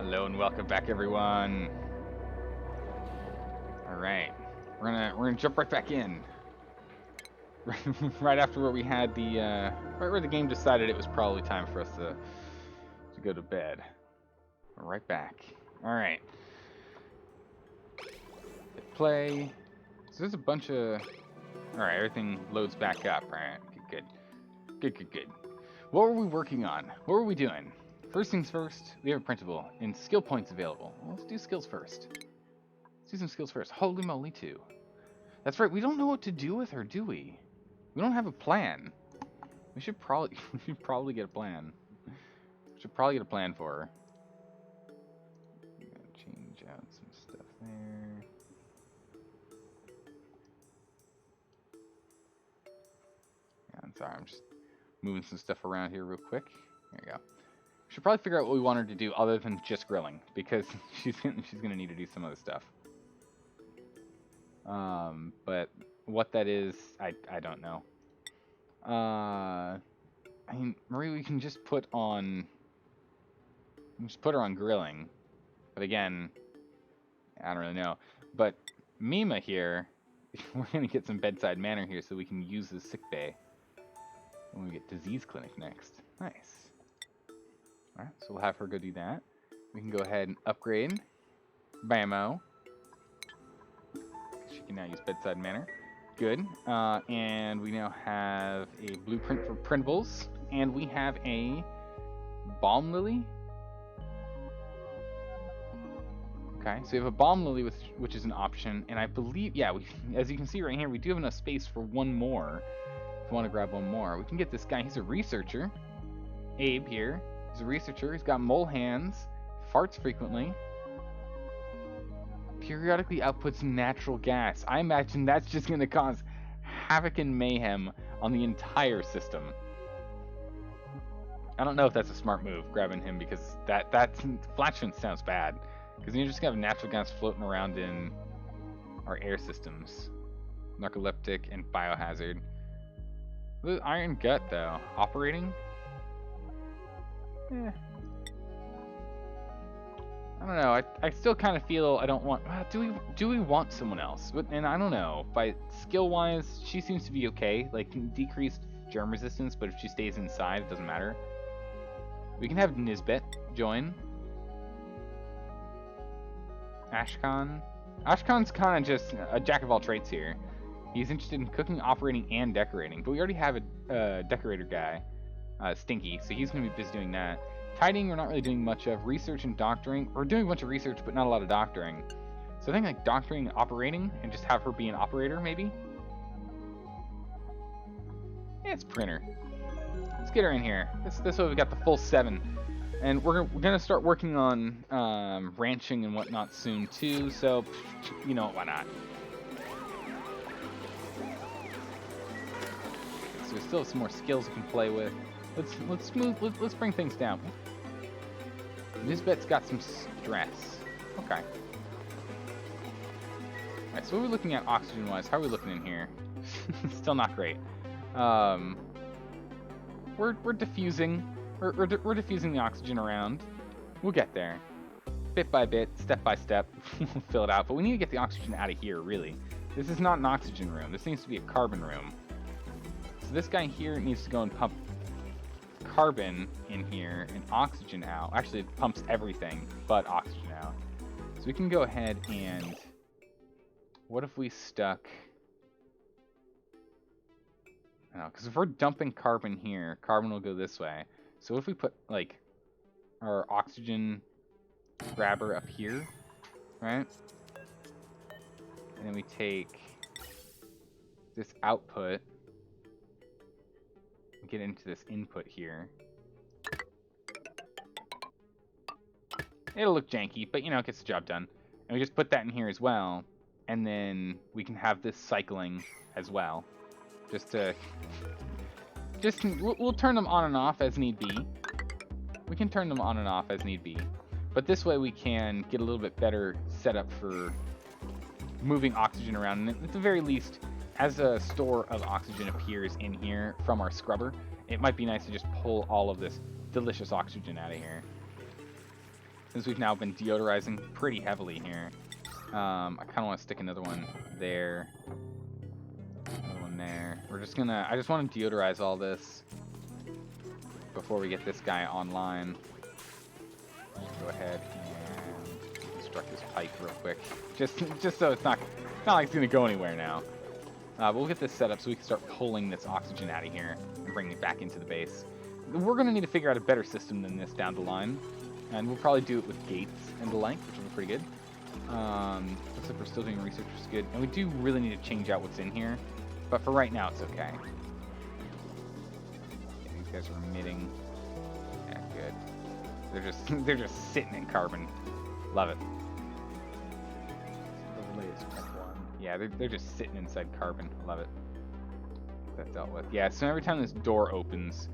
Hello and welcome back, everyone. All right, we're gonna jump right back in. Right after where we had the right where the game decided it was probably time for us to go to bed. We're right back. All right. Hit play. So there's a bunch of. All right, everything loads back up. All right. Good. What were we working on? What were we doing? First things first, we have a printable and skill points available. Well, let's do skills first. Let's do some skills first. Holy moly, too. That's right, we don't know what to do with her, do we? We don't have a plan. We should probably get a plan. We should probably get a plan for her. Gotta change out some stuff there. Yeah, I'm sorry, I'm just moving some stuff around here real quick. There you go. We should probably figure out what we want her to do other than just grilling, because she's gonna need to do some other stuff. But what that is, I don't know. I mean, Marie, we can just put her on grilling. But again, I don't really know. But Mima here, we're gonna get some bedside manner here so we can use the sick bay when we get disease clinic next. Nice. Alright, so we'll have her go do that. We can go ahead and upgrade Bammo. She can now use bedside manner. Good. And we now have a blueprint for printables. And we have a balm lily. Okay, so we have a balm lily, which is an option. And I believe, yeah, as you can see right here, we do have enough space for one more. If we want to grab one more, we can get this guy. He's a researcher. Abe here. He's a researcher. He's got mole hands. Farts frequently. Periodically outputs natural gas. I imagine that's just going to cause havoc and mayhem on the entire system. I don't know if that's a smart move, grabbing him, because that flatulence sounds bad. Because you're just going to have natural gas floating around in our air systems. Narcoleptic and biohazard. The iron gut, though. Operating? Eh. I don't know. I still kind of feel I don't want. Do we want someone else? And I don't know. By skill wise, she seems to be okay. Like decreased germ resistance, but if she stays inside, it doesn't matter. We can have Nisbet join. Ashkan. Ashkan's kind of just a jack of all trades here. He's interested in cooking, operating, and decorating. But we already have a decorator guy, Stinky, so he's going to be busy doing that. Tidying, we're not really doing much of. Research and doctoring. We're doing a bunch of research, but not a lot of doctoring. So I think like doctoring and operating, and just have her be an operator, maybe? Yeah, it's printer. Let's get her in here. This way we got the full 7. And we're going to start working on ranching and whatnot soon, too. So, you know, why not? So we still have some more skills we can play with. Let's bring things down. Nisbet's got some stress. Okay. Alright, so what are we looking at oxygen-wise? How are we looking in here? Still not great. We're diffusing. We're diffusing the oxygen around. We'll get there. Bit by bit, step by step, we'll fill it out. But we need to get the oxygen out of here, really. This is not an oxygen room. This needs to be a carbon room. So this guy here needs to go and pump carbon in here and oxygen out. Actually, it pumps everything but oxygen out. So we can go ahead and... What if we stuck... No, because if we're dumping carbon here, carbon will go this way. So if we put, like, our oxygen grabber up here, right? And then we take this output and get into this input here. It'll look janky, but, you know, it gets the job done. And we just put that in here as well. And then we can have this cycling as well. We'll turn them on and off as need be. We can turn them on and off as need be. But this way we can get a little bit better setup for moving oxygen around. And at the very least, as a store of oxygen appears in here from our scrubber, it might be nice to just pull all of this delicious oxygen out of here. since we've now been deodorizing pretty heavily here. I kind of want to stick another one there. Another one there. I just want to deodorize all this before we get this guy online. Go ahead and construct this pipe real quick. Just so it's not like it's going to go anywhere now. But we'll get this set up so we can start pulling this oxygen out of here and bringing it back into the base. We're going to need to figure out a better system than this down the line. And we'll probably do it with gates and the like, which will be pretty good. Looks like we're still doing research, which is good. And we do really need to change out what's in here. But for right now, it's okay. Yeah, these guys are emitting. Yeah, good. They're just sitting in carbon. Love it. Yeah, they're just sitting inside carbon. Love it. That dealt with. Yeah, so every time this door opens,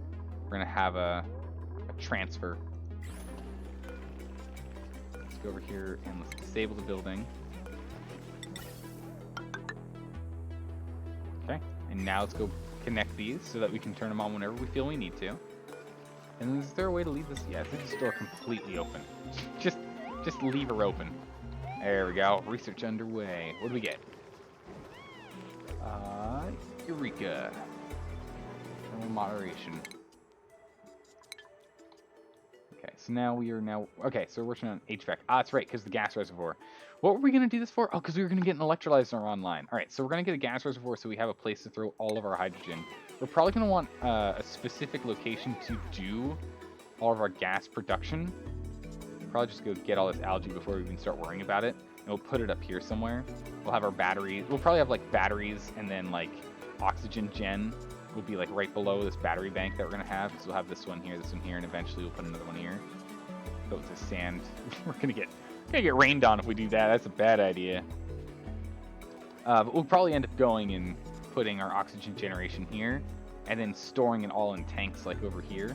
we're gonna have a transfer. Let's go over here and let's disable the building. Okay, and now let's go connect these so that we can turn them on whenever we feel we need to. And is there a way to leave this? Yeah, I think this door completely open. Just leave her open. There we go. Research underway. What do we get? Eureka. Thermal moderation. Okay, so now we are okay, so we're working on HVAC. Ah, that's right, because the gas reservoir. What were we going to do this for? Oh, because we were going to get an electrolyzer online. All right, so we're going to get a gas reservoir so we have a place to throw all of our hydrogen. We're probably going to want a specific location to do all of our gas production. Probably just go get all this algae before we even start worrying about it. And we'll put it up here somewhere. We'll have our batteries. We'll probably have like batteries and then like oxygen gen would be like right below this battery bank that we're going to have. So we'll have this one here, and eventually we'll put another one here. Go to sand. We're going to get rained on if we do that. That's a bad idea. But we'll probably end up going and putting our oxygen generation here and then storing it all in tanks like over here.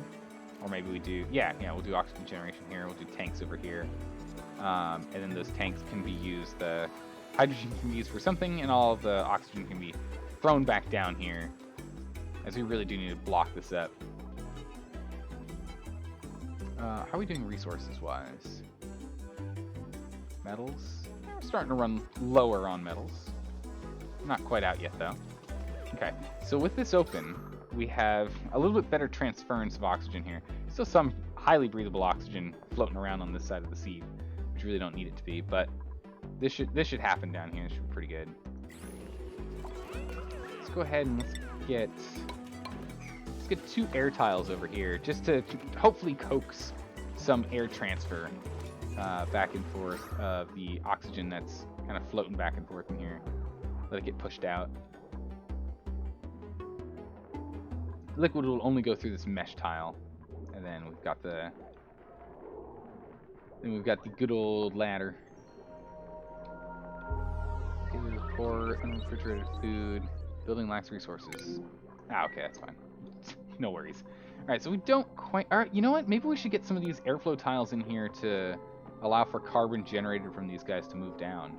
Or maybe we do, yeah, we'll do oxygen generation here. We'll do tanks over here. And then those tanks can be used, the hydrogen can be used for something, and all of the oxygen can be thrown back down here, as we really do need to block this up. How are we doing resources-wise? Metals? We're starting to run lower on metals. Not quite out yet, though. Okay, so with this open, we have a little bit better transference of oxygen here. Still some highly breathable oxygen floating around on this side of the sea, which really don't need it to be, but this should happen down here. It should be pretty good. Let's go ahead and let's get 2 air tiles over here, just to hopefully coax some air transfer back and forth of the oxygen that's kind of floating back and forth in here. Let it get pushed out. Liquid will only go through this mesh tile, and then we've got the good old ladder. Daily report, unrefrigerated food, building lacks resources. Ah, okay, that's fine. No worries. All right, so we don't quite. All right, you know what? Maybe we should get some of these airflow tiles in here to allow for carbon generated from these guys to move down.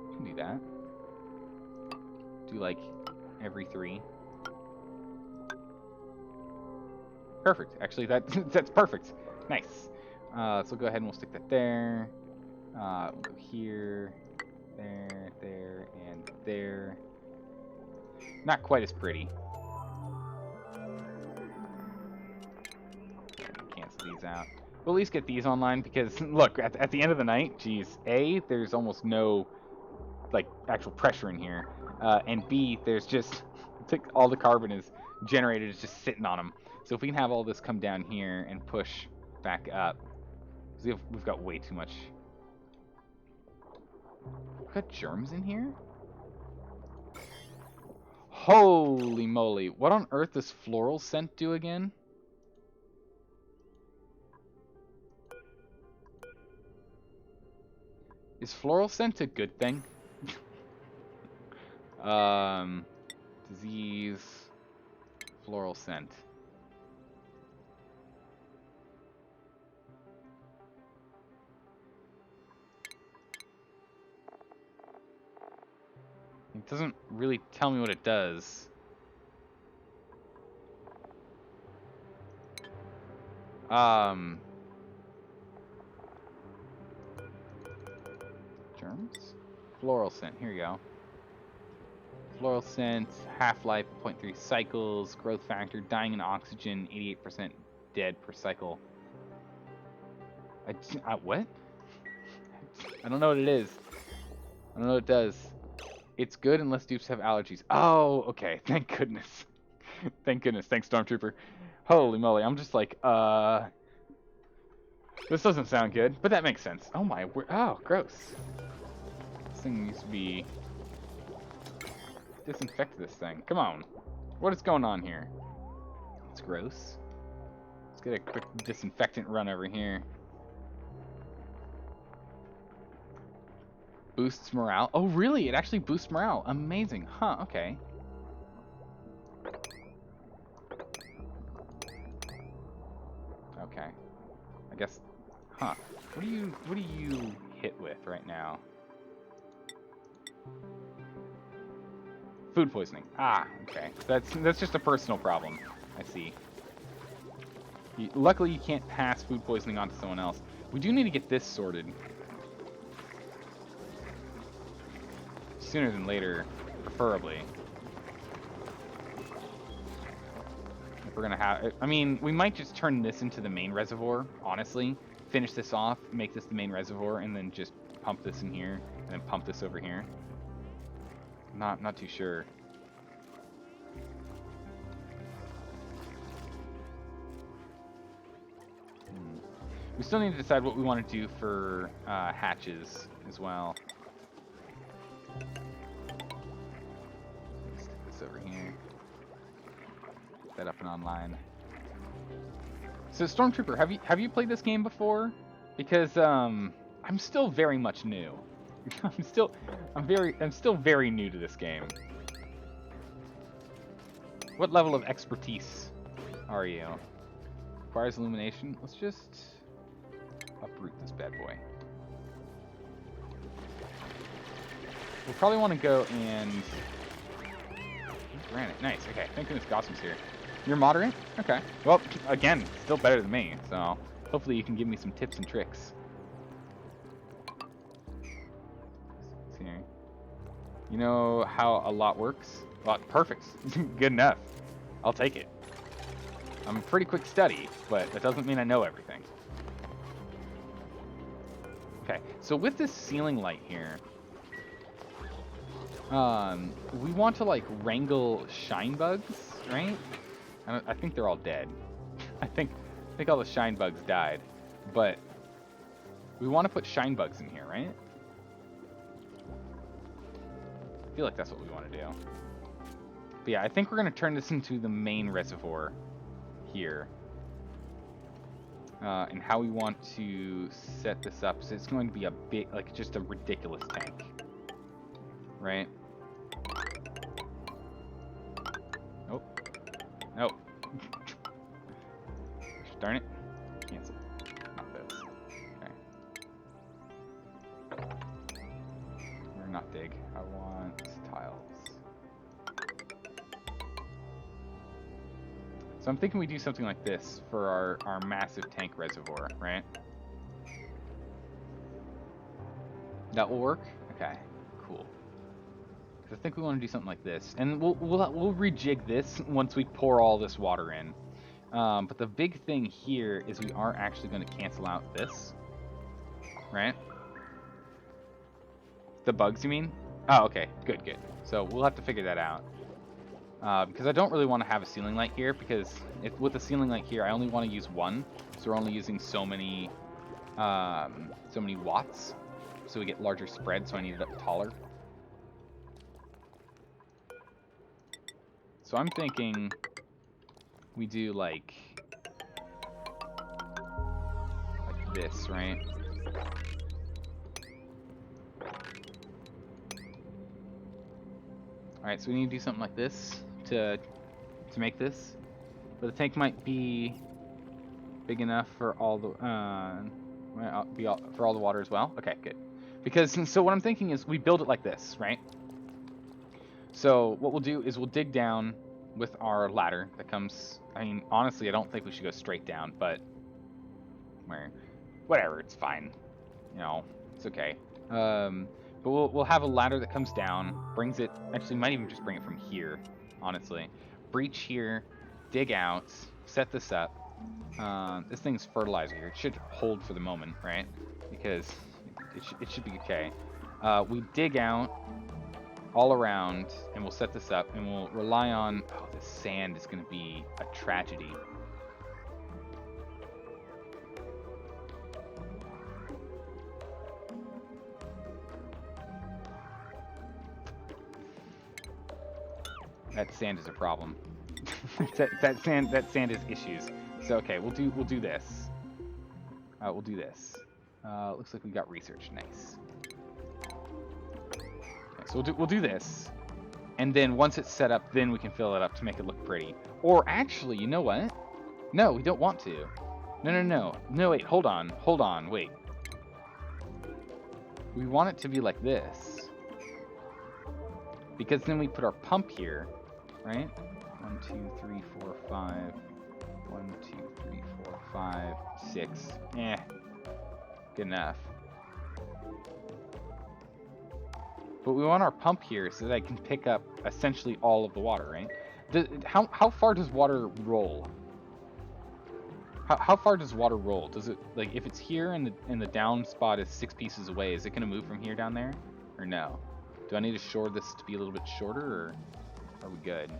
We can do that. Do like every 3. Perfect. Actually, that's perfect. Nice. So we'll go ahead and we'll stick that there. We'll go here, there, and there. Not quite as pretty. Cancel these out. We'll at least get these online because, look, at the end of the night, geez, A, there's almost no, like, actual pressure in here. And B, there's just, all the carbon is generated, is just sitting on them. So if we can have all this come down here and push back up, because we've got way too much. We've got germs in here? Holy moly. What on earth does floral scent do again? Is floral scent a good thing? Disease, floral scent. It doesn't really tell me what it does. germs. Floral scent. Here we go. Floral scent, half-life 0.3 cycles, growth factor, dying in oxygen, 88% dead per cycle. What? I don't know what it is. I don't know what it does. It's good unless dupes have allergies. Oh, okay. Thank goodness. Thank goodness. Thanks, Stormtrooper. Holy moly. I'm just like, this doesn't sound good, but that makes sense. Oh my, oh, gross. This thing needs to be... Disinfect this thing. Come on. What is going on here? It's gross. Let's get a quick disinfectant run over here. Boosts morale. Oh, really? It actually boosts morale. Amazing. Huh, okay. Okay. I guess... Huh. What do you hit with right now? Food poisoning. Ah, okay. That's just a personal problem. I see. Luckily, you can't pass food poisoning on to someone else. We do need to get this sorted. Sooner than later, preferably. If we're gonna have... I mean, we might just turn this into the main reservoir, honestly. Finish this off, make this the main reservoir, and then just pump this in here, and then pump this over here. Not too sure. We still need to decide what we want to do for hatches as well. Stick this over here. Get that up and online. So Stormtrooper, have you played this game before? Because I'm still very much new. I'm still very new to this game. What level of expertise are you? Requires illumination. Let's just uproot this bad boy. We'll probably want to go and... Granite. Nice. Okay. Thank goodness Gossum's here. You're moderate? Okay. Well, again, still better than me, so hopefully you can give me some tips and tricks. Here. You know how a lot works? Well, perfect. Good enough. I'll take it. I'm a pretty quick study, but that doesn't mean I know everything. Okay, so with this ceiling light here, we want to like wrangle shine bugs, right? I think they're all dead. I think all the shine bugs died, but we want to put shine bugs in here, right? I feel like that's what we want to do. But yeah, I think we're going to turn this into the main reservoir here. And how we want to set this up. So it's going to be a big, like just a ridiculous tank. Right? Nope. Nope. Darn it. Cancel. Not this. Okay. Or not dig. I want tiles. So I'm thinking we do something like this for our massive tank reservoir, right? That will work? Okay, cool. Because I think we want to do something like this. And we'll rejig this once we pour all this water in. But the big thing here is we are actually going to cancel out this. Right? The bugs, you mean? Oh, okay. Good, good. So we'll have to figure that out. Because I don't really want to have a ceiling light here, because with the ceiling light here, I only want to use one. So we're only using so many watts. So we get larger spread, so I need it up taller. So I'm thinking we do like this, right? Alright, so we need to do something like this to make this. But the tank might be big enough for all the for all the water as well. Okay, good. Because so what I'm thinking is we build it like this, right? So what we'll do is we'll dig down with our ladder that comes. I mean, honestly, I don't think we should go straight down, but whatever, it's fine. You know, it's okay. But we'll have a ladder that comes down, brings it. Actually, might even just bring it from here, honestly. Breach here, dig out, set this up. This thing's fertilizer here. It should hold for the moment, right? Because it should be okay. We dig out all around, and we'll set this up, and we'll rely on... Oh, this sand is going to be a tragedy. That sand is a problem. that sand is issues. So okay, we'll do this. We'll do this. Looks like we got research. Nice. Okay, so we'll do this, and then once it's set up, then we can fill it up to make it look pretty. Or actually, you know what? No, we don't want to. No. Wait, hold on. Wait. We want it to be like this, because then we put our pump here, right? 1, 2, 3, 4, 5. 1, 2, 3, 4, 5, 6. Good enough. But we want our pump here so that I can pick up essentially all of the water, right? How far does water roll? How far does water roll? Does it, like, if it's here and the down spot is 6 pieces away, is it going to move from here down there? Or no? Do I need to shore this to be a little bit shorter, or are we good?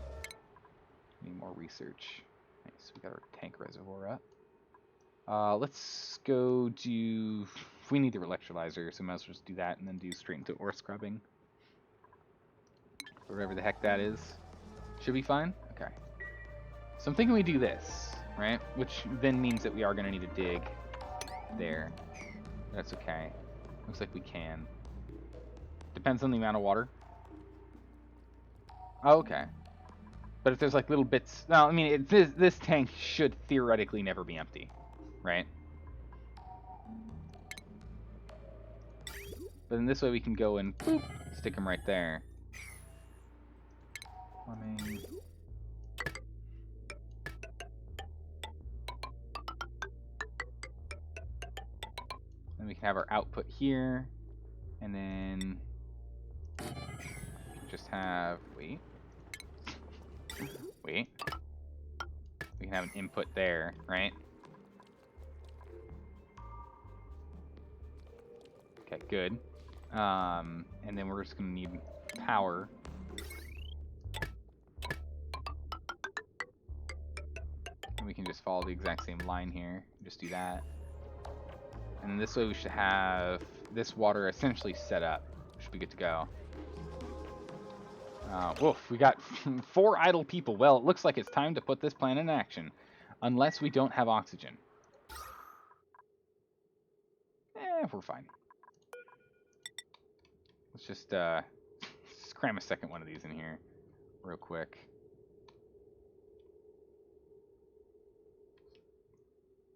Need more research. Nice, we got our tank reservoir up. Let's go do... We need the electrolyzer, so I might as well just do that and then do straight into ore scrubbing. Whatever the heck that is. Should be fine? Okay. So I'm thinking we do this, right? Which then means that we are going to need to dig there. That's okay. Looks like we can. Depends on the amount of water. Oh, okay. But if there's like little bits... No, I mean, this tank should theoretically never be empty, right? But then this way we can go and boop, stick them right there. Plumbing. Then we can have our output here, and then just have... Wait. We can have an input there, right? Okay, good. And then we're just gonna need power. And we can just follow the exact same line here. Just do that. And then this way we should have this water essentially set up. Should be good to go. Woof, we got 4 idle people. Well, it looks like it's time to put this plan in action. Unless we don't have oxygen. We're fine. Let's just cram a second one of these in here real quick.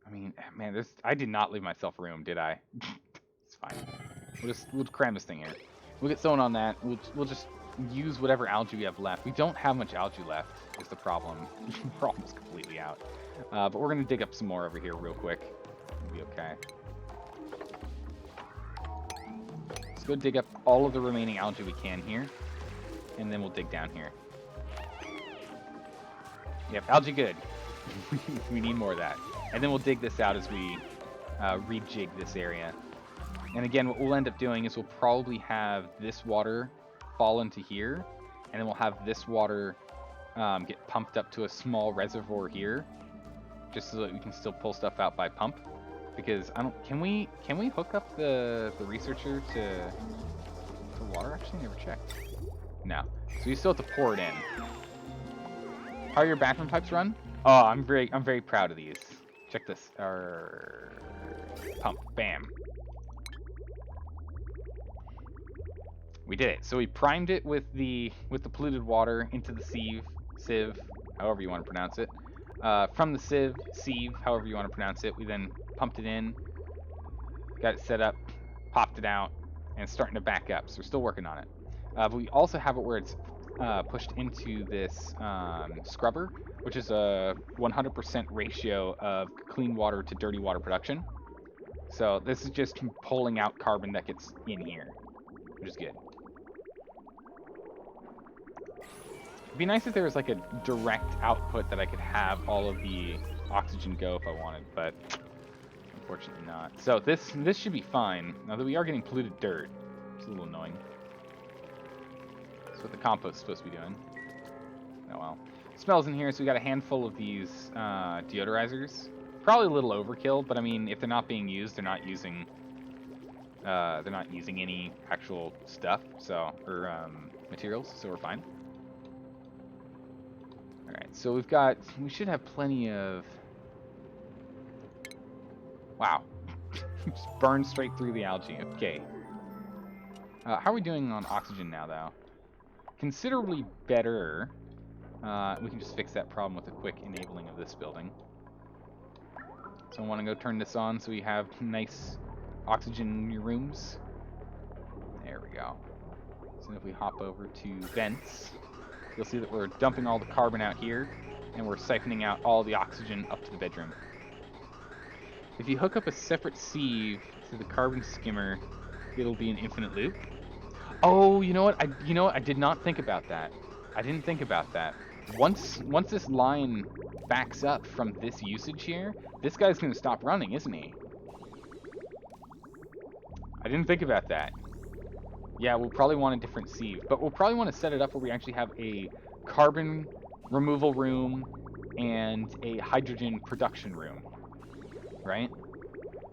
I mean, man, I did not leave myself room, did I? It's fine. We'll cram this thing here. We'll get someone on that. We'll just use whatever algae we have left. We don't have much algae left, is the problem. We're almost completely out. But we're going to dig up some more over here real quick. It'll be okay. Let's go dig up all of the remaining algae we can here. And then we'll dig down here. Yep, algae good. We need more of that. And then we'll dig this out as we rejig this area. And again, what we'll end up doing is we'll probably have this water fall into here, and then we'll have this water get pumped up to a small reservoir here, just so that we can still pull stuff out by pump. Because I don't, can we hook up the researcher to water? Actually, never checked. No, so we still have to pour it in. How are your bathroom pipes run? Oh, I'm very proud of these. Check this. Our pump. Bam. We did it. So we primed it with the polluted water into the sieve, however you want to pronounce it. From the sieve, however you want to pronounce it. We then pumped it in, got it set up, popped it out, and it's starting to back up. So we're still working on it. But we also have it where it's pushed into this scrubber, which is a 100% ratio of clean water to dirty water production. So this is just pulling out carbon that gets in here. which is good. It'd be nice if there was like a direct output that I could have all of the oxygen go if I wanted, but unfortunately not. So this should be fine. Now that we are getting polluted dirt, it's a little annoying. That's what the compost is supposed to be doing. Oh well. Smells in here, so we got a handful of these deodorizers. Probably a little overkill, but I mean, if they're not being used, they're not using any actual stuff, so or materials, so we're fine. All right, so we should have plenty of. Wow, just burned straight through the algae. Okay. How are we doing on oxygen now, though? Considerably better. We can just fix that problem with a quick enabling of this building. So I want to go turn this on so we have nice oxygen in your rooms. There we go. So if we hop over to vents, you'll see that we're dumping all the carbon out here, and we're siphoning out all the oxygen up to the bedroom. If you hook up a separate sieve to the carbon skimmer, it'll be an infinite loop. Oh, you know what? I did not think about that. I didn't think about that. Once this line backs up from this usage here, this guy's going to stop running, isn't he? I didn't think about that. Yeah, we'll probably want a different sieve, but we'll probably want to set it up where we actually have a carbon removal room and a hydrogen production room, right?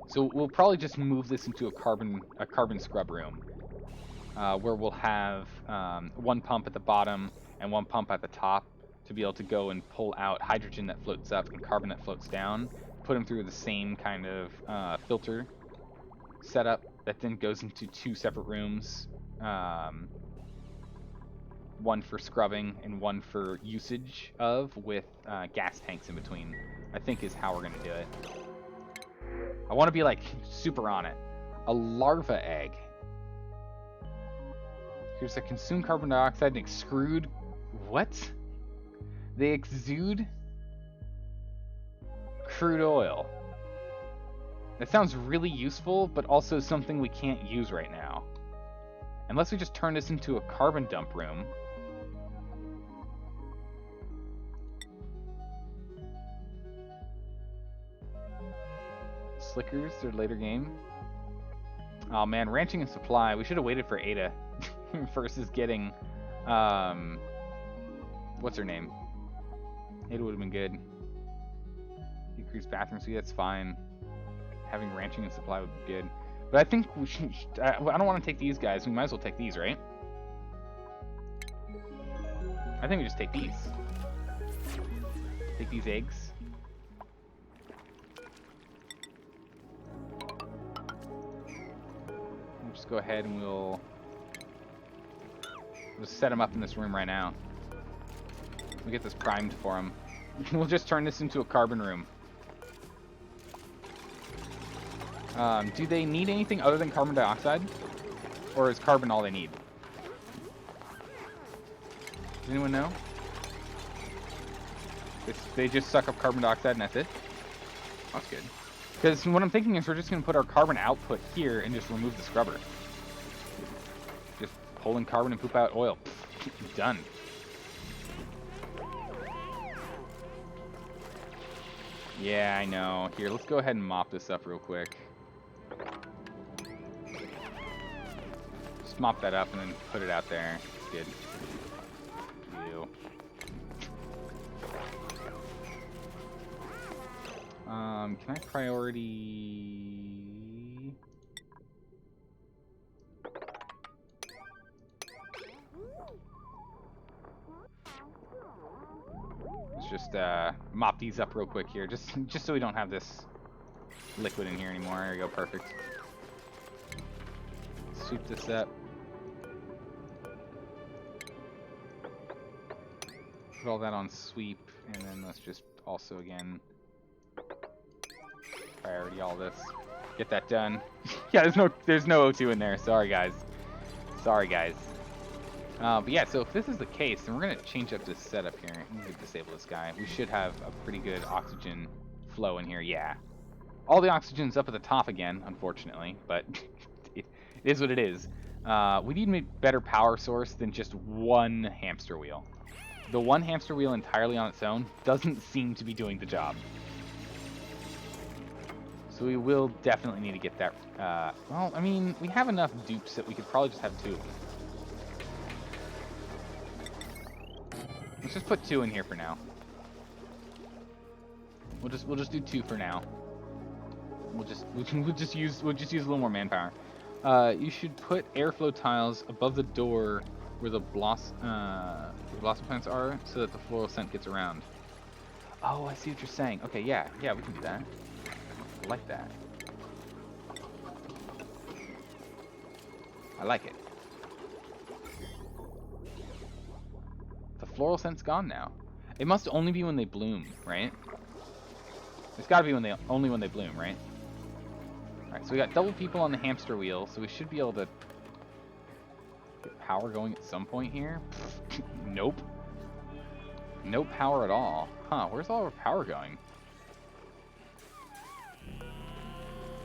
So we'll probably just move this into a carbon scrub room, where we'll have one pump at the bottom and one pump at the top to be able to go and pull out hydrogen that floats up and carbon that floats down, put them through the same kind of filter setup that then goes into two separate rooms, one for scrubbing and one for usage of, with gas tanks in between, I think is how we're going to do it. I want to be like super on it. A larva egg. Here's a consume carbon dioxide and extrude. What? They exude crude oil. That sounds really useful, but also something we can't use right now. Unless we just turn this into a carbon dump room. Slickers, their later game. Oh man, ranching and supply. We should have waited for Ada versus getting, what's her name? Ada would have been good. Decrease bathroom suite, that's fine. Having ranching and supply would be good. But I think we should, I don't want to take these guys. We might as well take these, right? I think we just take these. Take these eggs. We'll just go ahead and we'll just set them up in this room right now. We'll get this primed for them. We'll just turn this into a carbon room. Do they need anything other than carbon dioxide? Or is carbon all they need? Does anyone know? They just suck up carbon dioxide and that's it? That's good. Because what I'm thinking is we're just going to put our carbon output here and just remove the scrubber. Just pull in carbon and poop out oil. Pfft, done. Yeah, I know. Here, let's go ahead and mop this up real quick. Just mop that up and then put it out there. Good. Ew. Can I priority? Let's just mop these up real quick here, just so we don't have this liquid in here anymore. There we go, perfect. Sweep this up. Put all that on sweep, and then let's just also again priority all this. Get that done. Yeah, there's no O2 in there. Sorry guys. Sorry guys. But yeah, so if this is the case, then we're gonna change up this setup here. I'm gonna disable this guy. We should have a pretty good oxygen flow in here. Yeah. All the oxygen's up at the top again, unfortunately, but it is what it is. We need a better power source than just one hamster wheel. The one hamster wheel entirely on its own doesn't seem to be doing the job. So we will definitely need to get that. Well, I mean, we have enough dupes that we could probably just have 2 of them. Let's just put 2 in here for now. We'll just do 2 for now. We'll just use a little more manpower. You should put airflow tiles above the door where the blossom plants are, so that the floral scent gets around. Oh, I see what you're saying. Okay, yeah, we can do that. I like that. I like it. The floral scent's gone now. It must only be when they bloom, right? It's got to be only when they bloom, right? Alright, so we got double people on the hamster wheel, so we should be able to get power going at some point here. Nope. No power at all. Huh, where's all our power going?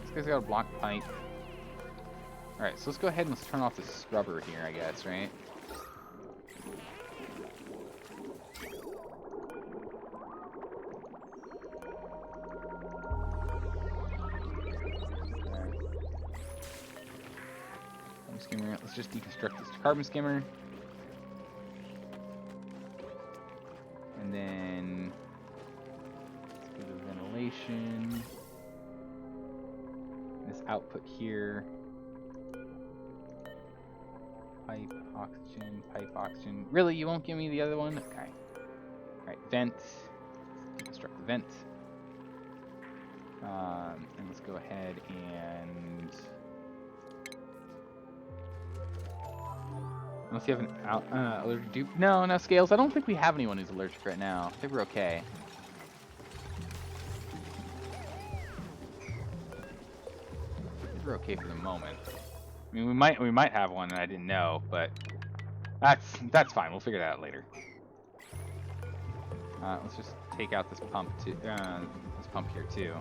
This guy's got a block pipe. Alright, so let's go ahead and let's turn off the scrubber here, I guess, right? Skimmer. Let's just deconstruct this carbon skimmer. And then let's go to ventilation. This output here. Pipe, oxygen. Really? You won't give me the other one? Okay. Alright, vent. Let's deconstruct the vent. And let's go ahead and... Unless you have an allergic dupe. No, Scales. I don't think we have anyone who's allergic right now. I think we're okay. I think we're okay for the moment. I mean, we might have one and I didn't know, but that's fine. We'll figure that out later. Let's just take out this pump too. This pump here too.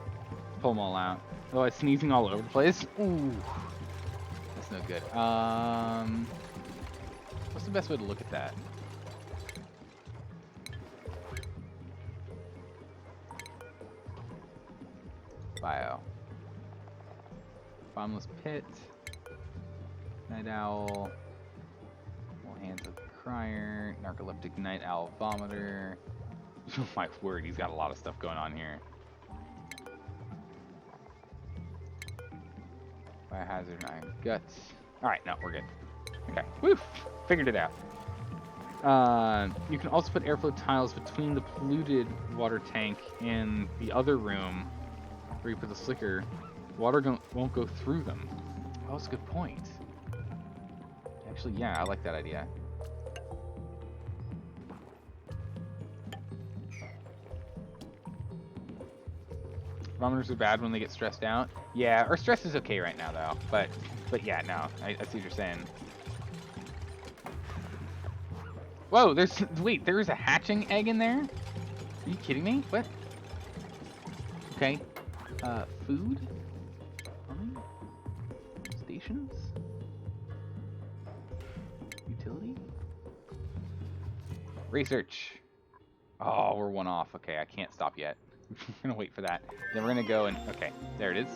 Pull them all out. Oh, it's sneezing all over the place. Ooh, that's no good. What's the best way to look at that? Bio. Bottomless pit. Night owl. All hands of the crier. Narcoleptic night owl vomiter. Oh my word, he's got a lot of stuff going on here. Biohazard iron guts. Alright, no, we're good. Okay, woof! Figured it out. You can also put airflow tiles between the polluted water tank and the other room where you put the slicker. Water won't go through them. Oh, that's a good point. Actually, yeah, I like that idea. Vomiters are bad when they get stressed out. Yeah, our stress is okay right now, though. But yeah, no, I see what you're saying. Whoa, wait, there's a hatching egg in there? Are you kidding me? What? Okay. Food? Stations? Utility? Research. Oh, we're 1 off. Okay, I can't stop yet. We're gonna wait for that. Then we're gonna go and... Okay, there it is.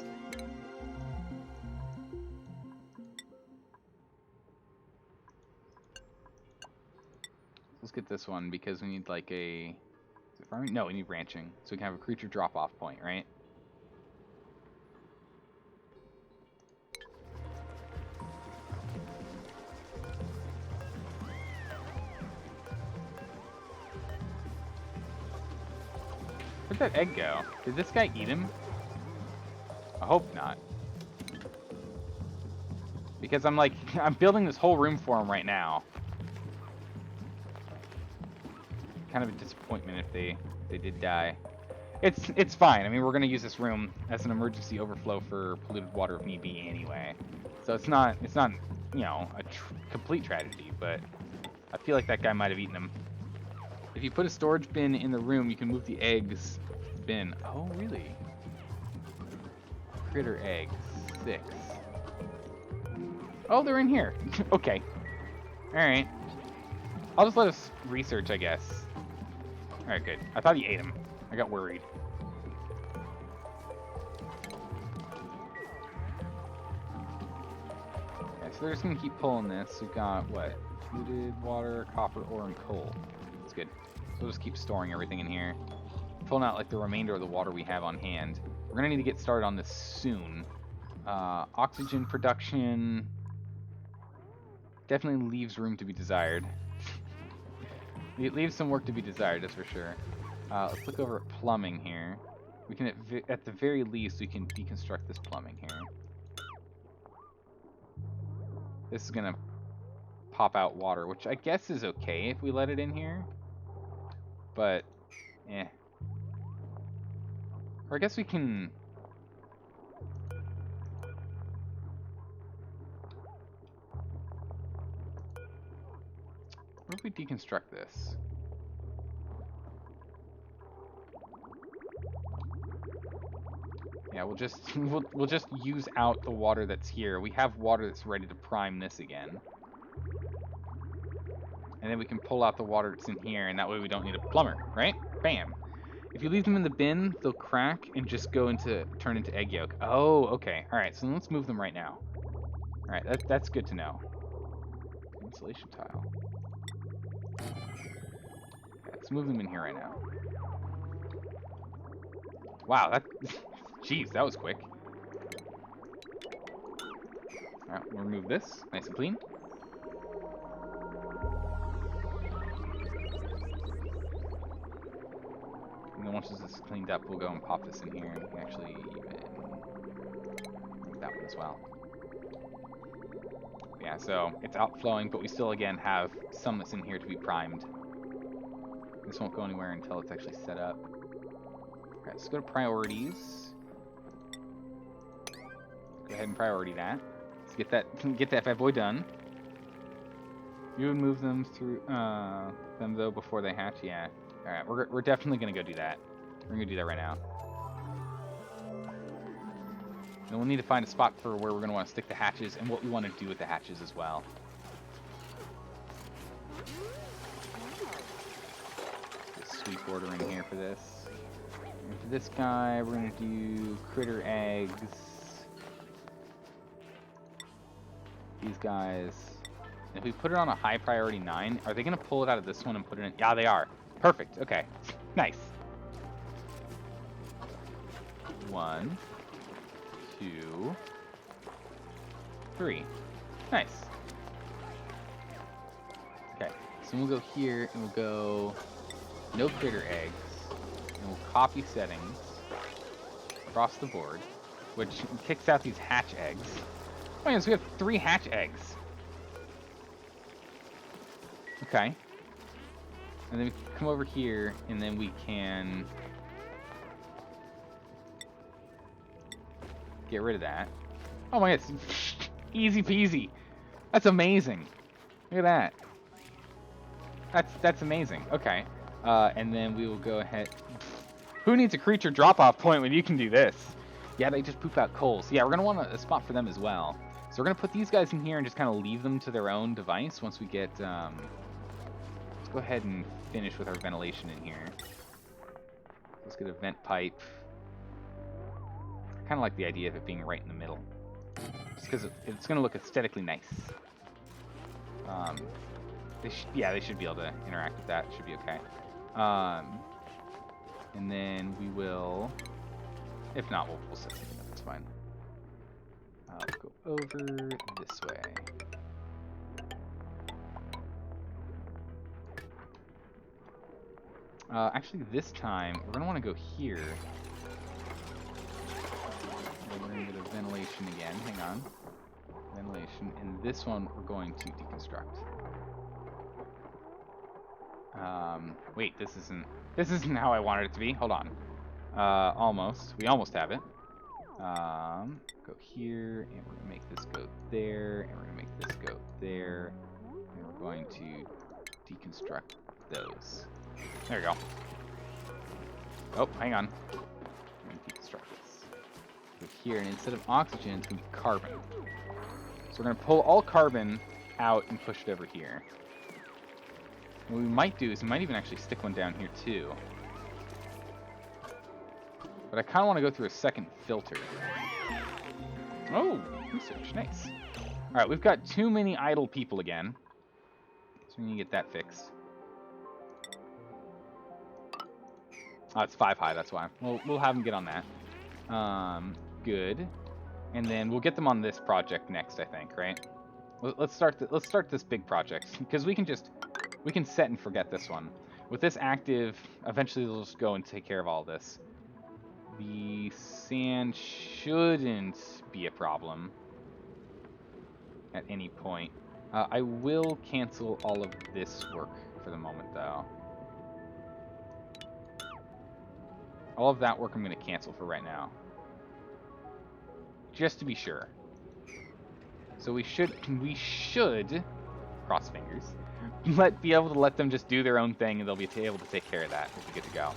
Let's get this one because we need like a... Is it farming? No, we need ranching. So we can have a creature drop-off point, right? Where'd that egg go? Did this guy eat him? I hope not. Because I'm like, I'm building this whole room for him right now. Kind of a disappointment if they did die. It's fine. I mean, we're gonna use this room as an emergency overflow for polluted water if need be anyway. So it's not you know, a complete tragedy, but I feel like that guy might have eaten him. If you put a storage bin in the room, you can move the eggs bin. Oh, really? Critter eggs. 6. Oh, they're in here. Okay. Alright. I'll just let us research, I guess. Alright, good. I thought he ate him. I got worried. Okay, so they're just gonna keep pulling this. We've got, what? Fluted, water, copper, ore, and coal. That's good. So we'll just keep storing everything in here. Pulling out, like, the remainder of the water we have on hand. We're gonna need to get started on this soon. Oxygen production definitely leaves room to be desired. It leaves some work to be desired, that's for sure. Let's look over at plumbing here. We can, at the very least, we can deconstruct this plumbing here. This is gonna pop out water, which I guess is okay if we let it in here. But, eh. Or I guess we can... What if we deconstruct this? Yeah, we'll just we'll just use out the water that's here. We have water that's ready to prime this again. And then we can pull out the water that's in here, and that way we don't need a plumber, right? Bam. If you leave them in the bin, they'll crack and just turn into egg yolk. Oh, okay. All right, so let's move them right now. All right, that's good to know. Insulation tile. Okay, let's move them in here right now. Wow, that... Jeez, that was quick. Alright, we'll remove this. Nice and clean. And then once this is cleaned up, we'll go and pop this in here. And we can actually even move that one as well. Yeah, so it's outflowing, but we still, again, have some that's in here to be primed. This won't go anywhere until it's actually set up. Alright, let's go to priorities. Go ahead and priority that. Let's get that bad boy done. You would move them through them though before they hatch. Yeah. All right, we're definitely gonna go do that. We're gonna do that right now. And we'll need to find a spot for where we're gonna want to stick the hatches and what we want to do with the hatches as well. Sweet border in here for this. And for this guy, we're gonna do critter eggs. These guys. If we put it on a high priority 9, are they going to pull it out of this one and put it in? Yeah, they are. Perfect. Okay. Nice. 1, 2, 3. Nice. Okay. So we'll go here and we'll go no critter eggs. And we'll copy settings across the board, which kicks out these hatch eggs. Oh, yes, we have 3 hatch eggs. Okay. And then we come over here, and then we can get rid of that. Oh my god, easy peasy. That's amazing. Look at that. That's amazing. Okay. And then we will go ahead. Who needs a creature drop-off point when you can do this? Yeah, they just poop out coals. Yeah, we're gonna want a spot for them as well. So we're going to put these guys in here and just kind of leave them to their own device once we get... let's go ahead and finish with our ventilation in here. Let's get a vent pipe. I kind of like the idea of it being right in the middle. Just because it's going to look aesthetically nice. They should be able to interact with that. It should be okay. And then we will... If not, we'll set something up. It's fine. Go over this way. Actually, this time, we're going to want to go here. We're going to get a ventilation again. Hang on. Ventilation. And this one, we're going to deconstruct. Wait, this isn't how I wanted it to be. Hold on. Almost. We almost have it. Go here, and we're gonna make this go there, and we're gonna make this go there, and we're going to deconstruct those. There we go. Oh, hang on. I'm gonna deconstruct this. Go here, and instead of oxygen, it's gonna be carbon. So we're going to pull all carbon out and push it over here. What we might do is we might even actually stick one down here too. But I kind of want to go through a second filter. Oh, research, nice. Alright, we've got too many idle people again. So we need to get that fixed. Oh, it's 5 high, that's why. We'll have them get on that. Good. And then we'll get them on this project next, I think, right? Let's start this big project, because we can set and forget this one. With this active, eventually they'll just go and take care of all this. The sand shouldn't be a problem at any point. I will cancel all of this work for the moment, though. All of that work I'm going to cancel for right now. Just to be sure. So we should, cross fingers, be able to let them just do their own thing, and they'll be able to take care of that if we get to go.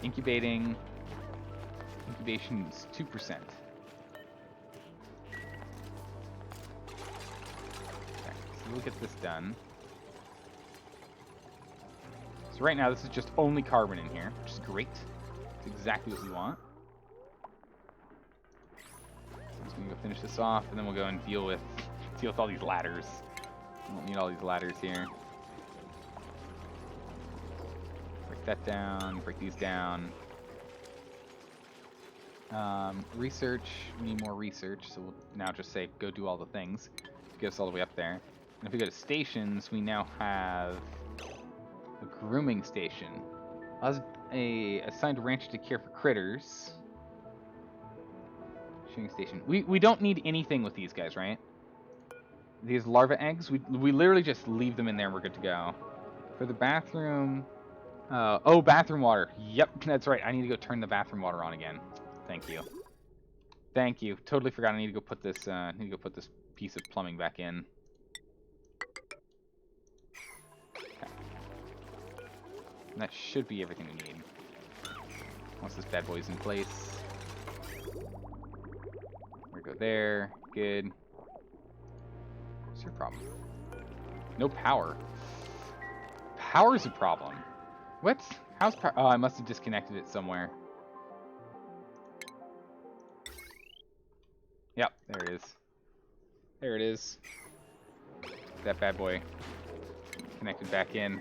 Incubating. Incubation's 2%. Okay, so we'll get this done. So right now this is just only carbon in here, which is great. It's exactly what we want. So I'm gonna go finish this off, and then we'll go and deal with all these ladders. We don't need all these ladders here. Break that down, break these down. Research, we need more research, so we'll now just say go do all the things to get us all the way up there. And if we go to stations, we now have a grooming station. Assigned rancher to care for critters. Shooting station. We don't need anything with these guys, right? These larva eggs, we literally just leave them in there and we're good to go. For the bathroom, oh, bathroom water. Yep, that's right. I need to go turn the bathroom water on again. Thank you. Thank you. Totally forgot I need to go put this piece of plumbing back in. Okay. And that should be everything we need. Once this bad boy's in place. We go there. Good. What's your problem? No power. Power's a problem. What? How's power? Oh, I must have disconnected it somewhere. Yep, there it is. There it is. That bad boy connected back in.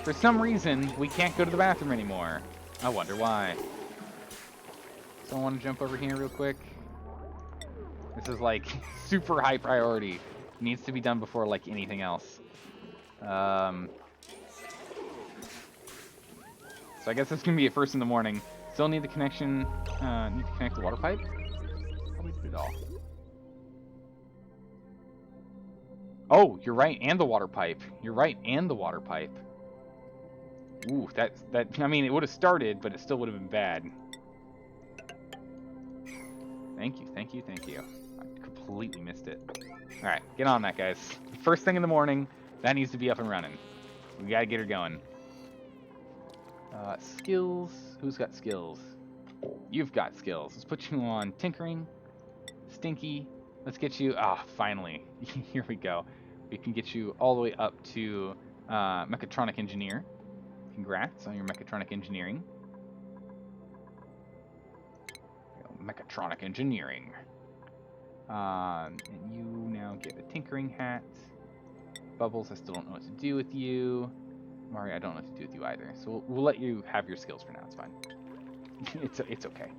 For some reason, we can't go to the bathroom anymore. I wonder why. So I want to jump over here real quick. This is like super high priority. Needs to be done before like anything else. So I guess it's gonna be at first in the morning. Still need the connection. Need to connect the water pipe. Probably did it all. Oh, you're right, and the water pipe. You're right, and the water pipe. Ooh, that. I mean, it would have started, but it still would have been bad. Thank you, thank you, thank you. I completely missed it. All right, get on that, guys. First thing in the morning, that needs to be up and running. We gotta get her going. Skills. Who's got skills? You've got skills. Let's put you on tinkering. Stinky. Let's get you. Ah, finally. Here we go. We can get you all the way up to mechatronic engineer. Congrats on your mechatronic engineering. Mechatronic engineering. And you now get a tinkering hat. Bubbles, I still don't know what to do with you. Mari, I don't know what to do with you either. So we'll let you have your skills for now. It's fine. it's okay.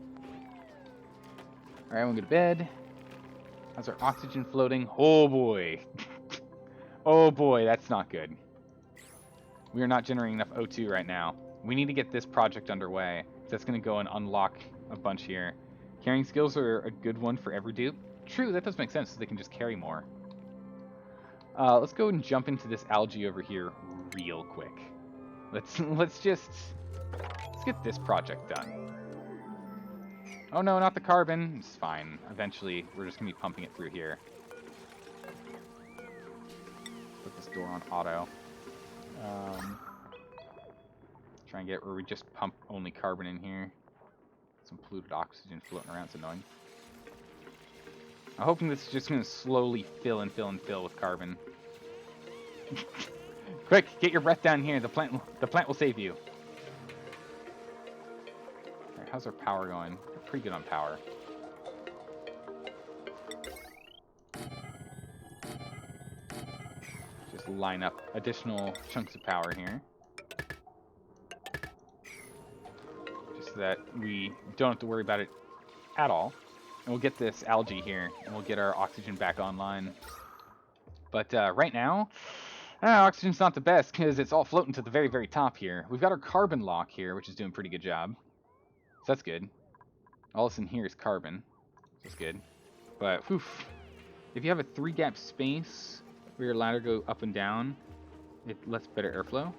All right, I'm gonna go to bed. How's our oxygen floating? Oh boy. Oh boy, that's not good. We are not generating enough O2 right now. We need to get this project underway. That's gonna go and unlock a bunch here. Carrying skills are a good one for every dupe. True, that does make sense, so they can just carry more. Let's go and jump into this algae over here real quick. Let's get this project done. Oh no, not the carbon. It's fine. Eventually, we're just gonna be pumping it through here. Put this door on auto. Try and get where we just pump only carbon in here. Some polluted oxygen floating around. It's annoying. I'm hoping this is just going to slowly fill and fill and fill with carbon. Quick, get your breath down here. The plant will save you. Right, how's our power going? We're pretty good on power. Just line up additional chunks of power here. Just so that we don't have to worry about it at all. And we'll get this algae here, and we'll get our oxygen back online. But right now, oxygen's not the best, because it's all floating to the very, very top here. We've got our carbon lock here, which is doing a pretty good job. So that's good. All that's in here is carbon. That's good. But, whew, if you have a 3-gap space where your ladder go up and down, it lets better airflow.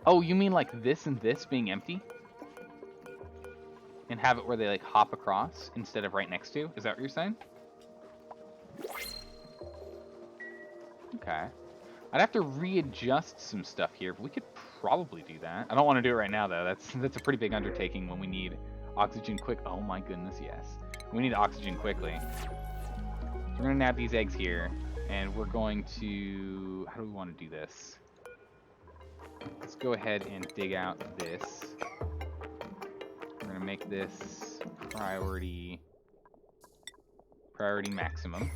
Oh, you mean like this and this being empty? And have it where they like hop across instead of right next to? Is that what you're saying? Okay. I'd have to readjust some stuff here, but we could probably do that. I don't want to do it right now though. That's a pretty big undertaking when we need oxygen quick. Oh my goodness, yes. We need oxygen quickly. So we're gonna nab these eggs here, and we're going to, how do we want to do this? Let's go ahead and dig out this. We're going to make this priority maximum.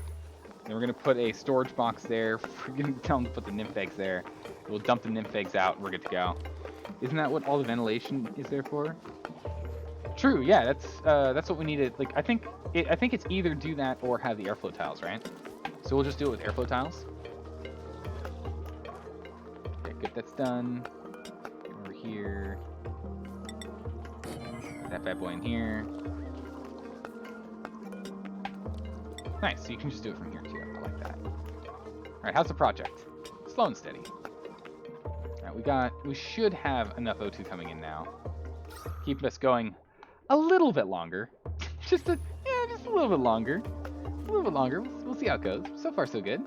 Then we're going to put a storage box there. We're going to tell them to put the nymph eggs there. We'll dump the nymph eggs out, and we're good to go. Isn't that what all the ventilation is there for? True, yeah, that's what we needed. Like, I think it's either do that or have the airflow tiles, right? So we'll just do it with airflow tiles. Good, that's done. Over here. That bad boy in here. Nice, so you can just do it from here too. I like that. Alright, how's the project? Slow and steady. Alright, we should have enough O2 coming in now. Keep us going a little bit longer. just a little bit longer. A little bit longer. We'll see how it goes. So far, so good.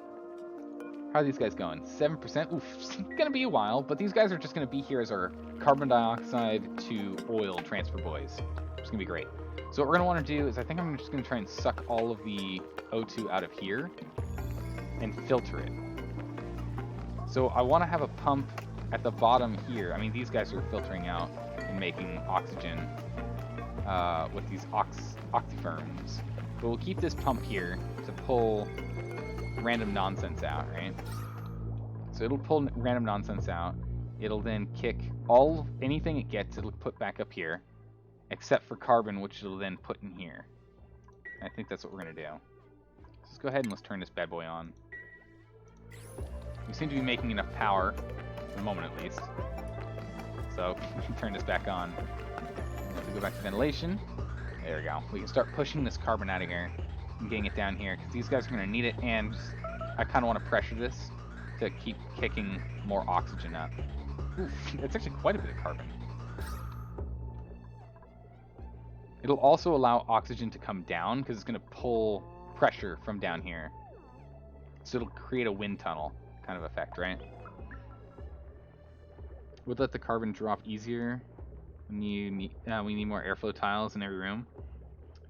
How are these guys going? 7%? Oof, it's gonna be a while, but these guys are just gonna be here as our carbon dioxide to oil transfer boys. It's gonna be great. So what we're gonna wanna do is I think I'm just gonna try and suck all of the O2 out of here and filter it. So I wanna have a pump at the bottom here. I mean, these guys are filtering out and making oxygen with these oxyferns. But we'll keep this pump here to pull random nonsense out, right? So it'll pull random nonsense out. It'll then kick anything it gets, it'll put back up here, except for carbon, which it'll then put in here. I think that's what we're gonna do. Let's go ahead and let's turn this bad boy on. We seem to be making enough power, for the moment at least. So we can turn this back on. If we go back to ventilation, there we go. We can start pushing this carbon out of here and getting it down here, because these guys are going to need it, and I kind of want to pressure this to keep kicking more oxygen up. Oof, that's actually quite a bit of carbon. It'll also allow oxygen to come down, because it's going to pull pressure from down here. So it'll create a wind tunnel kind of effect, right? Would let the carbon drop easier when we need more airflow tiles in every room.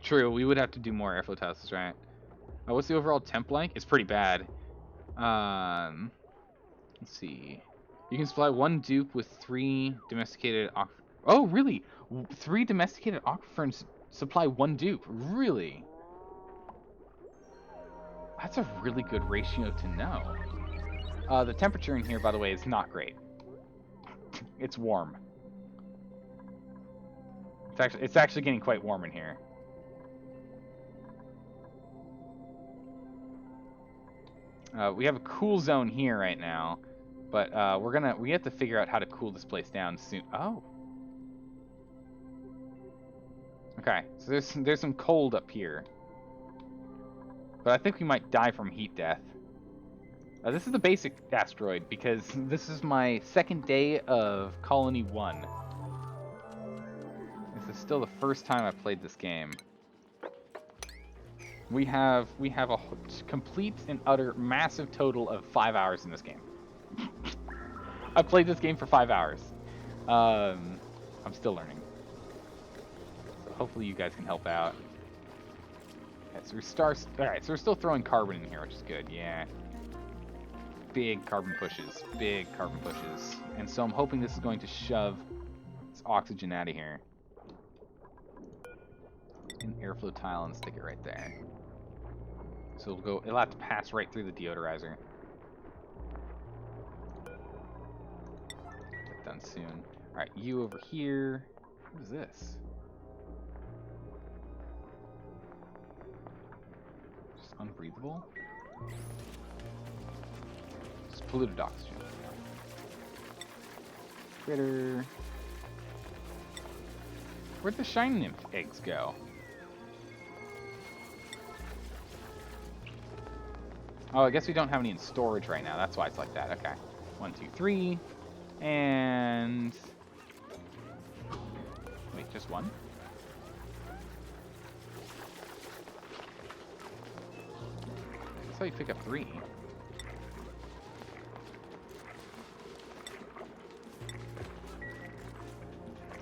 True, we would have to do more airflow tiles, that's right. What's the overall temp like? It's pretty bad. Let's see. You can supply one dupe with 3 domesticated Oh, really? 3 domesticated aquaferns supply 1 dupe? Really? That's a really good ratio to know. The temperature in here, by the way, is not great. It's warm. It's actually getting quite warm in here. We have a cool zone here right now, but we have to figure out how to cool this place down soon. Oh. Okay, so there's some cold up here, but I think we might die from heat death. This is the basic asteroid because this is my 2nd day of Colony 1. This is still the first time I played this game. We have a complete and utter massive total of 5 hours in this game. I played this game for 5 hours. I I'm still learning. So hopefully you guys can help out. Okay, so alright, so we're still throwing carbon in here, which is good, yeah. Big carbon pushes, And so I'm hoping this is going to shove this oxygen out of here. An airflow tile and stick it right there. So it'll have to pass right through the deodorizer. Get done soon. Alright, you over here. What is this? Just unbreathable? It's polluted oxygen. Critter. Where'd the shine nymph eggs go? Oh, I guess we don't have any in storage right now. That's why it's like that. Okay. 1, 2, 3. And... Wait, just one? That's how you pick up 3.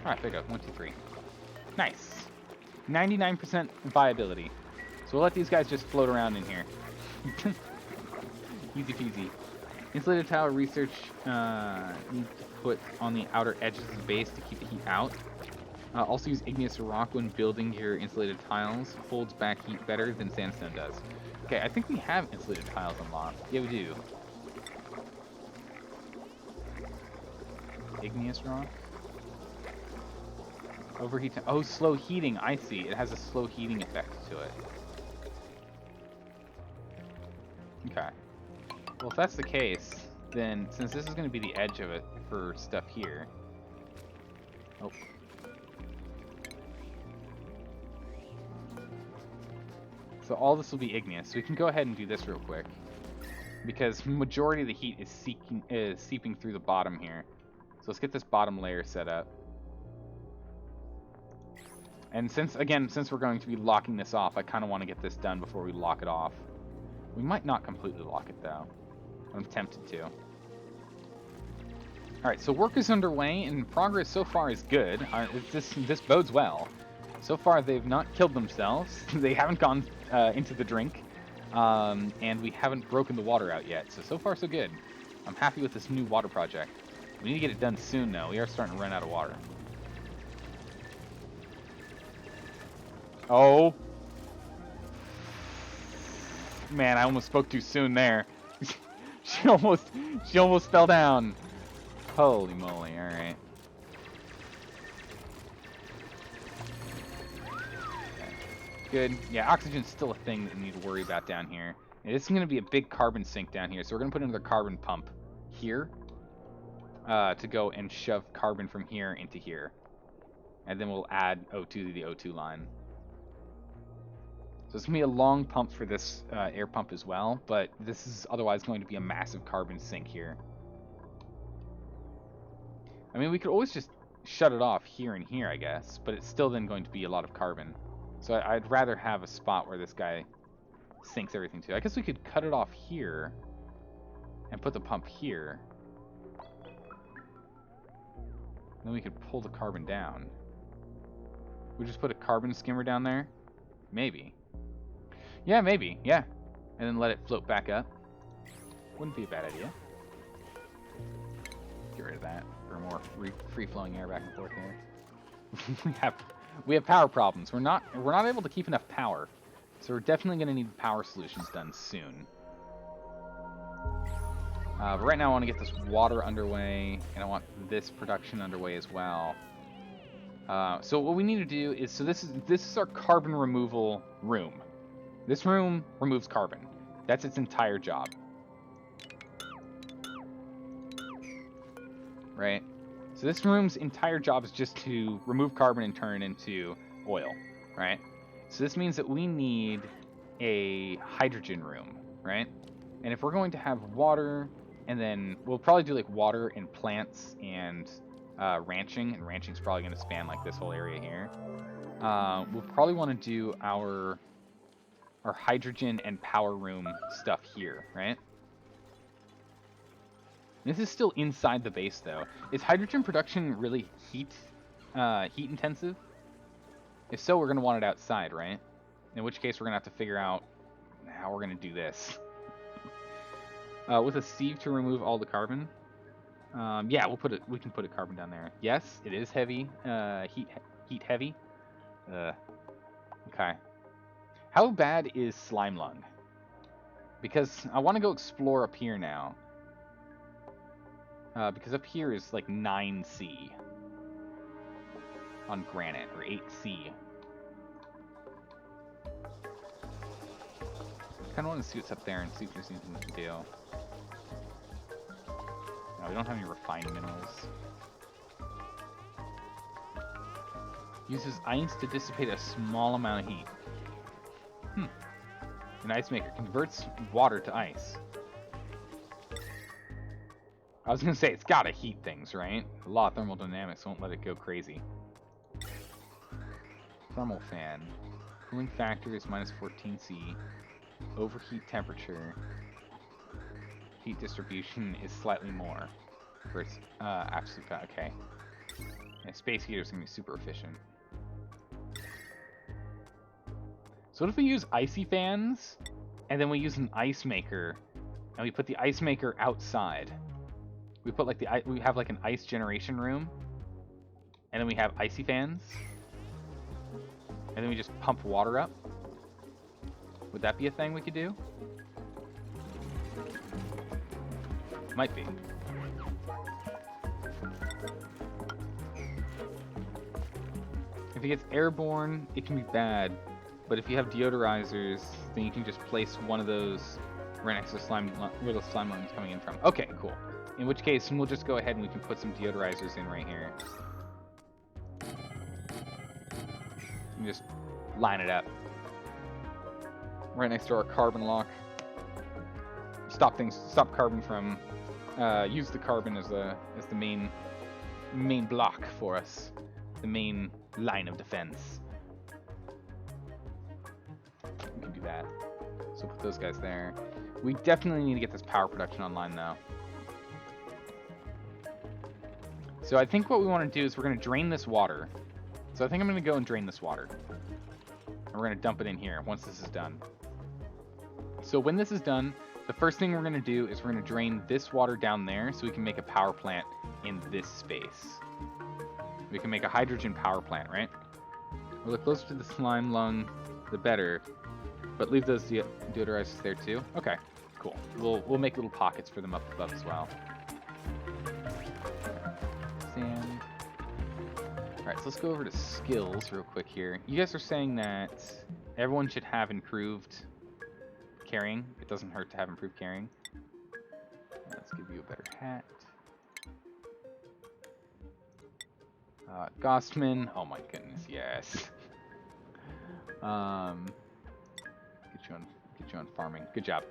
Alright, pick up 1, 2, 3. Nice. 99% viability. So we'll let these guys just float around in here. Easy peasy. Insulated tile research need to put on the outer edges of the base to keep the heat out. Also use igneous rock when building your insulated tiles. Holds back heat better than sandstone does. Okay, I think we have insulated tiles unlocked. Yeah, we do. Igneous rock? Overheat. Oh, slow heating. I see. It has a slow heating effect to it. Okay. Well, if that's the case, then since this is going to be the edge of it for stuff here... Oh. So all this will be igneous. We can go ahead and do this real quick. Because majority of the heat is seeping through the bottom here. So let's get this bottom layer set up. And since we're going to be locking this off, I kind of want to get this done before we lock it off. We might not completely lock it, though. I'm tempted to. Alright, so work is underway, and progress so far is good. This bodes well. So far, they've not killed themselves. They haven't gone into the drink. And we haven't broken the water out yet. So far, so good. I'm happy with this new water project. We need to get it done soon, though. We are starting to run out of water. Oh. Man, I almost spoke too soon there. she almost fell down. Holy moly, alright. Good. Yeah, oxygen's still a thing that we need to worry about down here. And this is going to be a big carbon sink down here, so we're going to put another carbon pump here to go and shove carbon from here into here. And then we'll add O2 to the O2 line. So it's going to be a long pump for this air pump as well, but this is otherwise going to be a massive carbon sink here. I mean, we could always just shut it off here and here, I guess, but it's still then going to be a lot of carbon. So I'd rather have a spot where this guy sinks everything to. I guess we could cut it off here and put the pump here. Then we could pull the carbon down. We just put a carbon skimmer down there? Maybe. Yeah, maybe. Yeah. And then let it float back up. Wouldn't be a bad idea. Get rid of that for more free-flowing air back and forth here. we have power problems. We're not able to keep enough power. So we're definitely going to need power solutions done soon. But right now I want to get this water underway, and I want this production underway as well. So what we need to do is, so this is our carbon removal room. This room removes carbon. That's its entire job. Right? So this room's entire job is just to remove carbon and turn it into oil, right? So this means that we need a hydrogen room, right? And if we're going to have water, and then we'll probably do like water and plants and ranching, and ranching's probably going to span like this whole area here. We'll probably want to do our hydrogen and power room stuff here, right? This is still inside the base, though. Is hydrogen production really heat? heat intensive? If so, we're going to want it outside, right? In which case, we're going to have to figure out how we're going to do this. With a sieve to remove all the carbon. Yeah, we can put a carbon down there. Yes, it is heavy. Heat heavy. Okay. How bad is slime lung? Because I want to go explore up here now. Because up here is like 9C on granite, or 8C. Kind of want to see what's up there and see if there's anything we can do. No, we don't have any refined minerals. Uses ice to dissipate a small amount of heat. An ice maker converts water to ice. I was gonna say, it's gotta heat things, right? The law of thermodynamics won't let it go crazy. Thermal fan. Cooling factor is minus 14C. Overheat temperature. Heat distribution is slightly more. For its absolute value. Okay. Yeah, space heater is gonna be super efficient. So what if we use icy fans, and then we use an ice maker, and we put the ice maker outside? We put like we have like an ice generation room, and then we have icy fans, and then we just pump water up. Would that be a thing we could do? Might be. If it gets airborne, it can be bad. But if you have deodorizers, then you can just place one of those right next to where the slime lung is coming in from. Okay, cool. In which case, we'll just go ahead and we can put some deodorizers in right here. And just line it up. Right next to our carbon lock. Stop carbon from, use the carbon as the main block for us. The main line of defense. We can do that. So put those guys there. We definitely need to get this power production online though. So I think what we want to do is we're going to drain this water. So I think I'm going to go and drain this water. And we're going to dump it in here once this is done. So when this is done, the first thing we're going to do is we're going to drain this water down there so we can make a power plant in this space. We can make a hydrogen power plant, right? Well, the closer to the slime lung, the better. But leave those deodorizers there too. Okay, cool. We'll make little pockets for them up above as well. Sand. Alright, so let's go over to skills real quick here. You guys are saying that everyone should have improved carrying. It doesn't hurt to have improved carrying. Let's give you a better hat. Gostman. Oh my goodness, yes. Get you on farming. Good job.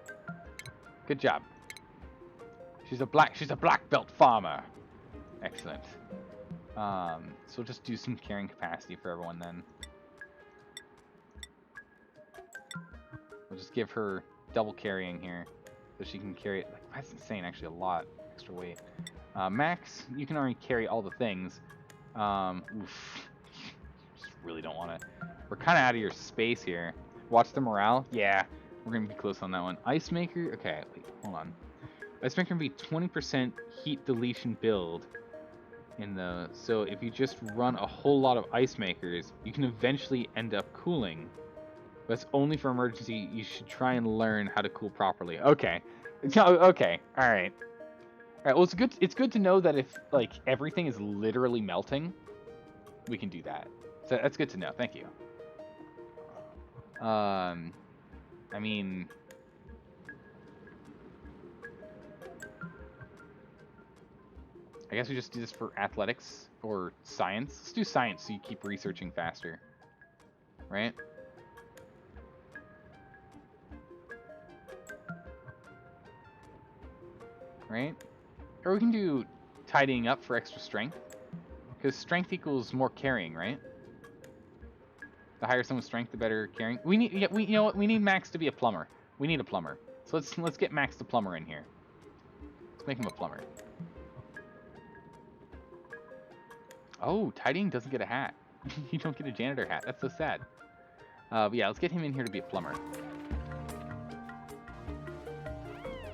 Good job. She's a black belt farmer. Excellent. So we'll just do some carrying capacity for everyone then. We'll just give her double carrying here, so she can carry it. Like, that's insane, actually, a lot extra weight. Max, you can already carry all the things. Oof. Just really don't want to. We're kind of out of your space here. Watch the morale. Yeah, we're gonna be close on that one. Ice maker. Okay, wait, hold on. Ice maker can be 20% heat deletion build. So if you just run a whole lot of ice makers, you can eventually end up cooling. But it's only for emergency. You should try and learn how to cool properly. Okay. Okay. All right. All right. Well, it's good to know that if like everything is literally melting, we can do that. So that's good to know. Thank you. I mean, I guess we just do this for athletics or science. Let's do science so you keep researching faster. Right? Right? Or we can do tidying up for extra strength. Because strength equals more carrying, right? The higher someone's strength, the better carrying. You know what? We need Max to be a plumber. We need a plumber. So let's get Max the plumber in here. Let's make him a plumber. Oh, tidying doesn't get a hat. You don't get a janitor hat. That's so sad. But yeah, let's get him in here to be a plumber.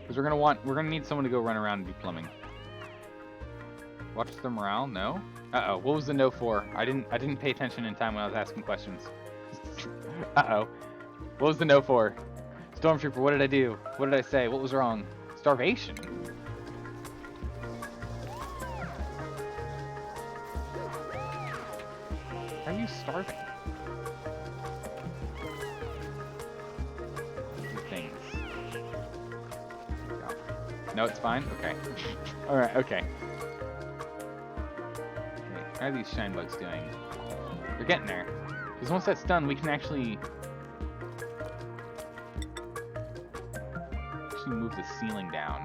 Because we're gonna need someone to go run around and do plumbing. Watch the morale? No? Uh-oh, what was the no for? I didn't pay attention in time when I was asking questions. Uh-oh. What was the no for? Stormtrooper, what did I do? What did I say? What was wrong? Starvation? How are you starving? Things. No, it's fine? Okay. Alright, okay. How are these shine bugs doing? They're getting there. Because once that's done, we can actually move the ceiling down.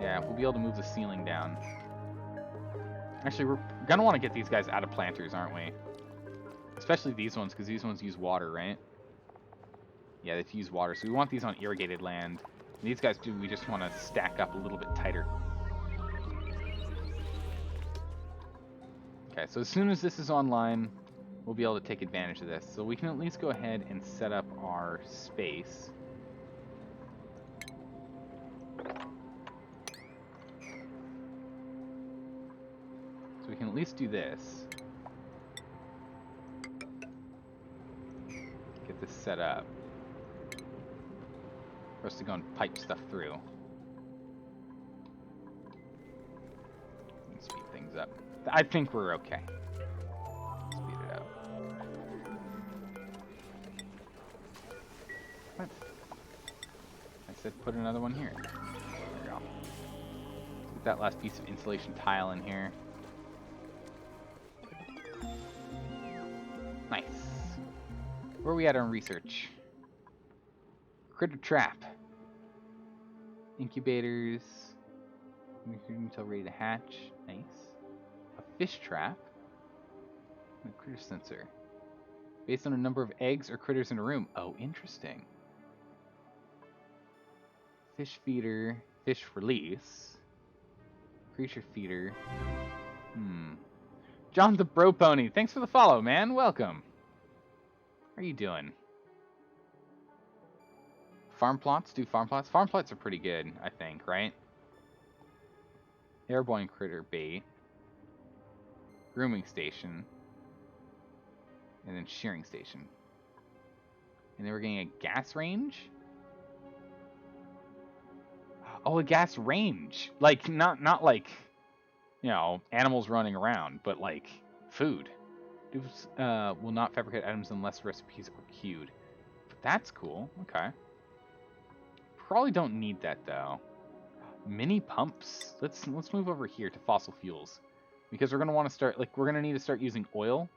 Yeah, we'll be able to move the ceiling down. Actually, we're gonna want to get these guys out of planters, aren't we? Especially these ones, because these ones use water, right? Yeah, they use water, so we want these on irrigated land. And these guys do, we just want to stack up a little bit tighter. Okay, so as soon as this is online, we'll be able to take advantage of this. So we can at least go ahead and set up our space. So we can at least do this. Get this set up. For us to go and pipe stuff through. And speed things up. I think we're okay. Speed it up. What? I said put another one here. There we go. Get that last piece of insulation tile in here. Nice. Where are we at on research? Critter trap. Incubators. Until ready to hatch. Nice. A fish trap. And a critter sensor. Based on a number of eggs or critters in a room. Oh, interesting. Fish feeder. Fish release. Creature feeder. John the Bro Pony. Thanks for the follow, man. Welcome. How are you doing? Farm plots? Do farm plots? Farm plots are pretty good, I think, right? Airborne critter bait. Grooming station. And then shearing station. And then we're getting a gas range? Oh, a gas range. Like, not like, you know, animals running around, but like food. Will not fabricate items unless recipes are queued. But that's cool. Okay. Probably don't need that though. Mini pumps. Let's move over here to fossil fuels, because we're gonna want to start, like, we're gonna need to start using oil,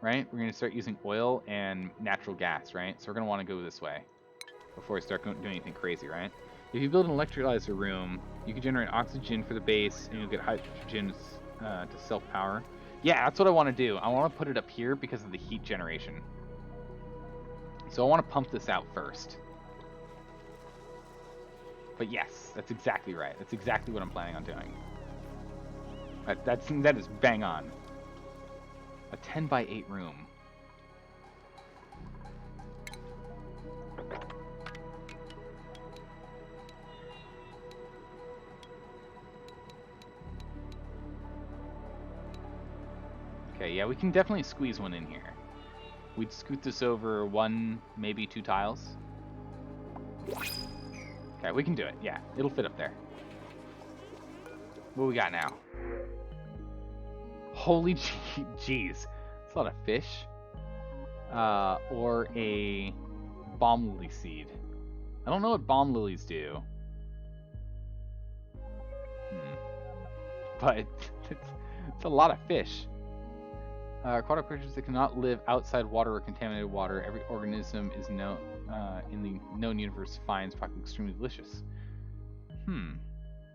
right? We're gonna start using oil and natural gas, right? So we're gonna want to go this way before we start doing anything crazy, right? If you build an electrolyzer room, you can generate oxygen for the base, and you'll get hydrogen to self-power. Yeah, that's what I want to do. I want to put it up here because of the heat generation. So I want to pump this out first. But yes, that's exactly right. That's exactly what I'm planning on doing. That is bang on. A 10 by 8 room. Okay, yeah, we can definitely squeeze one in here. We'd scoot this over 1, maybe 2 tiles. Okay, we can do it. Yeah, it'll fit up there. What we got now? Holy jeez. That's a lot of fish. Or a bomb lily seed. I don't know what bomb lilies do. But it's a lot of fish. Aquatic creatures that cannot live outside water or contaminated water. Every organism is known in the known universe finds fucking extremely delicious.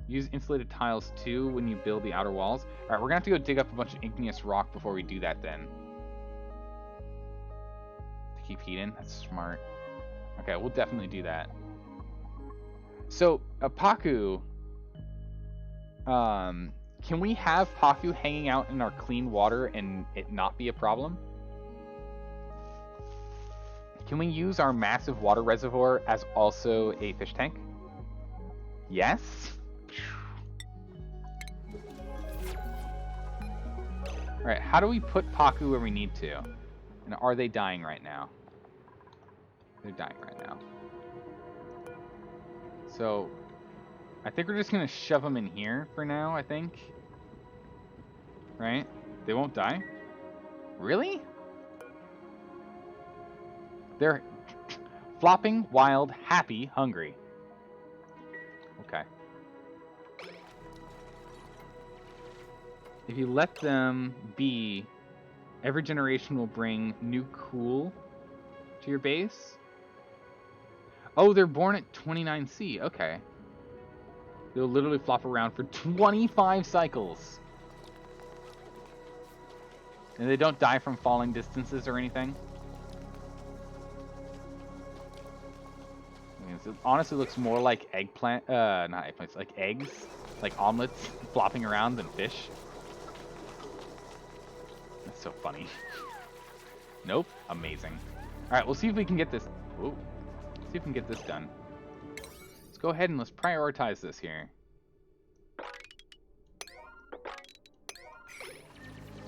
Use insulated tiles too when you build the outer walls. Alright, we're gonna have to go dig up a bunch of igneous rock before we do that then. To keep heat in? That's smart. Okay, we'll definitely do that. So, Apaku Can we have Paku hanging out in our clean water and it not be a problem? Can we use our massive water reservoir as also a fish tank? Yes? Alright, how do we put Paku where we need to? And are they dying right now? They're dying right now. So, I think we're just going to shove them in here for now, I think. Right? They won't die? Really? They're flopping, wild, happy, hungry. Okay. If you let them be, every generation will bring new cool to your base. Oh, they're born at 29C. Okay. They'll literally flop around for 25 cycles. And they don't die from falling distances or anything. It honestly looks more like eggplant, not eggplants, like eggs, like omelets flopping around than fish. That's so funny. Nope, amazing. All right, we'll see if we can get this. Whoa. See if we can get this done. Let's go ahead and let's prioritize this here.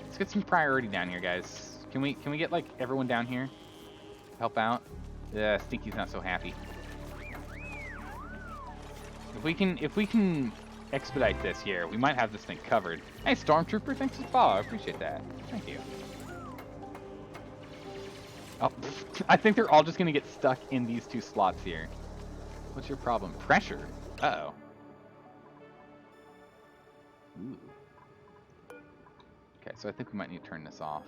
Let's get some priority down here, guys. Can we get like everyone down here? Help out? Yeah, Stinky's not so happy. If we can expedite this here, we might have this thing covered. Hey, Stormtrooper, thanks for the follow. I appreciate that. Thank you. Oh, I think they're all just gonna get stuck in these two slots here. What's your problem? Pressure? Uh-oh. Ooh. Okay, so I think we might need to turn this off.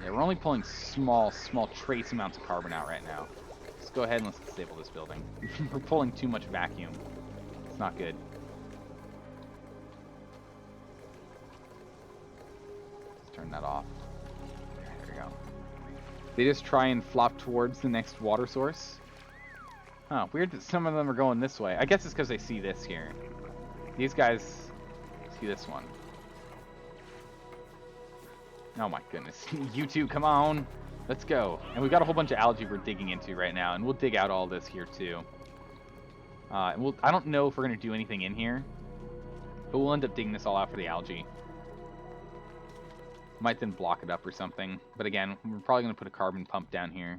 Yeah, we're only pulling small trace amounts of carbon out right now. Let's go ahead and let's disable this building. We're pulling too much vacuum. It's not good. Let's turn that off. There we go. They just try and flop towards the next water source. Huh, weird that some of them are going this way. I guess it's because they see this here. These guys see this one. Oh my goodness. You two, come on. Let's go. And we've got a whole bunch of algae we're digging into right now, and we'll dig out all this here too. And I don't know if we're going to do anything in here, but we'll end up digging this all out for the algae. Might then block it up or something. But again, we're probably going to put a carbon pump down here.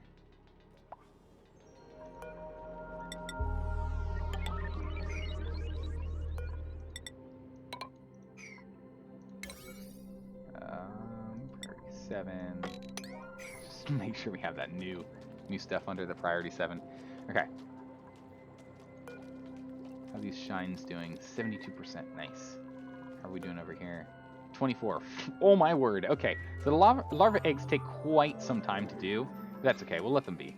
Priority 7. Just to make sure we have that new stuff under the priority 7. Okay. How are these shines doing? 72%. Nice. How are we doing over here? 24. Oh my word. Okay. So the larva eggs take quite some time to do. But that's okay. We'll let them be.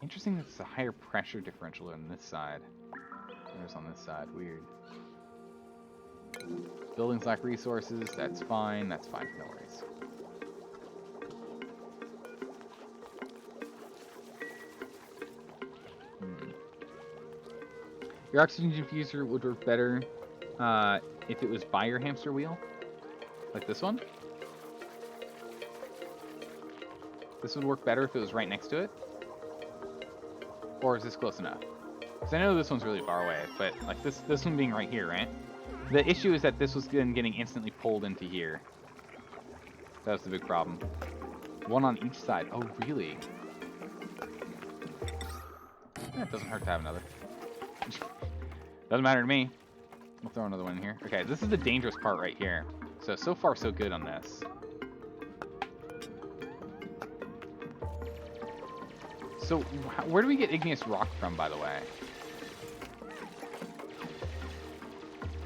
Interesting that it's a higher pressure differential on this side. There's on this side. Weird. Buildings lack resources. That's fine. That's fine. No worries. Your oxygen diffuser would work better if it was by your hamster wheel. Like this one. This would work better if it was right next to it. Or is this close enough? Because I know this one's really far away, but like this one being right here, right? The issue is that this was then getting instantly pulled into here. That was the big problem. One on each side. Oh, really? It doesn't hurt to have another. Doesn't matter to me. We'll throw another one in here. Okay, this is the dangerous part right here. So far so good on this. So, where do we get igneous rock from, by the way?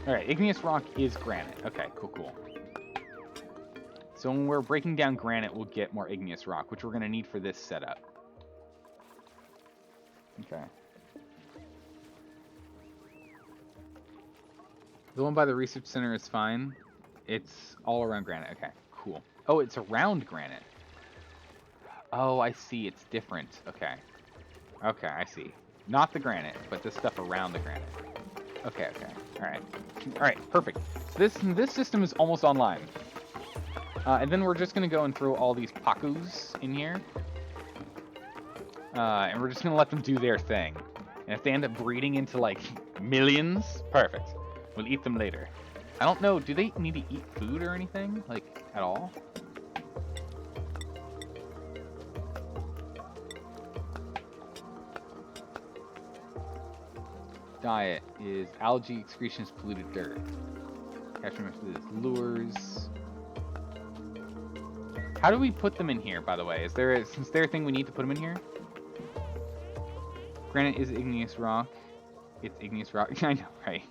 Alright, igneous rock is granite. Okay, cool. So when we're breaking down granite, we'll get more igneous rock, which we're going to need for this setup. Okay. The one by the research center is fine. It's all around granite. Okay, cool. Oh, it's around granite. Oh, I see. It's different. Okay. Okay, I see. Not the granite, but the stuff around the granite. Okay, okay. Alright. Alright, perfect. So this system is almost online. And then we're just going to go and throw all these Pakus in here. And we're just going to let them do their thing. And if they end up breeding into, like, millions, perfect. We'll eat them later. I don't know, do they need to eat food or anything? Like, at all? Diet is algae excretions, polluted dirt. Capture is lures. How do we put them in here, by the way? Is there a thing we need to put them in here? Granite is igneous rock. It's igneous rock. I know, right?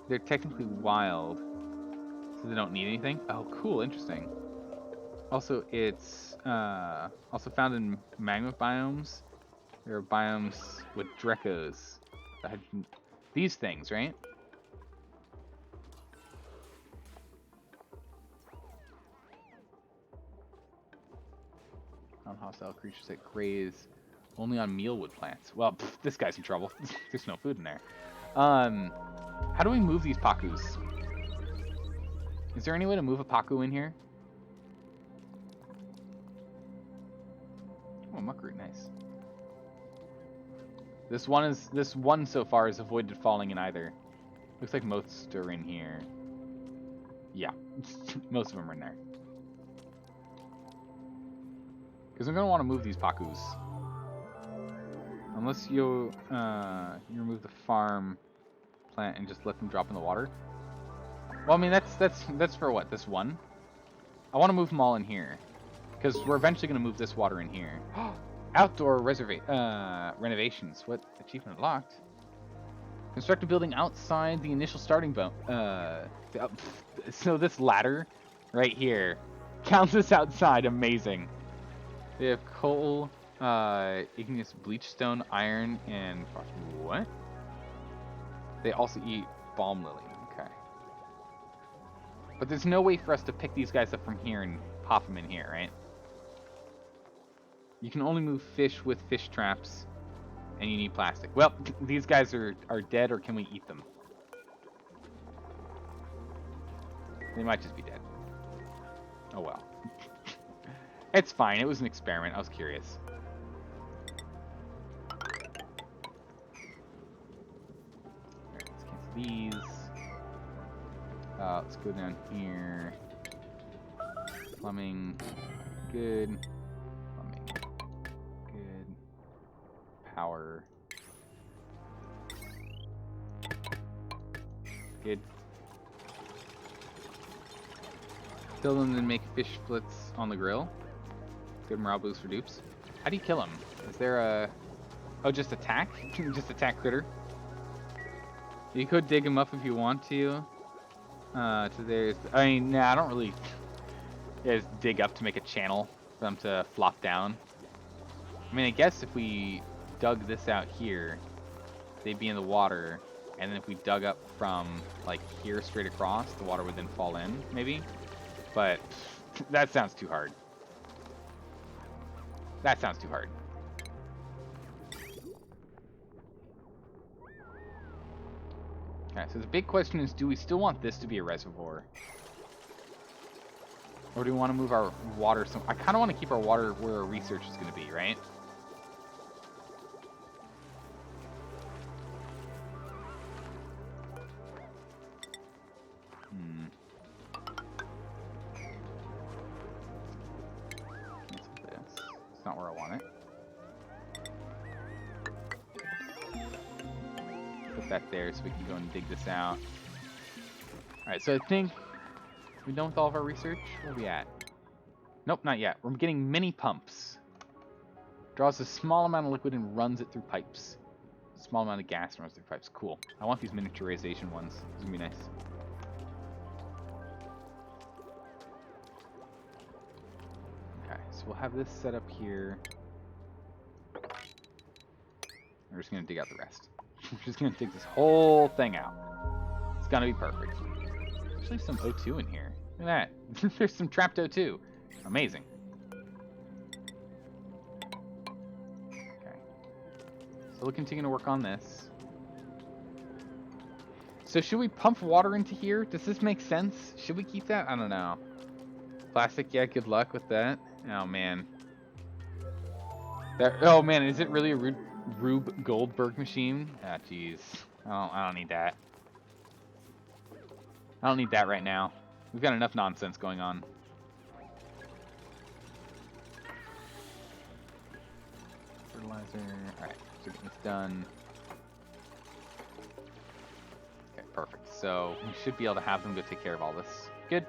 They're technically wild, so they don't need anything. Oh, cool, interesting. Also, it's also found in magma biomes. There are biomes with Drekos. These things, right? Non-hostile creatures that graze only on mealwood plants. Well, this guy's in trouble. There's no food in there. How do we move these Pakus? Is there any way to move a Paku in here? Oh, muckroot, nice. This one so far has avoided falling in either. Looks like most are in here. Yeah, most of them are in there. Because I'm gonna want to move these Pakus. Unless you remove the farm plant and just let them drop in the water. Well, I mean that's for what, this one? I want to move them all in here, because we're eventually gonna move this water in here. Outdoor renovations. What achievement unlocked? Construct a building outside the initial starting boat. So this ladder right here counts as outside. Amazing. They have coal, igneous bleachstone, iron, and what? They also eat balm lily. Okay. But there's no way for us to pick these guys up from here and pop them in here, right? You can only move fish with fish traps, and you need plastic. Well, these guys are dead, or can we eat them? They might just be dead. Oh well. It's fine, it was an experiment, I was curious. Alright, let's cancel these. Let's go down here. Plumbing. Good. Power. Good. Kill them and make fish splits on the grill. Good morale boost for dupes. How do you kill them? Is there a... Oh, just attack? Just attack critter? You could dig them up if you want to. So there's... I mean, nah, I don't really... Just dig up to make a channel for them to flop down. I mean, I guess if we dug this out here, they'd be in the water, and then if we dug up from like here straight across, the water would then fall in, maybe. But that sounds too hard. That sounds too hard. Okay, so the big question is, do we still want this to be a reservoir? Or do we want to move our water some... I kind of want to keep our water where our research is going to be, right? It's not where I want it. Put that there so we can go and dig this out. Alright, so I think we're done with all of our research. Where are we at? Nope, not yet. We're getting mini pumps. Draws a small amount of liquid and runs it through pipes. Small amount of gas runs through pipes. Cool. I want these miniaturization ones. These are gonna be nice. Okay, so we'll have this set up here. We're just gonna dig out the rest. We're just gonna dig this whole thing out. It's gonna be perfect. actually some O2 in here. Look at that. There's some trapped O2. Amazing. Okay. So we'll continue to work on this. So should we pump water into here? Does this make sense? Should we keep that? I don't know. Plastic, yeah, good luck with that. Oh, man. Oh, man, is it really a Rube Goldberg machine? Ah, jeez. I don't need that. I don't need that right now. We've got enough nonsense going on. Fertilizer. Alright, so getting this done. Okay, perfect. So we should be able to have them go take care of all this. Good.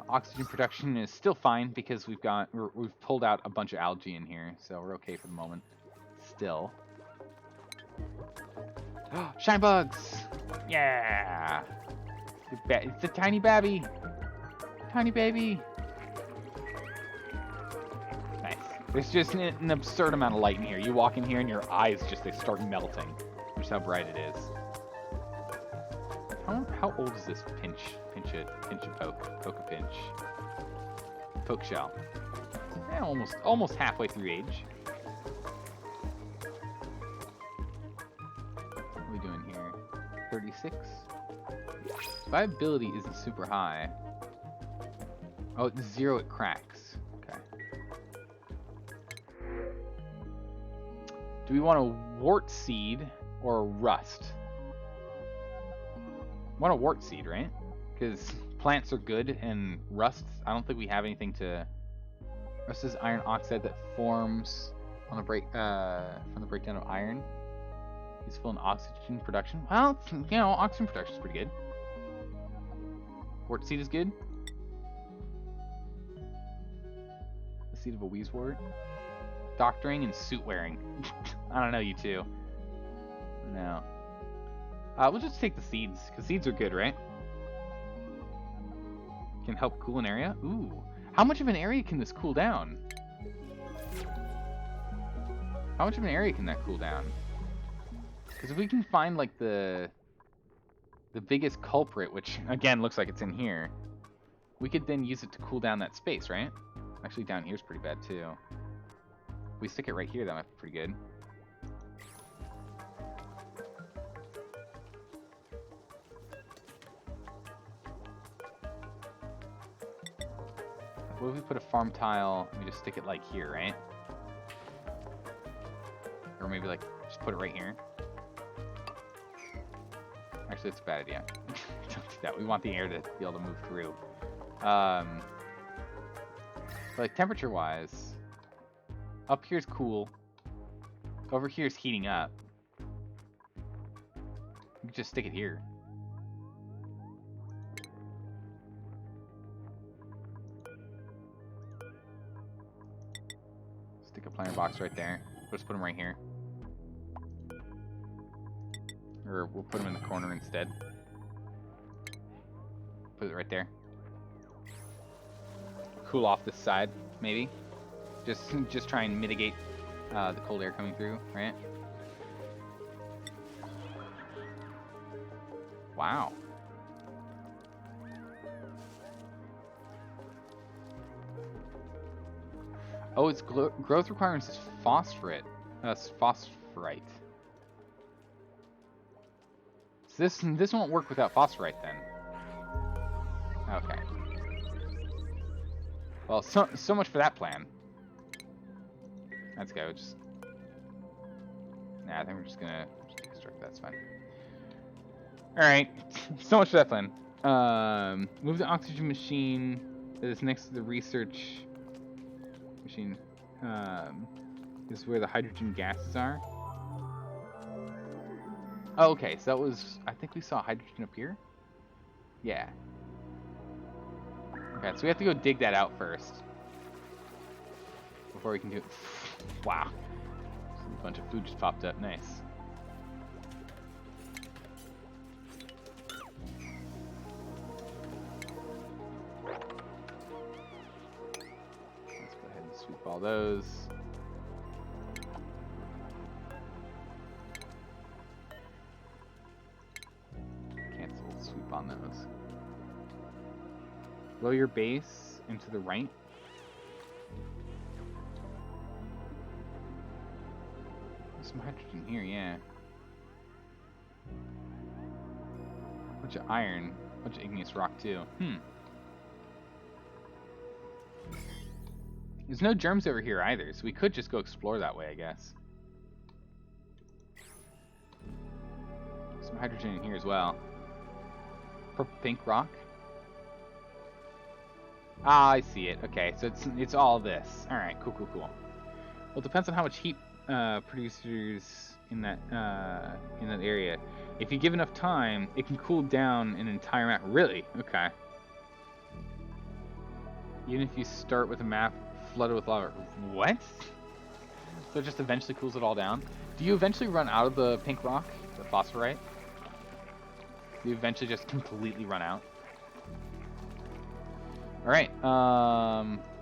Oxygen production is still fine because we've pulled out a bunch of algae in here, so we're okay for the moment. Still. Shine bugs! Yeah! It's a tiny babby! Tiny baby! Nice. There's just an absurd amount of light in here. You walk in here and your eyes just, they start melting. Just how bright it is. How old is this pinch a poke? Poke a pinch. Poke shell. Yeah, almost halfway through age. What are we doing here? 36? Viability isn't super high. Oh, it's 0, it cracks. Okay. Do we want a wart seed or a rust? Want a wart seed, right? Because plants are good, and rust, I don't think we have anything to... Rust is iron oxide that forms on the from the breakdown of iron. Useful in oxygen production. Well, you know, oxygen production is pretty good. Wart seed is good. The seed of a wheezewort. Doctoring and suit wearing. I don't know, you two. No. We'll just take the seeds, because seeds are good, right? Can help cool an area. Ooh. How much of an area can this cool down? How much of an area can that cool down? Because if we can find, like, the biggest culprit, which, again, looks like it's in here, we could then use it to cool down that space, right? Actually, down here's pretty bad, too. If we stick it right here, that might be pretty good. What if we put a farm tile and we just stick it like here, right? Or maybe like just put it right here. Actually, that's a bad idea. Don't do that. We want the air to be able to move through. But like temperature-wise, up here's cool. Over here's heating up. We can just stick it here. Stick a planter box right there. We'll just put them right here. Or we'll put them in the corner instead. Put it right there. Cool off this side, maybe. Just try and mitigate the cold air coming through, right? Wow. Oh, its growth requirements is phosphorite. Phosphorite. So this won't work without phosphorite then. Okay. Well, so much for that plan. Let's go. Just. Nah, I think we're just gonna deconstruct. That's fine. All right. So much for that plan. Move the oxygen machine that is next to the research machine. This is where the hydrogen gases are. Oh, okay, so that was... I think we saw hydrogen up here? Yeah. Okay, so we have to go dig that out first. Before we can do it. Wow. A bunch of food just popped up. Nice. Let's go ahead and sweep all those. on those. Lower your base into the right. There's some hydrogen here, yeah. Bunch of iron, bunch of igneous rock too. There's no germs over here either, so we could just go explore that way, I guess. Some hydrogen in here as well. Purple pink rock. Ah, I see it. Okay, so it's all this. All right, cool. Well, it depends on how much heat producers in that area. If you give enough time, it can cool down an entire map. Really? Okay. Even if you start with a map flooded with lava. What? So it just eventually cools it all down? Do you eventually run out of the pink rock, the phosphorite? Do you eventually just completely run out? Alright,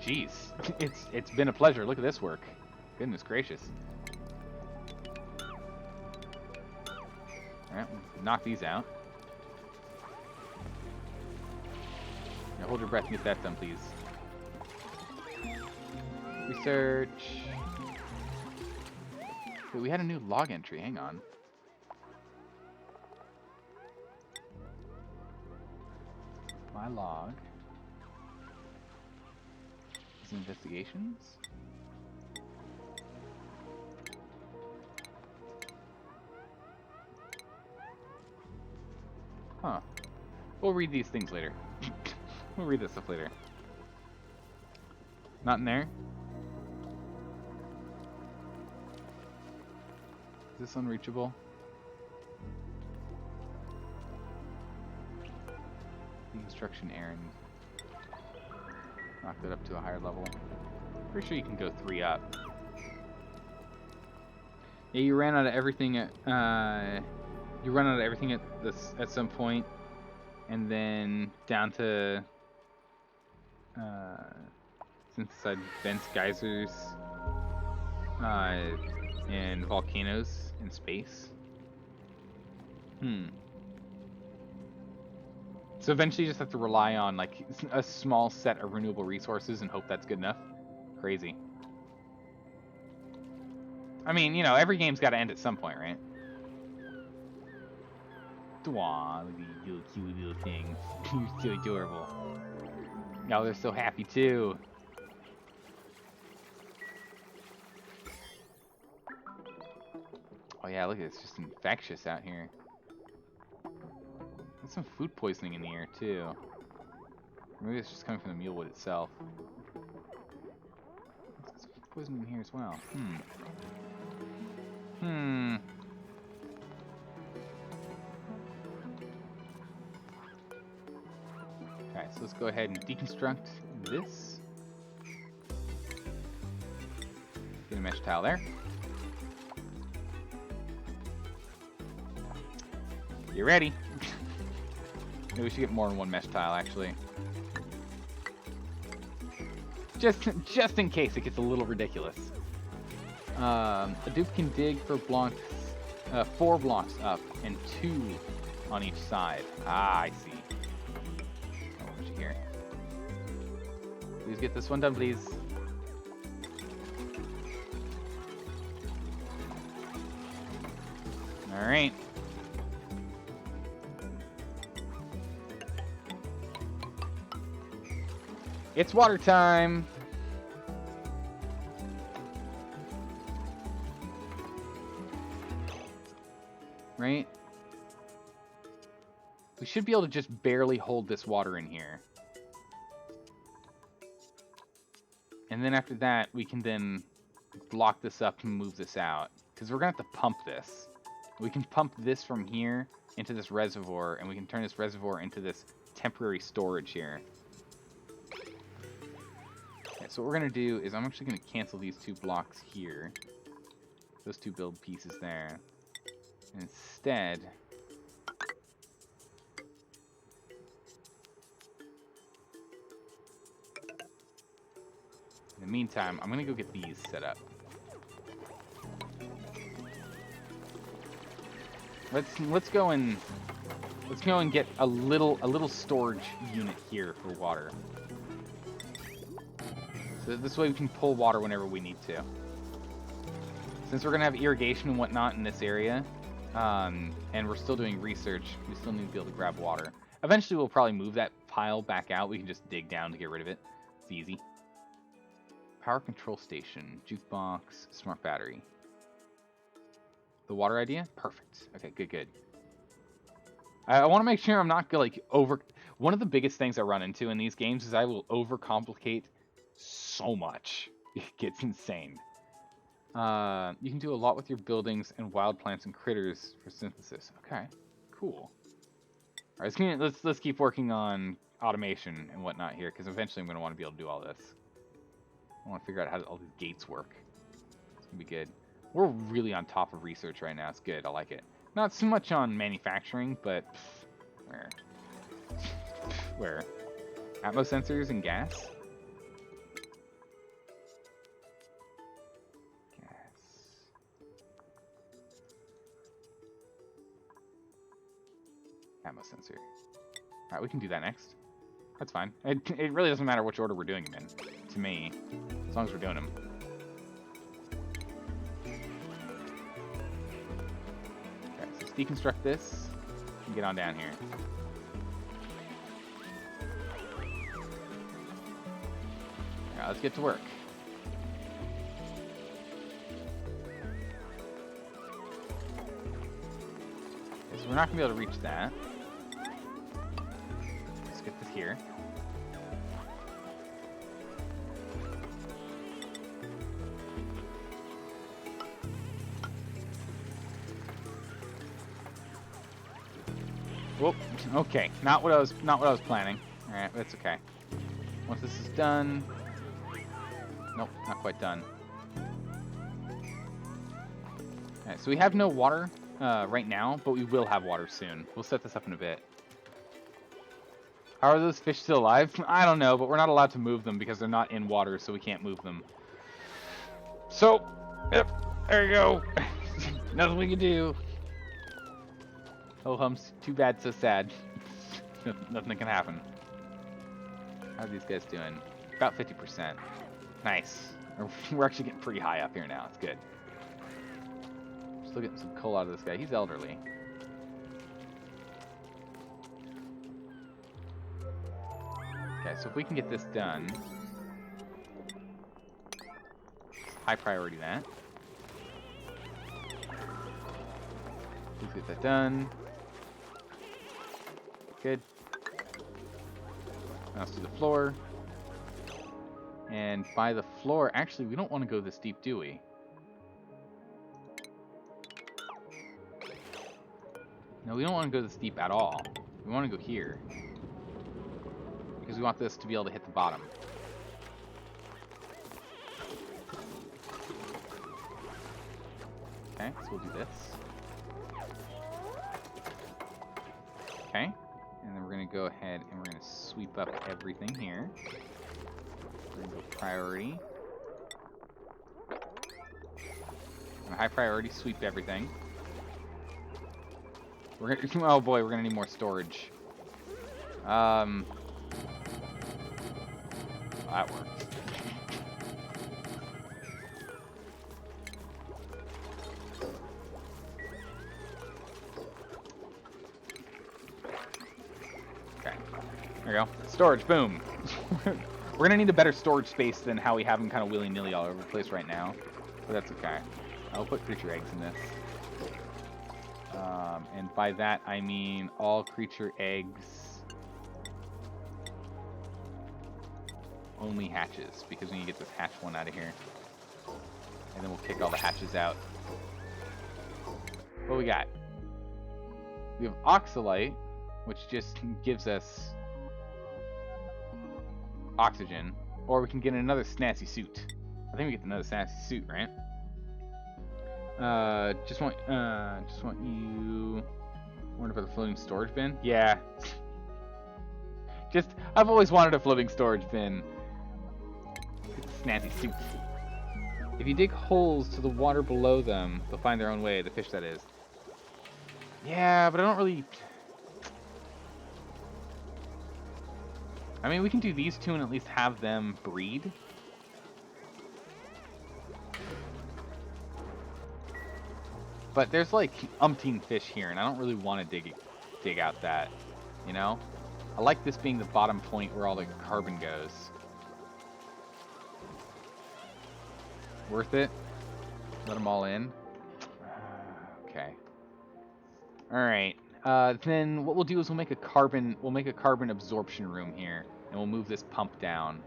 jeez. It's been a pleasure. Look at this work. Goodness gracious. Alright, knock these out. Now hold your breath and get that done, please. Research. Wait, we had a new log entry. Hang on. My log. Is investigations? Huh. We'll read these things later. We'll read this stuff later. Not in there? Is this unreachable? Deconstruction errand. Knock that up to a higher level. Pretty sure you can go 3 up. Yeah, you ran out of everything at you run out of everything at some point, and then down to synthesized vents, geysers, and volcanoes in space. So eventually you just have to rely on like a small set of renewable resources and hope that's good enough. Crazy. I mean, you know, every game's got to end at some point, right? Aw, look at these little cute little things. You're so adorable. Oh, they're so happy too. Oh yeah, look at it, it's just infectious out here. There's some food poisoning in the air too. Maybe it's just coming from the mulewood itself. There's food poisoning in here as well. Okay, so let's go ahead and deconstruct this. Get a mesh tile there. You ready? Maybe we should get more than one mesh tile, actually. Just in case it gets a little ridiculous. A dupe can dig for blocks, 4 blocks up and 2 on each side. Ah, I see. Oh, what you here? Please get this one done, please. All right. It's water time. Right? We should be able to just barely hold this water in here. And then after that, we can then block this up and move this out. Because we're going to have to pump this. We can pump this from here into this reservoir, and we can turn this reservoir into this temporary storage here. So what we're going to do is I'm actually going to cancel these 2 blocks here. Those 2 build pieces there. And instead, in the meantime, I'm going to go get these set up. Let's go and Let's go and get a little storage unit here for water. So this way we can pull water whenever we need to. Since we're gonna have irrigation and whatnot in this area, and we're still doing research, we still need to be able to grab water. Eventually we'll probably move that pile back out. We can just dig down to get rid of it. It's easy. Power control station, jukebox, smart battery. The water idea? Perfect. Okay, good. I want to make sure I'm not like over... One of the biggest things I run into in these games is I will overcomplicate so much. It gets insane. You can do a lot with your buildings and wild plants and critters for synthesis. Okay, cool. All right, let's keep working on automation and whatnot here, because eventually I'm going to want to be able to do all this. I want to figure out how all these gates work. It's going to be good. We're really on top of research right now. It's good. I like it. Not so much on manufacturing, but where? Atmos sensors and gas? Atmos sensor. Alright, we can do that next. That's fine. It really doesn't matter which order we're doing them in, to me, as long as we're doing them. Okay, so let's deconstruct this and get on down here. Alright, let's get to work. Okay, so we're not going to be able to reach that. Let's get this here. Whoop. Okay, not what I was planning. All right, that's okay. Once this is done, nope, not quite done. All right, so we have no water right now, but we will have water soon. We'll set this up in a bit. How are those fish still alive? I don't know, but we're not allowed to move them because they're not in water, so we can't move them. So, yep, there you go. Nothing we can do. Oh, humps. Too bad, so sad. Nothing can happen. How are these guys doing? About 50%. Nice. We're actually getting pretty high up here now. It's good. Still getting some coal out of this guy. He's elderly. Okay, so if we can get this done... High priority that. Please get that done. Good. Now let's do the floor. And by the floor, actually, we don't want to go this deep, do we? No, we don't want to go this deep at all. We want to go here. Because we want this to be able to hit the bottom. Okay, so we'll do this. Okay. And then we're going to go ahead and we're going to sweep up everything here. We're going to go priority. And high priority, sweep everything. We're gonna, oh boy, we're going to need more storage. That works. Okay. There we go. Storage, boom. We're going to need a better storage space than how we have them kind of willy-nilly all over the place right now. But that's okay. I'll put creature eggs in this. And by that, I mean all creature eggs only hatches, because we need to get this hatch one out of here. And then we'll kick all the hatches out. What we got? We have oxalite, which just gives us oxygen, or we can get another snazzy suit. I think we get another snazzy suit, right? Just want you. Wonder for the floating storage bin. Yeah. I've always wanted a floating storage bin. Snazzy suit. If you dig holes to the water below them, they'll find their own way. The fish, that is. Yeah, but I don't really. I mean, we can do these two and at least have them breed. But there's like umpteen fish here, and I don't really want to dig out that, you know? I like this being the bottom point where all the carbon goes. Worth it? Let them all in? Okay. Alright. Then what we'll do is we'll make a carbon absorption room here, and we'll move this pump down.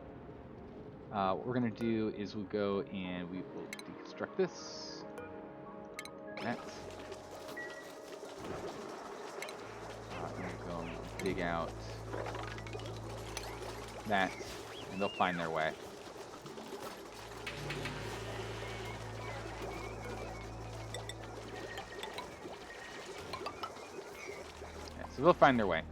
What we're gonna do is we'll go and we will deconstruct this. That. I'm gonna go and dig out that, and they'll find their way. Yeah, so they'll find their way.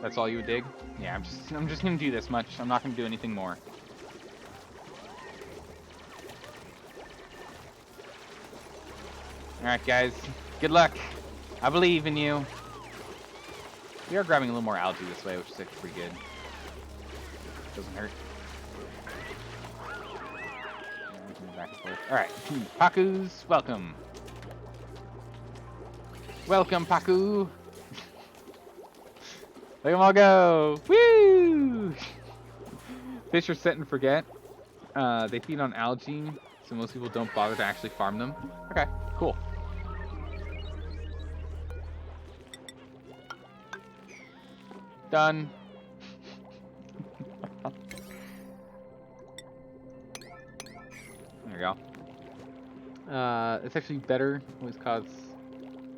That's all you would dig? Yeah, I'm just gonna do this much. I'm not gonna do anything more. Alright guys, good luck. I believe in you. We are grabbing a little more algae this way, which is actually pretty good. Doesn't hurt. Back and forth. Alright, Pakus, welcome. Welcome, Paku. Let them all go. Woo! Fish are set and forget. They feed on algae, so most people don't bother to actually farm them. Okay, cool. Done. There we go. It's actually better. Always cause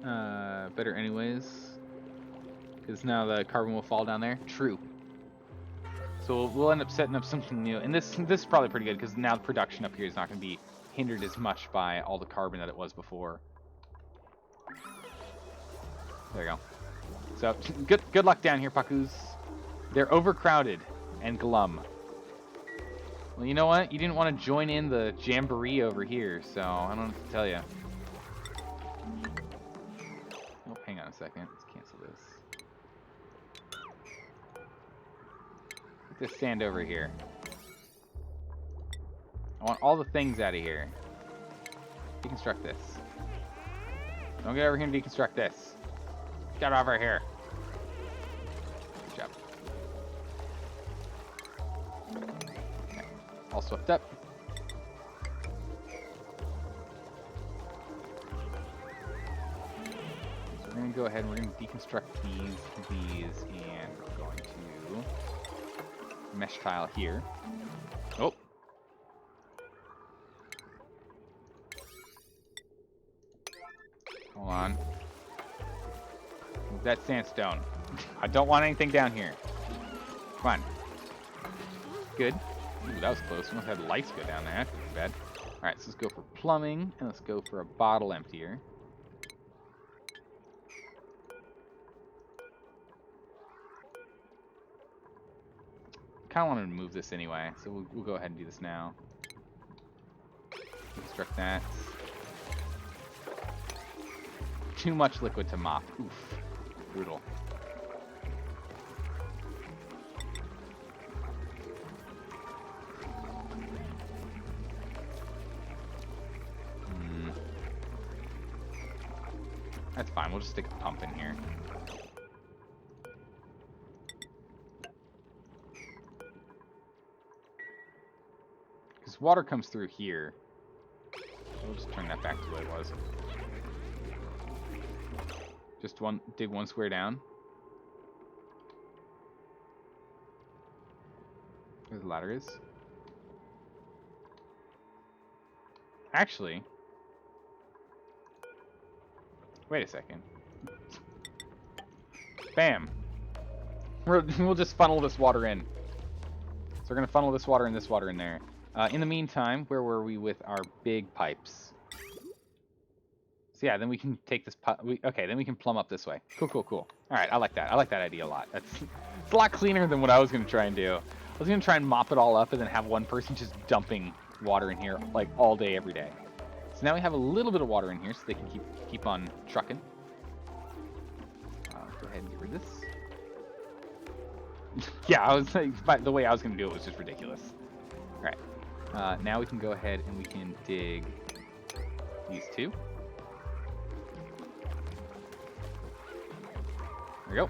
better anyways. Because now the carbon will fall down there. True. So we'll end up setting up something new. And this is probably pretty good because now the production up here is not going to be hindered as much by all the carbon that it was before. There you go. So, good luck down here, Pakus. They're overcrowded and glum. Well, you know what? You didn't want to join in the jamboree over here, so I don't know what to tell you. Oh, hang on a second. Let's cancel this. Put this sand over here. I want all the things out of here. Deconstruct this. Don't get over here and deconstruct this. Get over here. Good job. Okay. All swept up. So we're going to go ahead and we're going to deconstruct these, and we're going to mesh tile here. Oh. Hold on. Move that sandstone. I don't want anything down here. Come on. Good. Ooh, that was close. We almost had lights go down there. That could be bad. Alright, so let's go for plumbing, and let's go for a bottle emptier. Kind of wanted to move this anyway, so we'll go ahead and do this now. Construct that. Too much liquid to mop. Oof. Brutal. That's fine. We'll just stick a pump in here. Because water comes through here. We'll just turn that back to what it was. Just dig one square down. Where the ladder is. Actually, wait a second. Bam. We'll just funnel this water in. So we're gonna funnel this water in there. In the meantime, where were we with our big pipes? So yeah, then we can take this okay, then we can plumb up this way. Cool. Alright, I like that. I like that idea a lot. It's a lot cleaner than what I was going to try and do. I was going to try and mop it all up and then have one person just dumping water in here like all day, every day. So now we have a little bit of water in here so they can keep on trucking. ahead and get rid of this. Yeah, I was like, but the way I was going to do it was just ridiculous. Alright. Now we can go ahead and we can dig these two. There we go.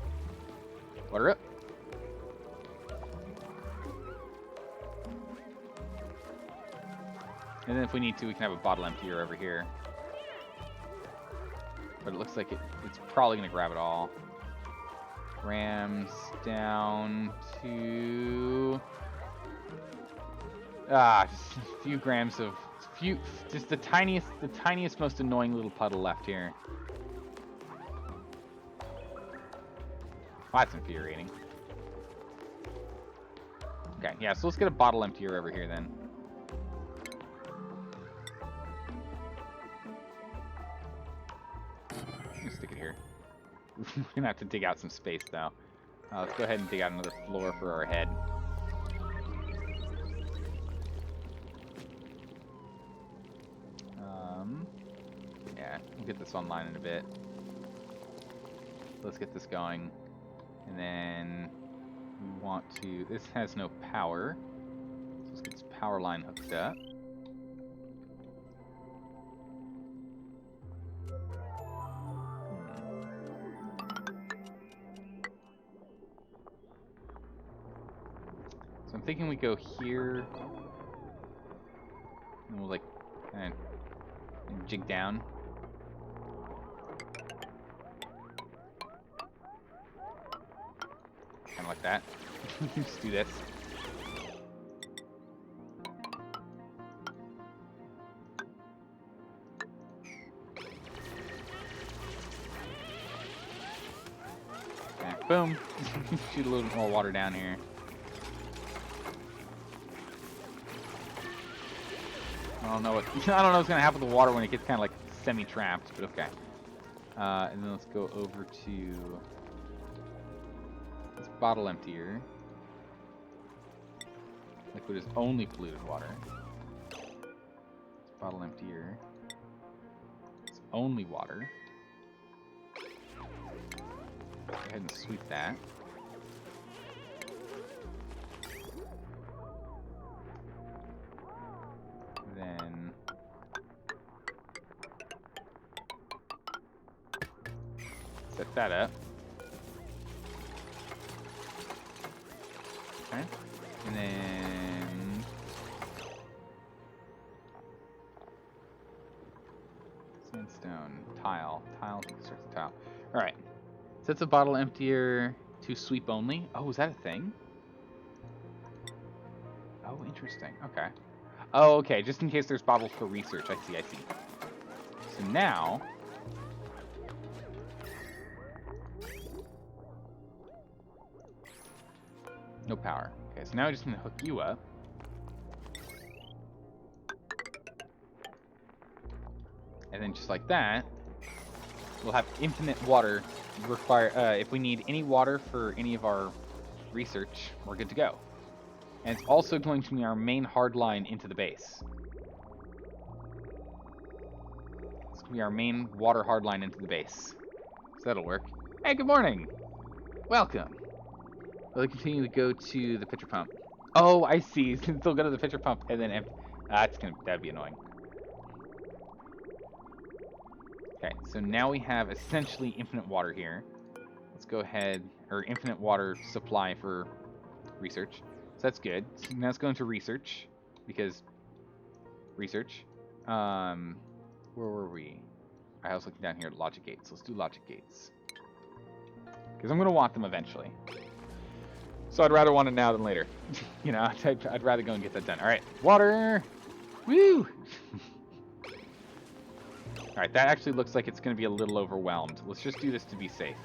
Water up. And then if we need to, we can have a bottle emptier over here. But it looks like it's probably going to grab it all. Rams down to... just a few grams of... just the tiniest, most annoying little puddle left here. Well, that's infuriating. Okay, yeah, so let's get a bottle emptier over here then. Stick it here. We're gonna have to dig out some space though. Let's go ahead and dig out another floor for our head. Yeah, we'll get this online in a bit. Let's get this going. And then we want to... This has no power. So let's get this power line hooked up. So I'm thinking we go here. And we'll like kind of jig down. Kind of like that. Just do this. Okay, boom. Shoot a little bit more water down here. I don't know what's gonna happen with the water when it gets kind of like semi-trapped, but okay. And then let's go over to this bottle emptier. Liquid is only polluted water. This bottle emptier. It's only water. Go ahead and sweep that. Then set that up. Okay. And then sandstone tile. Tile to construct the tile. Alright. Sets a bottle emptier to sweep only. Oh, is that a thing? Oh, interesting. Okay. Oh, okay, just in case there's bottles for research. I see. So now... No power. Okay, so now I just need to hook you up. And then just like that, we'll have infinite water if we need any water for any of our research, we're good to go. And it's also going to be our main hard line into the base. It's going to be our main water hard line into the base. So that'll work. Hey, good morning! Welcome! We'll continue to go to the pitcher pump. Oh, I see. Still go to the pitcher pump and then empty. That'd be annoying. Okay, so now we have essentially infinite water here. Let's go ahead, or infinite water supply for research. So that's good. So now let's go into research, because research. Where were we? I was looking down here at logic gates. Let's do logic gates. Because I'm going to want them eventually. So I'd rather want it now than later. You know, I'd rather go and get that done. Alright, water! Woo! Alright, that actually looks like it's going to be a little overwhelmed. Let's just do this to be safe.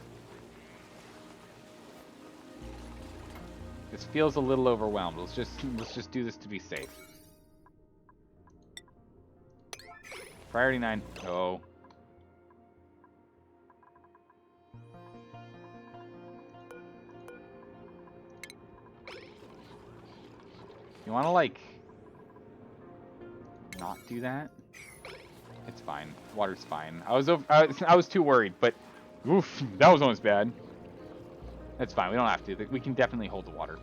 This feels a little overwhelmed. Let's just do this to be safe. Priority 9. Oh. You want to like not do that? It's fine. Water's fine. I was too worried, but oof, that was almost bad. That's fine. We don't have to. We can definitely hold the water.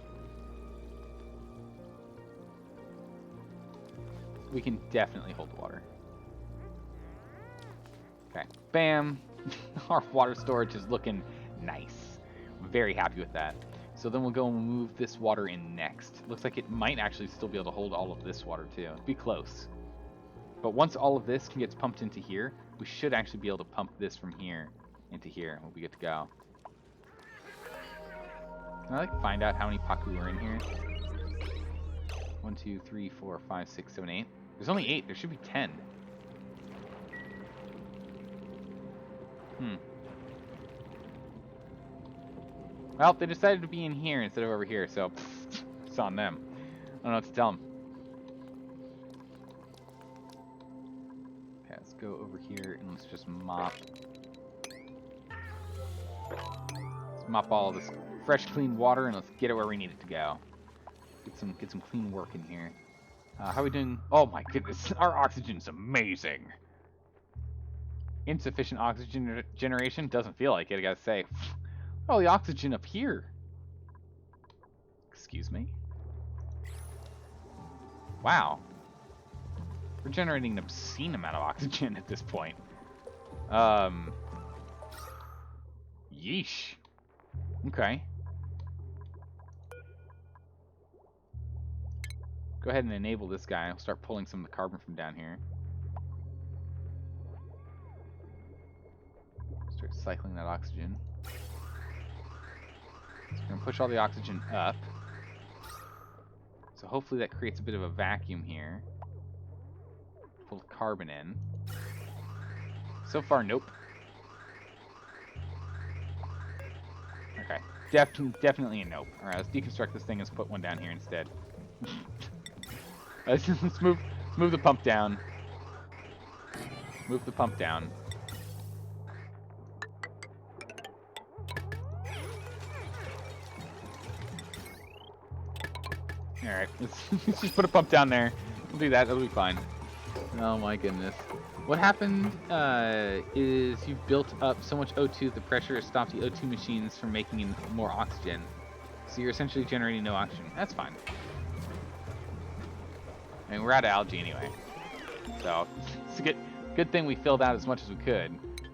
We can definitely hold the water. Okay. Bam. Our water storage is looking nice. I'm very happy with that. So then we'll go and move this water in next. Looks like it might actually still be able to hold all of this water too. It'd be close. But once all of this gets pumped into here, we should actually be able to pump this from here into here. We'll be good to go. Can I like find out how many Paku are in here? 1, 2, 3, 4, 5, 6, 7, 8. There's only 8. There should be 10. Well, they decided to be in here instead of over here, so it's on them. I don't know what to tell them. Okay, let's go over here and let's just mop. Let's mop all this fresh, clean water and let's get it where we need it to go. Get some clean work in here. How are we doing? Oh my goodness, our oxygen's amazing. Insufficient oxygen generation? Doesn't feel like it, I gotta say. Oh, the oxygen up here. Excuse me? Wow. We're generating an obscene amount of oxygen at this point. Yeesh. Okay. Go ahead and enable this guy. I'll start pulling some of the carbon from down here. Start cycling that oxygen. So we're going to push all the oxygen up. So hopefully that creates a bit of a vacuum here. Pull the carbon in. So far, nope. Okay. Definitely a nope. Alright, let's deconstruct this thing and let's put one down here instead. Let's move the pump down. Move the pump down. Alright, let's just put a pump down there. We'll do that, that'll be fine. Oh my goodness. What happened is you've built up so much O2 that the pressure has stopped the O2 machines from making more oxygen. So you're essentially generating no oxygen. That's fine. I mean, we're out of algae anyway. So, it's a good thing we filled out as much as we could,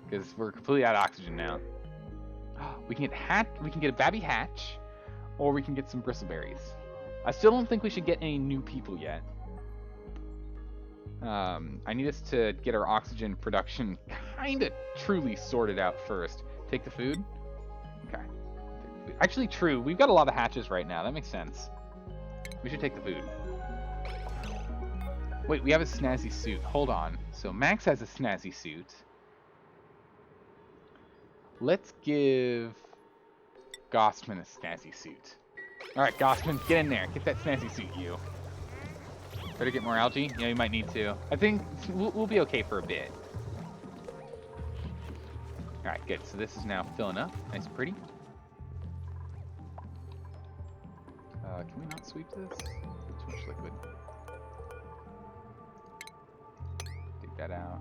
because we're completely out of oxygen now. We can get a babby hatch, or we can get some bristleberries. I still don't think we should get any new people yet. I need us to get our oxygen production kind of truly sorted out first. Take the food? Okay. Take the food. Actually, true. We've got a lot of hatches right now. That makes sense. We should take the food. Wait, we have a snazzy suit. Hold on. So Max has a snazzy suit. Let's give Gossman a snazzy suit. Alright, Gossman, get in there. Get that snazzy suit, you. Try to get more algae? Yeah, you might need to. I think we'll be okay for a bit. Alright, good. So this is now filling up. Nice and pretty. Can we not sweep this? Too much liquid. Dig that out.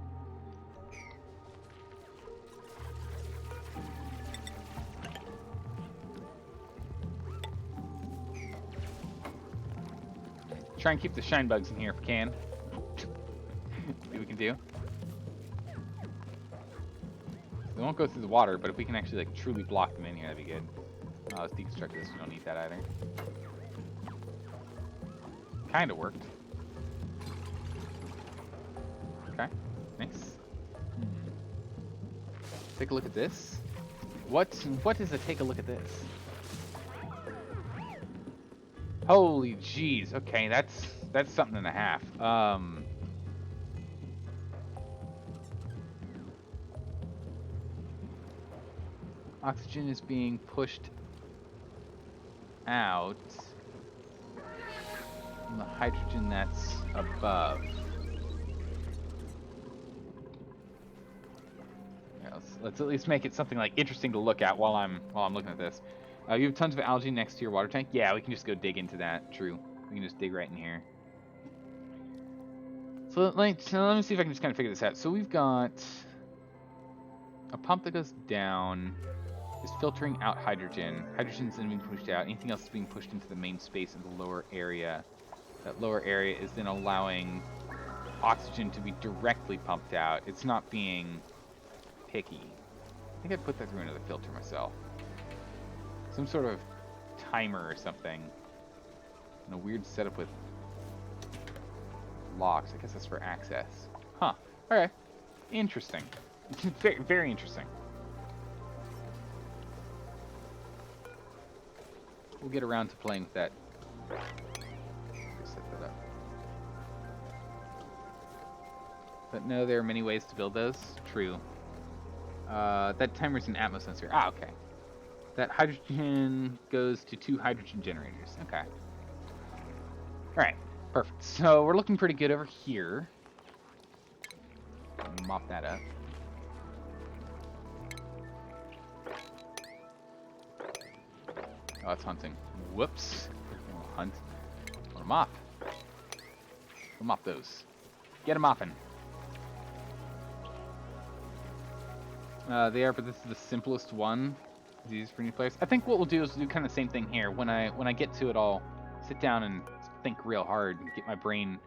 Try and keep the shine bugs in here if we can. See what we can do. They won't go through the water, but if we can actually like truly block them in here, that'd be good. Let's deconstruct this. We don't need that either. Kind of worked. Okay, nice. Take a look at this. What is a take a look at this? Holy jeez. Okay, that's something and a half. Oxygen is being pushed out from the hydrogen that's above. Yeah, let's at least make it something like interesting to look at while I'm looking at this. You have tons of algae next to your water tank. Yeah, we can just go dig into that. True. We can just dig right in here. So let me see if I can just kind of figure this out. So we've got a pump that goes down. is filtering out hydrogen. Hydrogen is then being pushed out. Anything else is being pushed into the main space in the lower area. That lower area is then allowing oxygen to be directly pumped out. It's not being picky. I think I'd put that through another filter myself. Some sort of timer or something. And a weird setup with locks. I guess that's for access. Huh. Okay. Interesting. Very, very interesting. We'll get around to playing with that. Set that up. But no, there are many ways to build those. True. That timer's an Atmos sensor. Ah, okay. That hydrogen goes to 2 hydrogen generators. Okay. Alright, perfect. So we're looking pretty good over here. Let me mop that up. Oh, it's hunting. Whoops. Hunt. I want to mop. We'll mop those. Get 'em mopping. They are, but this is the simplest one. It's easiest for new players. I think what we'll do is do kind of the same thing here. When I get to it, I'll sit down and think real hard and get my brain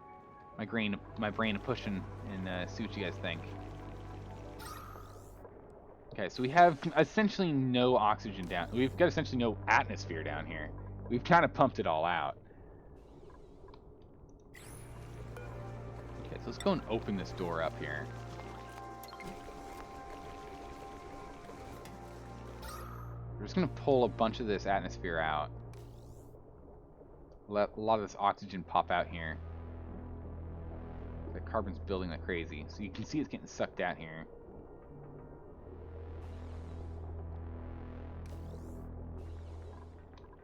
pushing and see what you guys think. Okay, so we have essentially no oxygen down. We've got essentially no atmosphere down here. We've kind of pumped it all out. Okay, so let's go and open this door up here. We're just going to pull a bunch of this atmosphere out. Let a lot of this oxygen pop out here. The carbon's building like crazy. So you can see it's getting sucked out here.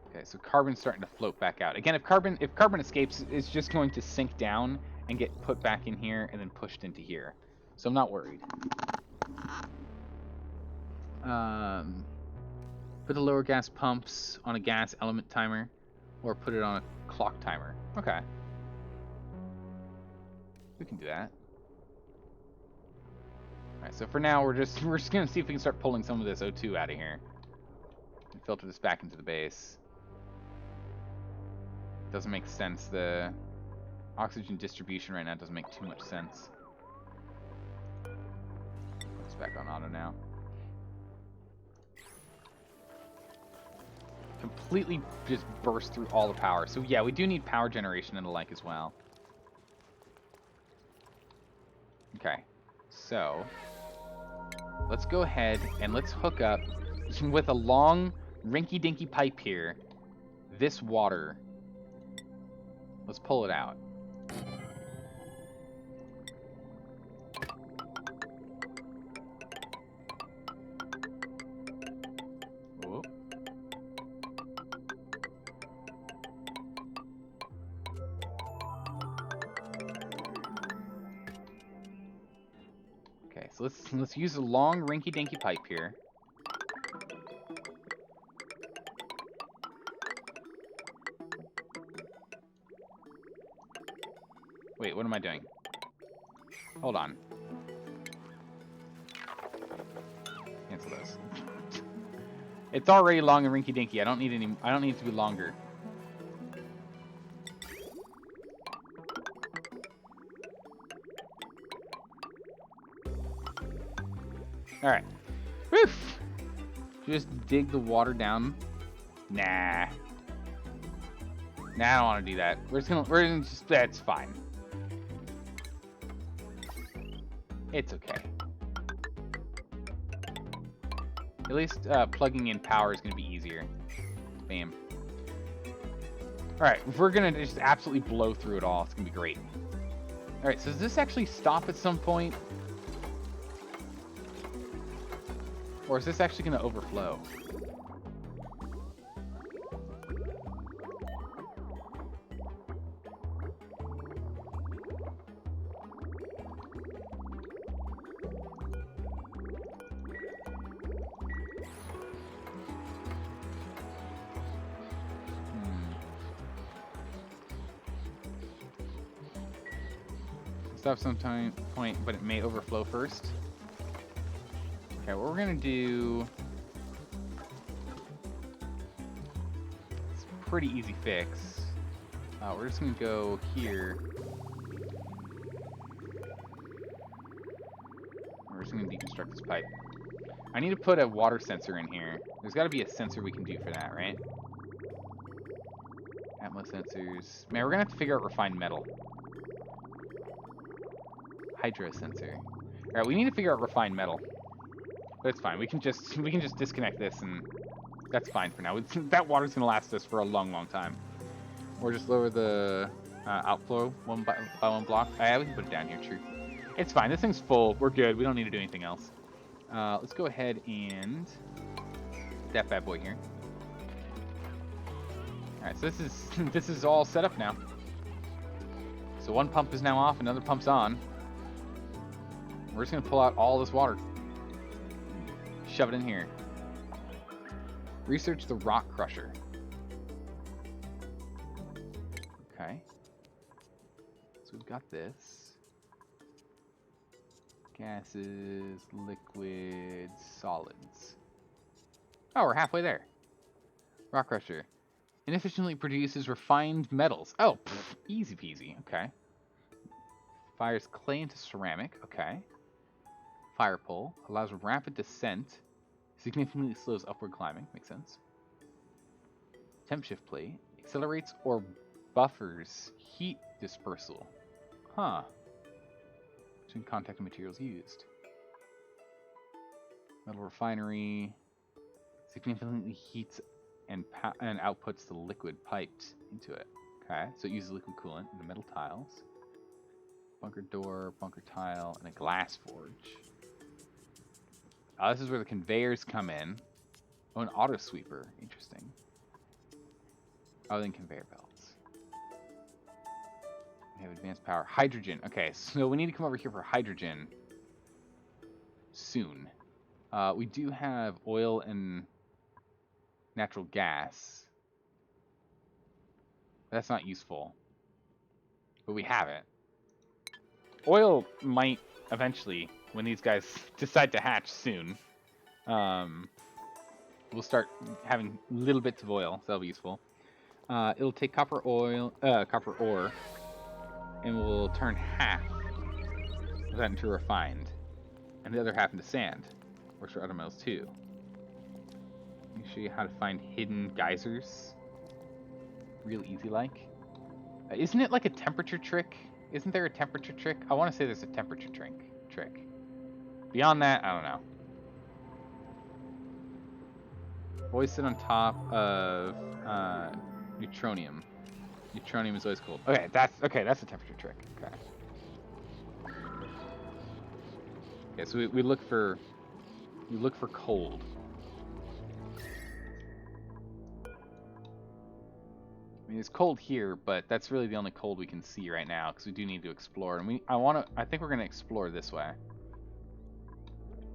Okay, so carbon's starting to float back out. Again, if carbon escapes, it's just going to sink down and get put back in here and then pushed into here. So I'm not worried. Put the lower gas pumps on a gas element timer, or put it on a clock timer. Okay. We can do that. Alright, so for now we're just gonna see if we can start pulling some of this O2 out of here. And filter this back into the base. Doesn't make sense. The oxygen distribution right now doesn't make too much sense. It's back on auto now. Completely just burst through all the power. So yeah, we do need power generation and the like as well. Okay, so let's go ahead and let's hook up with a long rinky-dinky pipe here. This water. Let's pull it out. Oh. Okay, so let's use a long rinky-dinky pipe here. Wait, what am I doing? Hold on. Cancel this. It's already long and rinky-dinky. I don't need it to be longer. All right. Woof. Just dig the water down. Nah. Nah, I don't want to do that. We're gonna just, that's fine. It's okay. At least plugging in power is going to be easier. Bam. Alright, we're going to just absolutely blow through it all. It's going to be great. Alright, so does this actually stop at some point? Or is this actually going to overflow? Stop some point, but it may overflow first. Okay, what we're gonna do pretty easy fix. We're just gonna go here. We're just gonna deconstruct this pipe. I need to put a water sensor in here. There's got to be a sensor we can do for that, right? Atmos sensors. Man, we're gonna have to figure out refined metal. Hydro sensor. All right, we need to figure out refined metal. But it's fine. We can just disconnect this, and that's fine for now. That water's gonna last us for a long, long time. Or just lower the outflow one by one block. Yeah, we can put it down here. True. It's fine. This thing's full. We're good. We don't need to do anything else. Let's go ahead and get that bad boy here. All right. So this is all set up now. So one pump is now off. Another pump's on. We're just gonna pull out all this water. Shove it in here. Research the rock crusher. Okay. So we've got this. Gases, liquids, solids. Oh, we're halfway there. Rock crusher. Inefficiently produces refined metals. Oh, pff, easy peasy. Okay. Fires clay into ceramic. Okay. Fire pole. Allows rapid descent. Significantly slows upward climbing. Makes sense. Temp shift plate. Accelerates or buffers heat dispersal. Huh. Between contact materials used. Metal refinery. Significantly heats and outputs the liquid piped into it. Okay, so it uses liquid coolant in the metal tiles. Bunker door, bunker tile, and a glass forge. This is where the conveyors come in. Oh, an auto sweeper. Interesting. Other than conveyor belts. We have advanced power. Hydrogen. Okay, so we need to come over here for hydrogen soon. We do have oil and natural gas. That's not useful. But we have it. Oil might eventually, when these guys decide to hatch soon, we'll start having little bits of oil, so that'll be useful. It'll take copper ore, and we'll turn half of that into refined, and the other half into sand. Works for other metals too. Let me show you how to find hidden geysers. Real easy like. Isn't it like a temperature trick? Isn't there a temperature trick? I want to say there's a temperature trick. Beyond that, I don't know. Always sit on top of neutronium. Neutronium is always cold. Okay, that's a temperature trick. Okay. Okay, so we look for cold. I mean, it's cold here, but that's really the only cold we can see right now because we do need to explore. And I think we're gonna explore this way.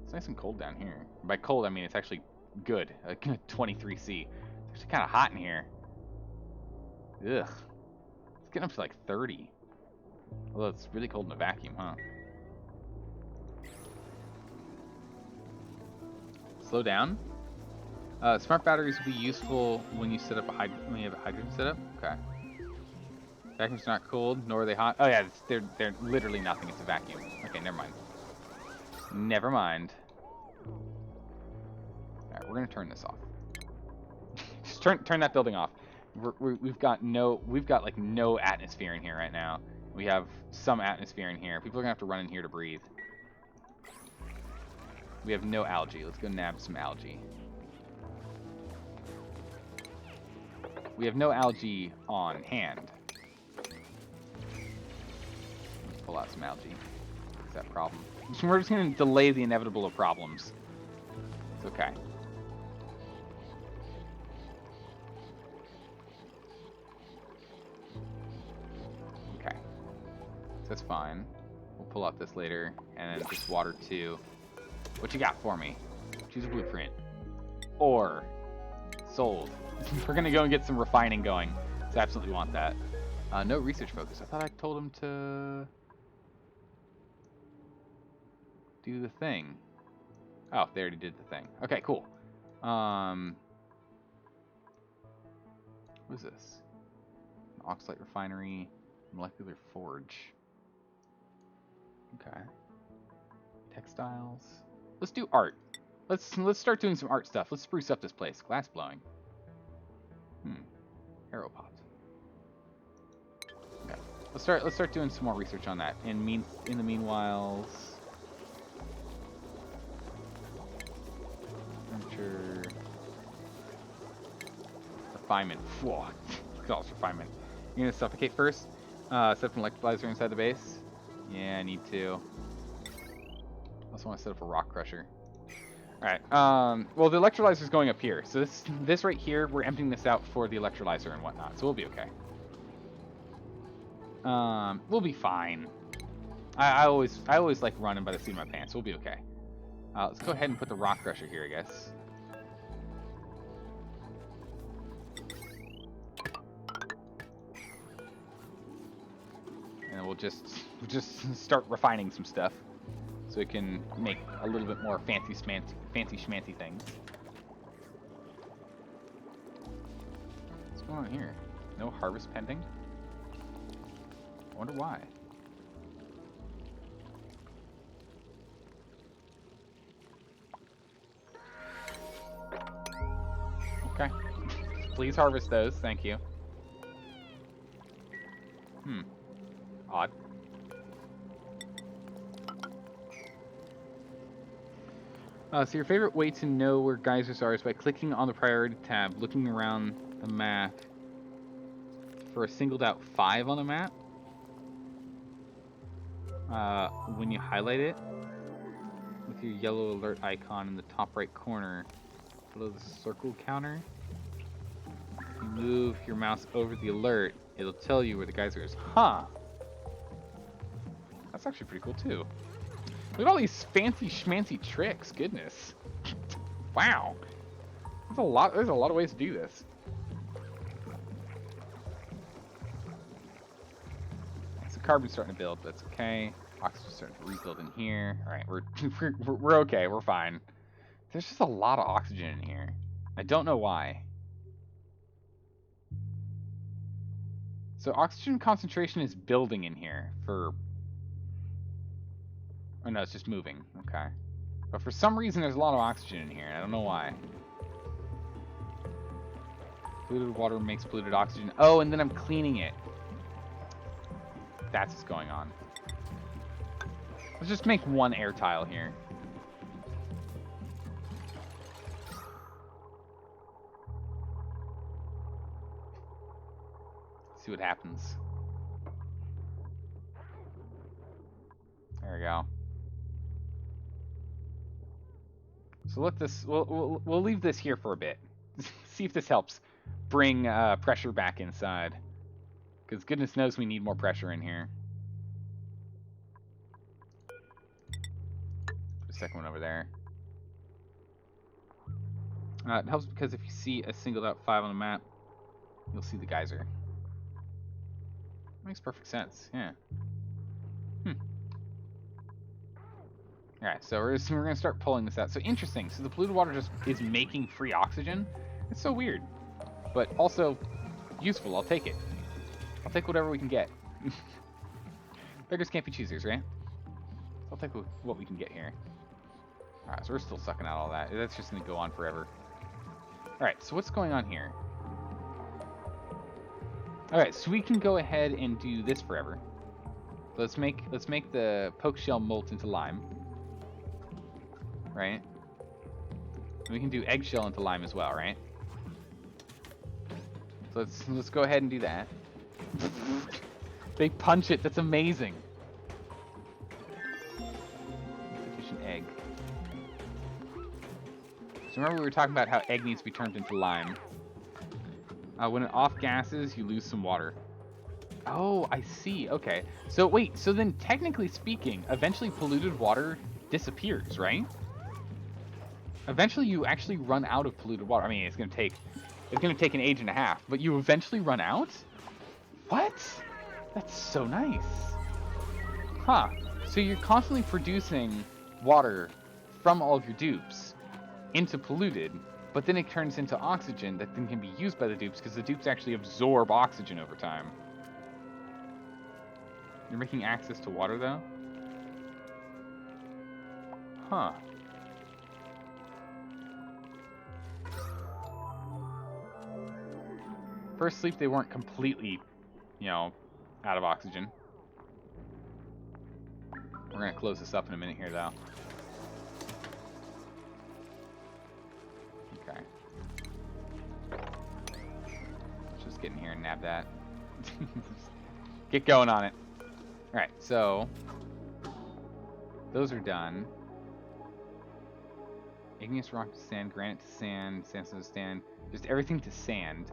It's nice and cold down here. By cold, I mean it's actually good. 23C. It's actually kind of hot in here. Ugh. It's getting up to like 30. Although it's really cold in a vacuum, huh? Slow down. Smart batteries will be useful when you set up when you have a hydrogen setup. Okay. Vacuums are not cold, nor are they hot. Oh yeah, they're literally nothing. It's a vacuum. Okay, never mind. Never mind. All right, we're gonna turn this off. Just turn that building off. We've got like no atmosphere in here right now. We have some atmosphere in here. People are gonna have to run in here to breathe. We have no algae. Let's go nab some algae. We have no algae on hand. Let's pull out some algae. Fix that problem. We're just going to delay the inevitable of problems. It's okay. Okay. So that's fine. We'll pull out this later. And then just water too. What you got for me? Choose a blueprint. Or sold. We're gonna go and get some refining going. So I absolutely want that. No research focus. I thought I told him to do the thing. Oh, they already did the thing. Okay, cool. What is this? An oxalate refinery, molecular forge. Okay. Textiles. Let's do art. Let's start doing some art stuff. Let's spruce up this place. Glass blowing. Arrow pot. Okay. Let's start doing some more research on that. In the meanwhile, furniture, refinement. Whoa, all refinement. You're gonna suffocate first. Set up an electrolyzer inside the base. Yeah, I need to. I also want to set up a rock crusher. Alright, well, the electrolyzer is going up here. So this right here, we're emptying this out for the electrolyzer and whatnot. So we'll be okay. We'll be fine. I always like running by the seat of my pants. We'll be okay. Let's go ahead and put the rock crusher here, I guess. And we'll just start refining some stuff, so we can make a little bit more fancy schmancy things. What's going on here? No harvest pending? I wonder why. Okay. Please harvest those, thank you. Odd. So your favorite way to know where geysers are is by clicking on the priority tab, looking around the map for a singled out 5 on the map. When you highlight it with your yellow alert icon in the top right corner below the circle counter, if you move your mouse over the alert, it'll tell you where the geyser is. Huh. That's actually pretty cool too. Look at all these fancy schmancy tricks. Goodness. Wow. There's a lot of ways to do this. So carbon's starting to build, but that's okay. Oxygen's starting to rebuild in here. Alright, we're okay, we're fine. There's just a lot of oxygen in here. I don't know why. So oxygen concentration is building in here for... Oh no, it's just moving. Okay. But for some reason there's a lot of oxygen in here. I don't know why. Polluted water makes polluted oxygen. Oh, and then I'm cleaning it. That's what's going on. Let's just make one air tile here. See what happens. There we go. So let this. We'll leave this here for a bit. See if this helps bring pressure back inside. Because goodness knows we need more pressure in here. Put a second one over there. It helps because if you see a singled out 5 on the map, you'll see the geyser. Makes perfect sense. Yeah. Alright, so we're going to start pulling this out. So interesting. So the polluted water just is making free oxygen. It's so weird. But also useful. I'll take it. I'll take whatever we can get. Beggars can't be choosers, right? I'll take what we can get here. Alright, so we're still sucking out all that. That's just going to go on forever. Alright, so what's going on here? Alright, so we can go ahead and do this forever. Let's make the poke shell molt into lime. Right? And we can do eggshell into lime as well, right? So let's go ahead and do that. They punch it. That's amazing. Insufficient egg. So remember we were talking about how egg needs to be turned into lime. When it off gases, you lose some water. Oh, I see. Okay. So wait. So then, technically speaking, eventually polluted water disappears, right? Eventually, you actually run out of polluted water. I mean, it's gonna take an age and a half, but you eventually run out. What? That's so nice. Huh. So you're constantly producing water from all of your dupes into polluted, But then it turns into oxygen that then can be used by the dupes because the dupes actually absorb oxygen over time. You're making access to water, though? Huh. First sleep, they weren't completely, you know, out of oxygen. We're going to close this up in a minute here, though. Okay. Let's just get in here and nab that. Get going on it. Alright, so those are done. Igneous rock to sand, granite to sand, sandstone to sand, just everything to sand.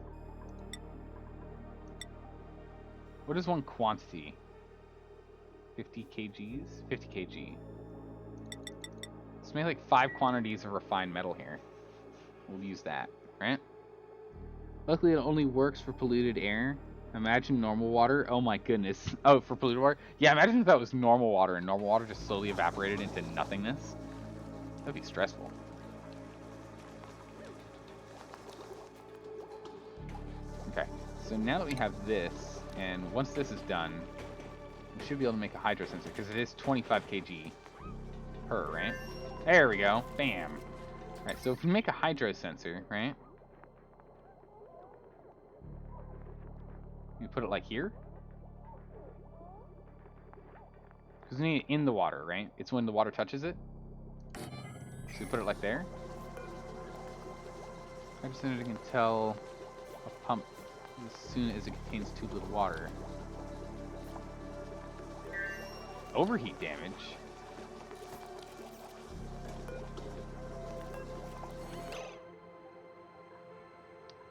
What is one quantity? 50 kgs? 50 kg. Let's make like 5 quantities of refined metal here. We'll use that, right? Luckily, it only works for polluted air. Imagine normal water. Oh my goodness. Oh, for polluted water? Yeah, imagine if that was normal water and normal water just slowly evaporated into nothingness. That'd be stressful. Okay, so now that we have this, and once this is done, we should be able to make a hydro sensor because it is 25 kg per, right? There we go. Bam. Alright, so if we make a hydro sensor, right? You put it like here? Because we need it in the water, right? It's when the water touches it. So we put it like there. Hydro sensor can tell a pump as soon as it contains too little water. Overheat damage.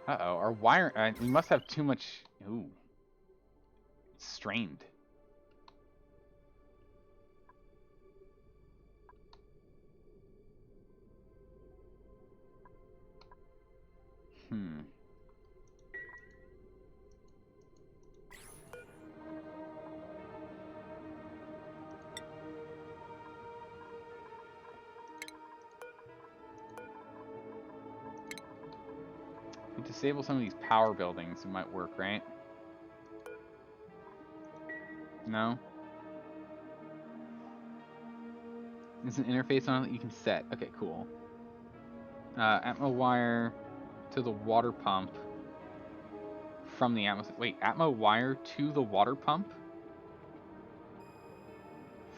Uh-oh, our wire... we must have too much... Ooh. It's strained. We disable some of these power buildings, it might work, right? No? There's an interface on it that you can set. Okay, cool. Atmo wire to the water pump from the atmosphere. Wait, Atmo wire to the water pump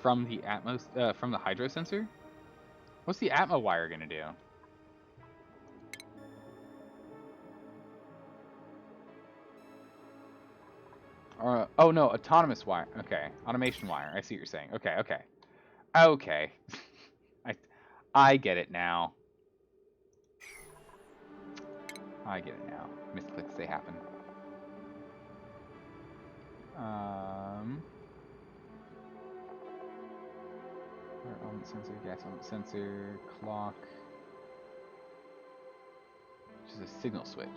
from the from the hydro sensor? What's the Atmo wire gonna do? Oh no, autonomous wire. Okay, automation wire. I see what you're saying. Okay, okay. Okay. I get it now. I get it now. Misclicks, they happen. Water element sensor, gas element sensor, clock. Which is a signal switch.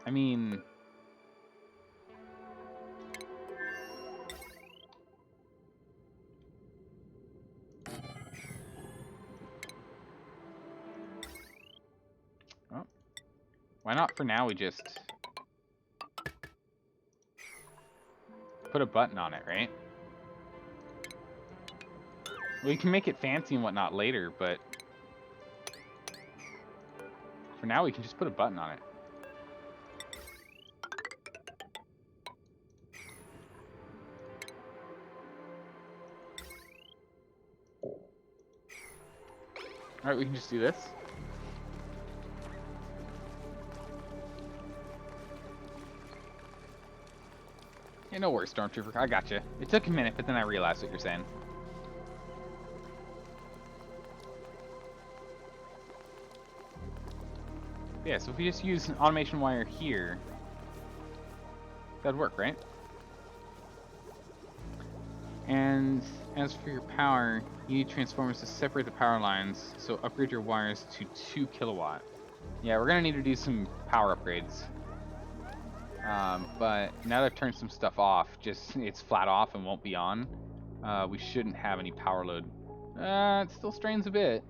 I mean... Oh. Why not for now we just... put a button on it, right? We can make it fancy and whatnot later, but... for now we can just put a button on it. Alright, we can just do this. Yeah, no worries, Stormtrooper. I got you. It took a minute, but then I realized what you're saying. Yeah, so if we just use an automation wire here, that'd work, right? And as for your power, you need transformers to separate the power lines, so upgrade your wires to 2 kilowatt. Yeah, we're gonna need to do some power upgrades. But now that I've turned some stuff off, just it's flat off and won't be on, we shouldn't have any power load It still strains a bit.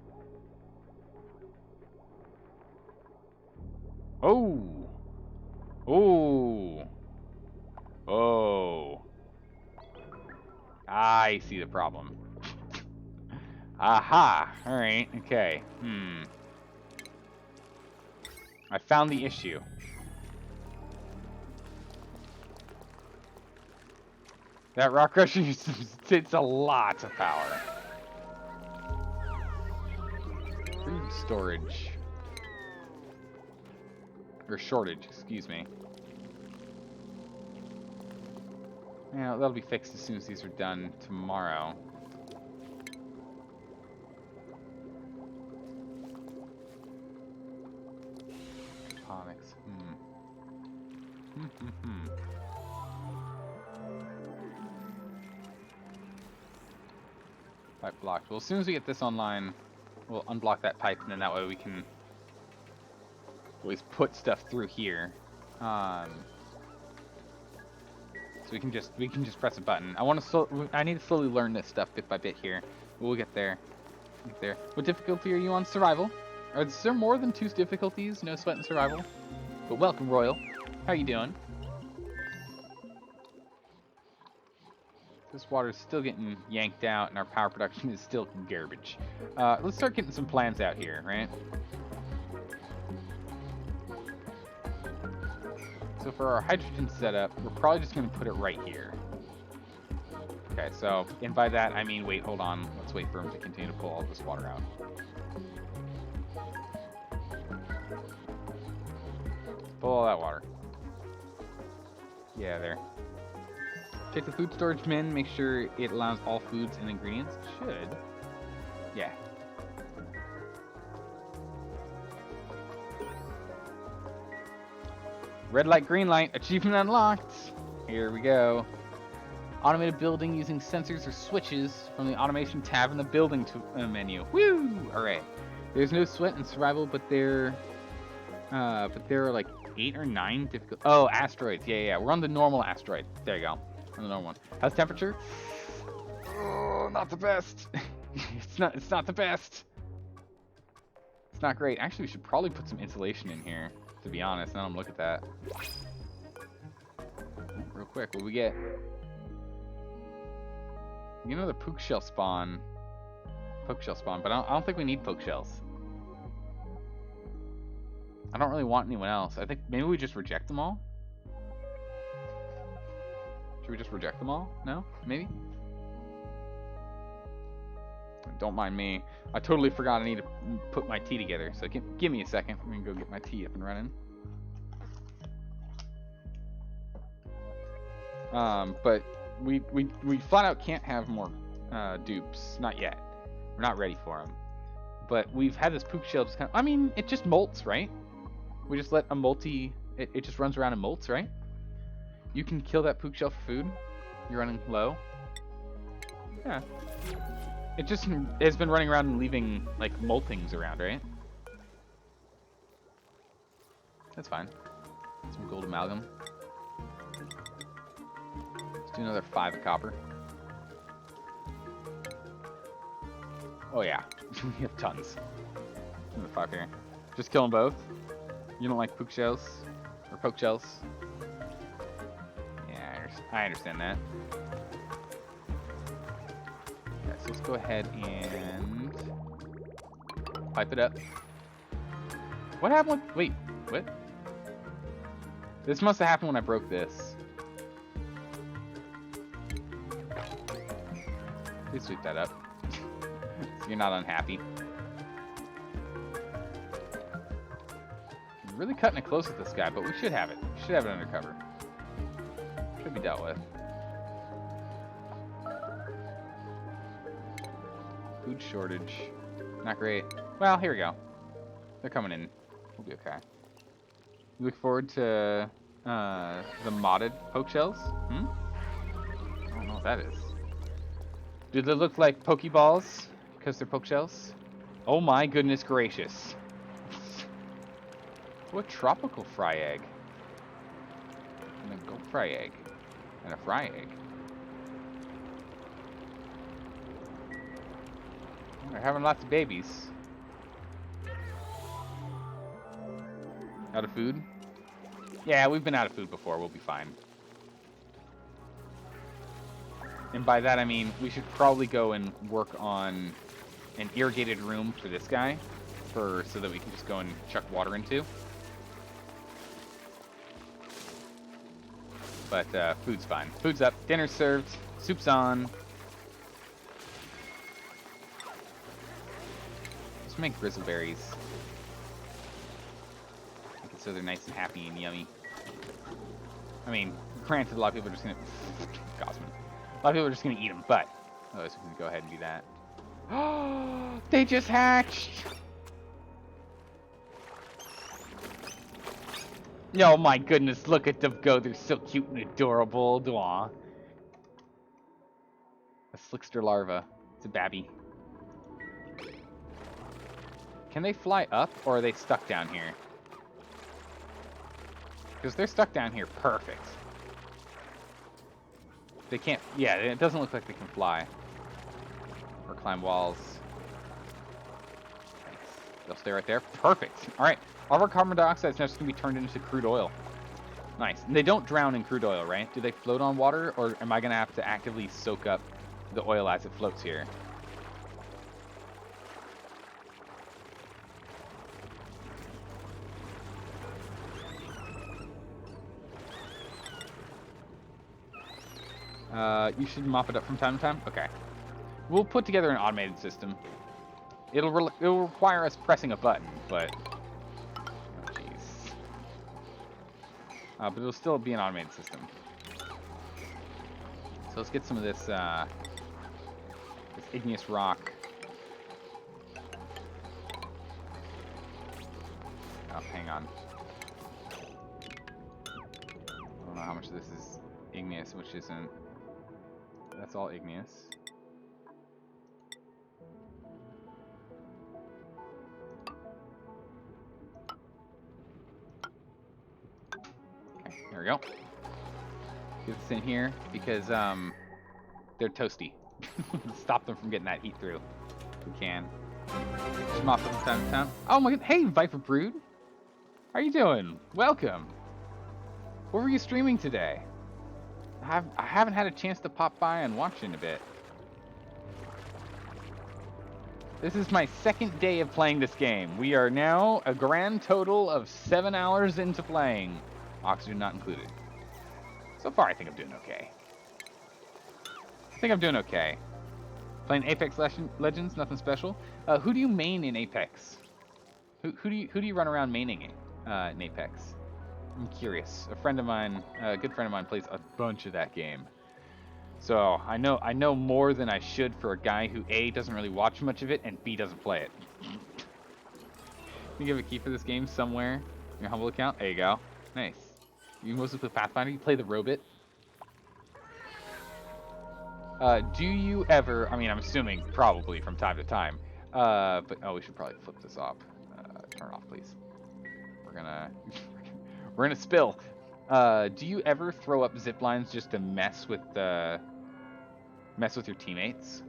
Oh! Oh! Oh! I see the problem. Aha! Alright, okay. I found the issue. That rock crusher takes a lot of power. Food storage. Or shortage, excuse me. Yeah, that'll be fixed as soon as these are done tomorrow. Comics. Pipe blocked. Well, as soon as we get this online, we'll unblock that pipe, and then that way we can always put stuff through here. So we can just press a button. I need to slowly learn this stuff bit by bit here. We'll get there. What difficulty are you on? Survival. Is there more than 2 difficulties? No sweat and survival. But welcome, Royal. How you doing? This water is still getting yanked out, and our power production is still garbage. Let's start getting some plans out here, right? So for our hydrogen setup, we're probably just going to put it right here. Okay, so, and by that I mean, wait, hold on. Let's wait for him to continue to pull all this water out. Pull all that water. Yeah, there. Check the food storage bin, make sure it allows all foods and ingredients. It should. Yeah. Red light, green light, achievement unlocked. Here we go. Automated building using sensors or switches from the automation tab in the building menu. Woo! Alright. There's no sweat and survival, but there are like 8 or 9 difficult. Oh, asteroids. Yeah. We're on the normal asteroid. There you go. On the normal one. How's temperature? Oh, not the best. It's not the best. It's not great. Actually, we should probably put some insulation in here, to be honest. Now I'm look at that. Real quick, what do we get? You know the poke shell spawn. Poke shell spawn, but I don't think we need poke shells. I don't really want anyone else. I think maybe we just reject them all. Should we just reject them all? No? Maybe? Don't mind me. I totally forgot I need to put my tea together. So give me a second. I'm going to go get my tea up and running. But we flat out can't have more dupes. Not yet. We're not ready for them. But we've had this poop shell just kind of... I mean, it just molts, right? We just let a multi... It just runs around and molts, right? You can kill that poop shell for food. You're running low. Yeah. It just has been running around and leaving, like, moltings around, right? That's fine. Some gold amalgam. Let's do another 5 of copper. Oh, yeah. We have tons. Another 5 here. Just kill them both. You don't like poke shells? Or poke shells? Yeah, I understand that. Okay, so let's go ahead and pipe it up. What happened with... Wait, what? This must have happened when I broke this. Please sweep that up. So you're not unhappy. I'm really cutting it close with this guy, but we should have it. We should have it under cover. Should be dealt with. Food shortage. Not great. Well, here we go. They're coming in. We'll be okay. You look forward to the modded poke shells? I don't know what that is. Do they look like Pokeballs because they're poke shells? Oh my goodness gracious. What tropical fry egg? And a gold fry egg. And a fry egg. They're having lots of babies. Out of food? Yeah, we've been out of food before. We'll be fine. And by that I mean we should probably go and work on an irrigated room for this guy, so that we can just go and chuck water into. But food's fine. Food's up. Dinner's served. Soup's on. Let's make grizzleberries. Make it so they're nice and happy and yummy. I mean, granted, a lot of people are just gonna... Gosman. A lot of people are just gonna eat them, but... Oh, so we can go ahead and do that. Oh, they just hatched! Oh my goodness, look at them go. They're so cute and adorable. Aw. A slickster larva. It's a babby. Can they fly up, or are they stuck down here? Because they're stuck down here. Perfect. They can't... Yeah, it doesn't look like they can fly. Or climb walls. Nice. They'll stay right there. Perfect. Alright. All of our carbon dioxide is now just going to be turned into crude oil. Nice. And they don't drown in crude oil, right? Do they float on water, or am I going to have to actively soak up the oil as it floats here? You should mop it up from time to time? Okay. We'll put together an automated system. It'll require us pressing a button, but... Oh, jeez. But it'll still be an automated system. So let's get some of this, this igneous rock. Oh, hang on. I don't know how much of this is igneous, which isn't. That's all igneous. Okay, there we go. Get this in here because they're toasty. Stop them from getting that heat through. If we can. Just mop them from time to time. Oh my god! Hey, Viper Brood. How you doing? Welcome. What were you streaming today? I haven't had a chance to pop by and watch in a bit. This is my second day of playing this game. We are now a grand total of 7 hours into playing. Oxygen not included. So far, I think I'm doing okay. Playing Apex Legends, nothing special. Who do you main in Apex? Who do you run around maining in Apex? I'm curious. A friend of mine, a good friend of mine, plays a bunch of that game. So I know more than I should for a guy who A, doesn't really watch much of it, and B, doesn't play it. You give a key for this game somewhere in your humble account? There you go. Nice. You mostly play Pathfinder? You play the robot? Do you ever, I mean, I'm assuming probably from time to time, but, oh, we should probably flip this off. Turn it off, please. We're gonna spill. Do you ever throw up zip lines just to mess with your teammates?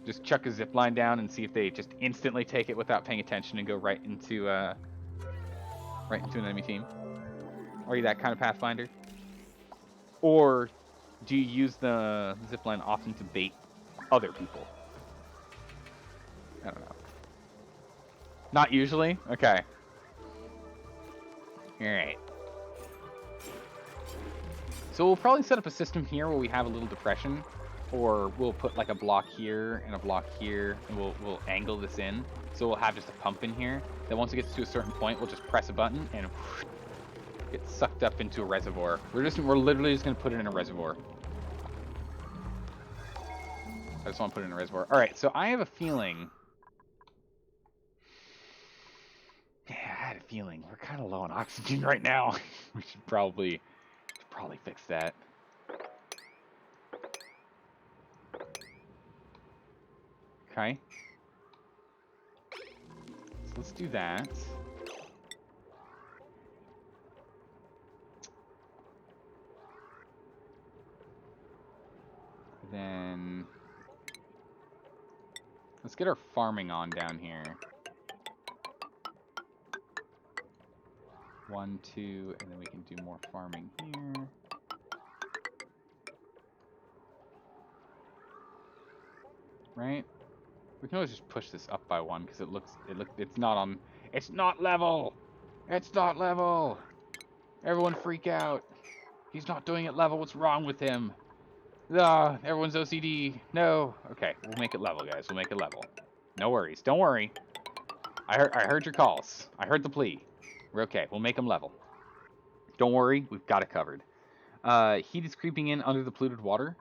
Just chuck a zip line down and see if they just instantly take it without paying attention and go right into an enemy team? Are you that kind of Pathfinder? Or do you use the zip line often to bait other people? I don't know. Not usually? Okay. Alright. So we'll probably set up a system here where we have a little depression, or we'll put like a block here and a block here, and we'll angle this in. So we'll have just a pump in here that once it gets to a certain point, we'll just press a button and get sucked up into a reservoir. We're literally just gonna put it in a reservoir. I just want to put it in a reservoir. Alright, so I have a feeling. Yeah, I had a feeling. We're kind of low on oxygen right now. We should probably fix that. Okay. So let's do that. Then Let's get our farming on down here. 1, 2, and then we can do more farming here. Right? We can always just push this up by 1 because it's not level. It's not level. Everyone freak out. He's not doing it level. What's wrong with him? Ah, everyone's OCD. No. Okay, we'll make it level, guys. We'll make it level. No worries. Don't worry. I heard your calls. I heard the plea. We're okay. We'll make them level. Don't worry. We've got it covered. Heat is creeping in under the polluted water.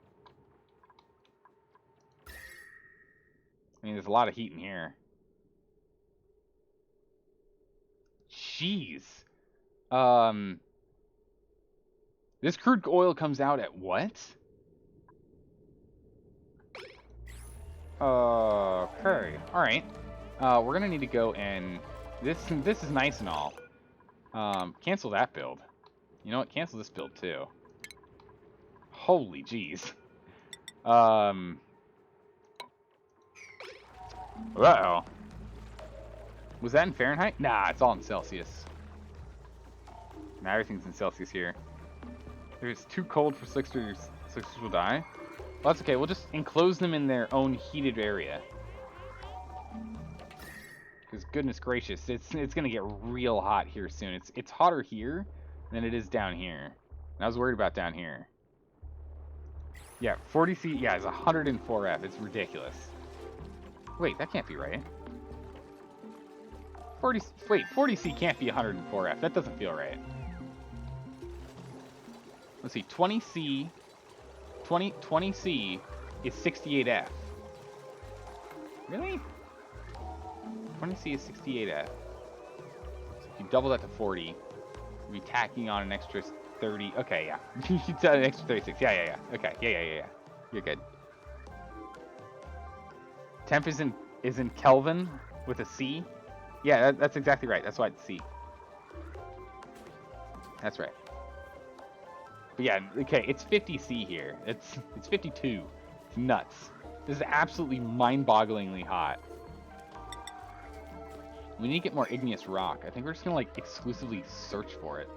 I mean, there's a lot of heat in here. Jeez. This crude oil comes out at what? Okay. Alright. We're gonna need to go and... This is nice and all. Cancel that build. You know what? Cancel this build, too. Holy jeez. Uh-oh. Was that in Fahrenheit? Nah, it's all in Celsius. Nah, everything's in Celsius here. If it's too cold for Slicksters will die. Well, that's okay. We'll just enclose them in their own heated area. Because goodness gracious, it's gonna get real hot here soon. It's hotter here than it is down here. And I was worried about down here. Yeah, 40C. Yeah, it's 104F. It's ridiculous. Wait, that can't be right. 40C can't be 104F. That doesn't feel right. Let's see, 20C is 68F. Really? 20C is 68F. So if you double that to 40, you'd be tacking on an extra 30. Okay, yeah. You'd add an extra 36. Yeah. Okay, yeah. You're good. Temp is in Kelvin with a C. Yeah, that's exactly right. That's why it's C. That's right. But yeah, okay, it's 50C here. It's 52. It's nuts. This is absolutely mind-bogglingly hot. We need to get more igneous rock. I think we're just gonna like exclusively search for it.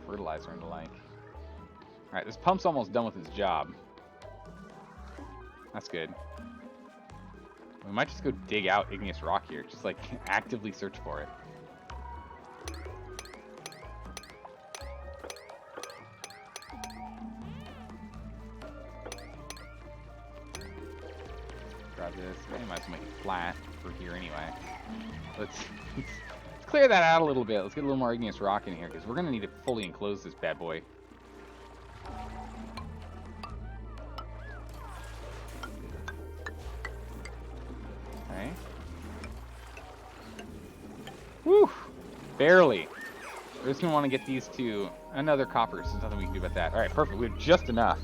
Fertilizer and the like. Alright, this pump's almost done with its job. That's good. We might just go dig out igneous rock here. Just like actively search for it. Grab this. I might as well make it flat for here anyway. Let's clear that out a little bit. Let's get a little more igneous rock in here because we're going to need to fully enclose this bad boy. Okay. Whew! Barely. We're just going to want to get these to another copper, so there's nothing we can do about that. Alright, perfect. We have just enough.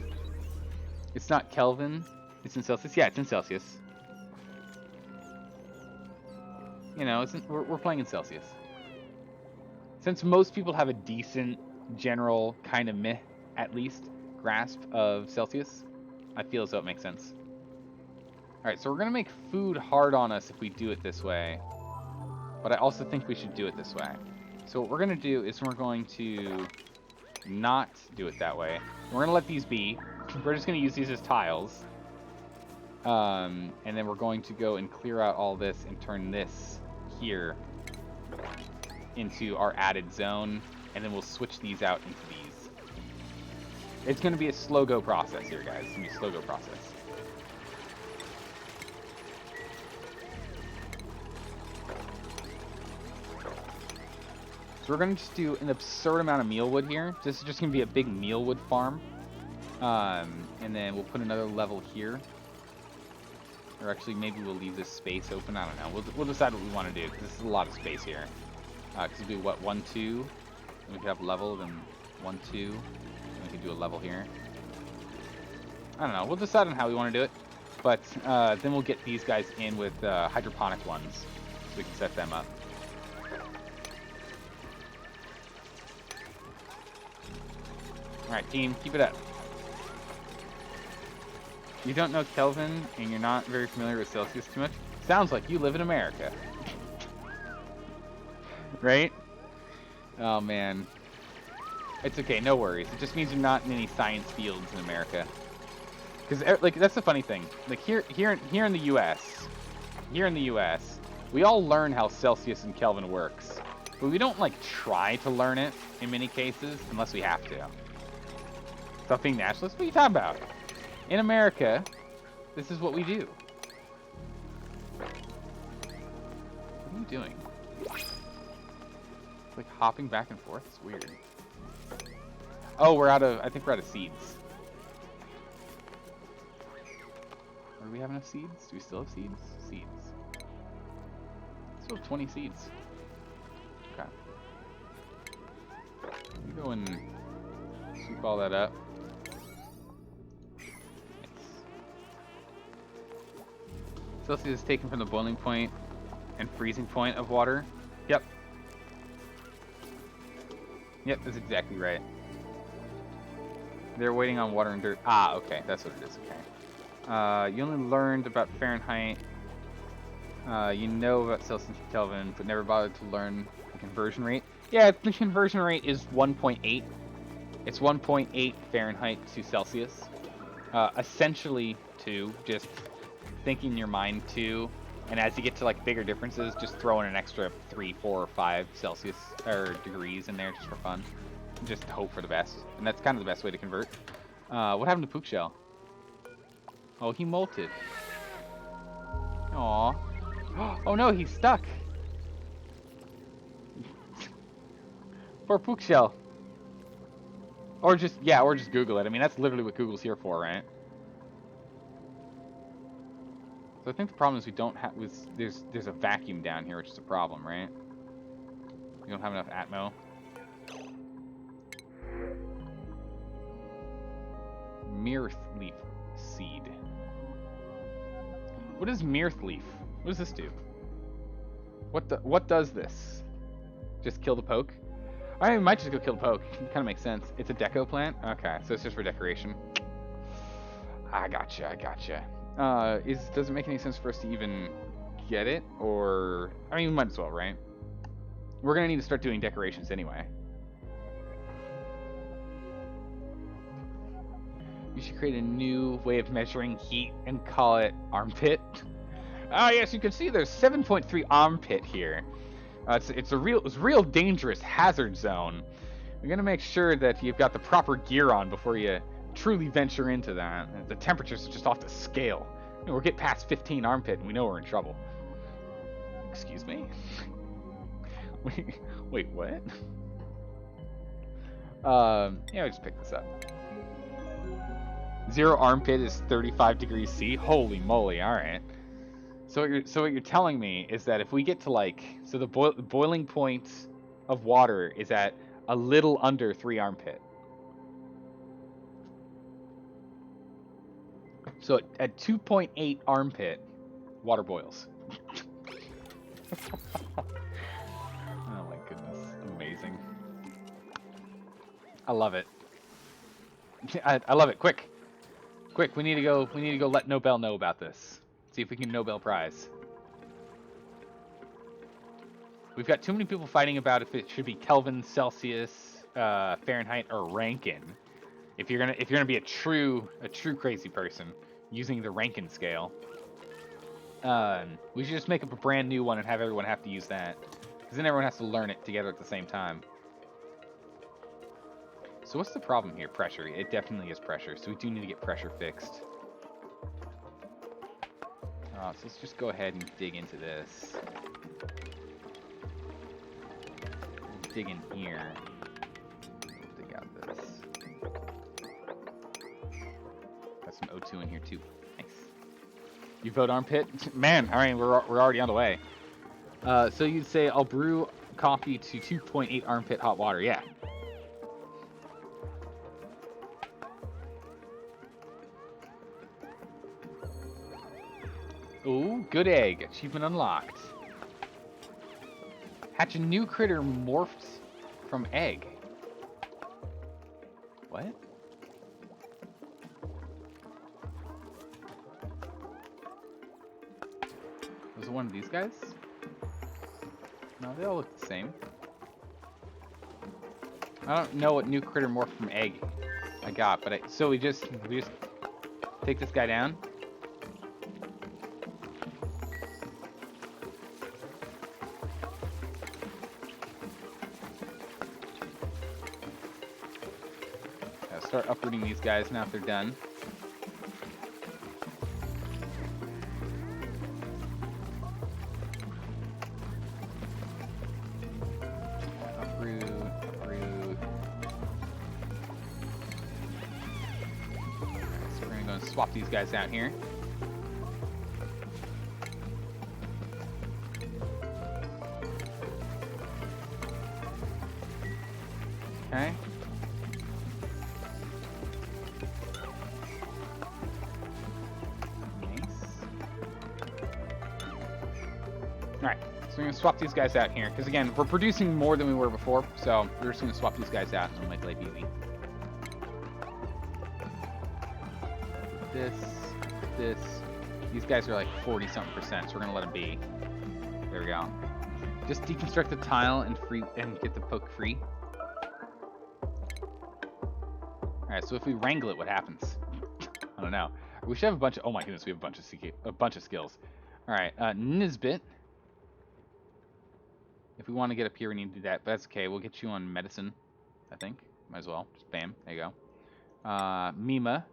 It's not Kelvin. It's in Celsius. Yeah, it's in Celsius. You know, we're playing in Celsius. Since most people have a decent, general, kind of meh, at least, grasp of Celsius, I feel as though it makes sense. Alright, so we're going to make food hard on us if we do it this way. But I also think we should do it this way. So what we're going to do is we're going to not do it that way. We're going to let these be. We're just going to use these as tiles. And then we're going to go and clear out all this and turn this here into our added zone. And then we'll switch these out into these. It's going to be a slow go process here, guys. It's going to be a slow go process. So we're going to just do an absurd amount of mealwood here. This is just going to be a big mealwood farm. And then we'll put another level here. Or actually, maybe we'll leave this space open. I don't know. We'll decide what we want to do, because this is a lot of space here. Because it'll be, what, 1, 2? And we could have level, then 1, 2. And we can do a level here. I don't know. We'll decide on how we want to do it. But then we'll get these guys in with hydroponic ones, so we can set them up. Alright, team, keep it up. You don't know Kelvin, and you're not very familiar with Celsius too much? Sounds like you live in America. Right? Oh, man. It's okay, no worries. It just means you're not in any science fields in America. Because, like, that's the funny thing. Like, here in the U.S., we all learn how Celsius and Kelvin works. But we don't, like, try to learn it in many cases, unless we have to. Stop being nationalist? What are you talking about? In America, this is what we do. What are you doing? It's like hopping back and forth? It's weird. Oh, I think we're out of seeds. Or do we have enough seeds? Do we still have seeds? Seeds. Still have 20 seeds. Okay. You go and sweep all that up. Celsius is taken from the boiling point and freezing point of water. Yep. Yep, that's exactly right. They're waiting on water and dirt. Ah, okay, that's what it is, okay. You only learned about Fahrenheit. You know about Celsius and Kelvin, but never bothered to learn the conversion rate. Yeah, the conversion rate is 1.8. It's 1.8 Fahrenheit to Celsius. Essentially 2, just thinking in your mind 2. And as you get to like bigger differences, just throw in an extra 3, 4, or 5 Celsius or degrees in there just for fun. Just hope for the best. And that's kind of the best way to convert. What happened to Pook Shell? Oh, he molted. Aww. Oh no, he's stuck. Poor Pook Shell. Or just Google it. I mean, that's literally what Google's here for, right? So I think the problem is we don't have there's a vacuum down here, which is a problem, right? We don't have enough Atmo. Mirth leaf seed. What is mirth leaf? What does this do? What does this? Just kill the poke? I might just go kill the poke. It kind of makes sense. It's a deco plant? Okay, so it's just for decoration. I gotcha. Does it make any sense for us to even get it? Or, I mean, we might as well, right? We're gonna need to start doing decorations anyway. You should create a new way of measuring heat and call it armpit. Ah, yes, you can see there's 7.3 armpit here. It's a real dangerous hazard zone. We're gonna make sure that you've got the proper gear on before you truly venture into that. The temperatures are just off the scale. You know, we're getting past 15 armpit and we know we're in trouble. Excuse me? Wait, what? Yeah, I'll just pick this up. 0 armpit is 35 degrees C. Holy moly! All right. So what you're telling me is that if we get to like, so the boiling point of water is at a little under 3 armpit. So at 2.8 armpit, water boils. Oh my goodness, amazing! I love it. I love it. Quick, we need to go let Nobel know about this. See if we can Nobel Prize. We've got too many people fighting about if it should be Kelvin, Celsius, Fahrenheit, or Rankine. If you're gonna be a true crazy person using the Rankine scale, we should just make up a brand new one and have everyone have to use that, because then everyone has to learn it together at the same time. So what's the problem here? Pressure. It definitely is pressure. So we do need to get pressure fixed. So let's just go ahead and dig into this. We'll dig in here. We'll dig out this. Got some O2 in here too. Nice. You vote armpit? Man, all right, we're already on the way. So you'd say I'll brew coffee to 2.8 armpit hot water. Yeah. Ooh, good egg. Achievement unlocked. Hatch a new critter morphed from egg. What? it one of these guys? No, they all look the same. I don't know what new critter morph from egg I got, but so we just take this guy down. Start uprooting these guys now if they're done. Uproot, uproot. So we're gonna go and swap these guys out here. Okay. Alright, so we're going to swap these guys out here, because again, we're producing more than we were before, so we're just going to swap these guys out and make life easy. This. These guys are like 40-something%, so we're going to let them be. There we go. Just deconstruct the tile and get the poke free. Alright, so if we wrangle it, what happens? I don't know. We should have a bunch of... Oh my goodness, we have a bunch of skills. Alright, Nisbet. If we want to get up here, we need to do that, but that's okay. We'll get you on medicine, I think. Might as well. Just bam. There you go. Mima.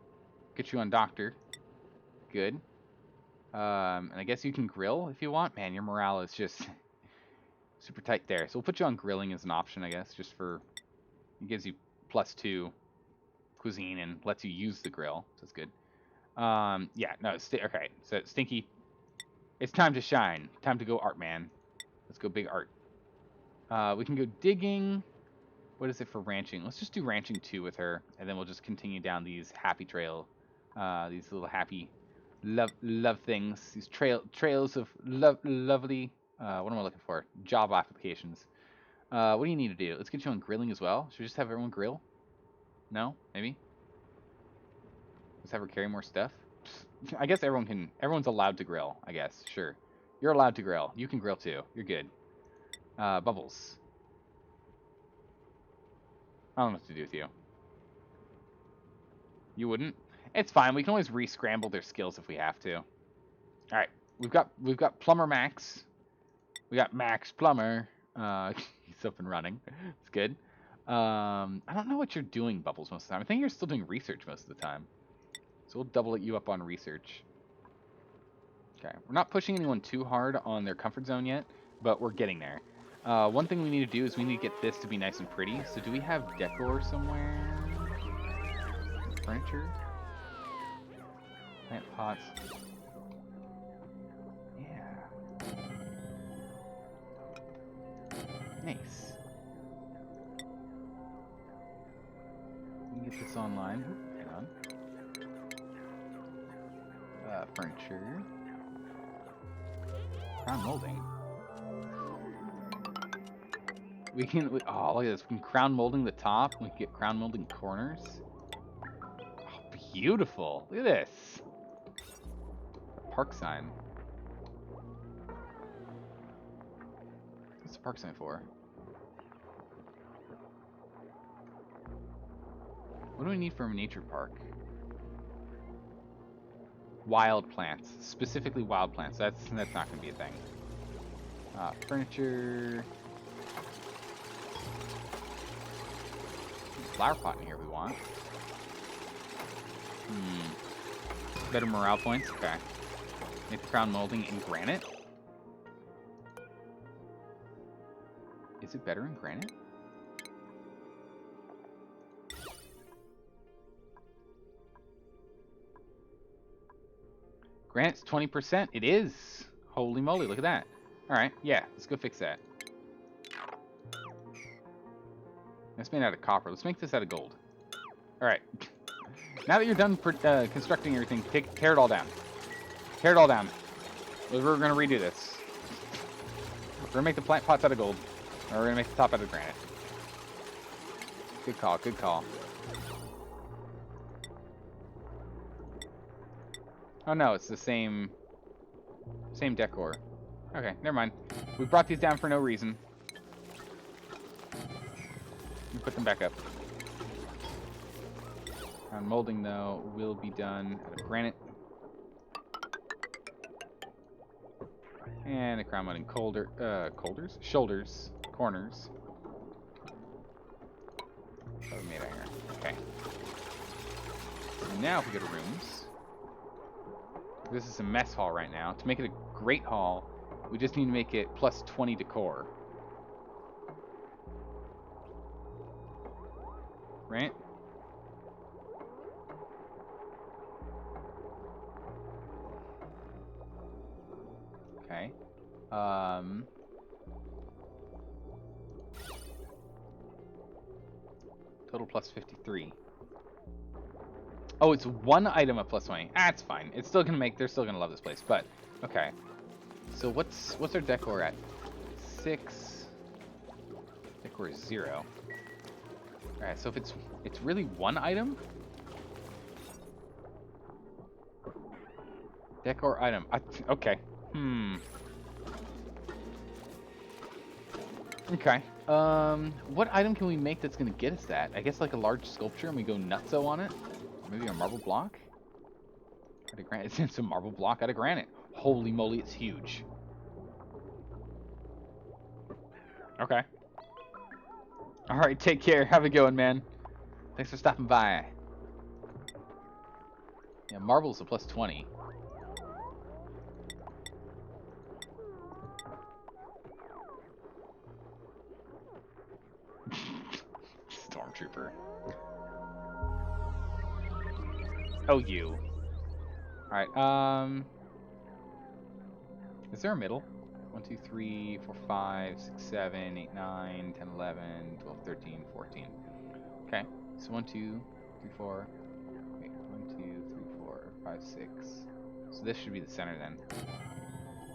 Get you on doctor. Good. And I guess you can grill if you want. Man, your morale is just super tight there. So we'll put you on grilling as an option, I guess, just for... It gives you +2 cuisine and lets you use the grill. So that's good. Yeah, no, okay. So Stinky, it's time to shine. Time to go art, man. Let's go big art. We can go digging. What is it for ranching? Let's just do ranching 2 with her, and then we'll just continue down these happy trail, these little happy love things, these trails of lovely. What am I looking for? Job applications. What do you need to do? Let's get you on grilling as well. Should we just have everyone grill? No, maybe. Let's have her carry more stuff. I guess everyone's allowed to grill. I guess, sure. You're allowed to grill. You can grill too. You're good. Bubbles. I don't know what to do with you. You wouldn't? It's fine. We can always re-scramble their skills if we have to. All right. We've got Plumber Max. We got Max Plumber. He's up and running. It's good. I don't know what you're doing, Bubbles, most of the time. I think you're still doing research most of the time. So we'll double you up on research. Okay. We're not pushing anyone too hard on their comfort zone yet, but we're getting there. One thing we need to do is we need to get this to be nice and pretty. So do we have decor somewhere? Furniture? Plant pots. Yeah. Nice. We can get this online. Oop, hang on. Furniture. Crown molding. Oh, look at this. We can crown molding the top. We can get crown molding corners. Oh, beautiful. Look at this. A park sign. What's the park sign for? What do we need for a nature park? Wild plants. Specifically wild plants. That's not going to be a thing. Furniture. Flower pot in here we want. Better morale points. Okay. Make the crown molding in granite. Is it better in granite? Granite's 20%. It is. Holy moly, look at that. Alright, yeah, let's go fix that. That's made out of copper. Let's make this out of gold. Alright. Now that you're done constructing everything, tear it all down. Tear it all down. We're going to redo this. We're going to make the plant pots out of gold. Or we're going to make the top out of granite. Good call, good call. Oh no, it's the same decor. Okay, never mind. We brought these down for no reason. We put them back up. Crown molding, though, will be done out of granite. And a crown molding shoulders, corners. Oh, we made iron. Okay. So now if we go to rooms. This is a mess hall right now. To make it a great hall, we just need to make it plus 20 decor. Right? Okay. Total plus 53. Oh, it's one item of plus 20. That's fine. It's still gonna make. They're still gonna love this place. But okay. So what's our decor at? 6. Decor is 0. All right. So if it's really one item. Decor item. Okay. Okay. What item can we make that's gonna get us that? I guess like a large sculpture and we go nutso on it. Maybe a marble block? Out of granite. It's a marble block out of granite. Holy moly, it's huge. Okay. Alright, take care. Have it going, man. Thanks for stopping by. Yeah, marble's a plus 20. Stormtrooper. Oh, you. Alright, is there a middle? 1, 2, 3, 4, 5, 6, 7, 8, 9, 10, 11, 12, 13, 14. Okay, so 1, 2, 3, 4. Wait, 1, 2, 3, 4, 5, 6. So this should be the center then.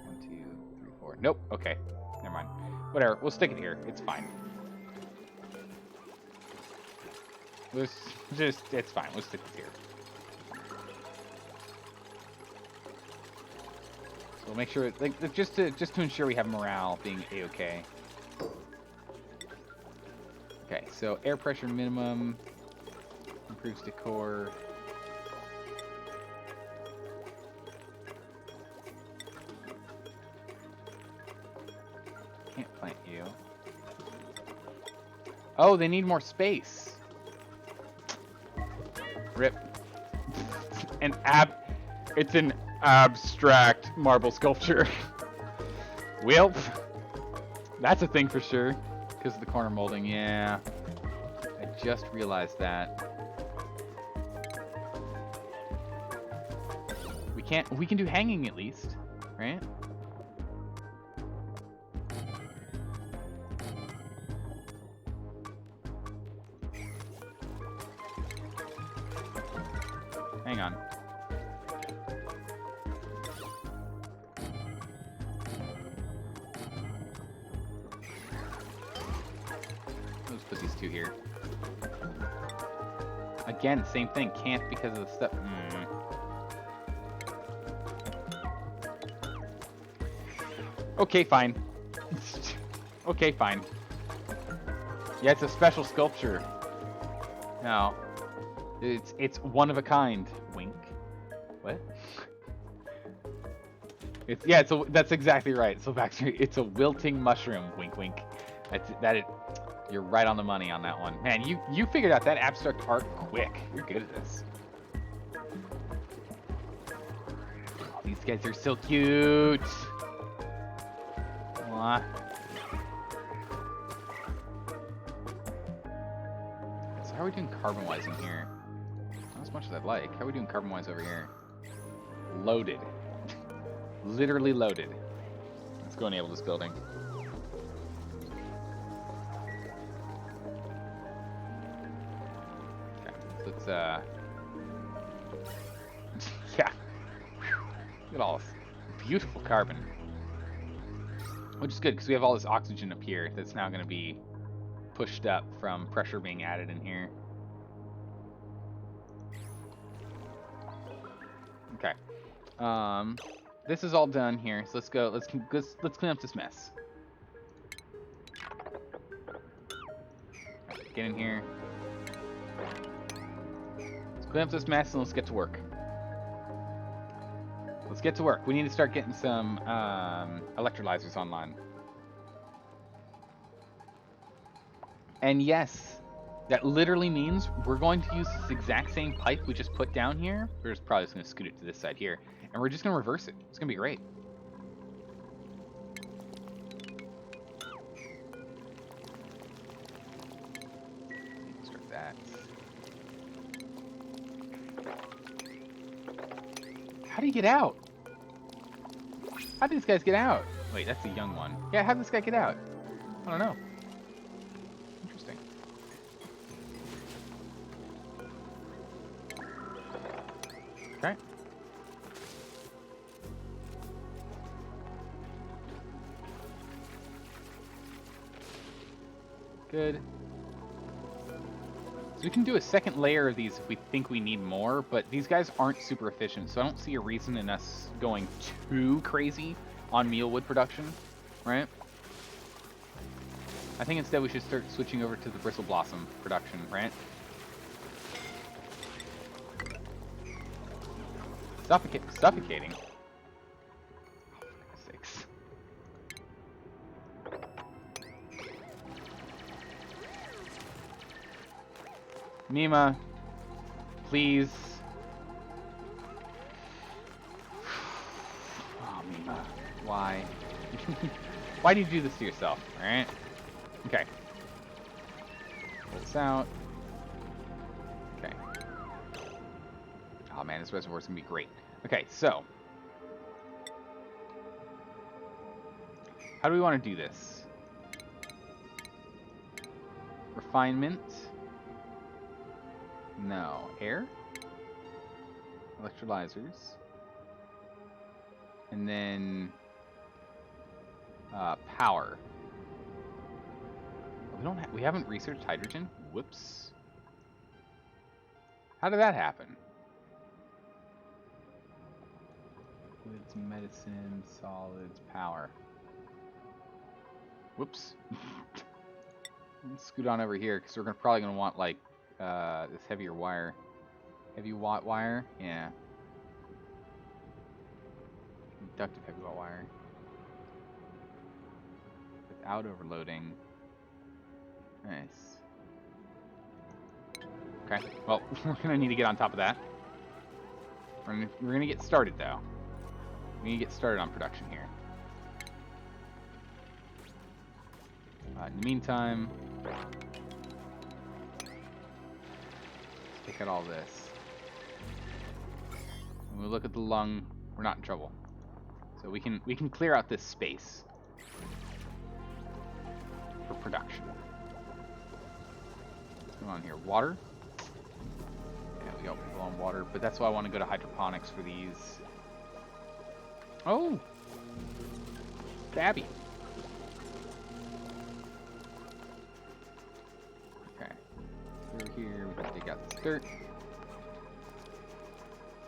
1, 2, 3, 4. Nope, okay. Never mind. Whatever, we'll stick it here. It's fine. It's fine. We'll stick it here. We'll make sure, like, just to ensure we have morale being a-okay. Okay, so air pressure minimum improves decor. Can't plant you. Oh, they need more space. Rip. It's an abstract marble sculpture. Well, that's a thing for sure. Because of the corner molding, yeah. I just realized that. We can do hanging at least, right? Hang on. Let's put these two here. Again, same thing. Can't because of the stuff. Okay, fine. Okay, fine. Yeah, it's a special sculpture. No. It's one of a kind. Wink. What? That's exactly right. So backstory, it's a wilting mushroom. Wink, wink. You're right on the money on that one. Man, you figured out that abstract art quick. You're good at this. Oh, these guys are so cute. Aww. So how are we doing carbon-wise in here? Not as much as I'd like. How are we doing carbon-wise over here? Loaded. Literally loaded. Let's go enable this building. Okay, let's yeah. Look at all this beautiful carbon. Which is good, because we have all this oxygen up here that's now going to be pushed up from pressure being added in here. Okay. this is all done here. So let's go. Let's clean up this mess. Right, get in here. Let's clean up this mess and let's get to work. Let's get to work. We need to start getting some electrolyzers online. And yes, that literally means we're going to use this exact same pipe we just put down here. We're just probably just going to scoot it to this side here. And we're just going to reverse it. It's going to be great. Start that. How do you get out? How did these guys get out? Wait, that's a young one. Yeah, how did this guy get out? I don't know. Interesting. Okay. Good. So we can do a second layer of these if we think we need more, but these guys aren't super efficient, so I don't see a reason in us going too crazy on mealwood production, right? I think instead we should start switching over to the bristle blossom production, right? Suffocating? Oh, for goodness sakes. Mima, please. Oh, Mima, why? Why do you do this to yourself, alright? Okay. Pull this out. Okay. Oh man, this reservoir's gonna be great. Okay, so. How do we want to do this? Refinement. No. Air? Electrolyzers. And then power. We haven't researched hydrogen? Whoops. How did that happen? Liquids, medicine, solids, power. Whoops. Let's scoot on over here because we're probably gonna want like this heavier wire. Heavy watt wire? Yeah. Inductive heavy watt wire. Without overloading. Nice. Okay, well, we're gonna need to get on top of that. We're gonna get started though. We need to get started on production here. In the meantime, take out all this. When we look at the lung, we're not in trouble. So we can clear out this space for production. What's going on here? Water? Yeah, we got people on water, but that's why I want to go to hydroponics for these. Oh! Stabby. Okay. Over here, we can dig out this dirt.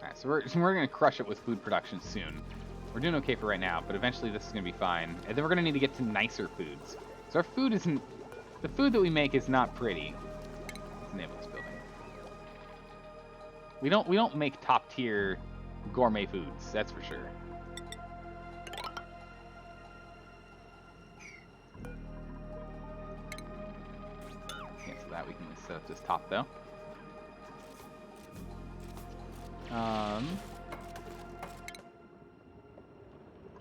Alright, so we're going to crush it with food production soon. We're doing okay for right now, but eventually this is going to be fine. And then we're going to need to get to nicer foods. So our food isn't... The food that we make is not pretty. Let's enable this building. We don't make top-tier gourmet foods, that's for sure. Cancel that. We can set up this top, though.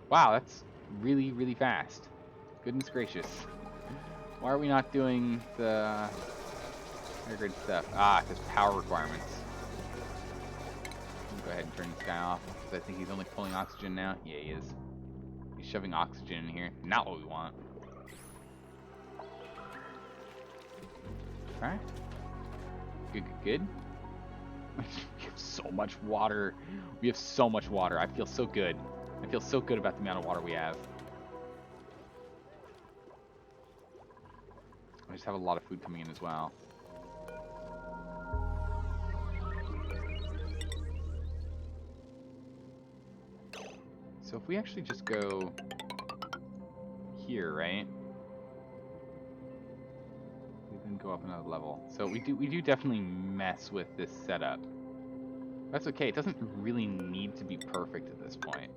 Wow, that's really, really fast. Goodness gracious. Why are we not doing the higher grade stuff? Ah, because power requirements. Go ahead and turn this guy off, because I think he's only pulling oxygen now. Yeah, he is. He's shoving oxygen in here. Not what we want. Alright. Good, good, good. We have so much water. We have so much water. I feel so good. I feel so good about the amount of water we have. I just have a lot of food coming in as well. So if we actually just go here, right? We then go up another level. So we do definitely mess with this setup. That's okay. It doesn't really need to be perfect at this point.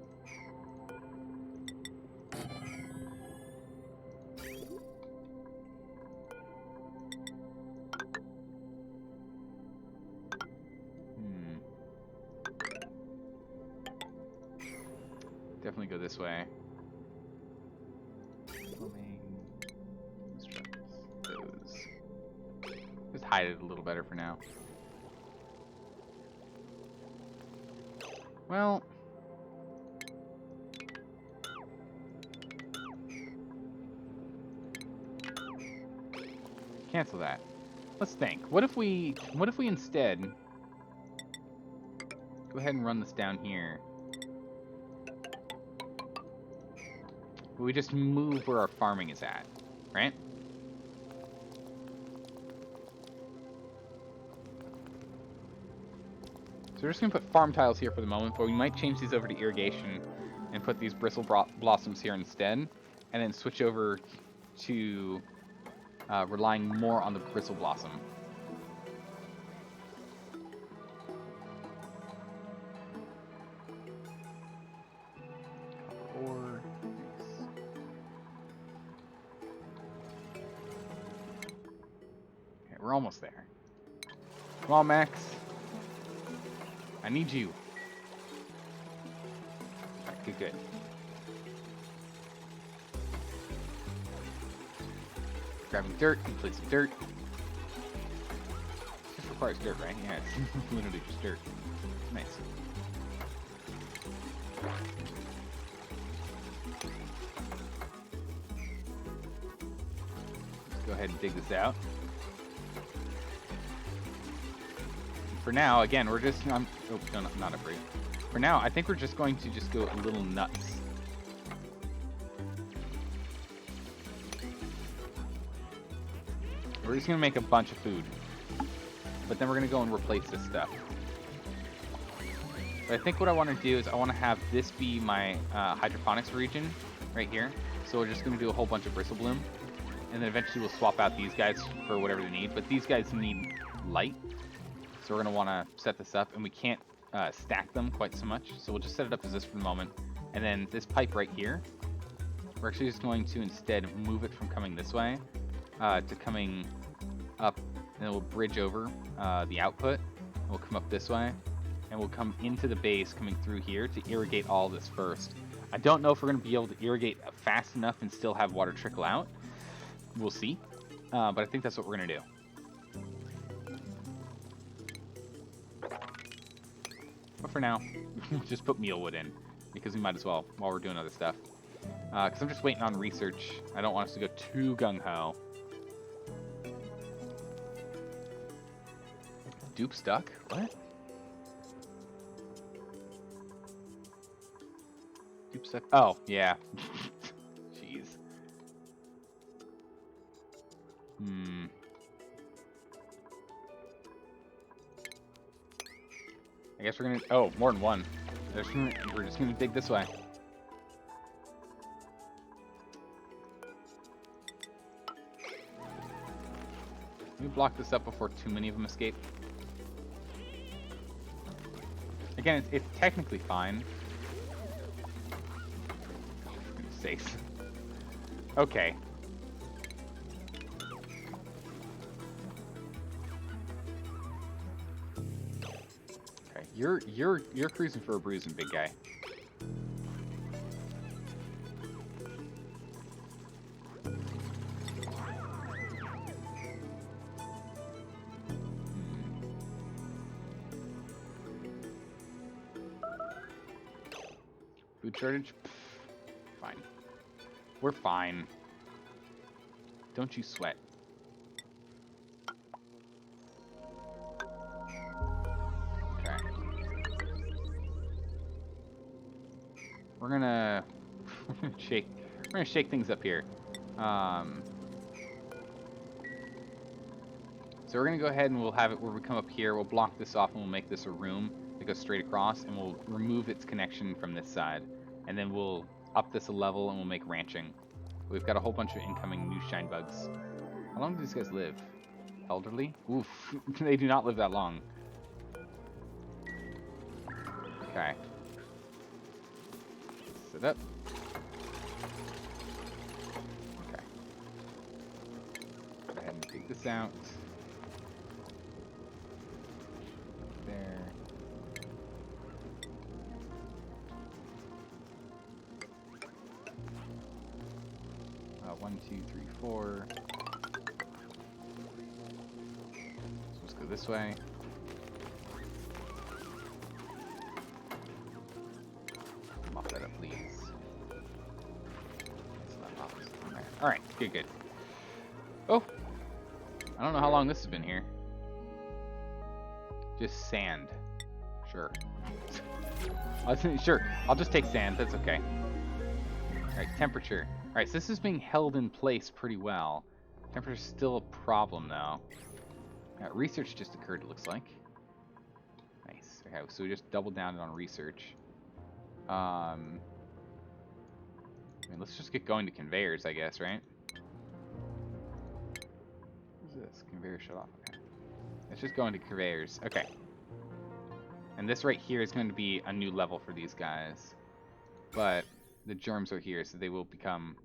Definitely go this way. Those. Just hide it a little better for now. Well, cancel that. Let's think. What if we instead go ahead and run this down here? We just move where our farming is at, right? So we're just going to put farm tiles here for the moment, but we might change these over to irrigation and put these bristle blossoms here instead, and then switch over to relying more on the bristle blossom. Okay, we're almost there. Come on, Max. I need you. Alright, good, good. Grabbing dirt, complete some dirt. This requires dirt, right? Yeah, it's literally just dirt. Nice. Let's go ahead and dig this out. For now, again, we're just... oh, no, not afraid. For now, I think we're just going to just go a little nuts. We're just going to make a bunch of food. But then we're going to go and replace this stuff. But I think what I want to do is I want to have this be my hydroponics region right here. So we're just going to do a whole bunch of bristle bloom. And then eventually we'll swap out these guys for whatever they need. But these guys need light. So we're going to want to set this up, and we can't stack them quite so much. So we'll just set it up as this for the moment. And then this pipe right here, we're actually just going to instead move it from coming this way to coming up, and we'll bridge over the output. We'll come up this way, and we'll come into the base coming through here to irrigate all this first. I don't know if we're going to be able to irrigate fast enough and still have water trickle out. We'll see. But I think that's what we're going to do. But for now, we'll just put mealwood in, because we might as well while we're doing other stuff. Because I'm just waiting on research. I don't want us to go too gung-ho. Dupe stuck? What? Dupe stuck? Oh, yeah. Jeez. I guess we're gonna... Oh, more than one. We're just gonna dig this way. Let me block this up before too many of them escape. Again, it's technically fine. For goodness sakes. Okay. Okay, you're cruising for a bruising, big guy. Food shortage? Pfft, fine. We're fine. Don't you sweat. Okay. We're gonna shake things up here. So we're gonna go ahead and we'll have it where we come up here. We'll block this off and we'll make this a room that goes straight across, and we'll remove its connection from this side. and then we'll up this a level and we'll make ranching. We've got a whole bunch of incoming new shine bugs. How long do these guys live? Elderly? Oof, they do not live that long. Okay. Set up. Okay. Go ahead and take this out. There. 1, 2, 3, 4. So let's go this way. Mop that up, please. That's not opposite. Okay. All right, good, good. Oh, I don't know how long this has been here. Just sand. Sure. Sure, I'll just take sand. That's okay. All right, temperature. All right, so this is being held in place pretty well. Temperature's still a problem, though. Research just occurred, it looks like. Nice. Okay, so we just doubled down on research. I mean, let's just get going to conveyors, I guess, right? What's this? Conveyor shut off. Okay. Let's just go into conveyors. Okay. And this right here is going to be a new level for these guys. But the germs are here, so they will become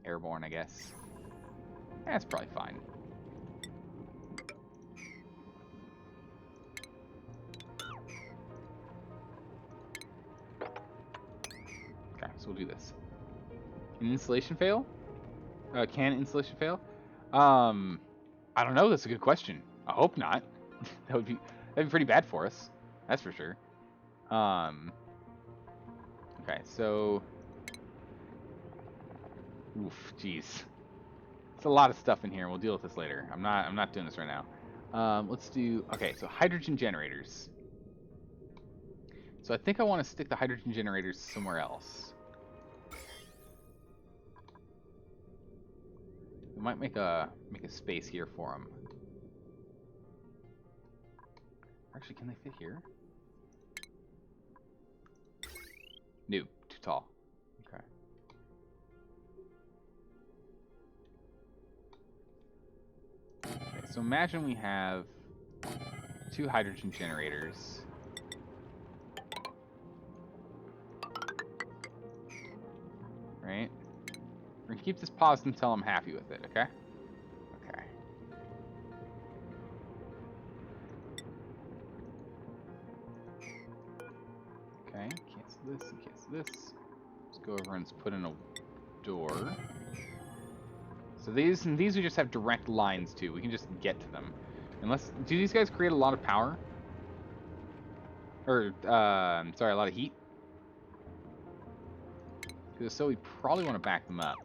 airborne, I guess. That's probably fine. Okay, so we'll do this. An installation fail? Can installation fail? I don't know. That's a good question. I hope not. That'd be pretty bad for us. That's for sure. Okay, so oof, jeez. It's a lot of stuff in here. We'll deal with this later. I'm not doing this right now. Let's do okay, so hydrogen generators. So I think I want to stick the hydrogen generators somewhere else. We might make a space here for them. Actually, can they fit here? No, too tall. Okay. Okay, so imagine we have 2 hydrogen generators. Right? We're gonna keep this paused until I'm happy with it, okay? Okay. Okay, cancel this and cancel this. Let's go over and let's put in a door. So these we just have direct lines to. We can just get to them. Unless, do these guys create a lot of power? Or, sorry, a lot of heat? So we probably want to back them up.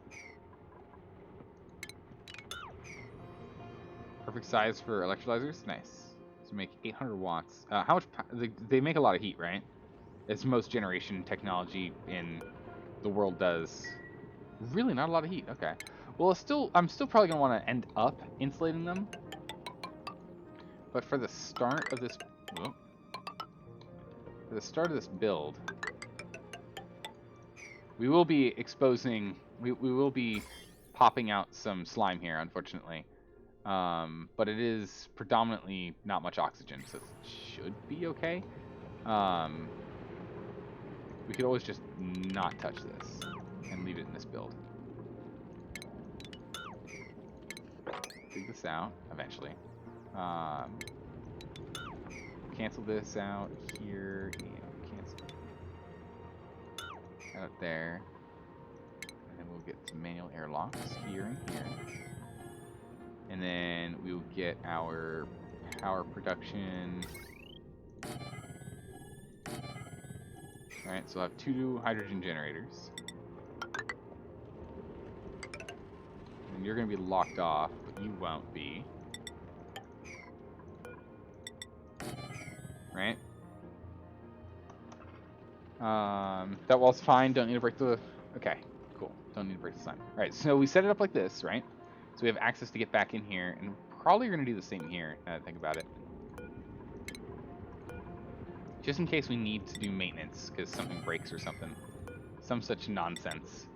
Perfect size for electrolyzers. Nice. So make 800 watts. How much? They make a lot of heat, right? As most generation technology in the world does. Really, not a lot of heat. Okay. Well, I'm still probably gonna want to end up insulating them. But for the start of this, build, we will be exposing. We will be popping out some slime here, unfortunately. But it is predominantly not much oxygen, so it should be okay. We could always just not touch this and leave it in this build. Dig this out eventually. Cancel this out here and cancel out there. And then we'll get some manual airlocks here and here. And then we will get our power production. Alright, so I'll have 2 hydrogen generators. And you're going to be locked off, but you won't be. Right? That wall's fine. Don't need to break the... Okay, cool. Don't need to break the slime. Alright, so we set it up like this, right? So we have access to get back in here, and probably going to do the same here, now that I think about it. Just in case we need to do maintenance, because something breaks or something. Some such nonsense.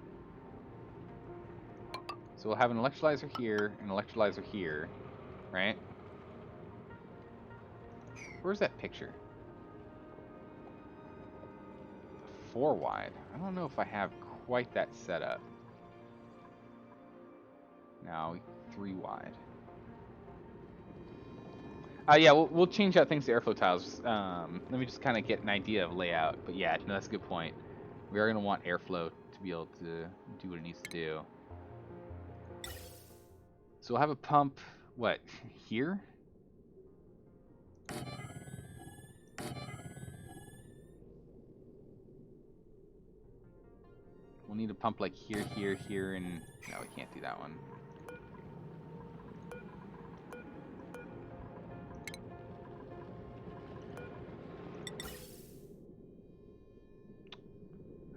So we'll have an electrolyzer here, an electrolyzer here, right? Where's that picture? 4 wide. I don't know if I have quite that set up. No, 3 wide. Yeah, we'll change out things to airflow tiles. Let me just kind of get an idea of layout. But yeah, no, that's a good point. We are going to want airflow to be able to do what it needs to do. So we'll have a pump, what, here? We'll need a pump like here, here, here, and... No, we can't do that one.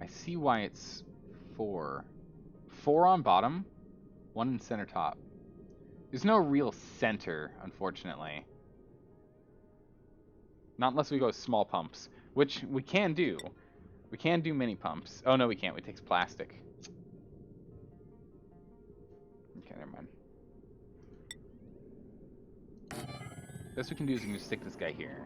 I see why it's 4. 4 on bottom, 1 in center top. There's no real center, unfortunately. Not unless we go with small pumps, which we can do. We can do mini pumps. Oh, no, we can't. It takes plastic. Okay, never mind. Best we can do is we can just stick this guy here.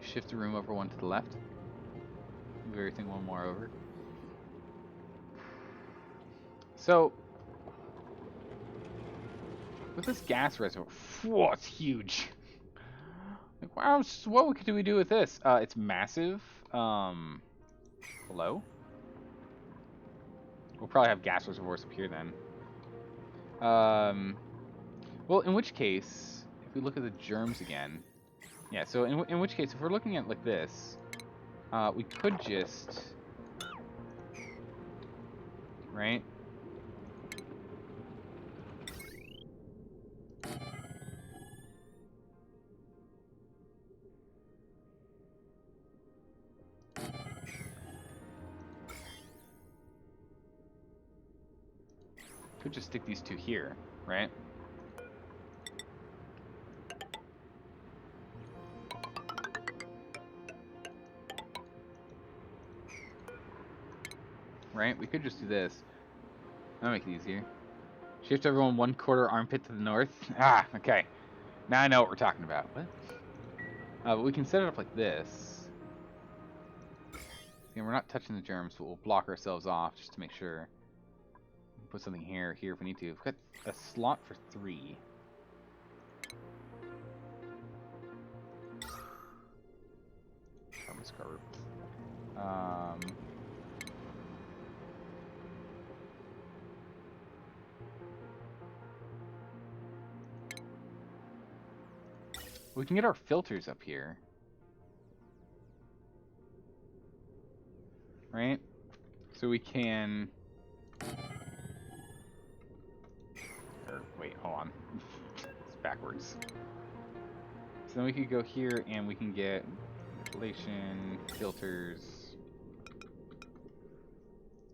Shift the room over 1 to the left. Move everything 1 more over. So, with this gas reservoir, whoa, it's huge. Like, wow, what do we do with this? It's massive. Hello? We'll probably have gas reservoirs up here then. Well, in which case, if we look at the germs again, yeah. So in which case, if we're looking at it like this, we could just, right? Could just stick these 2 here, right? Right? We could just do this. That'll make it easier. Shift everyone 1/4 armpit to the north. Ah, okay. Now I know what we're talking about. What? But we can set it up like this. Again, we're not touching the germs, but we'll block ourselves off just to make sure. Put something here if we need to. We've got a slot for 3. Carbon scrubber. We can get our filters up here. Right? So we can... Or, wait, hold on. It's backwards. So then we could go here and we can get ventilation, filters,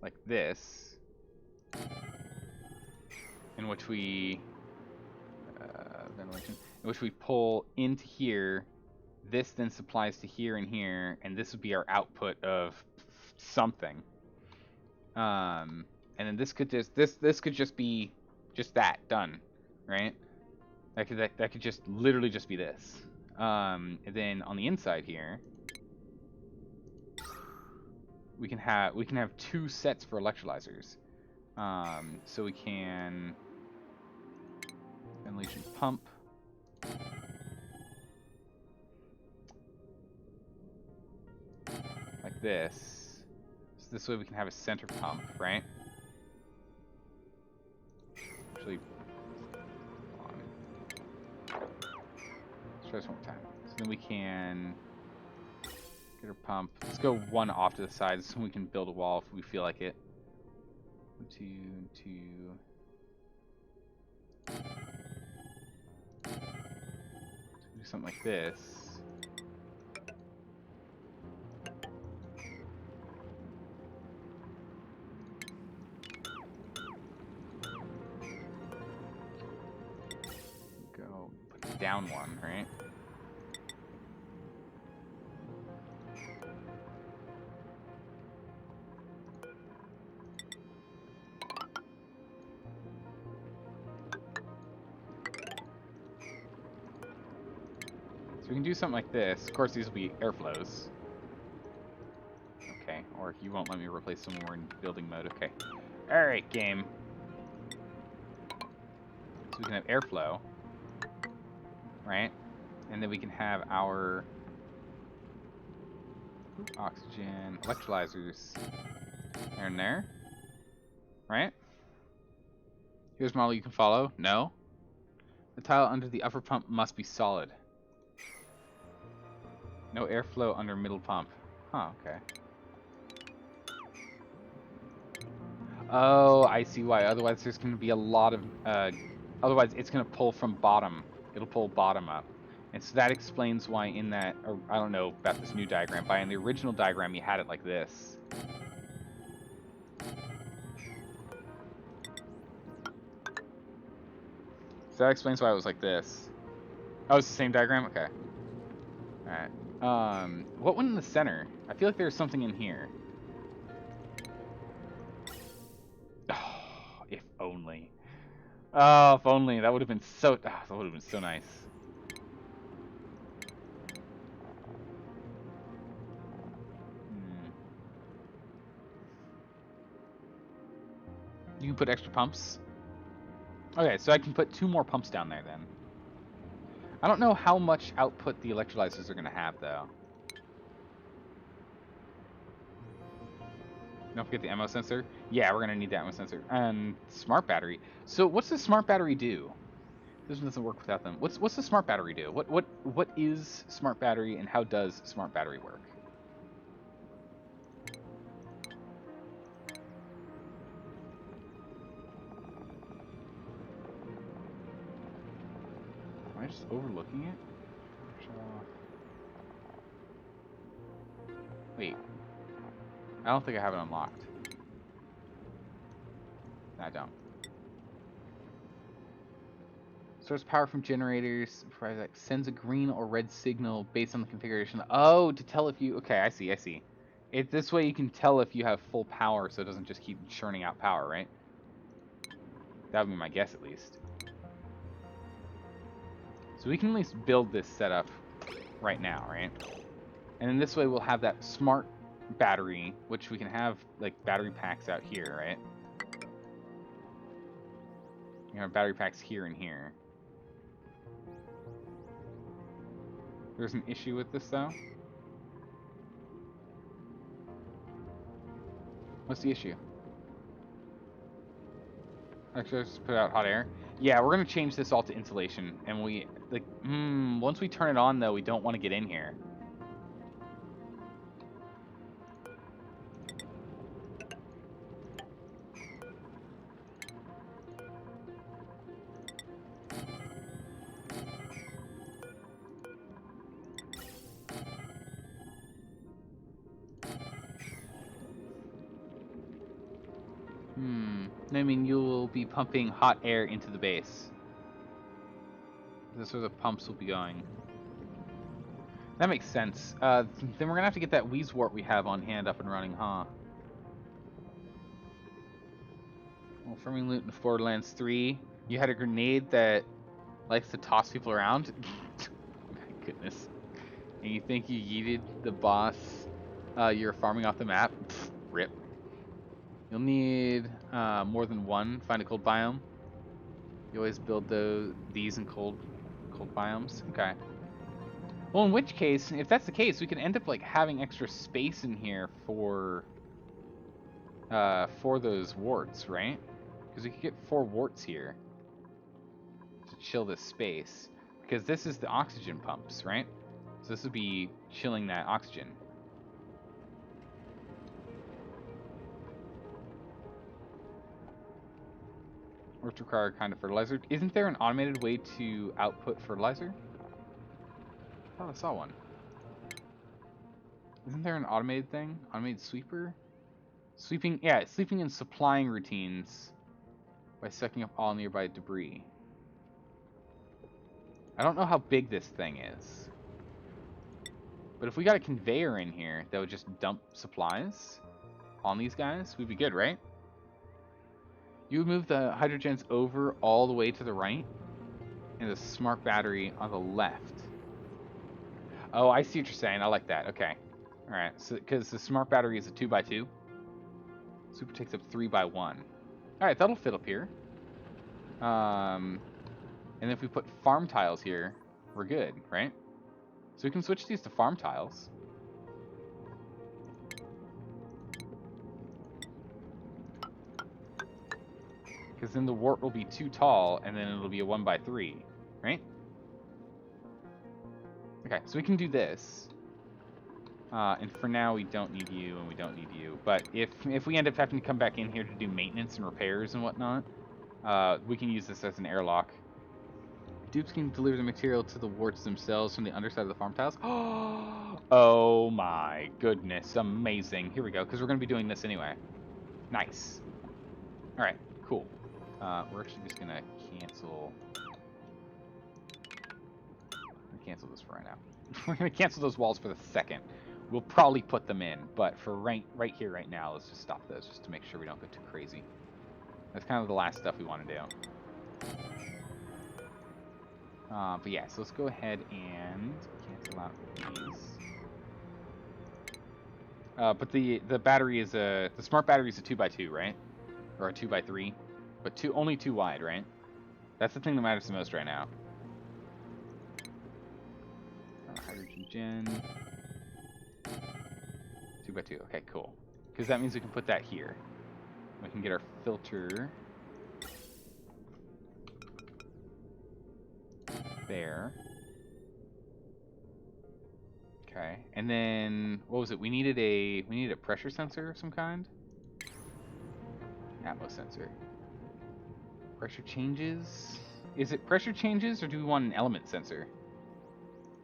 like this, in which we... ventilation. In which we pull into here, this then supplies to here and here, and this would be our output of something. And then this could just this could just be just that done, right? That could just literally just be this. And then on the inside here, we can have 2 sets for electrolyzers. So we can ventilation pump. Like this. So this way we can have a center pump, right? Actually, let's try this one more time. So then we can get our pump. Let's go 1 off to the side so we can build a wall if we feel like it. 2, 2. Do something like this. down one, right? So we can do something like this. Of course, these will be airflows. Okay, or you won't let me replace them when we're in building mode. Okay. Alright, game. So we can have airflow. Right? And then we can have our oxygen electrolyzers there and there. Right? Here's a model you can follow. No. The tile under the upper pump must be solid. No airflow under middle pump. Huh, okay. Oh, I see why. Otherwise, there's going to be a lot of... otherwise, it's going to pull from bottom. It'll pull bottom up. And so that explains why in that... Or I don't know about this new diagram, but in the original diagram, you had it like this. So that explains why it was like this. Oh, it's the same diagram? Okay. Alright. What went in the center? I feel like there's something in here. Oh, if only. Oh, if only. That would have been so... that would have been so nice. You can put extra pumps. Okay, so I can put 2 more pumps down there then. I don't know how much output the electrolyzers are going to have, though. Don't forget the ammo sensor. Yeah, we're going to need the ammo sensor. And smart battery. So what's the smart battery do? This one doesn't work without them. What's the smart battery do? What is smart battery and how does smart battery work? Am I just overlooking it? Wait. I don't think I have it unlocked. I don't. Source power from generators. Sends a green or red signal based on the configuration. Oh, to tell if you... Okay, I see. This way you can tell if you have full power so it doesn't just keep churning out power, right? That would be my guess, at least. So we can at least build this setup right now, right? And then this way we'll have that smart battery, which we can have, like, battery packs out here, right? You have battery packs here and here. There's an issue with this, though. What's the issue? Actually, let's put out hot air. Yeah, we're gonna change this all to insulation, and we like. Once we turn it on, though, we don't want to get in here. I mean, you'll be pumping hot air into the base. This is where the pumps will be going. That makes sense. Then we're gonna have to get that Wheezewort we have on hand up and running, huh? Well, farming loot in Borderlands 3. You had a grenade that likes to toss people around? My goodness. And you think you yeeted the boss you're farming off the map? Pfft, rip. You'll need more than one. Find a cold biome. You always build these in cold biomes. Okay. Well, in which case, if that's the case, we can end up like having extra space in here for those warts, right? Because we could get 4 warts here to chill this space. Because this is the oxygen pumps, right? So this would be chilling that oxygen. Which require kind of fertilizer. Isn't there an automated way to output fertilizer? I thought I saw one. Isn't there an automated thing? Automated sweeper? Sweeping and supplying routines. by sucking up all nearby debris. I don't know how big this thing is. But if we got a conveyor in here that would just dump supplies on these guys, we'd be good, right? You would move the hydrogens over all the way to the right, and the smart battery on the left. Oh, I see what you're saying. I like that. Okay. Alright, so because the smart battery is a 2x2. Super takes up 3x1. Alright, that'll fit up here. And if we put farm tiles here, we're good, right? So we can switch these to farm tiles. Because then the wart will be too tall, and then it'll be a 1x3, right? Okay, so we can do this. And for now, we don't need you, and we don't need you. But if we end up having to come back in here to do maintenance and repairs and whatnot, we can use this as an airlock. Dupes can deliver the material to the warts themselves from the underside of the farm tiles. Oh my goodness, amazing. Here we go, because we're going to be doing this anyway. Nice. Alright, cool. We're actually just going to cancel... cancel this for right now. We're going to cancel those walls for the second. We'll probably put them in, but for right here, right now, let's just stop those just to make sure we don't go too crazy. That's kind of the last stuff we want to do. But yeah, so let's go ahead and cancel out these. But the battery is the smart battery is a 2x2, right? Or a 2x3, but only 2 wide, right? That's the thing that matters the most right now. Hydrogen gen. 2x2. Okay, cool. Because that means we can put that here. We can get our filter there. Okay, and then what was it? We needed a pressure sensor of some kind. Atmos sensor. Pressure changes. Is it pressure changes, or do we want an element sensor?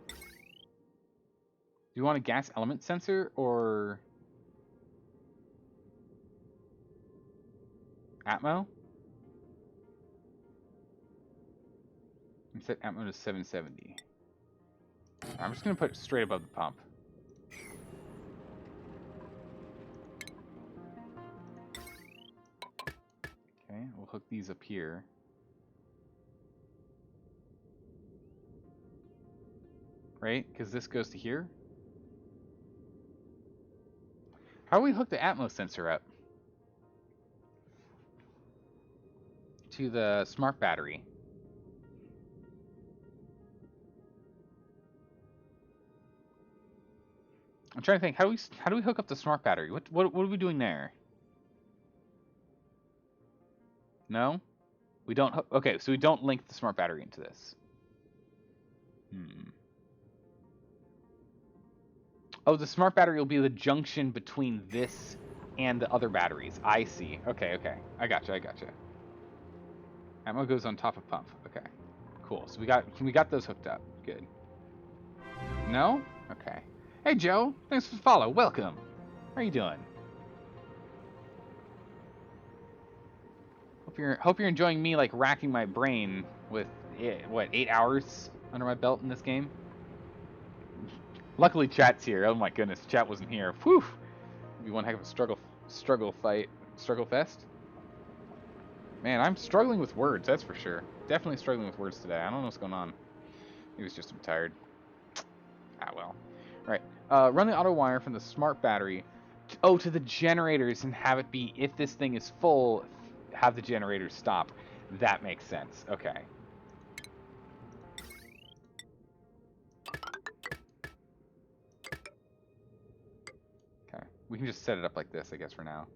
Do you want a gas element sensor or Atmo? I set Atmo to 770. I'm just going to put it straight above the pump. Okay, we'll hook these up here. Right? Because this goes to here. How do we hook the Atmos sensor up? To the smart battery. I'm trying to think. How do we hook up the smart battery? What are we doing there? No? We don't. Okay, so we don't link the smart battery into this. Oh, the smart battery will be the junction between this and the other batteries. I see. Okay. I gotcha. Ammo goes on top of pump. Okay. Cool. So we got those hooked up. Good. No? Okay. Hey, Joe. Thanks for the follow. Welcome. How are you doing? Hope you're enjoying me, like, racking my brain with, what, 8 hours under my belt in this game? Luckily, chat's here. Oh my goodness, chat wasn't here. Whew! It'd be one heck of a struggle fest. Man, I'm struggling with words, that's for sure. Definitely struggling with words today. I don't know what's going on. Maybe it's just I'm tired. Ah, well. Alright, run the auto wire from the smart battery to the generators and have it be, if this thing is full, have the generators stop. That makes sense. Okay. Okay. We can just set it up like this, I guess, for now.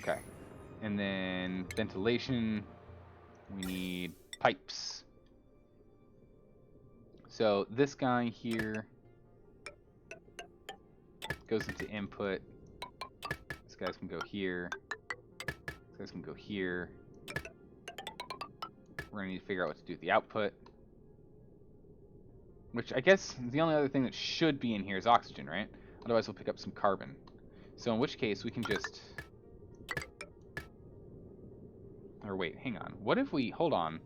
Okay. And then ventilation, we need pipes. So this guy here goes into input. This guys can go here. This guys can go here. We're gonna need to figure out what to do with the output. Which I guess the only other thing that should be in here is oxygen, right? Otherwise we'll pick up some carbon. So in which case we can just... Or wait, hang on. What if we... Hold on.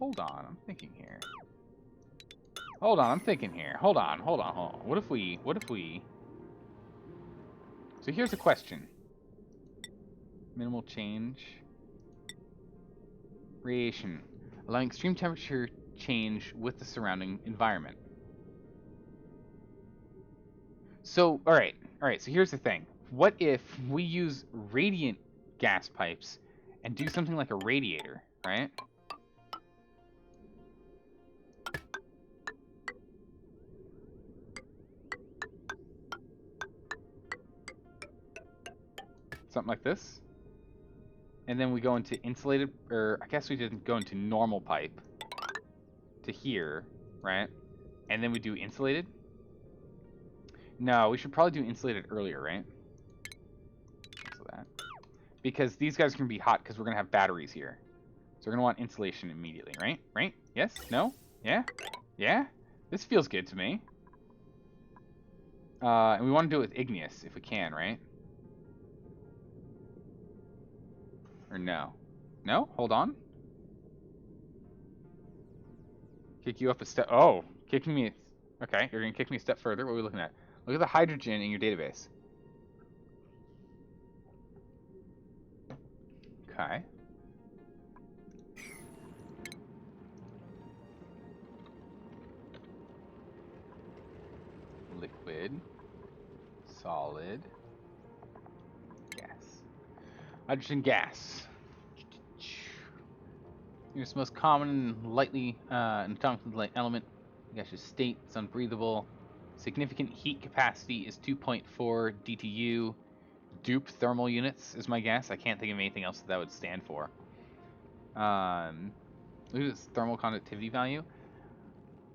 hold on. I'm thinking here. Hold on, I'm thinking here. Hold on. What if we... So here's a question. Minimal change. Radiation. Allowing extreme temperature change with the surrounding environment. So, alright, so here's the thing. What if we use radiant gas pipes and do something like a radiator, right? Something like this. And then we go into insulated, or I guess we didn't go into normal pipe to here, right? And then we do insulated. No, we should probably do insulated earlier, right? So that. Because these guys are going to be hot because we're going to have batteries here. So we're going to want insulation immediately, right? Right? Yes? No? Yeah? Yeah? This feels good to me. And we want to do it with igneous if we can, right? Or no? No? Hold on. Kick you up a step. Oh, kicking me. Okay, you're going to kick me a step further. What are we looking at? Look at the hydrogen in your database. Okay. Liquid. Solid. Gas. Hydrogen gas. It's the most common and lightly atomically light element. Gaseous state. It's unbreathable. Significant heat capacity is 2.4 DTU. Dupe thermal units is my guess. I can't think of anything else that would stand for. Look at this thermal conductivity value.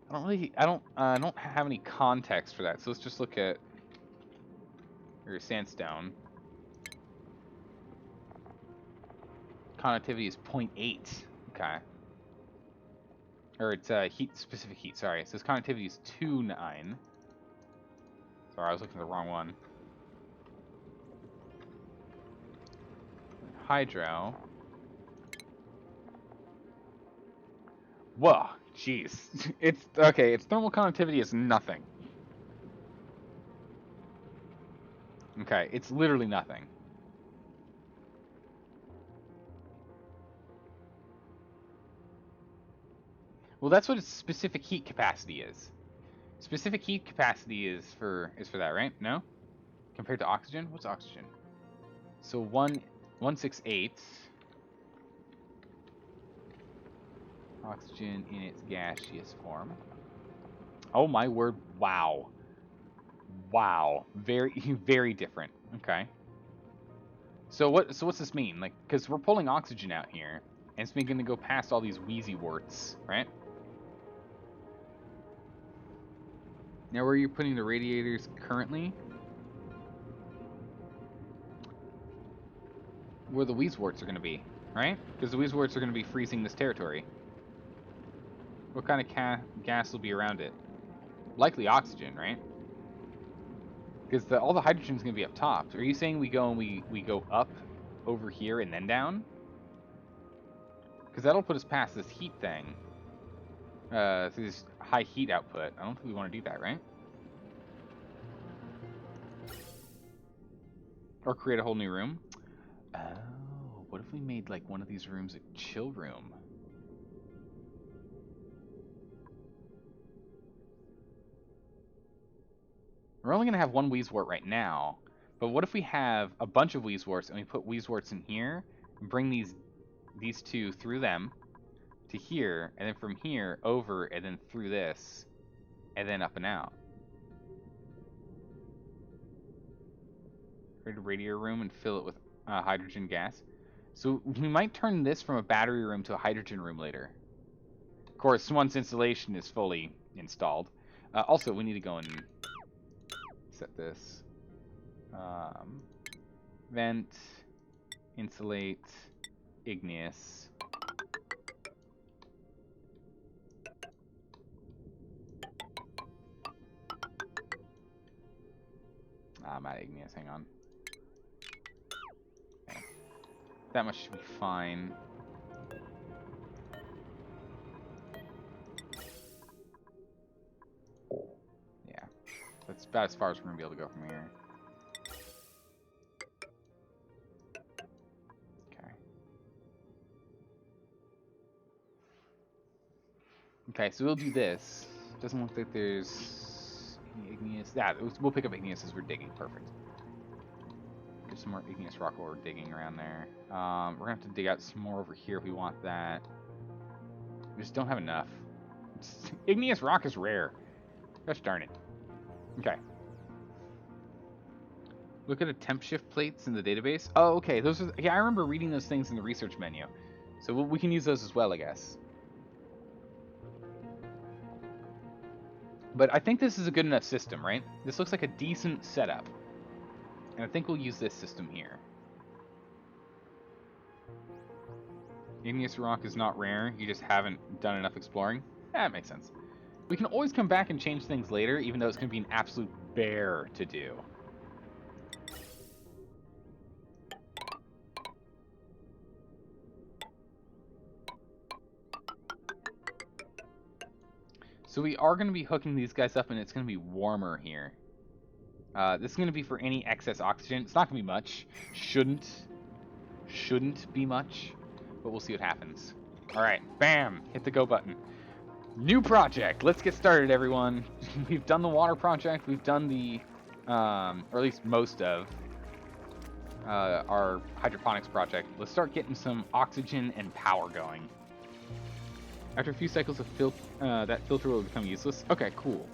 I don't have any context for that. So let's just look at your sandstone. Conductivity is 0.8. Okay. Or it's specific heat. Sorry. It says conductivity is 2.9. Sorry, I was looking at the wrong one. Hydro. Whoa, jeez. It's okay. Its thermal conductivity is nothing. Okay, it's literally nothing. Well, that's what its specific heat capacity is. Specific heat capacity is for that, right? No? Compared to oxygen? What's oxygen? So 168 oxygen in its gaseous form. Oh my word, wow. Wow. Very very different. Okay. So what's this mean? Like, cuz we're pulling oxygen out here and it's going to go past all these wheezy warts, right? Now, where are you putting the radiators currently? Where the Weezeworts are going to be, right? Because the Weezeworts are going to be freezing this territory. What kind of gas will be around it? Likely oxygen, right? Because all the hydrogen's going to be up top. Are you saying we go and we go up over here and then down? Because that'll put us past this heat thing. This high heat output. I don't think we want to do that, right? Or create a whole new room. Oh, what if we made like one of these rooms a chill room? We're only going to have one Weezewort right now, but what if we have a bunch of Weezeworts and we put Weezeworts in here, and bring these two through them to here, and then from here over, and then through this, and then up and out. Create a radiator room and fill it with hydrogen gas. So we might turn this from a battery room to a hydrogen room later. Of course, once installation is fully installed. Also, we need to go and set this. Vent, insulate, igneous. I'm at igneous, hang on. Okay. That much should be fine. That's about as far as we're going to be able to go from here. Okay. Okay, so we'll do this. Doesn't look like there's any igneous. Yeah, we'll pick up igneous as we're digging. Perfect. There's some more igneous rock while we're digging around there. We're going to have to dig out some more over here if we want that. We just don't have enough. Igneous rock is rare. Gosh darn it. Okay. Look at the temp shift plates in the database. Oh, okay. Those are. Yeah, I remember reading those things in the research menu. So we can use those as well, I guess. But I think this is a good enough system, right? This looks like a decent setup. And I think we'll use this system here. Igneous rock is not rare. You just haven't done enough exploring. That makes sense. We can always come back and change things later, even though it's going to be an absolute bear to do. So we are going to be hooking these guys up, and it's going to be warmer here. This is going to be for any excess oxygen. It's not going to be much. Shouldn't be much, but we'll see what happens. All right, bam, hit the go button. New project. Let's get started, everyone. We've done the water project. We've done the, or at least most of, our hydroponics project. Let's start getting some oxygen and power going. After a few cycles of that filter will become useless. Okay, cool.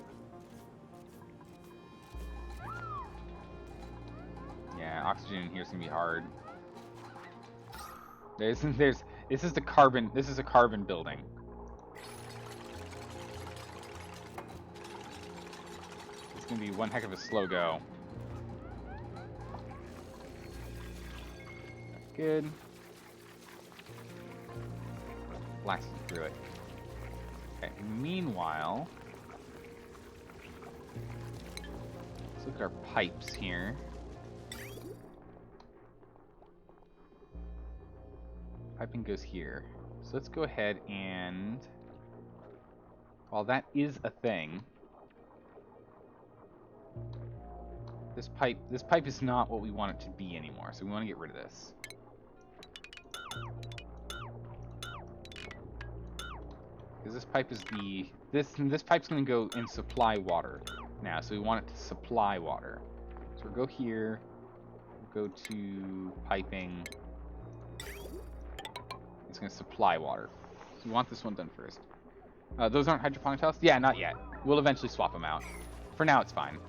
Yeah, oxygen in here is gonna be hard. This is the carbon. This is a carbon building. It's gonna be one heck of a slow go. Good. Blasting through it. Okay, meanwhile, let's look at our pipes here. Piping goes here. So let's go ahead and, while that is a thing, this pipe is not what we want it to be anymore, so we want to get rid of this. Because this pipe is this pipe's going to go and supply water now, so we want it to supply water. So we'll go here, we'll go to piping. It's going to supply water. So we want this one done first. Those aren't hydroponic tiles? Yeah, not yet. We'll eventually swap them out. For now, it's fine.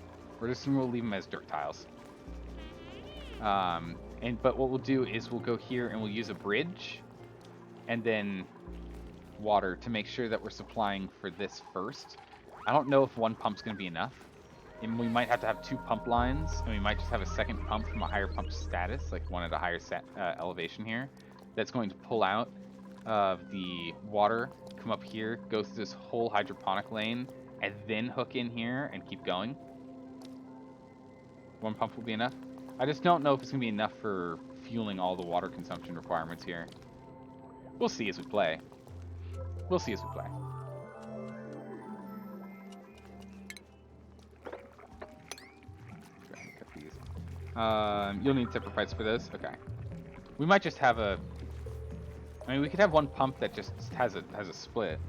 We'll leave them as dirt tiles. But what we'll do is we'll go here and we'll use a bridge, and then water to make sure that we're supplying for this first. I don't know if one pump's going to be enough. And we might have to have two pump lines, and we might just have a second pump from a higher pump status, like one at a higher elevation here. That's going to pull out of the water, come up here, go through this whole hydroponic lane, and then hook in here and keep going. One pump will be enough. I just don't know if it's going to be enough for fueling all the water consumption requirements here. We'll see as we play. We'll see as we play. Cut these. You'll need separate pipes for this? Okay. We might just have a... I mean, we could have one pump that just has a split.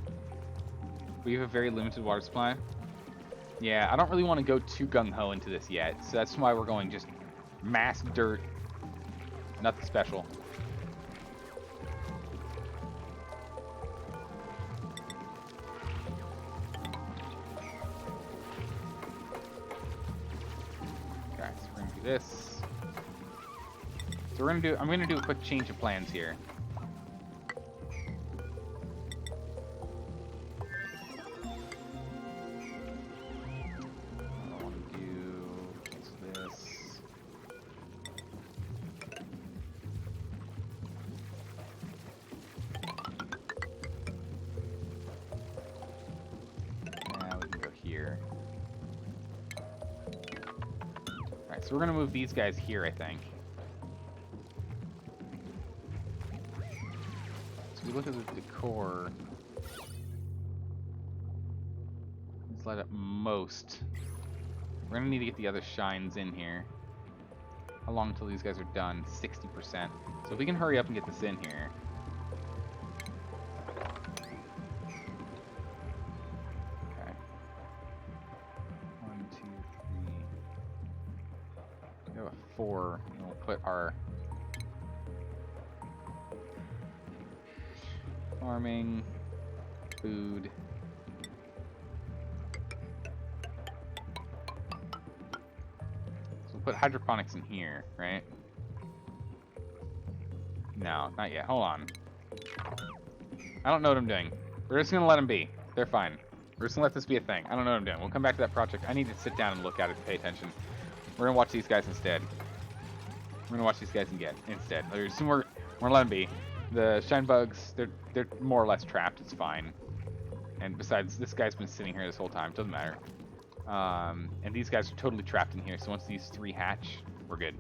We have a very limited water supply. Yeah, I don't really want to go too gung-ho into this yet, so that's why we're going just mass dirt. Nothing special. Okay, so we're gonna do this. So I'm gonna do a quick change of plans here. So we're going to move these guys here, I think. So we look at the decor. Let's light up most. We're gonna need to get the other shines in here. How long until these guys are done? 60%. So if we can hurry up and get this in here. Okay. 1, 2, 3. We have a 4. And we'll put our farming, food. Put hydroponics in here, right? No, not yet. Hold on. I don't know what I'm doing. We're just gonna let them be. They're fine. We're just gonna let this be a thing. I don't know what I'm doing. We'll come back to that project. I need to sit down and look at it and pay attention. We're gonna watch these guys instead. We're gonna watch these guys instead. We're gonna let them be. The shine bugs, they're more or less trapped. It's fine. And besides, this guy's been sitting here this whole time. Doesn't matter. And these guys are totally trapped in here, so once these 3 hatch, we're good.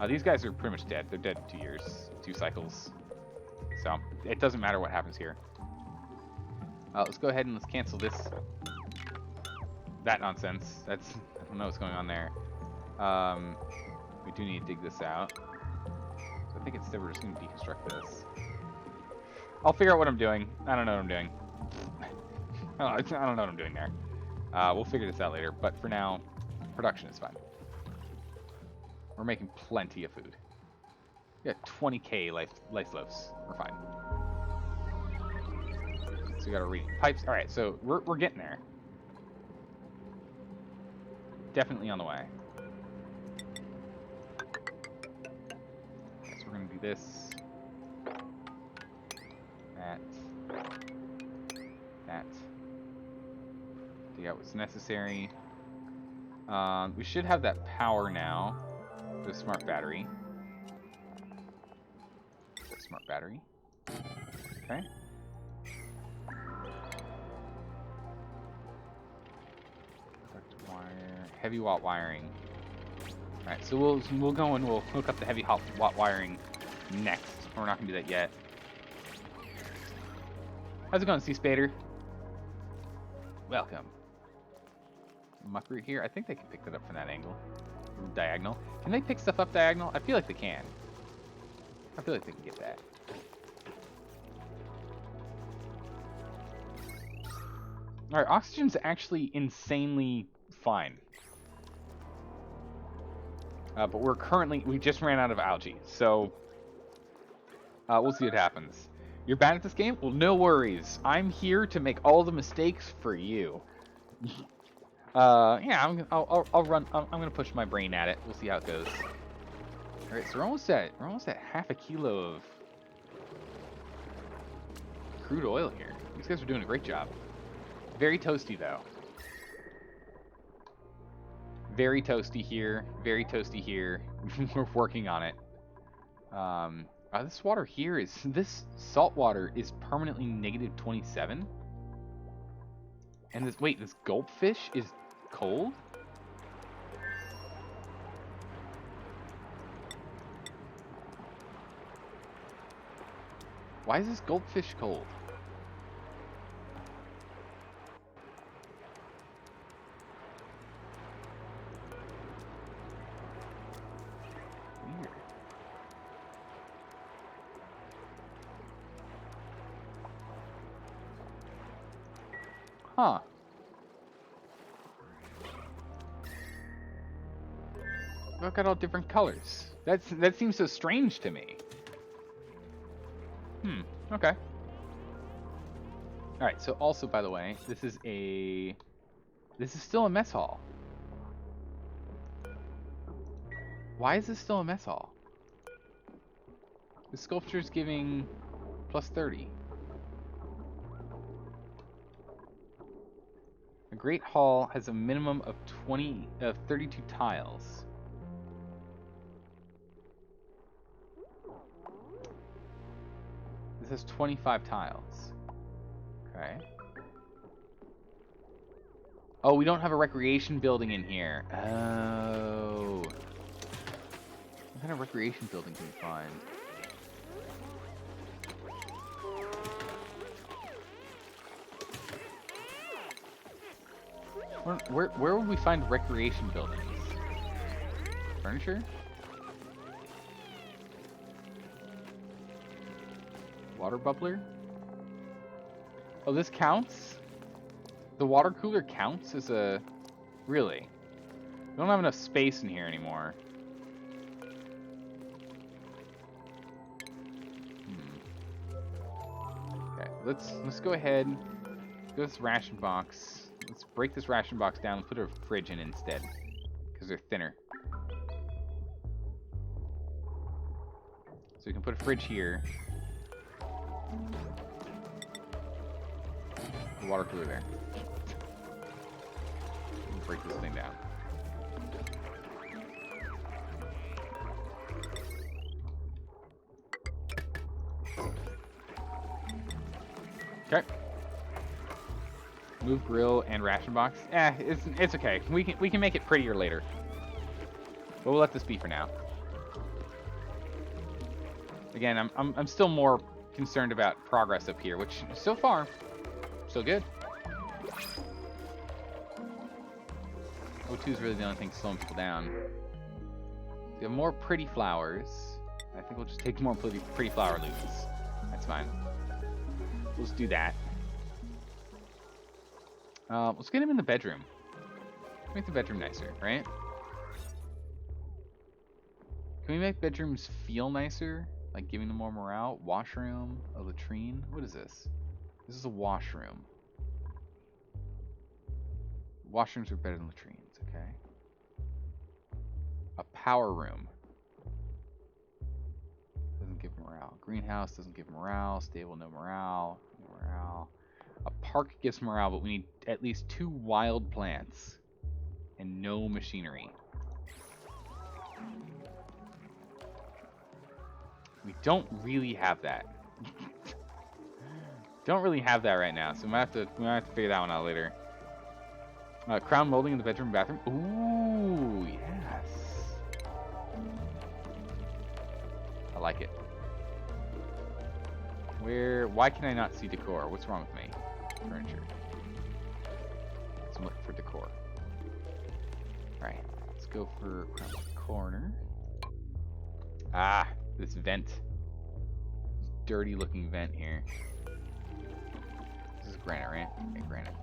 These guys are pretty much dead. They're dead in 2 years, 2 cycles. So, it doesn't matter what happens here. Let's go ahead and let's cancel this. That nonsense. I don't know what's going on there. We do need to dig this out. So I think instead we're just going to deconstruct this. I'll figure out what I'm doing. I don't know what I'm doing. I don't know what I'm doing there. We'll figure this out later, but for now, production is fine. We're making plenty of food. We got 20k lice loaves. We're fine. So we gotta read pipes. All right, so we're getting there. Definitely on the way. Okay, so we're gonna do this. That. Dig out what's necessary. We should have that power now. The smart battery. The smart battery. Okay. Duct wire, heavy watt wiring. All right, so we'll go and we'll hook up the heavy watt wiring next. We're not gonna do that yet. How's it going, Sea Spader? Welcome. Muckroot here. I think they can pick that up from that angle. Diagonal. Can they pick stuff up diagonal? I feel like they can. I feel like they can get that. Alright, oxygen's actually insanely fine. But we just ran out of algae, so we'll see what happens. You're bad at this game? Well, no worries. I'm here to make all the mistakes for you. Yeah, I'll run. I'm gonna push my brain at it. We'll see how it goes. All right, so we're almost at half a kilo of crude oil here. These guys are doing a great job. Very toasty though. Very toasty here. Very toasty here. We're working on it. This water here this salt water is permanently negative 27. And this gulpfish is cold? Why is this gulpfish cold? Weird. Huh. Look at all different colors. That seems so strange to me. Okay. Alright, so also, by the way, this is still a mess hall. Why is this still a mess hall? The sculpture's giving plus 30. A great hall has a minimum of 32 tiles. This has 25 tiles. Okay. Oh, we don't have a recreation building in here. Oh. What kind of recreation building can we find? Where would we find recreation buildings? Furniture? Water bubbler? Oh, this counts? The water cooler counts as a... Really? We don't have enough space in here anymore. Okay, let's go ahead. Go to this ration box. Let's break this ration box down and put a fridge in instead. Because they're thinner. So we can put a fridge here. The water cooler there. We'll break this thing down. Okay. Move grill and ration box. It's okay. We can make it prettier later. But we'll let this be for now. Again, I'm still more concerned about progress up here, which so far, so good. O2 is really the only thing slowing people down. We have more pretty flowers. I think we'll just take more pretty flower loops. That's fine. Let's do that. Let's get him in the bedroom. Make the bedroom nicer, right? Can we make bedrooms feel nicer? Like giving them more morale? Washroom, a latrine. What is this? This is a washroom. Washrooms are better than latrines, okay. A power room. Doesn't give morale. Greenhouse doesn't give morale. Stable, no morale. No morale. A park gives morale, but we need at least 2 wild plants. And no machinery. We don't really have that. Don't really have that right now, so we might have to figure that one out later. Crown molding in the bedroom and bathroom. Ooh, yes. I like it. Why can I not see decor? What's wrong with me? Furniture. So I'm looking for decor. Alright, let's go for crown corner. Ah, this vent. This dirty looking vent here. This is granite, right? Yeah, granite.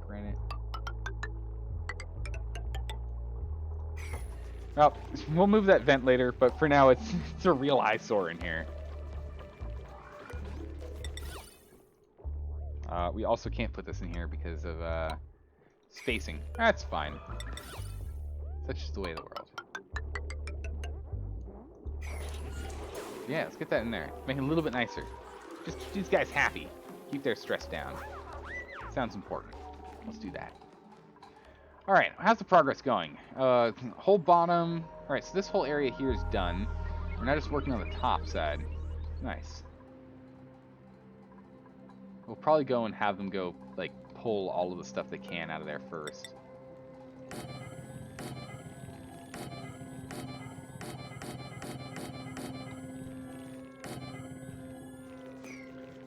Granite. Well, we'll move that vent later, but for now it's a real eyesore in here. We also can't put this in here because of spacing. That's fine. That's just the way of the world. Yeah, let's get that in there. Make it a little bit nicer. Just keep these guys happy. Keep their stress down. Sounds important. Let's do that. Alright, how's the progress going? Whole bottom. Alright, so this whole area here is done. We're not just working on the top side. Nice. We'll probably go and have them go, like, pull all of the stuff they can out of there first.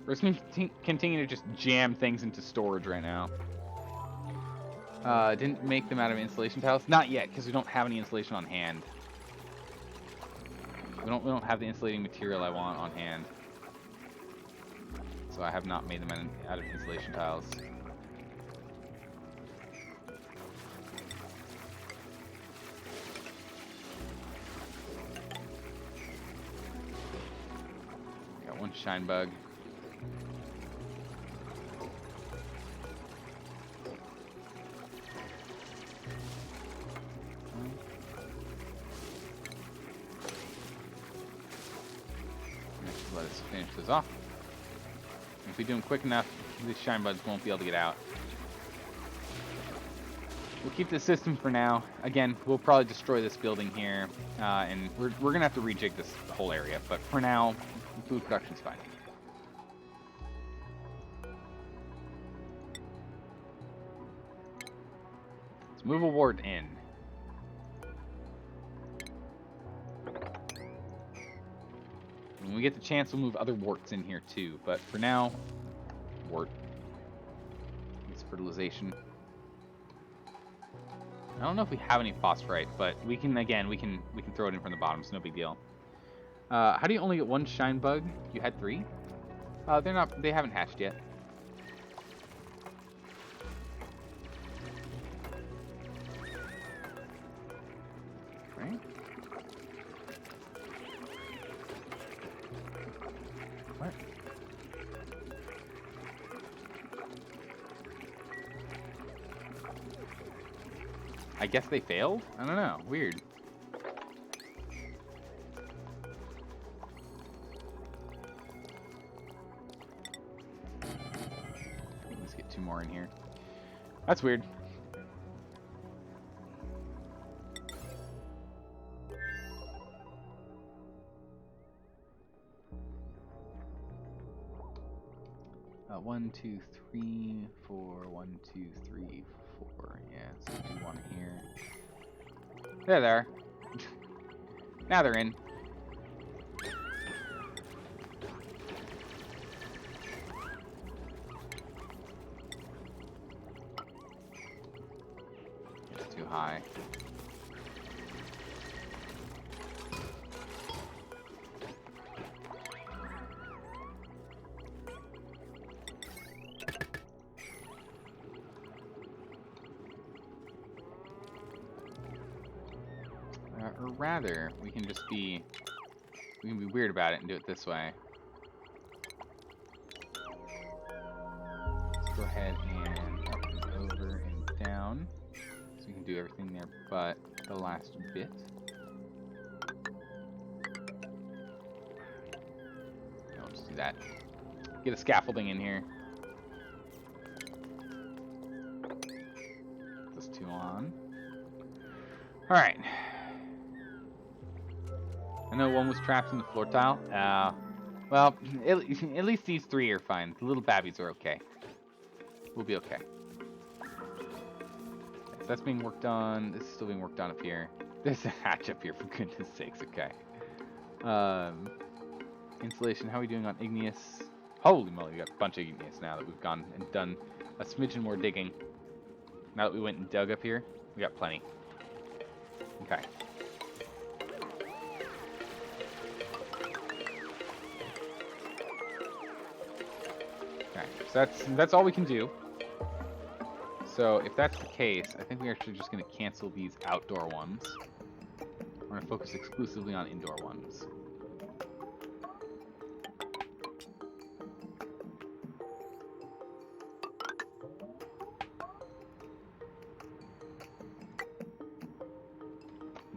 We're just going to continue to just jam things into storage right now. Didn't make them out of insulation tiles? Not yet, because we don't have any insulation on hand. We don't have the insulating material I want on hand. So I have not made them out of insulation tiles. Got one shine bug. Let us finish this off. If we do them quick enough, these shine buds won't be able to get out. We'll keep this system for now. Again, we'll probably destroy this building here, and we're gonna have to rejig this whole area. But for now, food production's fine. Let's move a ward in. When we get the chance, we'll move other warts in here too. But for now, wart. It's fertilization. I don't know if we have any phosphorite, but we can throw it in from the bottom. It's no big deal. How do you only get one shine bug? You had 3? They haven't hatched yet. Right? What? I guess they failed? I don't know. Weird. Let's get 2 more in here. That's weird. One, 2, 3, 4. 1, 2, 3, 4. Yeah, so do one here. There they are. Now they're in. It's too high. Or rather, we can be weird about it and do it this way. Let's go ahead and up and over and down. So we can do everything there but the last bit. No, let's do that. Get a scaffolding in here. This 2 on. Alright. I know one was trapped in the floor tile. Well, at least these 3 are fine. The little babbies are okay. We'll be okay. So that's being worked on. This is still being worked on up here. There's a hatch up here, for goodness sakes. Okay. Insulation. How are we doing on igneous? Holy moly, we got a bunch of igneous now that we've gone and done a smidgen more digging. Now that we went and dug up here, we got plenty. Okay. So that's all we can do. So if that's the case, I think we're actually just going to cancel these outdoor ones. We're going to focus exclusively on indoor ones.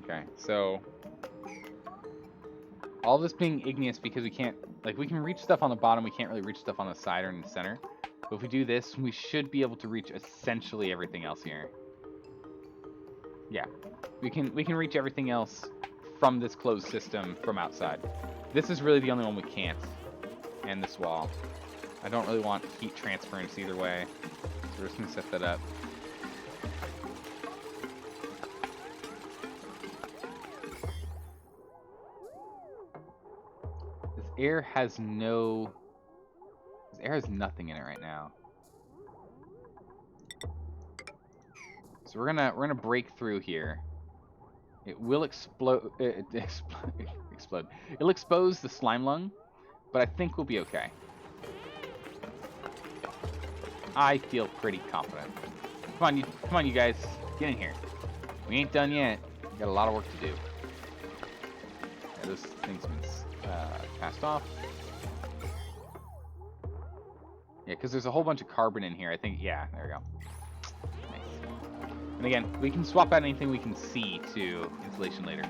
Okay, so all this being igneous because we can't, like, we can reach stuff on the bottom, we can't really reach stuff on the side or in the center. But if we do this, we should be able to reach essentially everything else here. Yeah, we can reach everything else from this closed system from outside. This is really the only one we can't. And this wall. I don't really want heat transference either way, so we're just gonna set that up. This air has nothing in it right now. So we're gonna break through here. It will explode. Explode. It'll expose the slime lung, but I think we'll be okay. I feel pretty confident. Come on, you guys, get in here. We ain't done yet. We got a lot of work to do. Yeah, this thing's been passed off. Yeah, because there's a whole bunch of carbon in here. I think, yeah, there we go. Nice. And again, we can swap out anything we can see to insulation later.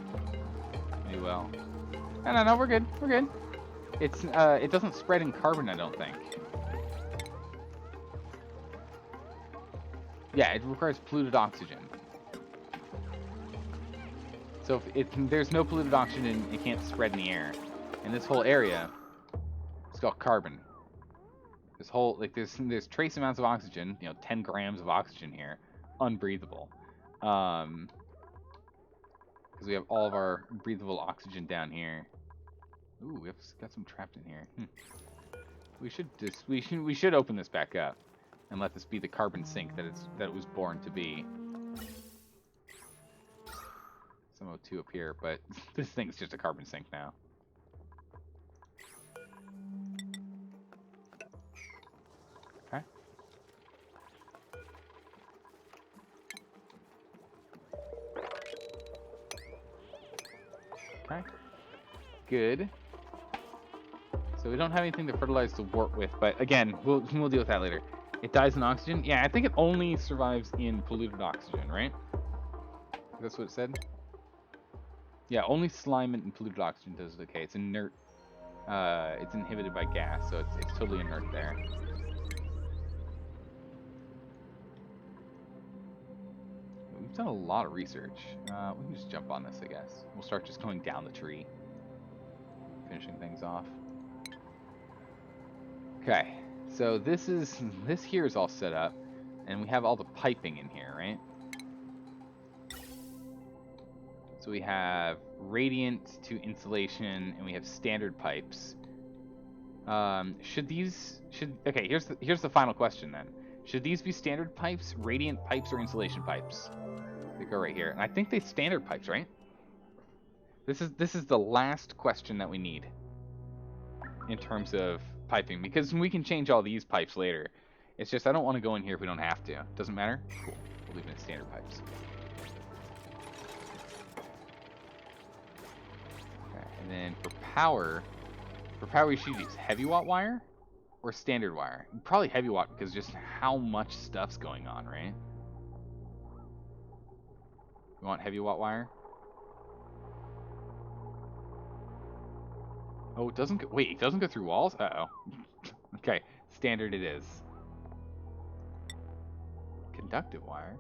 Maybe well. No, we're good. We're good. It's it doesn't spread in carbon, I don't think. Yeah, it requires polluted oxygen. So if there's no polluted oxygen, it can't spread in the air. And this whole area is called carbon. This whole, like, there's trace amounts of oxygen, 10 grams of oxygen here, unbreathable. Because we have all of our breathable oxygen down here. Ooh, got some trapped in here. We should open this back up and let this be the carbon sink that it was born to be. Some O2 up here, but this thing's just a carbon sink now. Okay. Okay. Good. So we don't have anything to fertilize the wort with, but again, we'll deal with that later. It dies in oxygen? Yeah, I think it only survives in polluted oxygen, right? That's what it said? Yeah, only slime and polluted oxygen does decay. It's inert. It's inhibited by gas, so it's totally inert there. We've done a lot of research. We can just jump on this, I guess. We'll start just going down the tree. Finishing things off. Okay, so this here is all set up, and we have all the piping in here, right? So we have radiant to insulation, and we have standard pipes. Okay, here's the final question then. Should these be standard pipes, radiant pipes, or insulation pipes? They go right here, and I think they standard pipes, right? This is the last question that we need in terms of piping, because we can change all these pipes later. It's just I don't want to go in here if we don't have to. Doesn't matter? Cool. We'll leave it in standard pipes. Okay, and then for power we should use heavy watt wire or standard wire. Probably heavy watt because just how much stuff's going on, right? You want heavy watt wire? Oh, it doesn't go, wait, it doesn't go through walls? Uh-oh. Okay, standard it is. Conductive wire.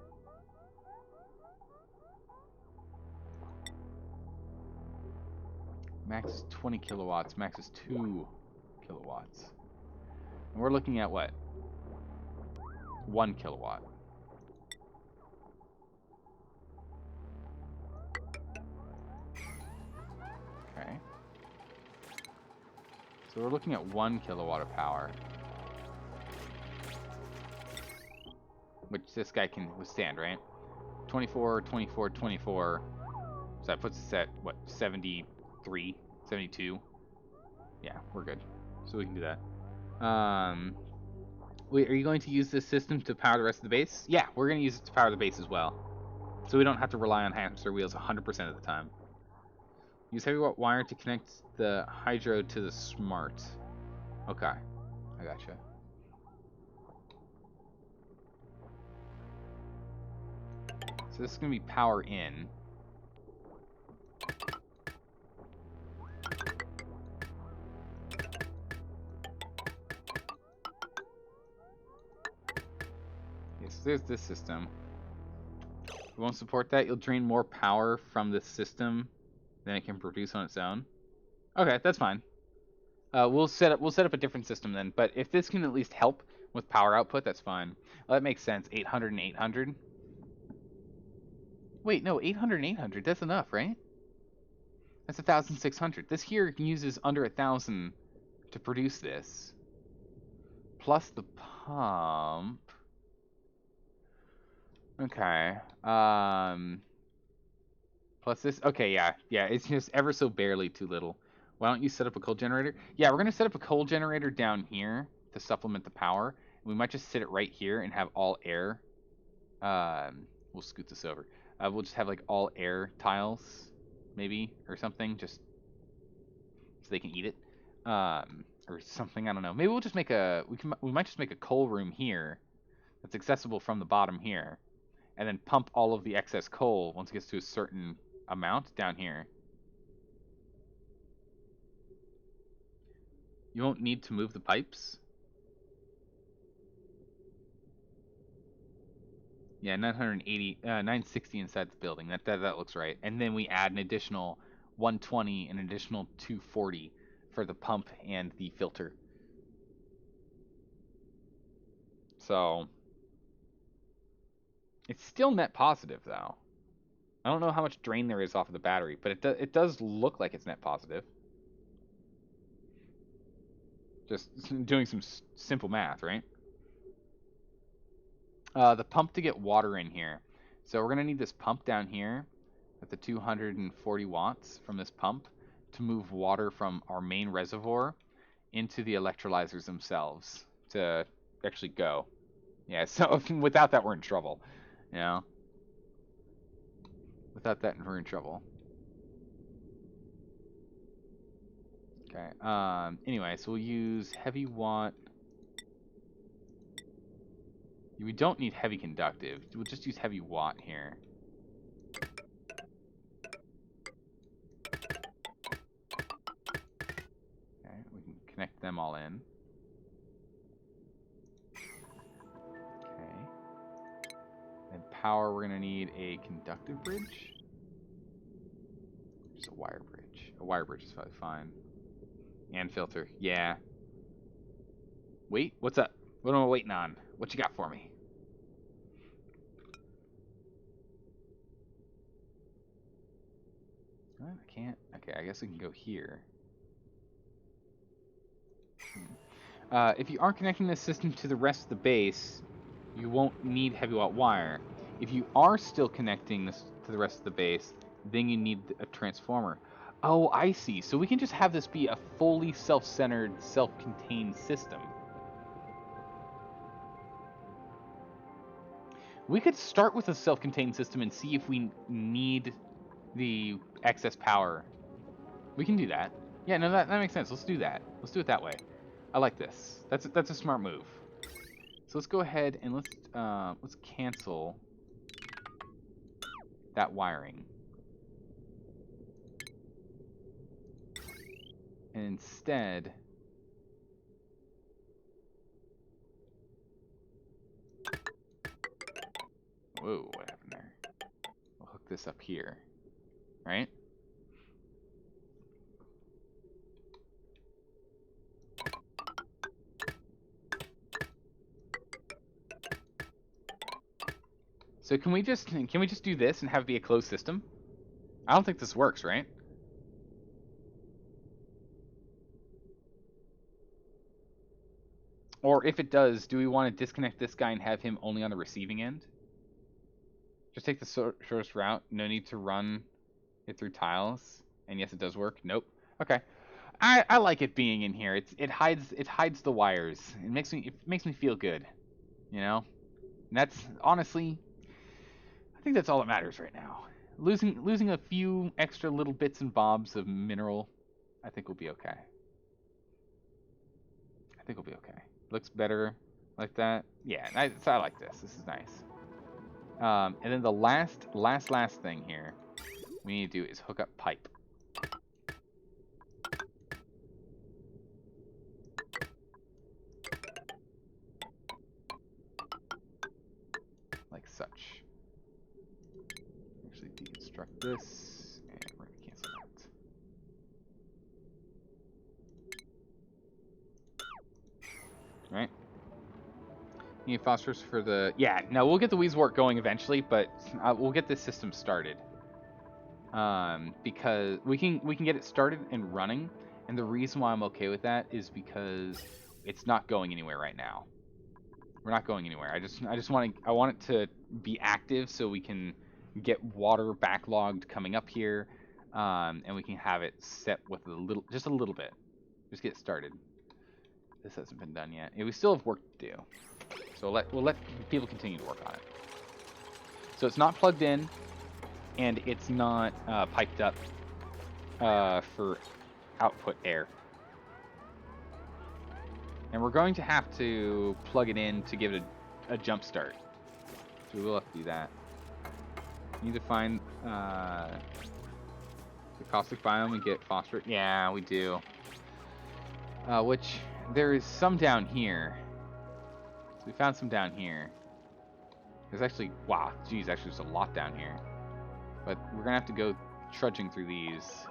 Max is 20 kilowatts, max is 2 kilowatts. And we're looking at what? 1 kilowatt. Okay. So we're looking at 1 kilowatt of power, which this guy can withstand, right? 24, 24, 24. So that puts us at, what, 73, 72? Yeah, we're good. So we can do that. Wait, are you going to use this system to power the rest of the base? Yeah, we're going to use it to power the base as well. So we don't have to rely on hamster wheels 100% of the time. Use heavy wire to connect the hydro to the smart. Okay, I gotcha. So this is going to be power in. Yes, there's this system. We won't support that. You'll drain more power from this system than it can produce on its own. Okay, that's fine. We'll set up a different system then. But if this can at least help with power output, that's fine. Well, that makes sense. 800 and 800. Wait, no, 800 and 800. That's enough, right? That's 1,600. This here uses under 1,000 to produce this. Plus the pump. Okay. Plus this. Okay, yeah. It's just ever so barely too little. Why don't you set up a coal generator? Yeah, we're gonna set up a coal generator down here to supplement the power. We might just sit it right here and have all air. We'll scoot this over. We'll just have like all air tiles, maybe, or something, just so they can eat it, or something. I don't know. Maybe we'll just make we might just make a coal room here that's accessible from the bottom here, and then pump all of the excess coal once it gets to a certain amount down here. You won't need to move the pipes. Yeah, 960 inside the building. That looks right. And then we add an additional 120 and an additional 240 for the pump and the filter. So it's still net positive though. I don't know how much drain there is off of the battery, but it does look like it's net positive. Just doing some simple math, right? The pump to get water in here. So we're going to need this pump down here at the 240 watts from this pump to move water from our main reservoir into the electrolyzers themselves to actually go. Yeah, so without that, we're in trouble. You know? Without that, we're in trouble. Okay. Anyway, so we'll use heavy watt. We don't need heavy conductive. We'll just use heavy watt here. Okay, we can connect them all in. Okay. And power, we're going to need a conductive bridge. Just a wire bridge. A wire bridge is probably fine. And filter. Yeah. Wait, what's up? What am I waiting on? What you got for me? I can't. Okay, I guess we can go here. If you aren't connecting the system to the rest of the base, you won't need heavy watt wire. If you are still connecting this to the rest of the base, then you need a transformer. Oh, I see. So we can just have this be a fully self-centered, self-contained system. We could start with a self-contained system and see if we need the excess power. We can do that. Yeah, no, that makes sense. Let's do that. Let's do it that way. I like this. That's a smart move. So let's go ahead and let's cancel that wiring. And instead, whoa, what happened there? We'll hook this up here, right? So can we just do this and have it be a closed system? I don't think this works, right? Or if it does, do we want to disconnect this guy and have him only on the receiving end? Just take the shortest route. No need to run it through tiles. And yes, it does work. Nope. Okay. I like it being in here. It hides the wires. It makes me feel good. You know? And that's honestly, I think that's all that matters right now. Losing a few extra little bits and bobs of mineral, I think we'll be okay. I think we'll be okay. Looks better like that. Yeah, I like this. This is nice. And then the last thing here we need to do is hook up pipe. Like such. Actually deconstruct this, and we're going to cancel that. Right? Need phosphorus for the... Yeah, no, we'll get the Weezework going eventually, but we'll get this system started. Because we can get it started and running, and the reason why I'm okay with that is because it's not going anywhere right now. We're not going anywhere. I want it to be active so we can get water backlogged coming up here, and we can have it set with just a little bit. Just get started. This hasn't been done yet. Yeah, we still have work to do. So we'll let people continue to work on it. So it's not plugged in, and it's not piped up for output air. And we're going to have to plug it in to give it a jump start. So we will have to do that. We need to find the caustic biome and get phosphorus. Yeah, we do. Which there is some down here. So we found some down here. There's actually, wow, geez, actually there's a lot down here. But we're gonna have to go trudging through these.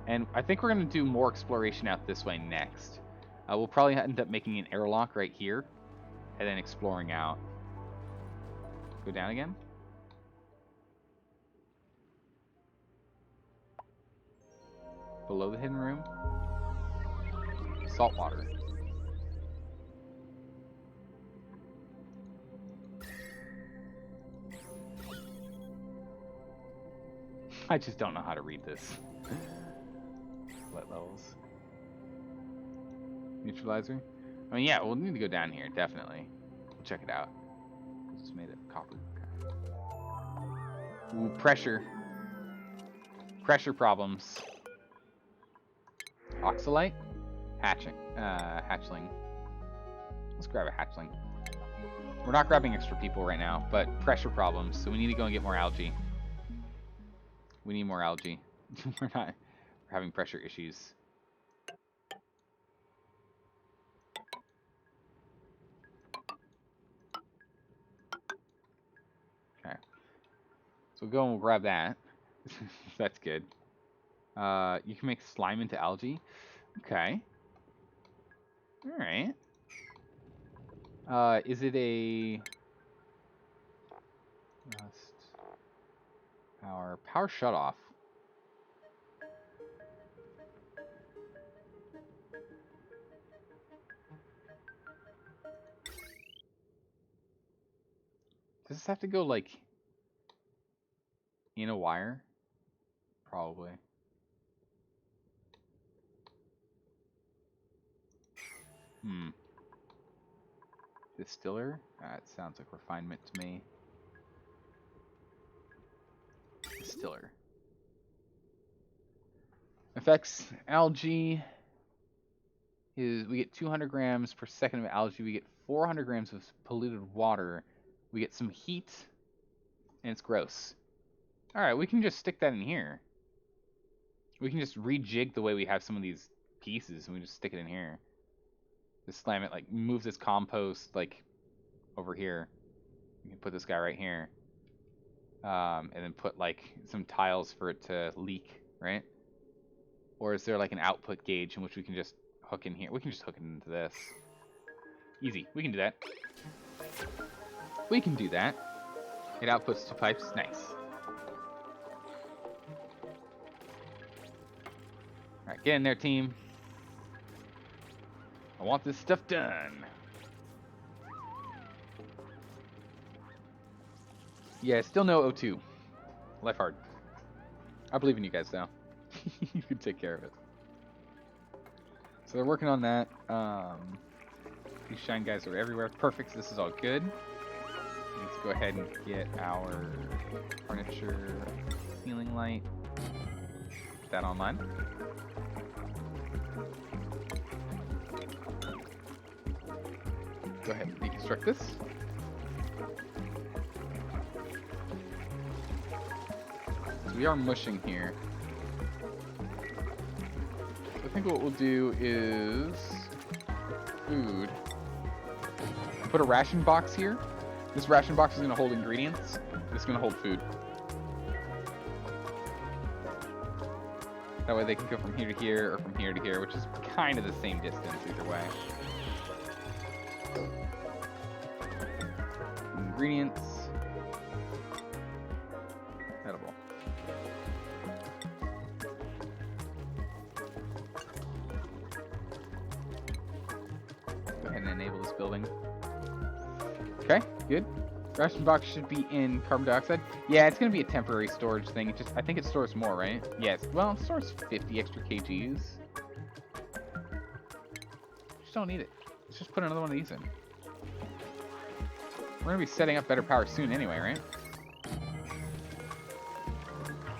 And I think we're going to do more exploration out this way next. We'll probably end up making an airlock right here, and then exploring out. Go down again. Below the hidden room. salt water. I just don't know how to read this. What levels? Neutralizer? I mean, yeah, we'll need to go down here, definitely. We'll check it out. It's made of copper. Okay. Ooh, pressure. Pressure problems. Oxalite? Hatchling. Let's grab a hatchling. We're not grabbing extra people right now, but pressure problems, so we need to go and get more algae. We need more algae. We're having pressure issues. Okay. So we'll go and we'll grab that. That's good. You can make slime into algae. Okay. Alright. Is it a... Power shut off. Does this have to go, like, in a wire? Probably. Distiller? That sounds like refinement to me. Distiller. Affects algae is we get 200 grams per second of algae. We get 400 grams of polluted water. We get some heat, and it's gross. All right, we can just stick that in here. We can just rejig the way we have some of these pieces, and we just stick it in here. Just slam it, like move this compost like over here. You can put this guy right here, and then put like some tiles for it to leak, right? Or is there like an output gauge in which we can just hook in here? We can just hook it into this. Easy. We can do that. We can do that. It outputs to pipes. Nice. Alright, get in there, team. I want this stuff done. Yeah, still no O2. Life hard. I believe in you guys, though. You can take care of it. So they're working on that. These shine guys are everywhere. Perfect. So this is all good. Let's go ahead and get our furniture ceiling light. Put that online. Go ahead and deconstruct this. So we are mushing here. I think what we'll do is food. Put a ration box here. This ration box is going to hold ingredients. This is going to hold food. That way they can go from here to here or from here to here, which is kind of the same distance either way. Ingredients. Edible. Go ahead and enable this building. Okay, good. Ration box should be in carbon dioxide. Yeah, it's going to be a temporary storage thing. It just, I think it stores more, right? Yes. Well, it stores 50 extra kgs. Just don't need it. Let's just put another one of these in. We're going to be setting up better power soon anyway, right?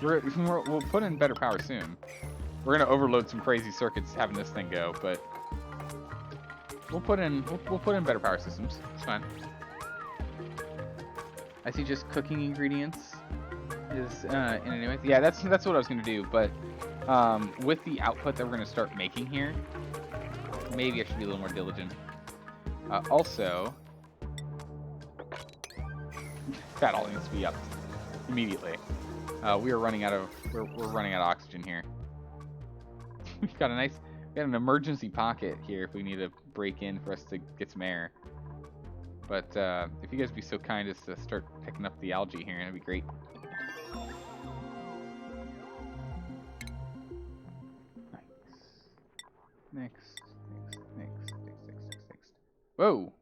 We'll put in better power soon. We're going to overload some crazy circuits having this thing go, but we'll put in better power systems. It's fine. I see just cooking ingredients is in anyways. Yeah, that's what I was going to do, but with the output that we're going to start making here, maybe I should be a little more diligent. Also, that all needs to be up immediately. We are running out of we're running out of oxygen here. We got an emergency pocket here if we need to break in for us to get some air. But if you guys be so kind as to start picking up the algae here, that'd be great. Nice. Next. Whoa.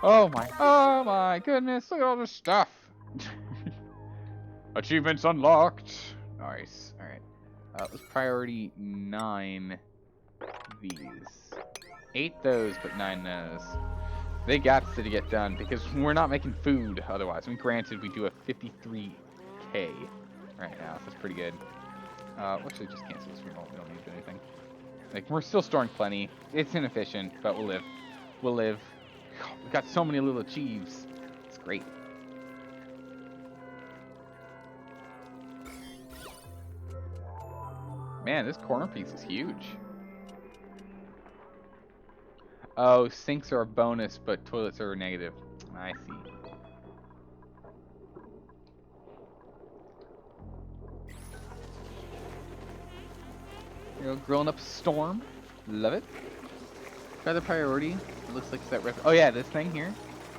Oh my goodness, look at all this stuff. Achievements unlocked. Nice. Alright. Let's priority 9 these. 8 those, but 9 those. They got to get done because we're not making food otherwise. I mean, granted, we do a 53k right now, so that's pretty good. Actually, just cancel this. We don't need to do anything. Like, we're still storing plenty. It's inefficient, but we'll live. We'll live. God, we've got so many little achieves. It's great. Man, this corner piece is huge. Oh, sinks are a bonus, but toilets are a negative. I see. You know, grilling up a storm. Love it. Got the priority. It looks like it's that red. Oh yeah, this thing here.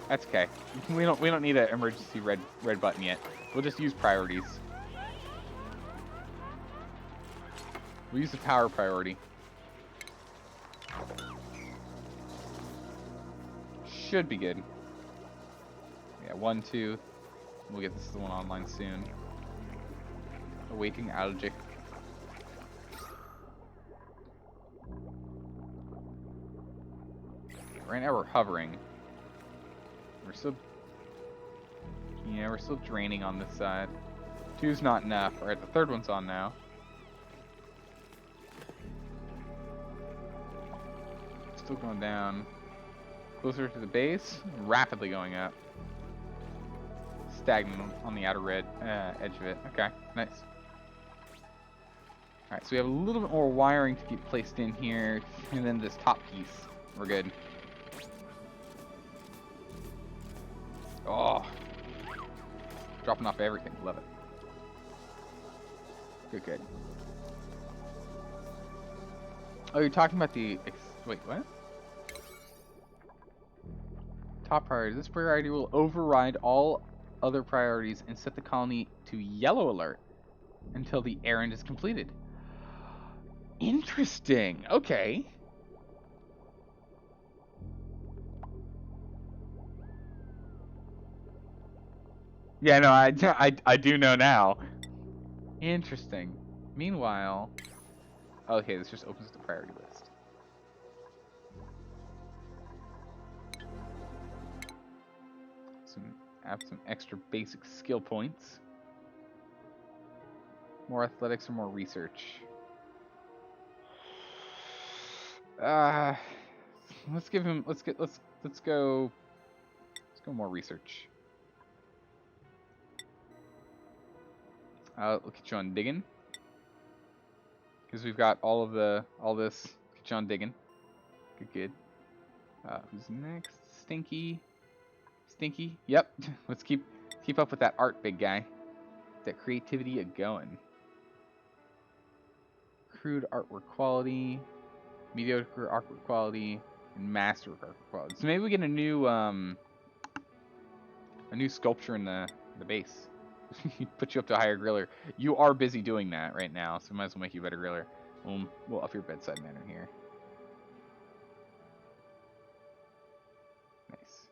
That's okay. We don't need an emergency red button yet. We'll just use priorities. We'll use the power priority. Should be good. Yeah, 1, 2. We'll get this one online soon. Awaiting algae. Right now we're hovering. We're still, yeah, we're still draining on this side. 2's not enough. All right, the third one's on now. Still going down. Closer to the base, rapidly going up. Stagnant on the outer red edge of it. Okay, nice. Alright, so we have a little bit more wiring to get placed in here, and then this top piece. We're good. Oh! Dropping off everything. Love it. Good, good. Oh, you're talking about the... Wait, what? Top priority. This priority will override all other priorities and set the colony to yellow alert until the errand is completed. Interesting. Okay. Yeah, no, I do know now. Interesting. Meanwhile, okay, this just opens the priority list. Have some extra basic skill points. More athletics or more research? Let's give him. Let's go more research. We'll get you on digging because we've got all this. Get you on digging. Good. Who's next? Stinky. Yep. Let's keep up with that art, big guy. That creativity going. Crude artwork quality, mediocre artwork quality, and master artwork quality. So maybe we get a new sculpture in the base. Put you up to a higher griller. You are busy doing that right now, so might as well make you a better griller. We'll up your bedside manner here. Nice.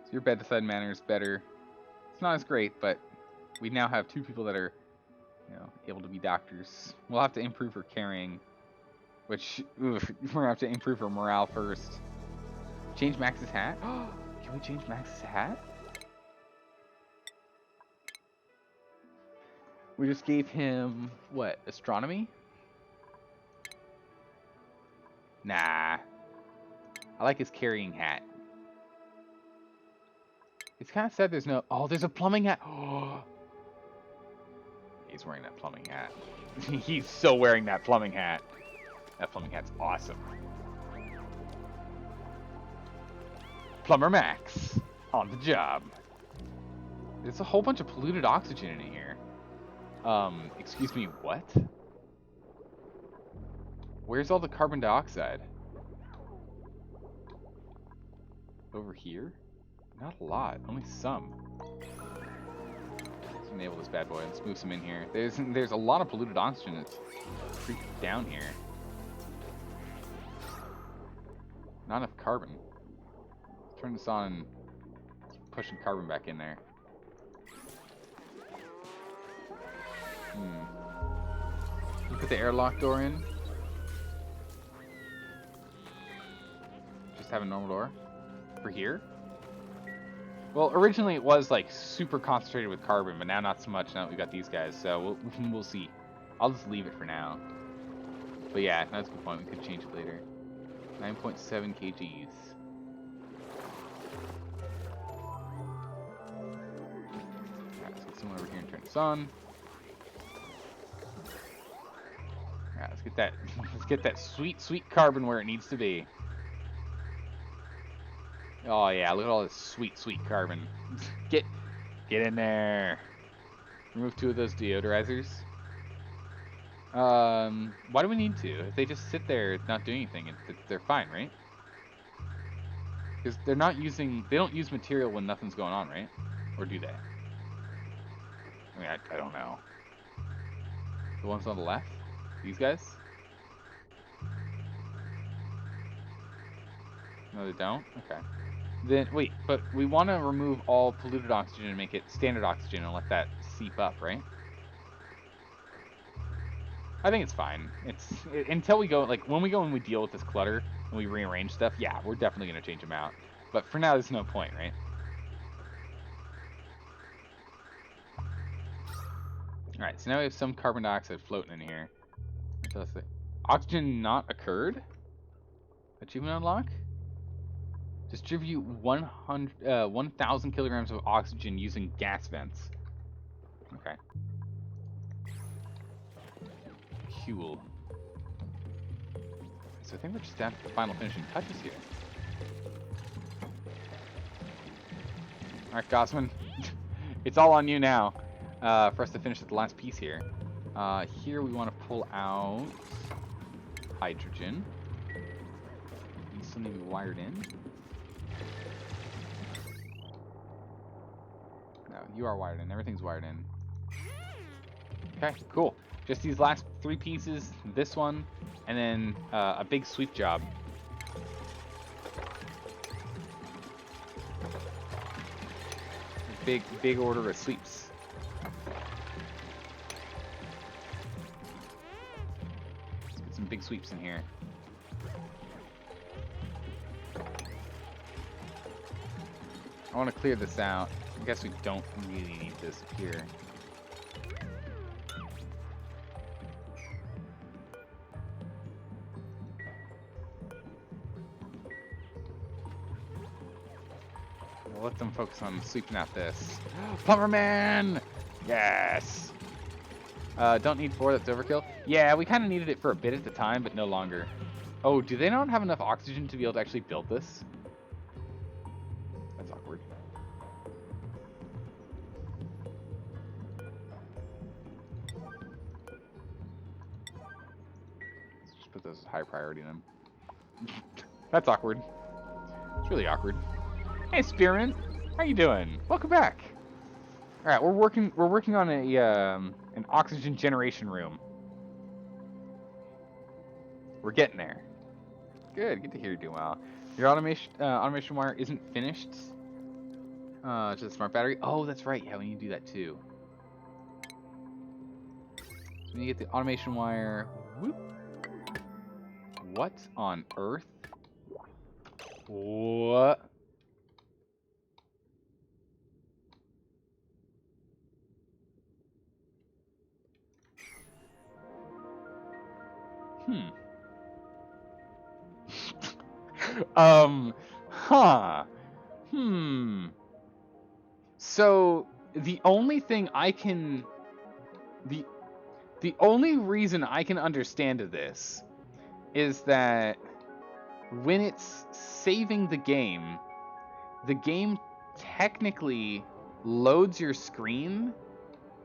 So your bedside manner is better. It's not as great, but we now have 2 people that are, you know, able to be doctors. We'll have to improve her carrying, which we're gonna have to improve her morale first. Change Max's hat? Can we change Max's hat? We just gave him, what, astronomy? Nah. I like his carrying hat. It's kind of sad there's no... Oh, there's a plumbing hat. Oh. He's wearing that plumbing hat. He's so wearing that plumbing hat. That plumbing hat's awesome. Plumber Max. On the job. There's a whole bunch of polluted oxygen in here. Excuse me, what? Where's all the carbon dioxide? Over here? Not a lot, only some. So enable this bad boy. Let's move some in here. There's a lot of polluted oxygen that's creeping down here. Not enough carbon. Turn this on. Pushing carbon back in there. You put the airlock door in. Just have a normal door for here. Well, originally it was like super concentrated with carbon, but now not so much. Now that we got these guys, so we'll see. I'll just leave it for now. But yeah, that's a good point. We could change it later. 9.7 kgs. Alright, let's get someone over here and turn this on. Alright, let's get that sweet, sweet carbon where it needs to be. Oh yeah, look at all this sweet, sweet carbon. Get in there. Remove 2 of those deodorizers. Why do we need to? If they just sit there not doing anything, they're fine, right? Because they don't use material when nothing's going on, right? Or do they? I mean, I don't know. The ones on the left? These guys? No, they don't? Okay. Then, wait, but we want to remove all polluted oxygen and make it standard oxygen and let that seep up, right? I think it's fine. Until we go, like, when we go and we deal with this clutter and we rearrange stuff, yeah, we're definitely going to change them out. But for now, there's no point, right? Alright, so now we have some carbon dioxide floating in here. Oxygen not occurred? Achievement unlock? Distribute 1,000 kilograms of oxygen using gas vents. Okay. Fuel. So I think we're just down to the final finishing touches here. Alright, Gossman. It's all on you now. For us to finish the last piece here. Here we want to pull out hydrogen. These still need to be wired in. No, you are wired in. Everything's wired in. Okay, cool. Just these last 3 pieces, this one, and then a big sweep job. Big order of sweeps. Let's get some big sweeps in here. I want to clear this out. I guess we don't really need this here. We'll let them focus on sweeping out this. Plumberman! Yes! Don't need 4, that's overkill. Yeah, we kind of needed it for a bit at the time, but no longer. Oh, do they not have enough oxygen to be able to actually build this? That's awkward. Let's just put those as high priority then. That's awkward. It's really awkward. Hey, Spearman, how you doing? Welcome back. All right, we're working on a an oxygen generation room. We're getting there. Good to hear you're doing well. Your automation wire isn't finished. To the smart battery. Oh, that's right. Yeah, we need to do that too. So we need to get the automation wire. Whoop. What on earth? What? Huh. So the only thing I can the only reason I can understand of this is that when it's saving the game technically loads your screen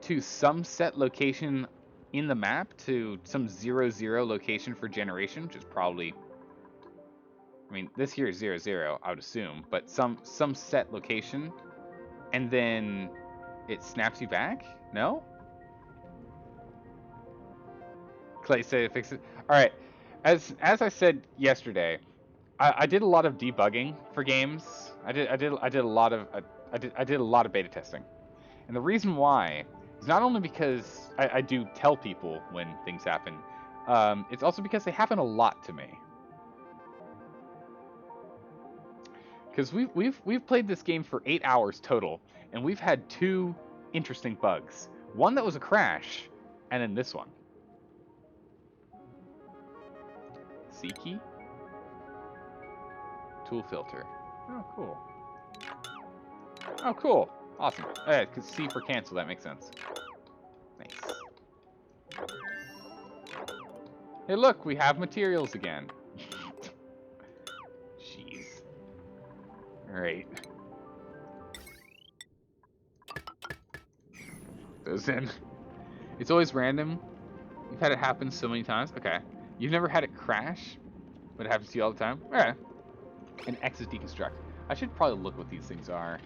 to some set location in the map, to some 0, location for generation, which is probably, I mean, this here is 0, I would assume, but some set location, and then It snaps you back? No? Clay said it fixes. All right. As I said yesterday, I did a lot of debugging for games. I did a lot of I did a lot of beta testing, and the reason why is not only because I do tell people when things happen, it's also because they happen a lot to me. Because we've played this game for 8 hours total, and we've had 2 interesting bugs. One that was a crash, and then this one. C key? Tool filter. Oh, cool. Oh, cool. Awesome. Yeah, because C for cancel, that makes sense. Nice. Hey, look, we have materials again. Jeez. Alright. Those in. It's always random. You've had it happen so many times. Okay. You've never had it crash, but it happens to you all the time? Alright. And X is deconstruct. I should probably look what these things are.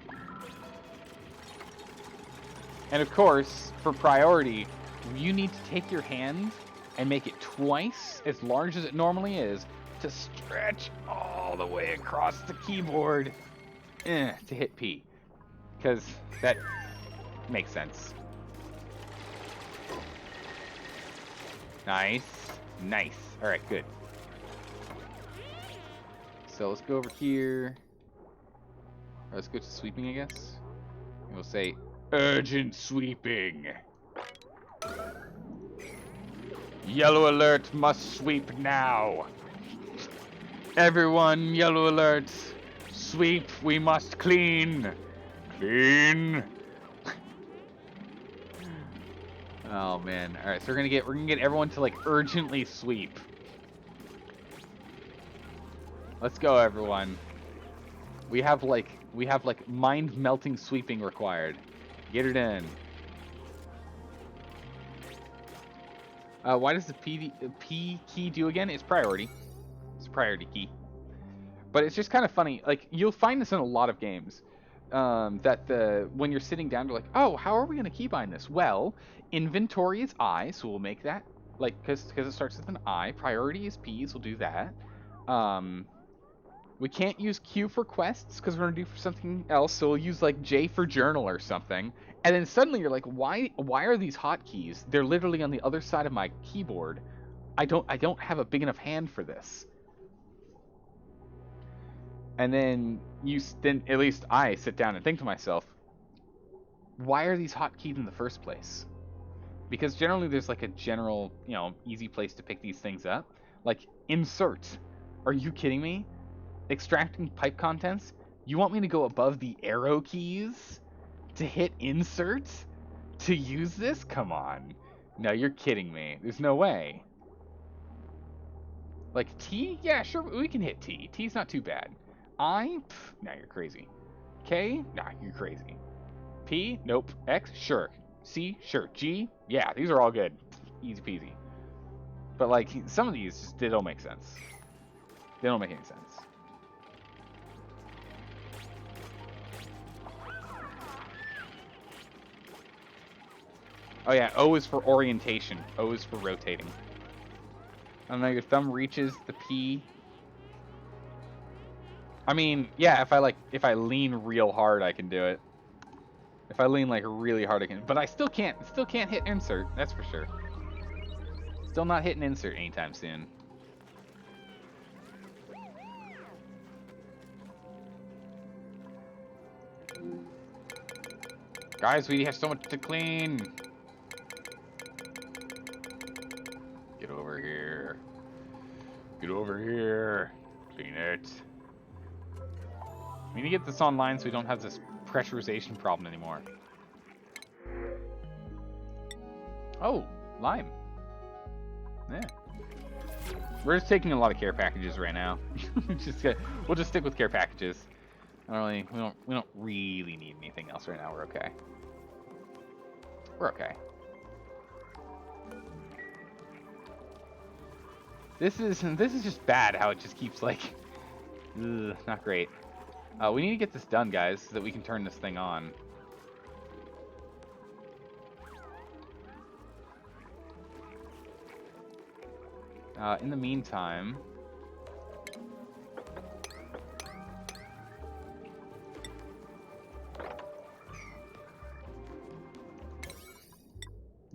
And of course, for priority, you need to take your hand and make it twice as large as it normally is to stretch all the way across the keyboard to hit P. Because that makes sense. Nice. Nice. Alright, good. So let's go over here. Or let's go to sweeping, I guess. And we'll say, urgent sweeping. Yellow alert, must sweep now. Everyone, yellow alert. Sweep, we must clean. Clean. Oh man. Alright, so we're gonna get everyone to like urgently sweep. Let's go, everyone. We have like mind-melting sweeping required. Get it in. Why does the P key do again? It's priority. It's a priority key. But it's just kind of funny. Like, you'll find this in a lot of games. That when you're sitting down, you're like, oh, how are we going to keybind this? Well, inventory is I, so we'll make that, like, because it starts with an I. Priority is P, so we'll do that. We can't use Q for quests because we're going to do for something else, so we'll use, like, J for journal or something. And then suddenly you're like, why are these hotkeys? They're literally on the other side of my keyboard. I don't have a big enough hand for this. And then at least I sit down and think to myself, why are these hotkeys in the first place? Because generally there's like a general, easy place to pick these things up. Like insert. Are you kidding me? Extracting pipe contents? You want me to go above the arrow keys to hit insert to use this? Come on. No, you're kidding me. There's no way. Like T? Yeah, sure, we can hit T. T's not too bad. I? Nah, you're crazy. K? Nah, you're crazy. P? Nope. X? Sure. C? Sure. G? Yeah, these are all good. Easy peasy. But like, some of these just, they don't make sense. They don't make any sense. Oh yeah, O is for orientation. O is for rotating. I don't know, your thumb reaches the P. I mean, yeah, if I lean real hard, I can do it. If I lean like really hard, I can. But I still can't hit insert. That's for sure. Still not hitting insert anytime soon. Guys, we have so much to clean. Get over here. Get over here. Clean it. We need to get this online so we don't have this pressurization problem anymore. Oh, lime. Yeah. We're just taking a lot of care packages right now. We'll just stick with care packages. We don't really need anything else right now. We're okay. We're okay. This is just bad how it just keeps like not great. We need to get this done, guys, so that we can turn this thing on. In the meantime...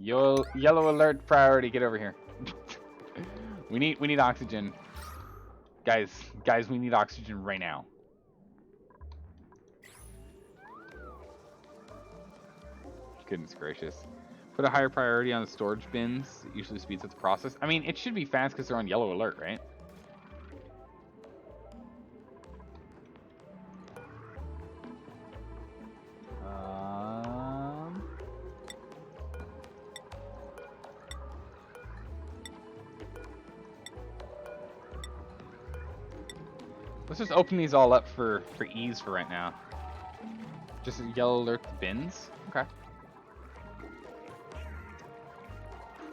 Yellow alert priority, get over here. we need oxygen. Guys, we need oxygen right now. Goodness gracious. Put a higher priority on the storage bins. It usually speeds up the process. I mean, it should be fast because they're on yellow alert, right? Let's just open these all up for ease for right now. Just yellow alert the bins. Okay.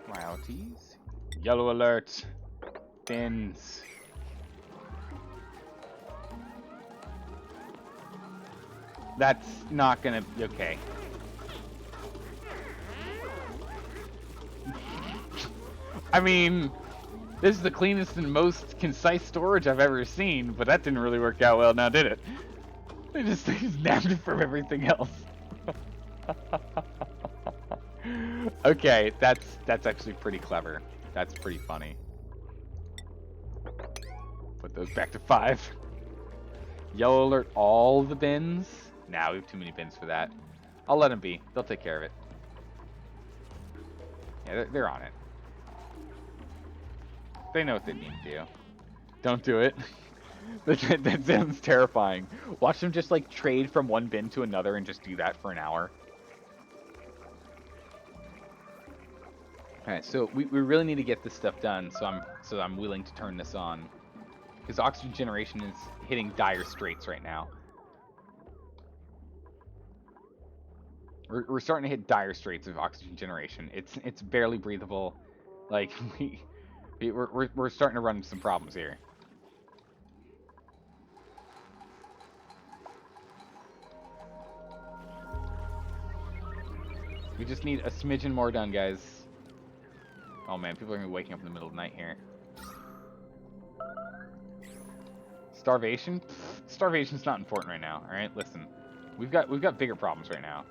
Priorities. Yellow alert. Bins. That's not gonna be okay. I mean, this is the cleanest and most concise storage I've ever seen, but that didn't really work out well now, did it? They just nabbed it from everything else. Okay, that's actually pretty clever. That's pretty funny. Put those back to 5. Yellow alert all the bins. Nah, we have too many bins for that. I'll let them be. They'll take care of it. Yeah, they're on it. They know what they need to do. Don't do it. That sounds terrifying. Watch them just like trade from one bin to another and just do that for an hour. Alright, so we really need to get this stuff done, so I'm willing to turn this on. Because oxygen generation is hitting dire straits right now. We're starting to hit dire straits of oxygen generation. It's barely breathable. Like we're starting to run into some problems here. We just need a smidgen more done, guys. Oh man, people are gonna be waking up in the middle of the night here. Starvation? Pfft, starvation's not important right now. All right, listen, we've got bigger problems right now.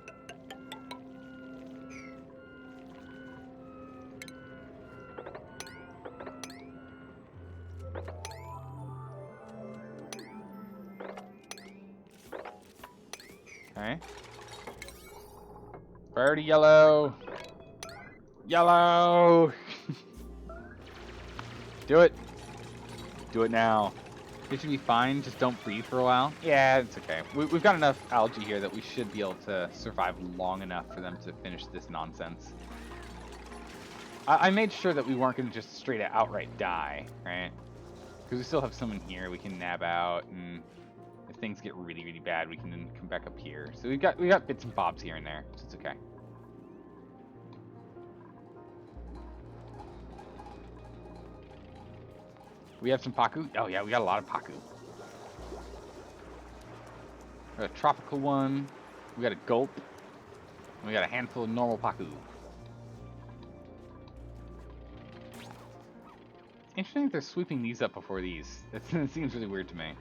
Okay. Priority yellow. Yellow. Do it. Do it now. It should be fine. Just don't breathe for a while. Yeah, it's okay. We've got enough algae here that we should be able to survive long enough for them to finish this nonsense. I made sure that we weren't going to just straight outright die, right? Because we still have some in here we can nab out, and if things get really, really bad, we can then come back up here. So we got bits and bobs here and there, so it's okay. We have some paku. Oh yeah, we got a lot of paku. We got a tropical one. We got a gulp. And we got a handful of normal paku. It's interesting that they're sweeping these up before these. That seems really weird to me.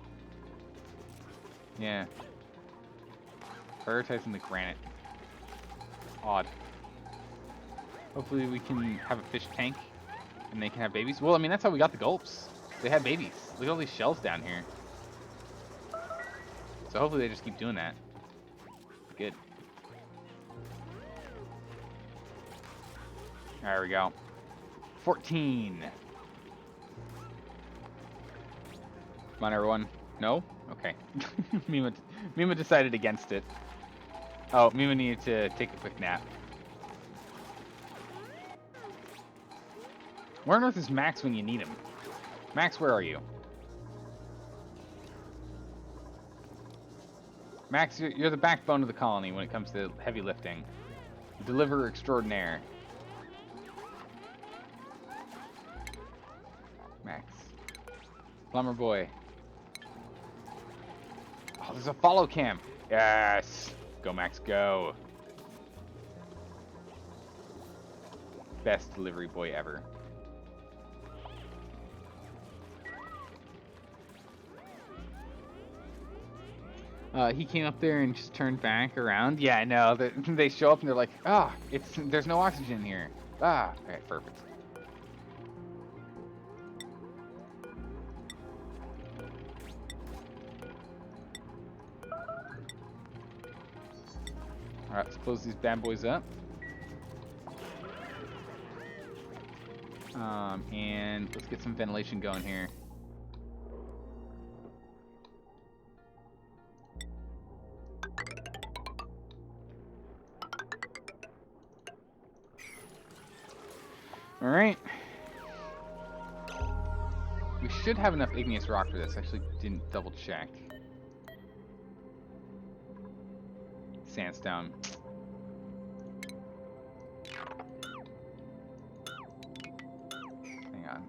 Yeah. Prioritizing the granite. Odd. Hopefully we can have a fish tank and they can have babies. Well, I mean, that's how we got the gulps. They had babies. Look at all these shells down here. So hopefully they just keep doing that. Good. There we go. 14. Come on, everyone. No? Okay. Mima decided against it. Oh, Mima needed to take a quick nap. Where on earth is Max when you need him? Max, where are you? Max, you're the backbone of the colony when it comes to heavy lifting. Deliverer extraordinaire. Max. Plumber boy. Oh, there's a follow camp. Yes. Go, Max, go. Best delivery boy ever. He came up there and just turned back around. Yeah, I know. They show up and they're like, ah, there's no oxygen here. Ah, alright, perfect. Alright, let's close these bad boys up. And let's get some ventilation going here. Alright. We should have enough igneous rock for this. I actually didn't double check. Sandstone. Hang on.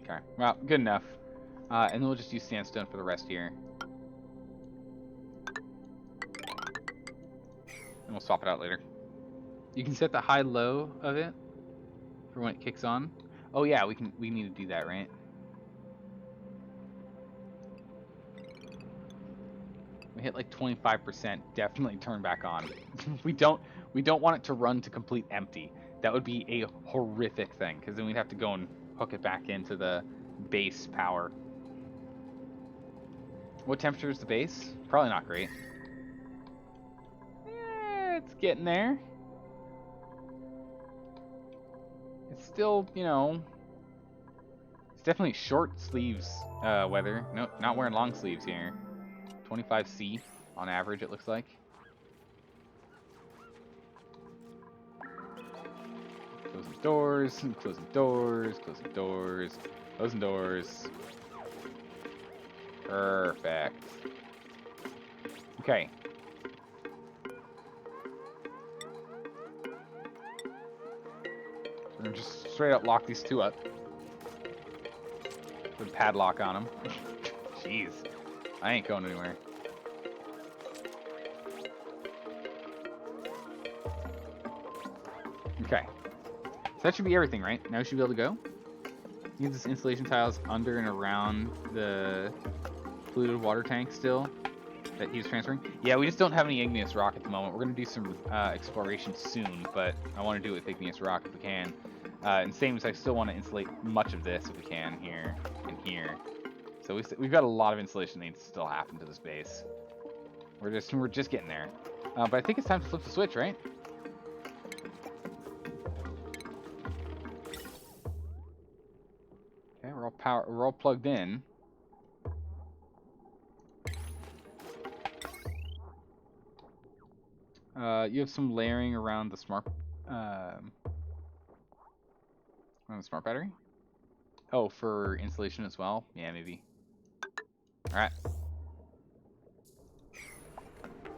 Okay, well, good enough. And then we'll just use sandstone for the rest here. And we'll swap it out later. You can set the high-low of it for when it kicks on. Oh yeah, we need to do that, right? We hit like 25%, definitely turn back on. we don't want it to run to complete empty. That would be a horrific thing, because then we'd have to go and hook it back into the base power. What temperature is the base? Probably not great. It's getting there. It's still, you know, it's definitely short sleeves weather. No, not wearing long sleeves here. 25°C on average, it looks like. Closing doors, closing doors, closing doors, closing doors. Perfect. Okay. We're gonna just straight up lock these two up. Put a padlock on them. Jeez. I ain't going anywhere. Okay. So that should be everything, right? Now we should be able to go. Use this insulation tiles under and around the polluted water tank still that he was transferring. Yeah, we just don't have any igneous rock at the moment. We're going to do some exploration soon, but I want to do it with igneous rock if we can. And same as I still want to insulate much of this if we can here and here. So we've got a lot of insulation that needs to still happen to this base. We're just getting there. But I think it's time to flip the switch, right? Okay, we're all plugged in. You have some layering around the smart battery. Oh, for insulation as well. Yeah, maybe. All right.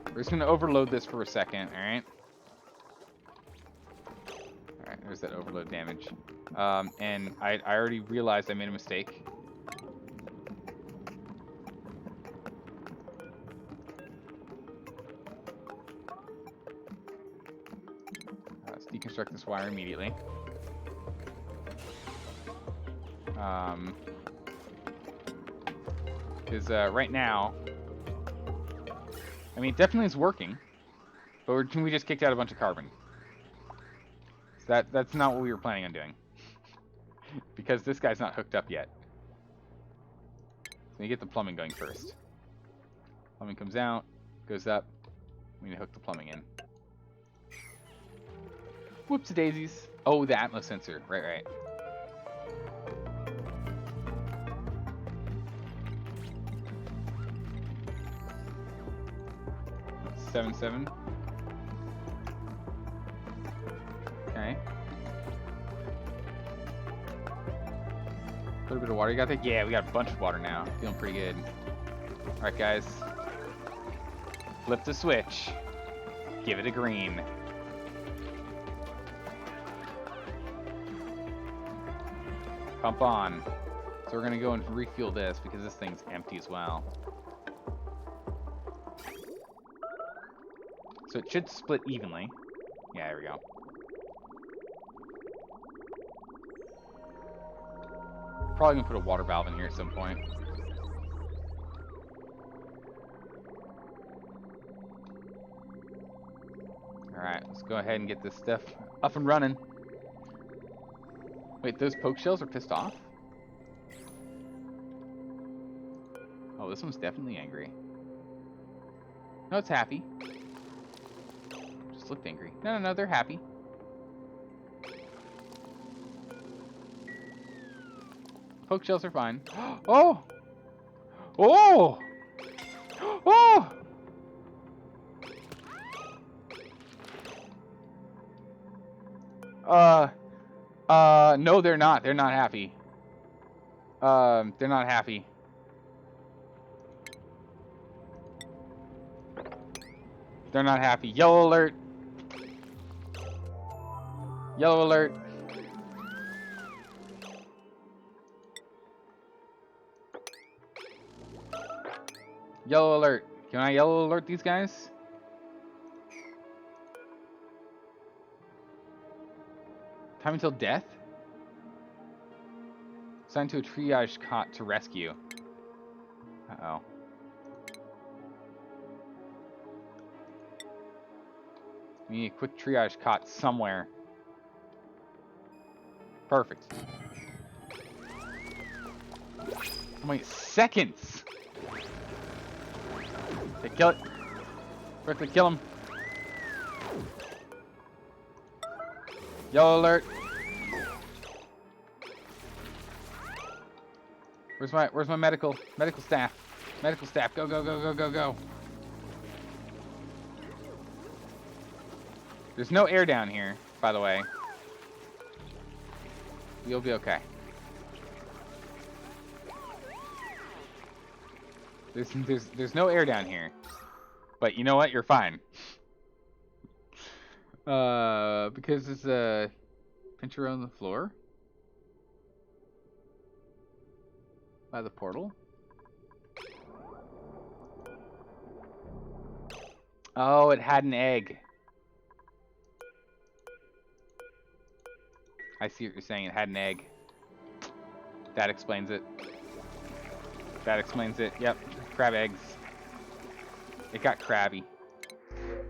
We're just gonna overload this for a second. All right. All right. There's that overload damage. And I already realized I made a mistake. Let's deconstruct this wire immediately. Because right now, I mean, it definitely is working, but we just kicked out a bunch of carbon. So that's not what we were planning on doing, because this guy's not hooked up yet. So we get the plumbing going first. Plumbing comes out, goes up. We need to hook the plumbing in. Whoops daisies. Oh, the Atmos sensor. Right. 7. Okay. Put a bit of water. You got that? Yeah, we got a bunch of water now. Feeling pretty good. Alright, guys. Flip the switch. Give it a green. Pump on. So we're going to go and refuel this because this thing's empty as well. So it should split evenly. Yeah, there we go. Probably gonna put a water valve in here at some point. Alright, let's go ahead and get this stuff up and running. Wait, those poke shells are pissed off? Oh, this one's definitely angry. No, it's happy. Just looked angry. No, no, no, they're happy. Poke shells are fine. Oh! Oh! Oh! No, they're not. They're not happy. They're not happy. They're not happy. Yellow alert. Yellow alert. Yellow alert. Can I yellow alert these guys? Time until death? Assigned to a triage cot to rescue. Uh-oh. We need a quick triage cot somewhere. Perfect. How many seconds? Okay, kill it. Quickly kill him. Yellow alert. Where's my medical staff? Medical staff, go, go, go, go, go, go. There's no air down here, by the way. You'll be okay. There's no air down here. But you know what? You're fine. Because there's a pincher on the floor by the portal. Oh, it had an egg. I see what you're saying. It had an egg. That explains it. That explains it. Yep. Crab eggs. It got crabby.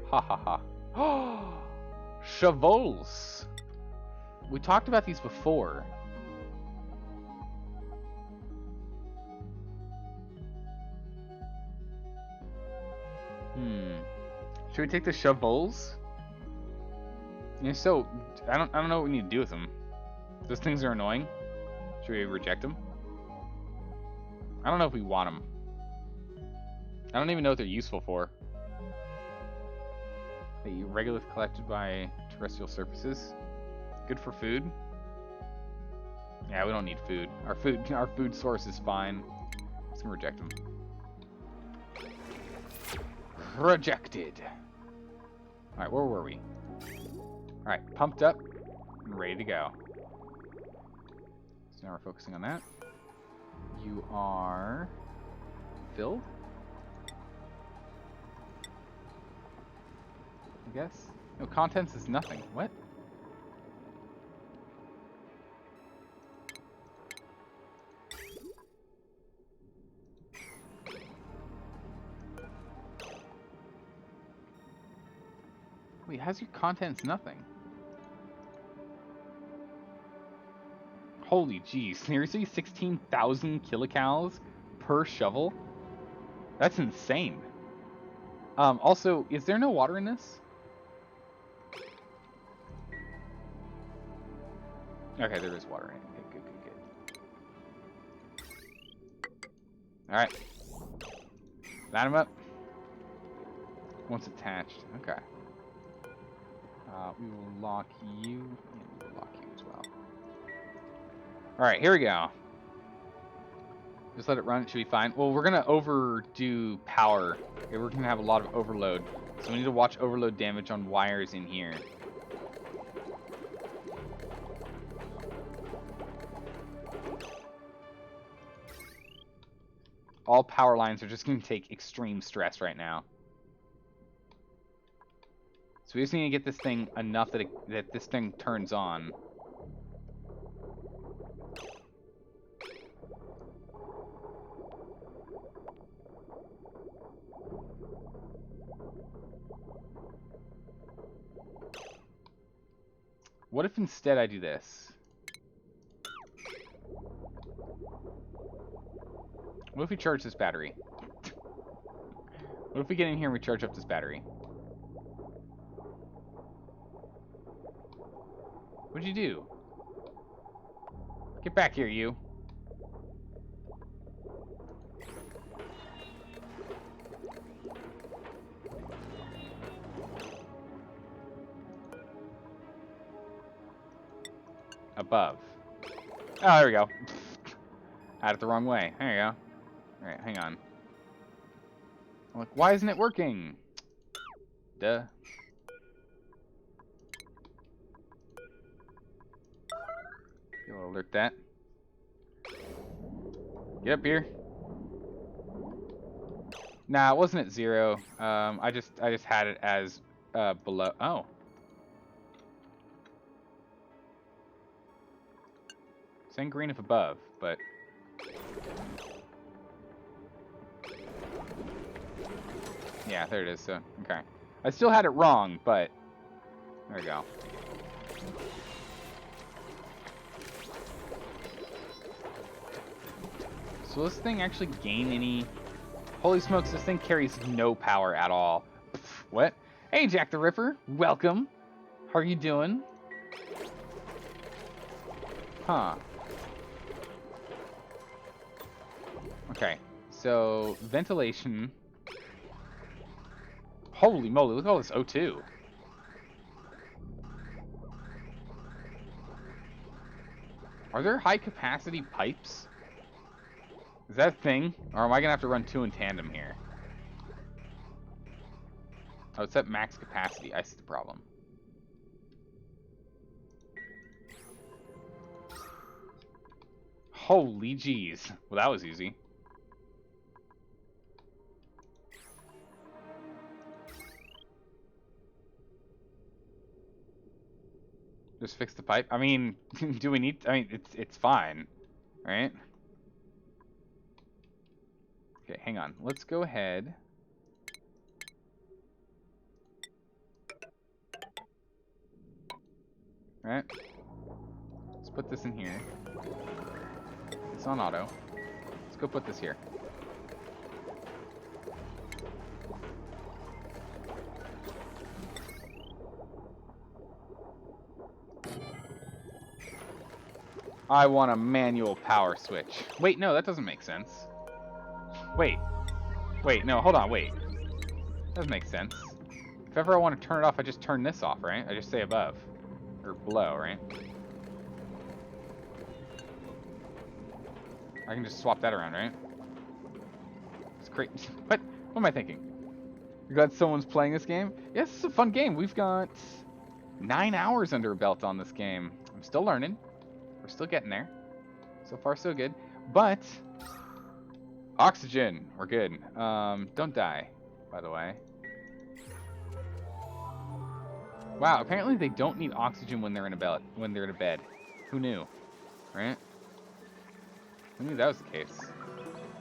Ha ha ha. Oh! Chevaux. We talked about these before. Should we take the chevaux? Yeah, so I don't know what we need to do with them. Those things are annoying. Should we reject them? I don't know if we want them. I don't even know what they're useful for. They regularly collected by terrestrial surfaces. Good for food. Yeah, we don't need food. Our food source is fine. Let's reject them. Rejected. All right, where were we? All right, pumped up and ready to go. So now we're focusing on that. You are filled, I guess. No, contents is nothing. What? Wait, how's your contents nothing? Holy geez, seriously? 16,000 kilocalories per shovel? That's insane. Also, is there no water in this? Okay, there is water in it. Okay, good. Alright. Line them up. Once attached. Okay. We will lock you, and we'll lock you as well. Alright, here we go. Just let it run, it should be fine. Well, we're gonna overdo power. Okay, we're gonna have a lot of overload. So we need to watch overload damage on wires in here. All power lines are just gonna take extreme stress right now. So we just need to get this thing enough that this thing turns on. What if instead I do this? What if we charge this battery? What if we get in here and we charge up this battery? What'd you do? Get back here, you. Above. Oh, there we go. Had it the wrong way. There you go. Alright, hang on. I'm like, why isn't it working? Duh. You'll alert that. Get up here. Nah, it wasn't at 0. I just had it as below. Oh. Saying green if above, but yeah, there it is. So okay, I still had it wrong, but there we go. So will this thing actually gain any? Holy smokes, this thing carries no power at all. What? Hey, Jack the Ripper, welcome. How are you doing? Huh. Okay, so ventilation. Holy moly, look at all this O2. Are there high capacity pipes? Is that a thing? Or am I gonna have to run 2 in tandem here? Oh, it's at max capacity. I see the problem. Holy jeez. Well, that was easy. Just fix the pipe. I mean, do we need? I mean, it's fine, right? Okay, hang on. Let's go ahead. All right. Let's put this in here. It's on auto. Let's go put this here. I want a manual power switch. Wait, no, that doesn't make sense. Wait. Wait, no, hold on, wait. Doesn't make sense. If ever I want to turn it off, I just turn this off, right? I just say above. Or below, right? I can just swap that around, right? It's great. What? What am I thinking? You glad someone's playing this game? Yes, it's a fun game. We've got 9 hours under a belt on this game. I'm still learning. We're still getting there. So far, so good. But oxygen, we're good. Don't die, by the way. Wow, apparently they don't need oxygen when they're in a bed. Who knew? Right? Who knew that was the case?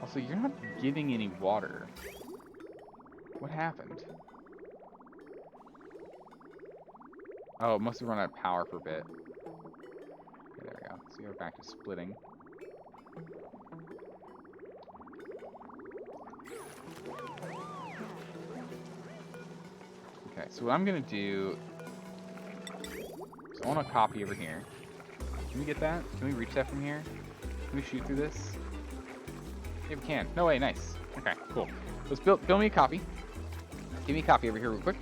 Also, you're not giving any water. What happened? Oh, it must have run out of power for a bit. Okay, there we go. So we're back to splitting. Okay, so what I'm gonna do is I want a copy over here. Can we get that? Can we reach that from here? Can we shoot through this? Yeah, we can. No way, nice. Okay, cool. Let's build me a copy. Give me a copy over here real quick.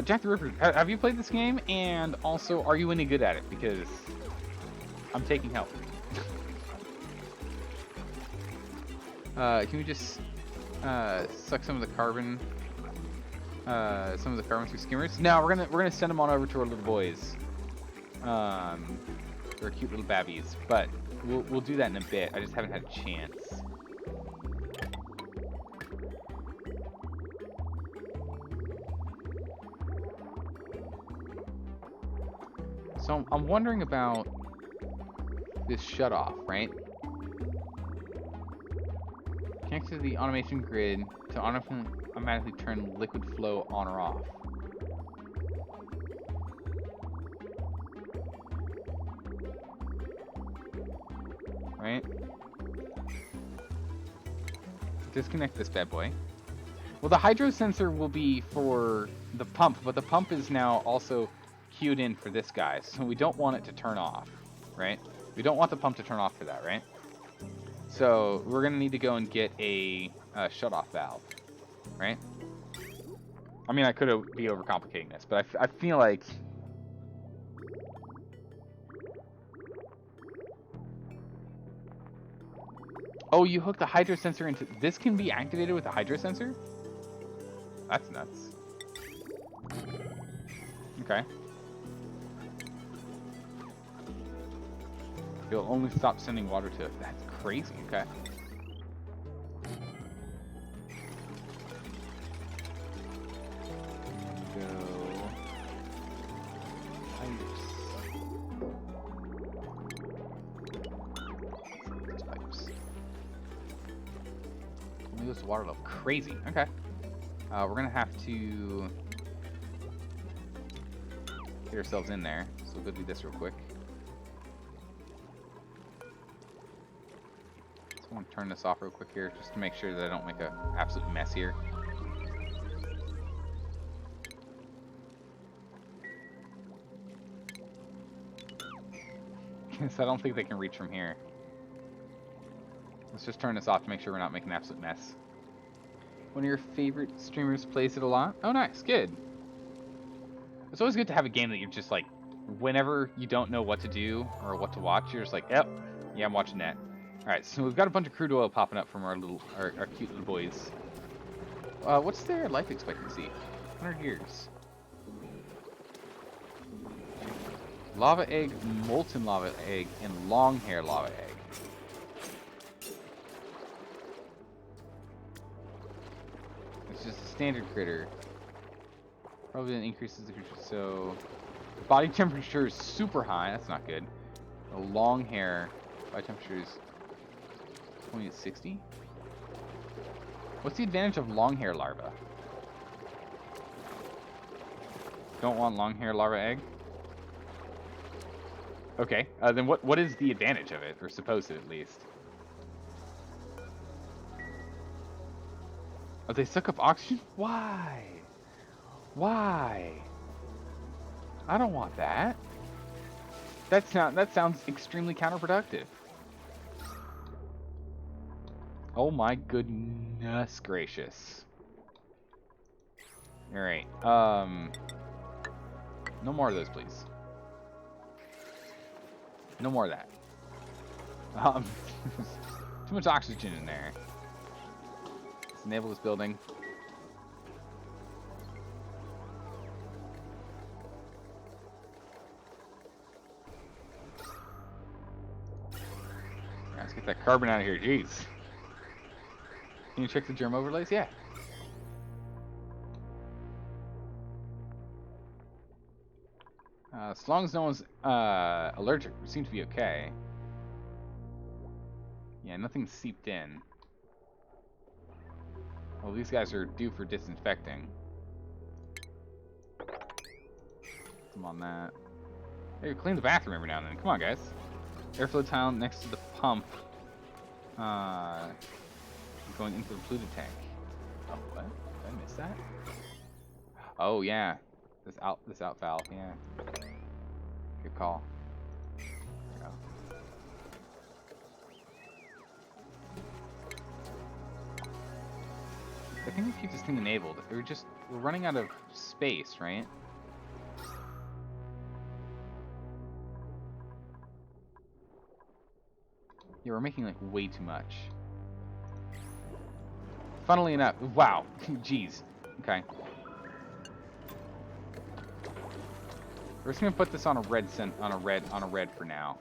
Jack the Ripper, have you played this game? And also, are you any good at it? Because I'm taking help. Can we just suck some of the carbon through skimmers? No, we're gonna send them on over to our little boys. They're cute little babbies, but we'll do that in a bit. I just haven't had a chance. So I'm wondering about this shutoff, right? Connect to the automation grid to automatically turn liquid flow on or off. Right? Disconnect this bad boy. Well, the hydro sensor will be for the pump, but the pump is now also queued in for this guy, so we don't want it to turn off, right? We don't want the pump to turn off for that, right? So we're going to need to go and get a shut-off valve, right? I mean, I could be overcomplicating this, but I feel like... Oh, you hook the hydro sensor into... This can be activated with a hydro sensor? That's nuts. Okay. You'll only stop sending water to it. That's crazy. Okay. Go. Pipes. Only goes to water level. Crazy. Okay. We're gonna have to get ourselves in there. So we'll go do this real quick. Just want to turn this off real quick here, just to make sure that I don't make an absolute mess here. So I don't think they can reach from here. Let's just turn this off to make sure we're not making an absolute mess. One of your favorite streamers plays it a lot? Oh, nice. Good. It's always good to have a game that you're just like, whenever you don't know what to do or what to watch, you're just like, yep, yeah, I'm watching that. Alright, so we've got a bunch of crude oil popping up from our cute little boys. What's their life expectancy? 100 years. Lava egg, molten lava egg, and long hair lava egg. It's just a standard critter. Probably increases the creature, so... Body temperature is super high, that's not good. The long hair, body temperature is 20 at 60? What's the advantage of long hair larva? Don't want long hair larva egg? Okay, then what is the advantage of it, or supposed to at least? Oh, they suck up oxygen? Why? Why? I don't want that. That sounds extremely counterproductive. Oh my goodness gracious. Alright, no more of those, please. No more of that. Too much oxygen in there. Let's enable this building. Let's get that carbon out of here, jeez. Can you check the germ overlays? Yeah. As long as no one's allergic, we seem to be okay. Yeah, nothing's seeped in. Well, these guys are due for disinfecting. Come on, that. Hey, clean the bathroom every now and then. Come on, guys. Airflow tile next to the pump. Going into the polluted tank. Oh, what? Did I miss that? Oh, yeah. This out valve, yeah. Good call. There we go. I think we keep this thing enabled. We're running out of space, right? Yeah, we're making like way too much. Funnily enough, wow, jeez. Okay. We're just gonna put this on a red for now.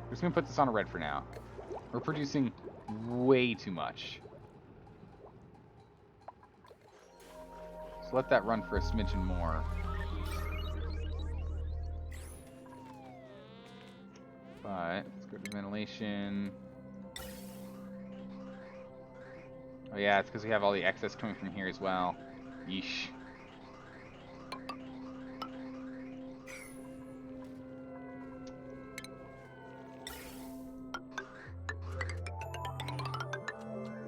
We're just gonna put this on a red for now. We're producing way too much. So let that run for a smidgen more. But let's go to ventilation. Oh yeah, it's because we have all the excess coming from here as well. Yeesh.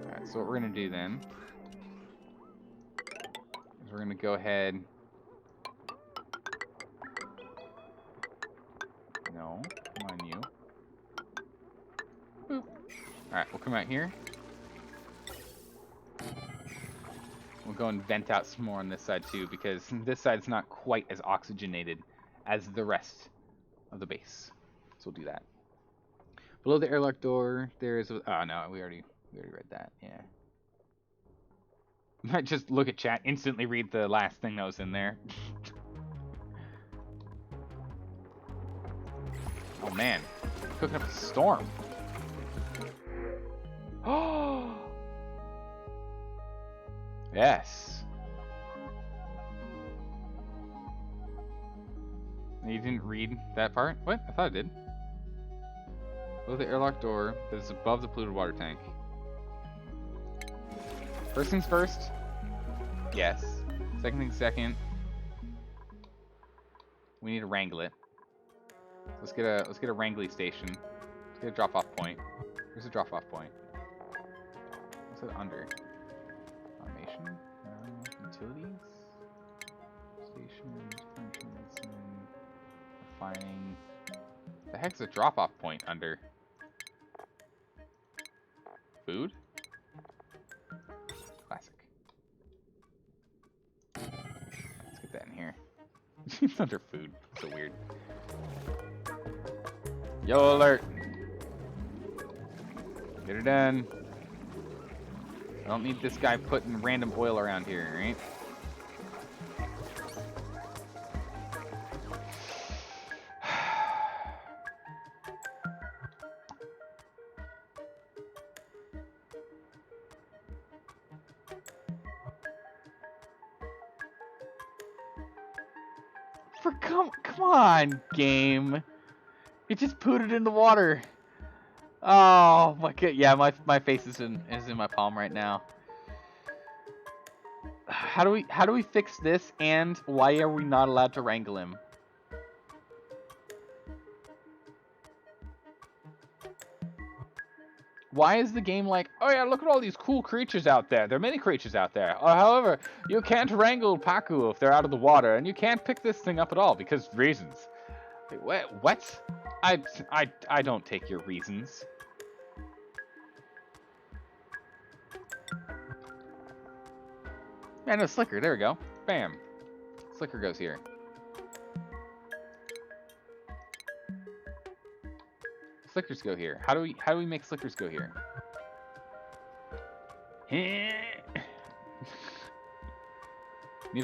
Alright, so what we're going to do then is we're going to go ahead... No, come on you. Boop. Alright, we'll come out here. We'll go and vent out some more on this side too, because this side's not quite as oxygenated as the rest of the base. So we'll do that. Below the airlock door, there is a... Oh no, we already read that, yeah. Might just look at chat, instantly read the last thing that was in there. Oh man, cooking up a storm. Oh! Yes. You didn't read that part? What? I thought I did. Below the airlock door that is above the polluted water tank. First things first. Yes. Second things second. We need to wrangle it. Let's get a wrangly station. Let's get a drop-off point. Where's the drop-off point? What's it under? Automation? No. Utilities? Stations, furniture, medicine, refining. The heck's a drop-off point under? Food? Classic. Let's get that in here. It's under food. So weird. Yellow alert! Get her done. I don't need this guy putting random oil around here, right? Come on, game. It just put it in the water. Oh my god, yeah, my face is in my palm right now. How do we fix this, and why are we not allowed to wrangle him? Why is the game like, oh yeah, look at all these cool creatures out there. There are many creatures out there. However, you can't wrangle Paku if they're out of the water, and you can't pick this thing up at all because reasons. Wait, what? I don't take your reasons. Yeah, no, Slicker, there we go. Bam. Slicker goes here. Slickers go here. How do we make Slickers go here? Need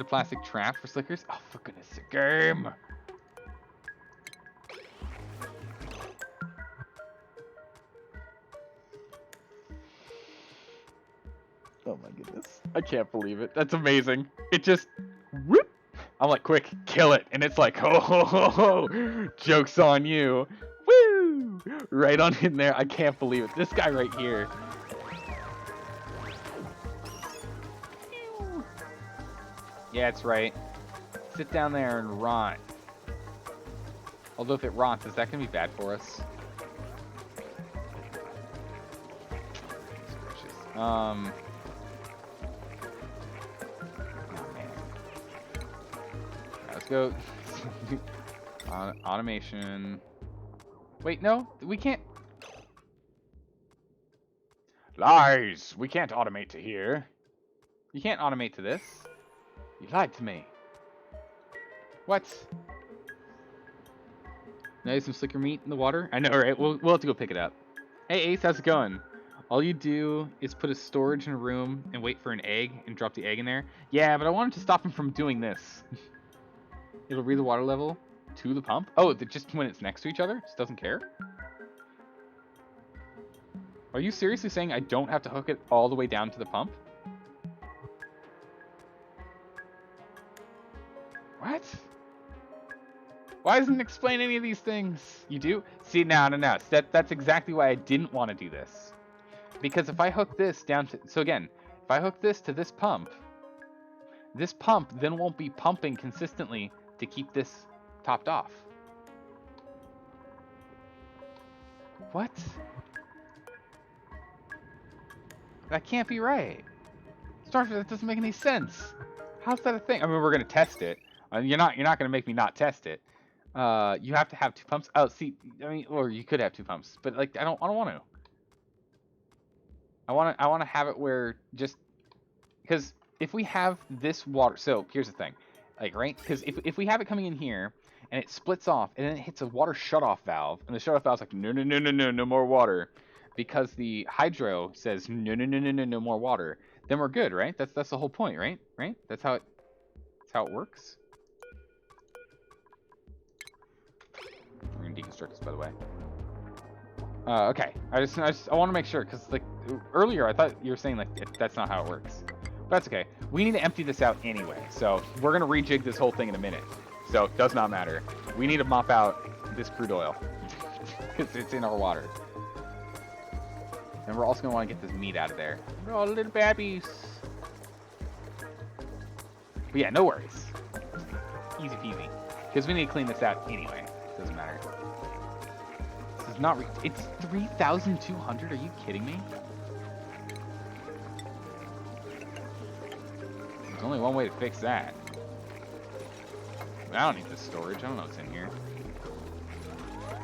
a plastic trap for Slickers? Oh, for goodness sake, game! Oh my goodness. I can't believe it. That's amazing. It just... whoop! I'm like, quick, kill it. And it's like, ho ho ho ho! Joke's on you. Woo! Right on in there. I can't believe it. This guy right here. Yeah, it's right. Sit down there and rot. Although if it rots, is that going to be bad for us? Oh, man. Right, let's go. Automation. Wait, no, we can't. Lies! We can't automate to here. You can't automate to this. You lied to me. What? Now there's some Slicker meat in the water? I know, right? We'll have to go pick it up. Hey Ace, how's it going? All you do is put a storage in a room and wait for an egg and drop the egg in there. Yeah, but I wanted to stop him from doing this. It'll read the water level to the pump. Oh, just when it's next to each other? Just doesn't care? Are you seriously saying I don't have to hook it all the way down to the pump? What? Why doesn't it explain any of these things? You do? See, no. That's exactly why I didn't want to do this. Because if I hook this down to... So again, If I hook this to this pump then won't be pumping consistently to keep this topped off. What? That can't be right. Starfish, that doesn't make any sense. How's that a thing? I mean, we're gonna test it. You're not gonna make me not test it. You have to have 2 pumps. Oh, see, I mean, or you could have 2 pumps, but like, I don't want to. I want to have it where just because if we have this water, so here's the thing, like, right? Because if we have it coming in here and it splits off and then it hits a water shutoff valve, and the shutoff valve's like, no more water, because the hydro says no more water, then we're good, right? That's the whole point, right? Right? That's how it works. We're gonna deconstruct this, by the way. Okay. I want to make sure, because like earlier I thought you were saying like that's not how it works. But that's okay. We need to empty this out anyway, so we're gonna rejig this whole thing in a minute. So it does not matter. We need to mop out this crude oil because it's in our water. And we're also gonna want to get this meat out of there. Oh, little babies. But yeah, no worries. Easy peasy. Because we need to clean this out anyway. Doesn't matter. This is not. It's 3,200. Are you kidding me? There's only one way to fix that. I don't need this storage. I don't know what's in here.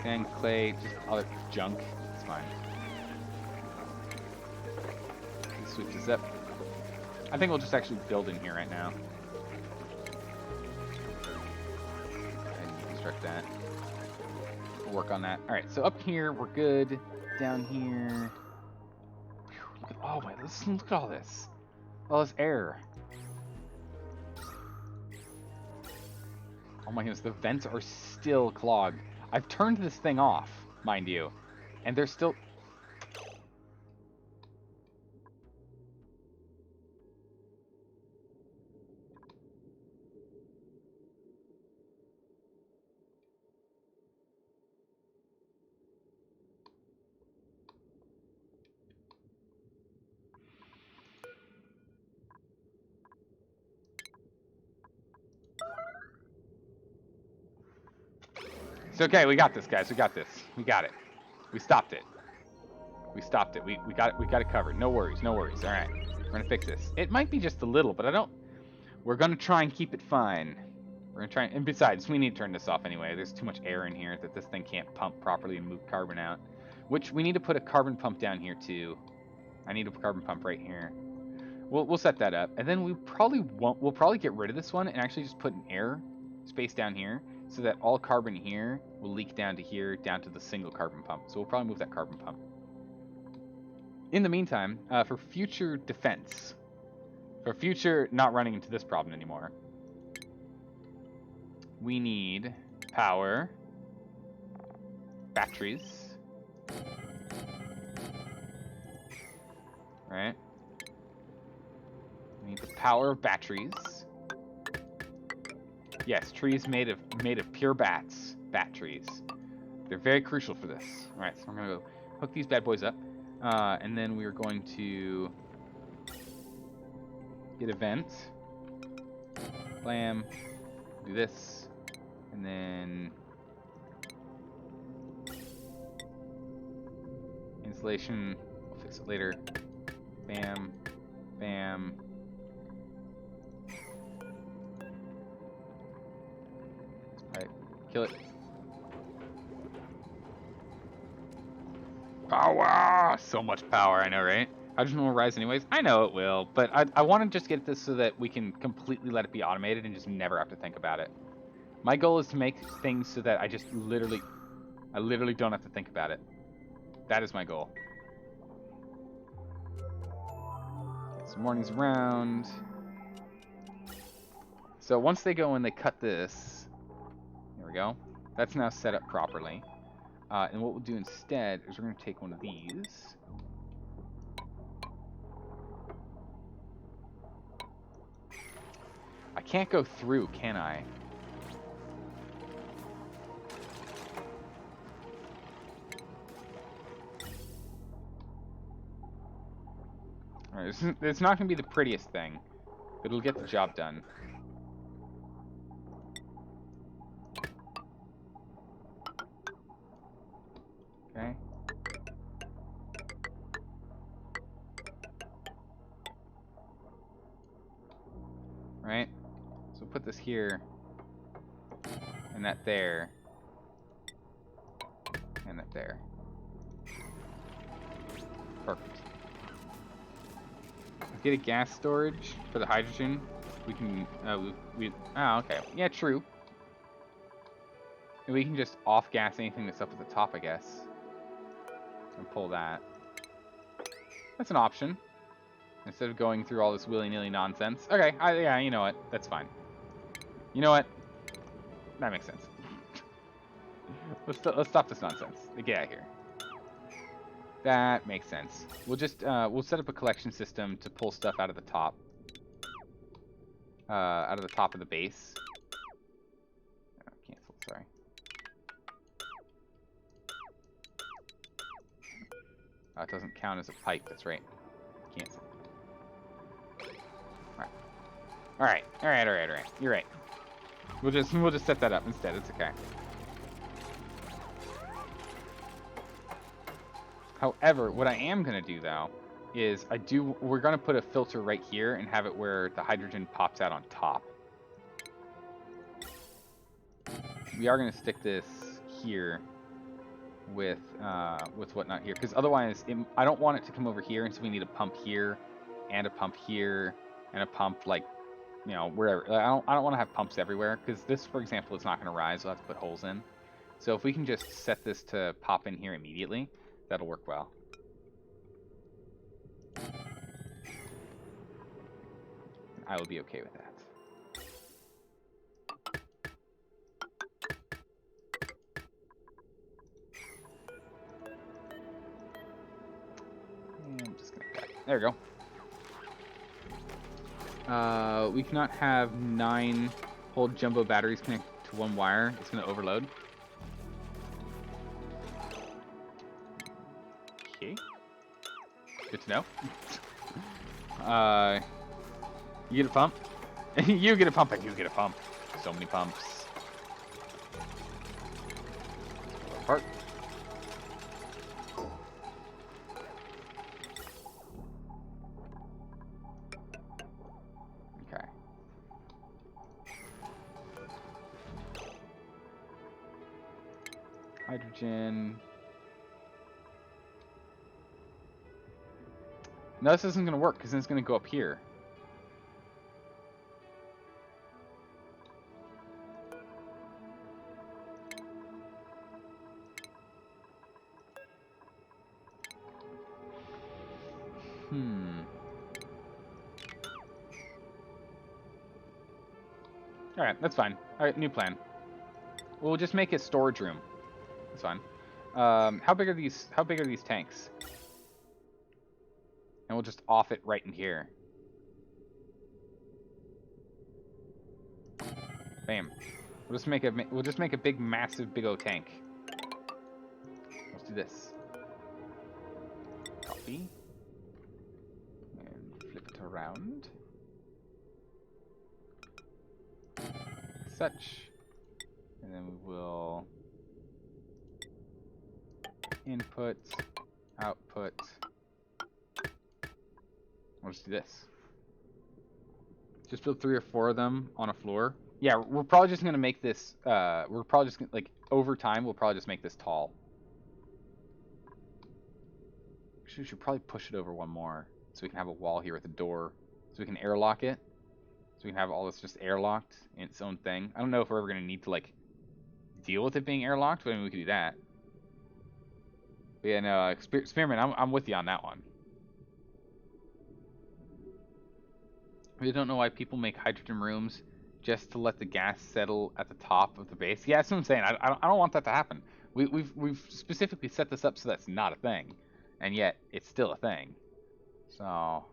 Sand, clay, just other junk. It's fine. Let's switch this up. I think we'll just actually build in here right now. And deconstruct that. We'll work on that. Alright, so up here, we're good. Down here. Whew, look at, oh my, look at all this. All this air. Oh my goodness, the vents are still clogged. I've turned this thing off, mind you, and they're still... It's okay, we got this, guys. We got this. We got it. We stopped it. We stopped it. We got it covered. No worries, no worries. All right, we're gonna fix this. It might be just a little, but I don't. We're gonna try and keep it fine. We're gonna try, and besides, we need to turn this off anyway. There's too much air in here that this thing can't pump properly and move carbon out. Which we need to put a carbon pump down here too. I need a carbon pump right here. We'll set that up, and then we probably won't. We'll probably get rid of this one and actually just put an air space down here, so that all carbon here will leak down to here, down to the single carbon pump. So we'll probably move that carbon pump. In the meantime, for future defense, for future not running into this problem anymore, we need power, batteries, right? We need the power of batteries. Yes, trees made of pure bat trees. They're very crucial for this. All right, so I'm gonna go hook these bad boys up, and then we are going to get a vent. Blam. Do this, and then insulation. We'll fix it later. Bam, bam. Kill it. Power! So much power, I know, right? Hydrogen will rise anyways. I know it will, but I want to just get this so that we can completely let it be automated and just never have to think about it. My goal is to make things so that I literally don't have to think about it. That is my goal. Some mornings around. So once they go and they cut this, there we go. That's now set up properly. And what we'll do instead is we're going to take one of these. I can't go through, can I? Alright, it's not going to be the prettiest thing, but it'll get the job done. Okay. Right? So put this here, and that there, and that there. Perfect. Let's get a gas storage for the hydrogen. We can, oh, okay. Yeah, true. And we can just off-gas anything that's up at the top, I guess. And pull that. That's an option. Instead of going through all this willy-nilly nonsense. Okay, yeah, you know what? That's fine. You know what? That makes sense. Let's stop this nonsense. Get out of here. That makes sense. We'll just we'll set up a collection system to pull stuff out of the top. Out of the top of the base. Oh, cancel, sorry. It doesn't count as a pipe, that's right. Cancel. Alright. Alright. You're right. We'll just set that up instead, it's okay. However, what I am gonna do though is we're gonna put a filter right here and have it where the hydrogen pops out on top. We are gonna stick this here with whatnot here, because otherwise I don't want it to come over here, and so we need a pump here, and a pump here, and a pump like, you know, wherever. I don't want to have pumps everywhere, because this, for example, is not going to rise. We'll have to put holes in. So if we can just set this to pop in here immediately, that'll work well. I will be okay with that. And I'm just gonna cut. There we go. We cannot have 9 whole jumbo batteries connected to one wire. It's going to overload. Okay. Good to know. You get a pump? You get a pump and you get a pump. So many pumps. Apart. Okay. Hydrogen. No, this isn't going to work because then it's going to go up here. Alright, that's fine. Alright, new plan. We'll just make a storage room. That's fine. How big are these tanks? And we'll just off it right in here. Bam. We'll just make a big, massive, big old tank. Let's do this. Copy. And flip it around. Such. And then we will input, output. We'll just do this. Just build 3 or 4 of them on a floor. Yeah, we're probably just gonna make this. We're probably just gonna, like, over time, we'll probably just make this tall. Actually, we should probably push it over one more, so we can have a wall here with a door, so we can airlock it. So we can have all this just airlocked in its own thing. I don't know if we're ever gonna need to, like, deal with it being airlocked, but I mean, we could do that. But yeah, no, Experiment, I'm with you on that one. I don't know why people make hydrogen rooms just to let the gas settle at the top of the base. Yeah, that's what I'm saying. I don't want that to happen. We've specifically set this up so that's not a thing, and yet it's still a thing. So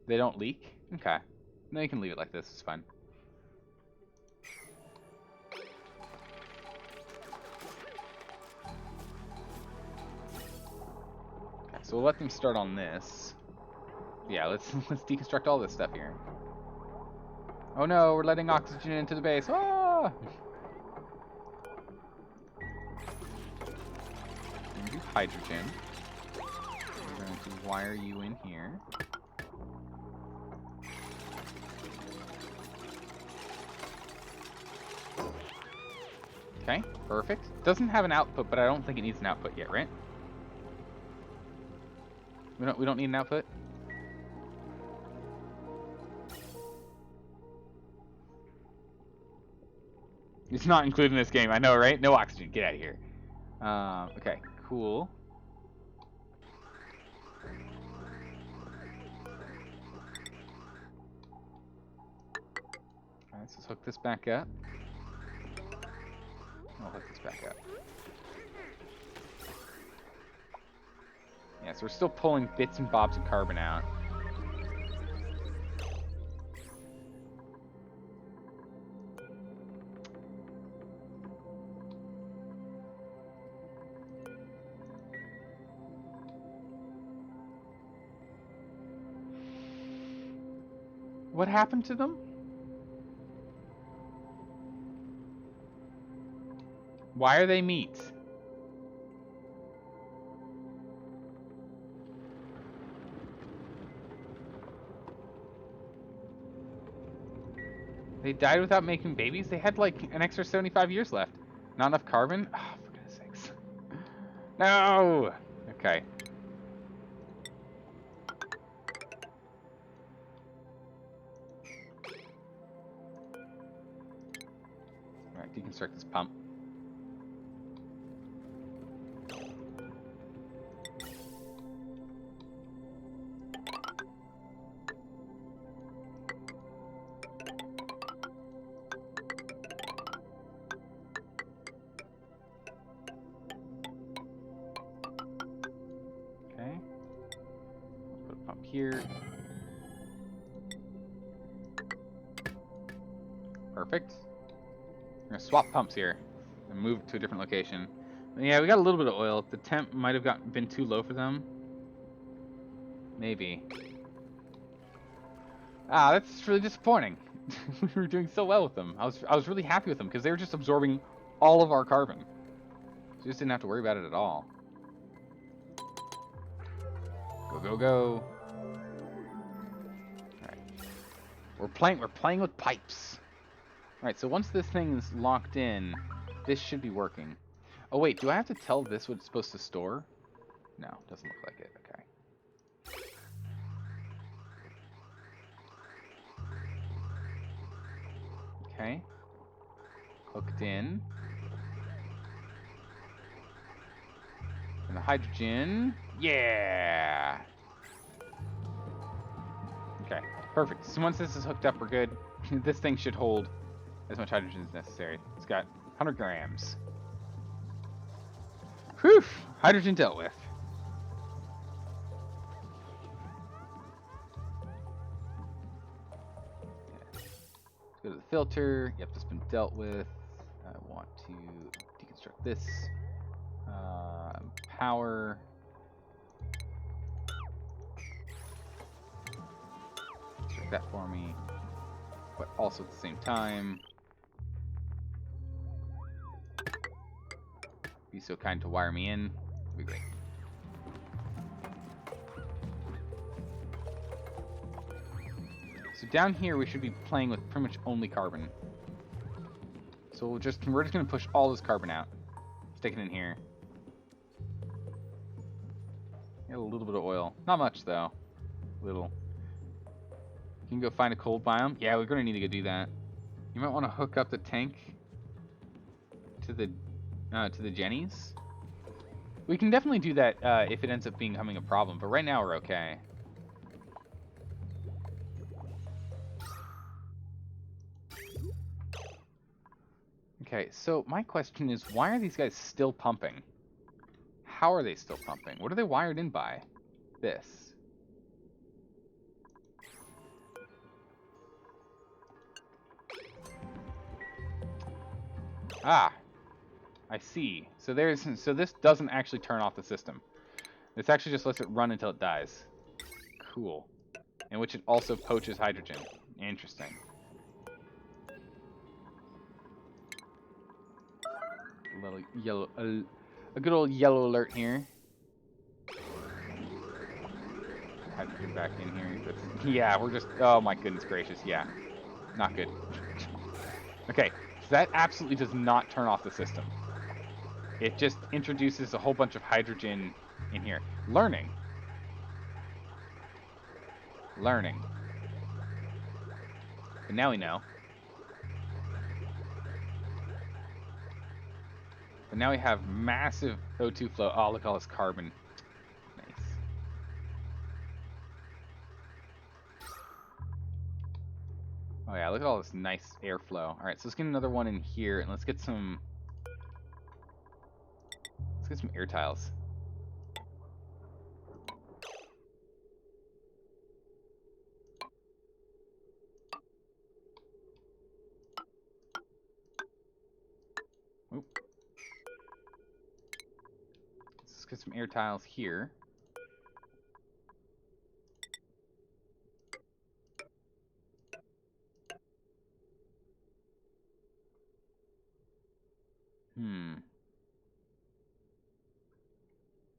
they don't leak. Okay, no, you can leave it like this. It's fine. Okay. So we'll let them start on this. Yeah, let's deconstruct all this stuff here. Oh no, we're letting oxygen into the base. Ah! Do hydrogen. We're going to wire you in here. Okay, perfect. Doesn't have an output, but I don't think it needs an output yet, right? We don't need an output? It's not included in this game, I know, right? No oxygen, get out of here. Okay, cool. Alright, so let's hook this back up. I'll hook this back up. Yeah, so we're still pulling bits and bobs of carbon out. What happened to them? Why are they meat? They died without making babies? They had like an extra 75 years left. Not enough carbon? Oh, for goodness sakes. No! Okay. Alright, deconstruct this pump. Here. Perfect. We're gonna swap pumps here and move to a different location. Yeah, we got a little bit of oil. The temp might have been too low for them. Maybe. Ah, that's really disappointing. We were doing so well with them. I was really happy with them because they were just absorbing all of our carbon. So we just didn't have to worry about it at all. Go, go, go. We're playing with pipes. Alright, so once this thing is locked in, this should be working. Oh wait, do I have to tell this what it's supposed to store? No, doesn't look like it. Okay. Okay. Hooked in. And the hydrogen. Yeah! Okay. Perfect. So once this is hooked up, we're good. This thing should hold as much hydrogen as necessary. It's got 100 grams. Whew! Hydrogen dealt with. Let's go to the filter. Yep, that's been dealt with. I want to deconstruct this. Power. That for me, but also at the same time, be so kind to wire me in. That'd be great. So down here we should be playing with pretty much only carbon. So we're just gonna push all this carbon out, stick it in here. Get a little bit of oil, not much though, little. You can go find a cold biome. Yeah, we're gonna need to go do that. You might want to hook up the tank to the Jennies. We can definitely do that if it ends up becoming a problem, but right now we're okay. Okay, so my question is, why are these guys still pumping? How are they still pumping? What are they wired in by? This. Ah, I see. So this doesn't actually turn off the system. This actually just lets it run until it dies. Cool. In which it also poaches hydrogen. Interesting. A little yellow, a good old yellow alert here. Hydrogen back in here. Yeah, we're just, oh my goodness gracious, yeah. Not good. Okay, so that absolutely does not turn off the system. It just introduces a whole bunch of hydrogen in here. Learning. Learning. But now we know. But now we have massive O2 flow. Oh, look at all this carbon. Nice. Oh yeah, look at all this nice airflow. Alright, so let's get another one in here, and let's get some air tiles. Oop. Let's get some air tiles here.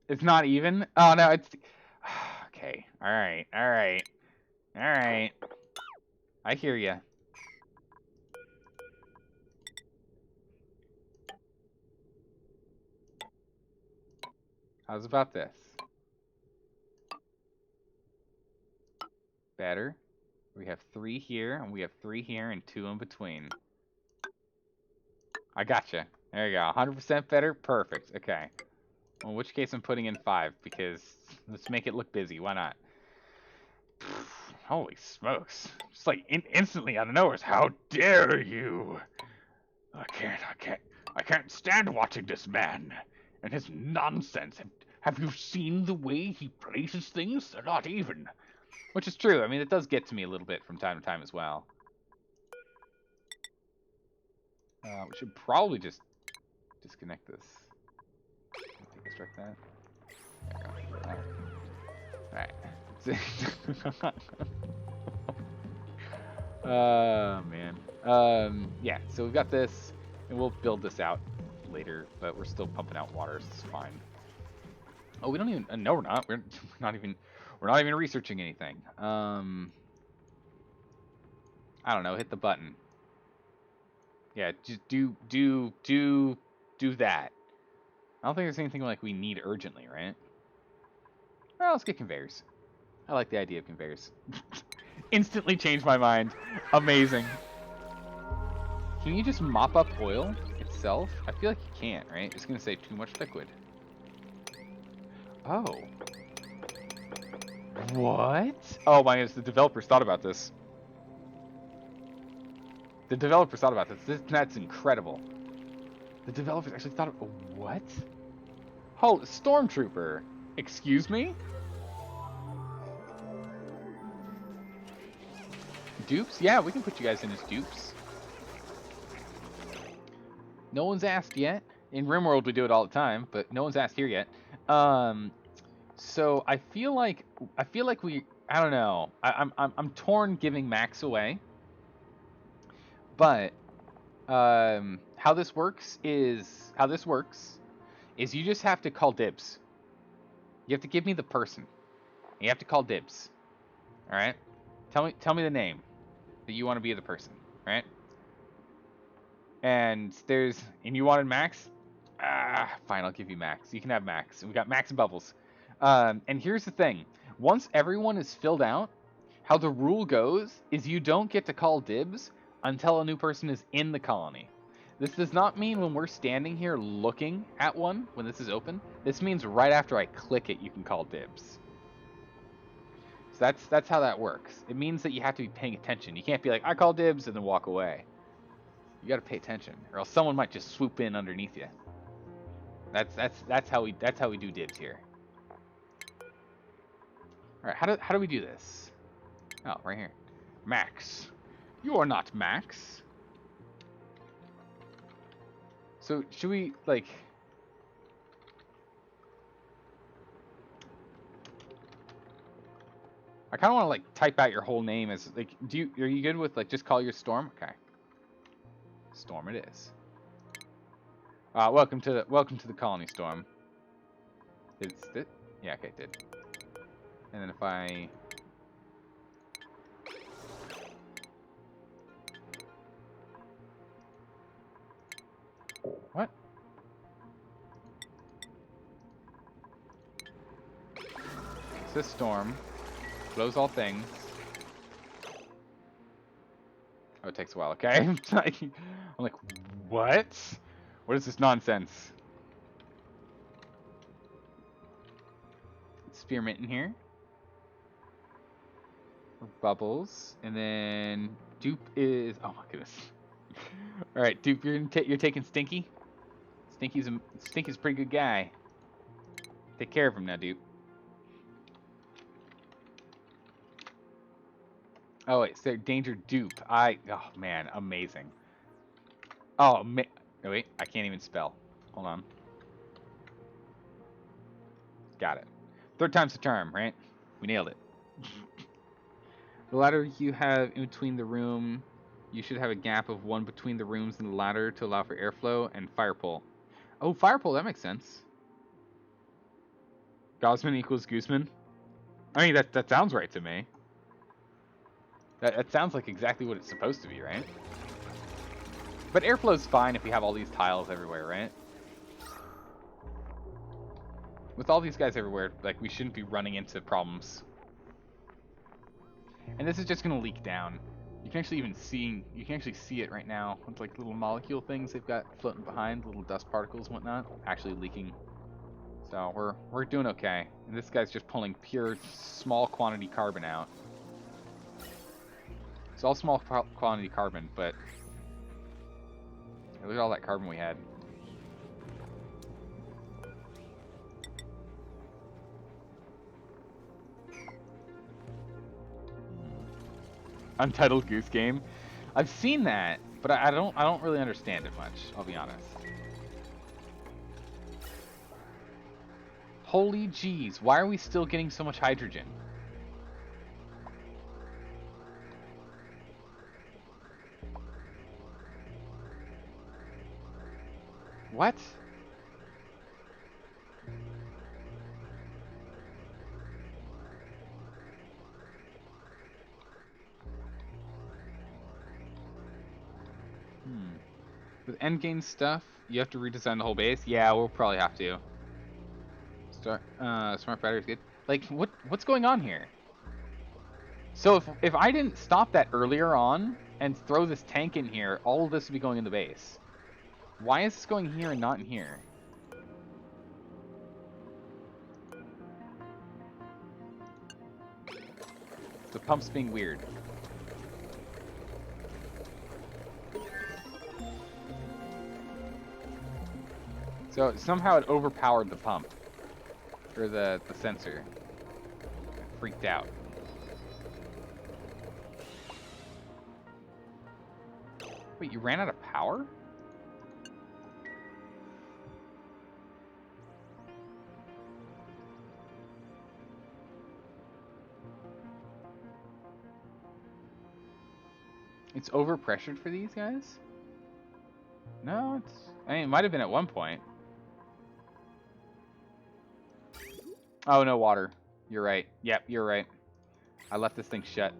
It's not even? Oh no, it's okay. Alright, alright. Alright. I hear ya. How's about this? Better. We have 3 here, and we have 3 here, and 2 in between. I gotcha. There you go. 100% better? Perfect. Okay. Well, in which case I'm putting in 5, because let's make it look busy. Why not? Holy smokes. Just like instantly out of nowhere. How dare you? I can't stand watching this man and his nonsense. Have you seen the way he places things? They're not even. Which is true. I mean, it does get to me a little bit from time to time as well. We should probably just disconnect this. Deconstruct that. There we go. Alright. Oh, man. Yeah, so we've got this, and we'll build this out later, but we're still pumping out water, so it's fine. Oh, we don't even, no, we're not. We're not even researching anything. I don't know, hit the button. Yeah, just do that. I don't think there's anything like we need urgently, right? Well, let's get conveyors. I like the idea of conveyors. Instantly changed my mind. Amazing. Can you just mop up oil itself? I feel like you can't, right? It's going to say too much liquid. Oh. What? Oh my goodness, the developers thought about this. The developers thought about this. That's incredible. The developers actually thought of... What? Oh, Stormtrooper. Excuse me? Dupes? Yeah, we can put you guys in as dupes. No one's asked yet. In RimWorld we do it all the time, but no one's asked here yet. So I feel like we, I don't know. I'm torn giving Max away. But how this works is you just have to call dibs. You have to give me the person. You have to call dibs. All right? Tell me the name that you want to be the person, right? And you wanted Max? Fine, I'll give you Max. You can have Max. We got Max and Bubbles. And here's the thing. Once everyone is filled out, how the rule goes is you don't get to call dibs until a new person is in the colony. This does not mean when we're standing here looking at one, when this is open. This means right after I click it, you can call dibs. So that's how that works. It means that you have to be paying attention. You can't be like, I call dibs, and then walk away. You got to pay attention, or else someone might just swoop in underneath you. That's how we do dibs here. All right, how do we do this? Oh, right here. Max, you are not Max. So should we like? I kind of want to like type out your whole name as like. Are you good with like just call your Storm? Okay. Storm it is. Welcome to the colony, Storm. Yeah, okay, it did. And then if I what? It's this Storm. Blows all things. Oh, it takes a while. Okay. I'm like, what? What is this nonsense? Spearmint in here. Bubbles, and then Dupe is. Oh my goodness! All right, Dupe, you're taking Stinky. Stinky's a pretty good guy. Take care of him now, Dupe. Oh wait, so Danger Dupe. Oh man, amazing. Oh wait, I can't even spell. Hold on. Got it. Third time's the charm, right? We nailed it. The ladder you have in between the room, you should have a gap of 1 between the rooms and the ladder to allow for airflow and fire pole. Oh, fire pole, that makes sense. Gosman equals Gooseman. I mean, that sounds right to me. That sounds like exactly what it's supposed to be, right? But airflow's fine if we have all these tiles everywhere, right? With all these guys everywhere, like, we shouldn't be running into problems. And this is just gonna leak down. You can actually see it right now. It's like little molecule things they've got floating behind, little dust particles and whatnot, actually leaking. So we're doing okay. And this guy's just pulling pure small quantity carbon out. It's all small quantity carbon, but look at all that carbon we had. Untitled Goose Game. I've seen that, but I don't really understand it much, I'll be honest. Holy jeez, why are we still getting so much hydrogen? What? With endgame stuff, you have to redesign the whole base? Yeah, we'll probably have to. Smart battery's good. Like, what's going on here? So if I didn't stop that earlier on and throw this tank in here, all of this would be going in the base. Why is this going here and not in here? The pump's being weird. So somehow it overpowered the pump. Or the sensor. I freaked out. Wait, you ran out of power? It's overpressured for these guys? No, I mean, it might have been at one point. Oh, no water. You're right. Yep, you're right. I left this thing shut.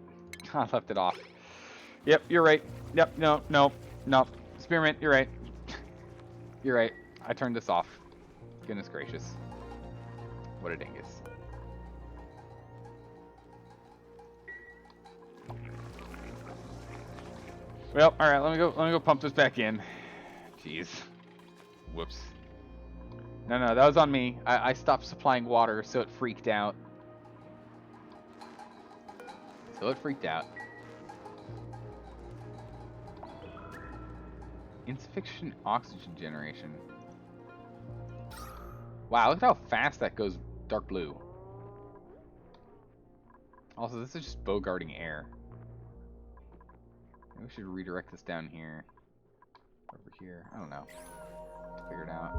I left it off. Yep, you're right. Yep, no. Spearmint, you're right. You're right. I turned this off. Goodness gracious. What a dingus. Well, alright, let me go pump this back in. Jeez. Whoops. No, that was on me. I stopped supplying water, so it freaked out. Insufficient oxygen generation. Wow, look at how fast that goes dark blue. Also, this is just bogarting air. Maybe we should redirect this down here. Over here. I don't know. Figure it out.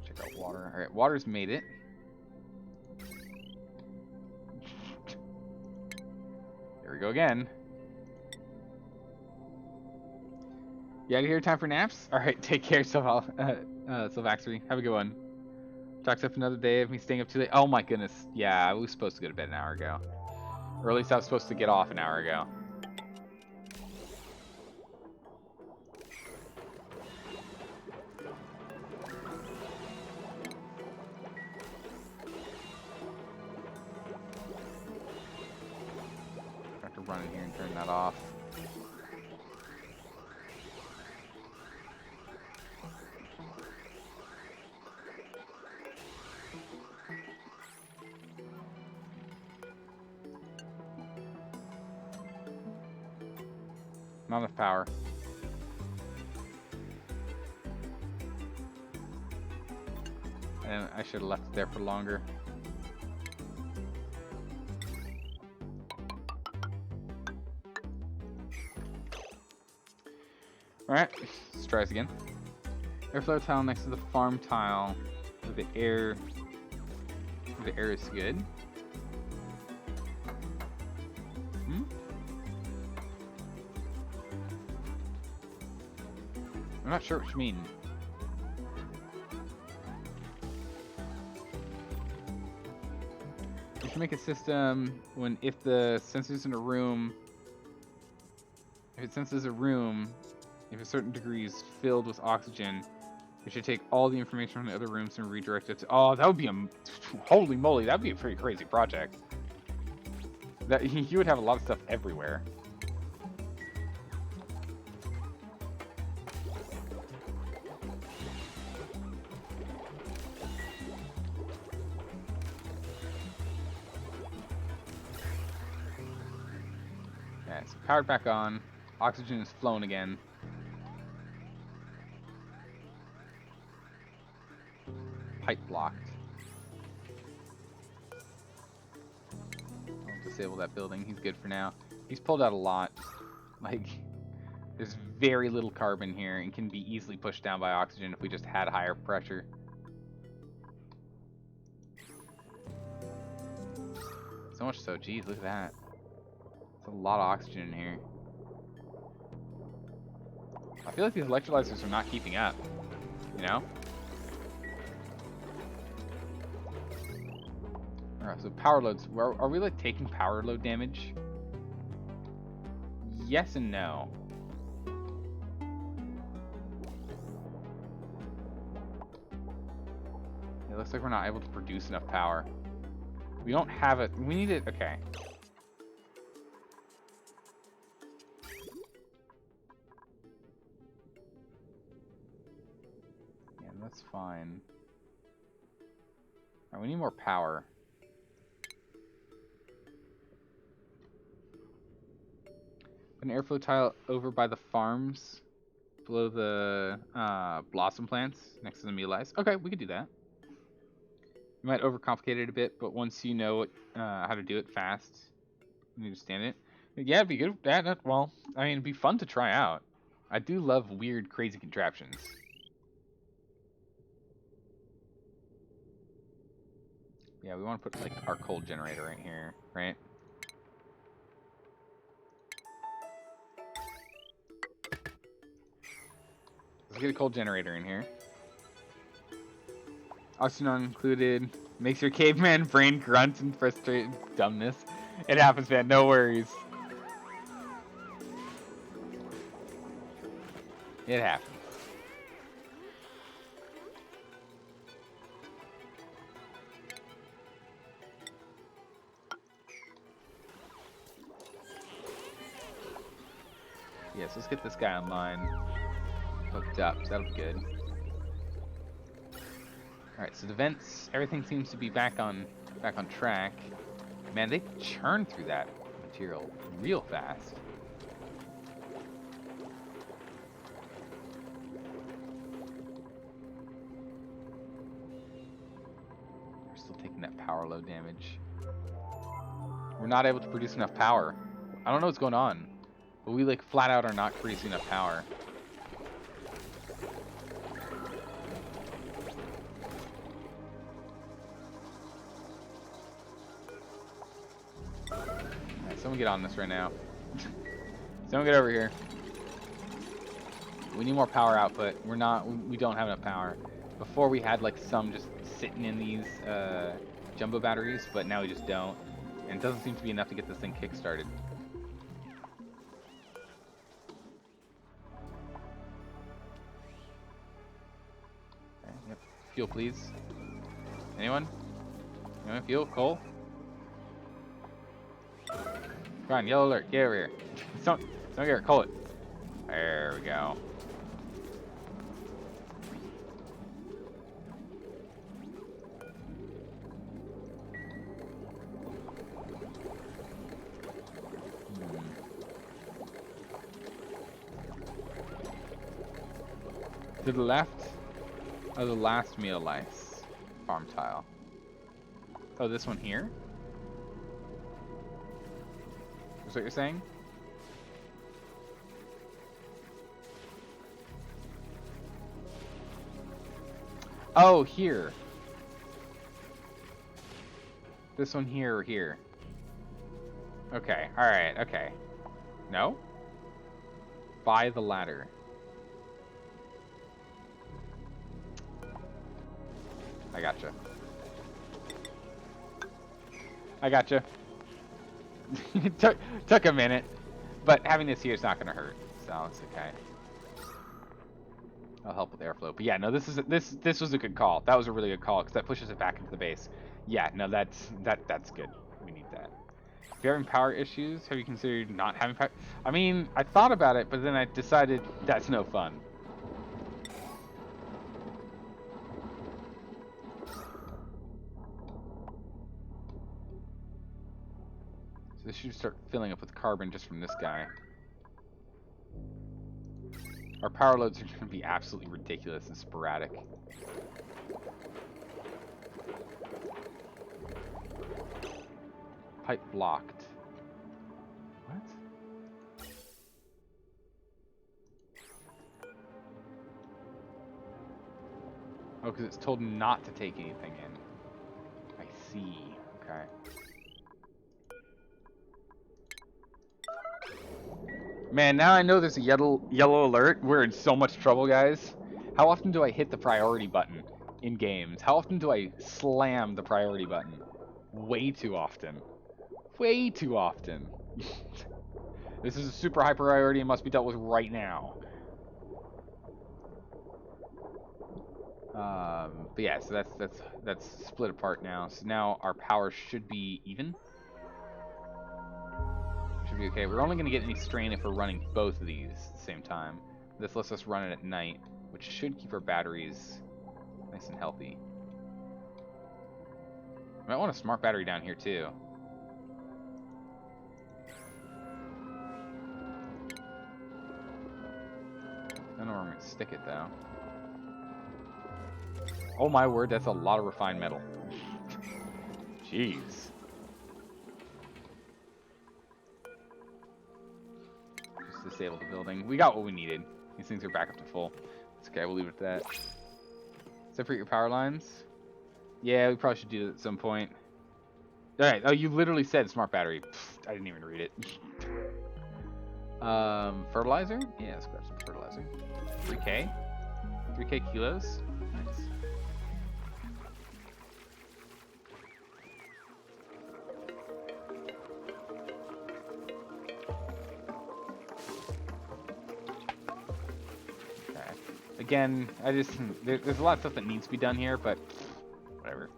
Check out water. Alright, water's made it. we go again. You out of here? Time for naps? Alright, take care, Sylvaxery. Have a good one. Talks up another day of me staying up too late. Oh my goodness. Yeah, I was supposed to go to bed an hour ago. Or at least I was supposed to get off an hour ago. I have to run in here and turn that off. Not enough power. And I should have left it there for longer. Alright, let's try this again. Airflow tile next to the farm tile where the air is good. I'm not sure what you mean. You should make a system when if the sensors in a room, if it senses a room, if a certain degree is filled with oxygen, it should take all the information from the other rooms and redirect it to. Oh, that would be a holy moly! That'd be a pretty crazy project. That you would have a lot of stuff everywhere. So powered back on. Oxygen is flown again. Pipe blocked. I'll disable that building. He's good for now. He's pulled out a lot. Like, there's very little carbon here and can be easily pushed down by oxygen if we just had higher pressure. So much so, geez, look at that. There's a lot of oxygen in here. I feel like these electrolyzers are not keeping up, you know? Alright, so power loads. Are we like taking power load damage? Yes and no. It looks like we're not able to produce enough power. We don't have it. We need it. Okay. Yeah, that's fine. Alright, we need more power. Put an airflow tile over by the farms below the blossom plants next to the meal ice. Okay, we could do that. You might overcomplicate it a bit, but once you know how to do it fast, you understand it. Yeah, it'd be good. Well, I mean, it'd be fun to try out. I do love weird, crazy contraptions. Yeah, we want to put like our cold generator right here, right? Let's get a cold generator in here. Oxygen not included. Makes your caveman brain grunt in frustrated dumbness. It happens, man. No worries. It happens. Yes, let's get this guy online. Hooked up, so that'll be good. Alright, so the vents, everything seems to be back on track. Man, they churn through that material real fast. We're still taking that power load damage. We're not able to produce enough power. I don't know what's going on, but we like flat out are not producing enough power. someone get on this right now. Someone get over here. We need more power output. We don't have enough power. Before we had like some just sitting in these jumbo batteries, but now we just don't. And it doesn't seem to be enough to get this thing kick-started. Okay, yep. Fuel, please. Anyone? Anyone fuel? Coal? Come on, yellow alert, get over here. Someone get her, call it. There we go. To the left of the last meal lice farm tile. Oh, this one here? Is what you're saying? Oh, here. This one here or here? Okay, alright, okay. No? By the ladder. I gotcha. I gotcha. took a minute, but having this here is not gonna hurt, so it's okay. I'll help with airflow. But yeah, no, this was a good call. That was a really good call because that pushes it back into the base. Yeah, no, that's good. We need that. If you're having power issues, have you considered not having power? I mean, I thought about it, but then I decided that's no fun. So this should start filling up with carbon just from this guy. Our power loads are going to be absolutely ridiculous and sporadic. Pipe blocked. What? Oh, because it's told not to take anything in. I see. Okay. Man, now I know there's a yellow alert. We're in so much trouble, guys. How often do I hit the priority button in games? How often do I slam the priority button? Way too often. Way too often. This is a super high priority and must be dealt with right now. But yeah, so that's split apart now. So now our power should be even. Should be okay. We're only going to get any strain if we're running both of these at the same time. This lets us run it at night, which should keep our batteries nice and healthy. I might want a smart battery down here too. I don't know where I'm going to stick it though. Oh my word, that's a lot of refined metal. Jeez. Disable the building. We got what we needed. These things are back up to full. It's okay, we'll leave it at that. Separate your power lines. Yeah, we probably should do that at some point. Alright, oh, you literally said smart battery. Pfft, I didn't even read it. Fertilizer? Yeah, let's grab some fertilizer. 3K? 3K kilos? Nice. Again, there's a lot of stuff that needs to be done here, but whatever.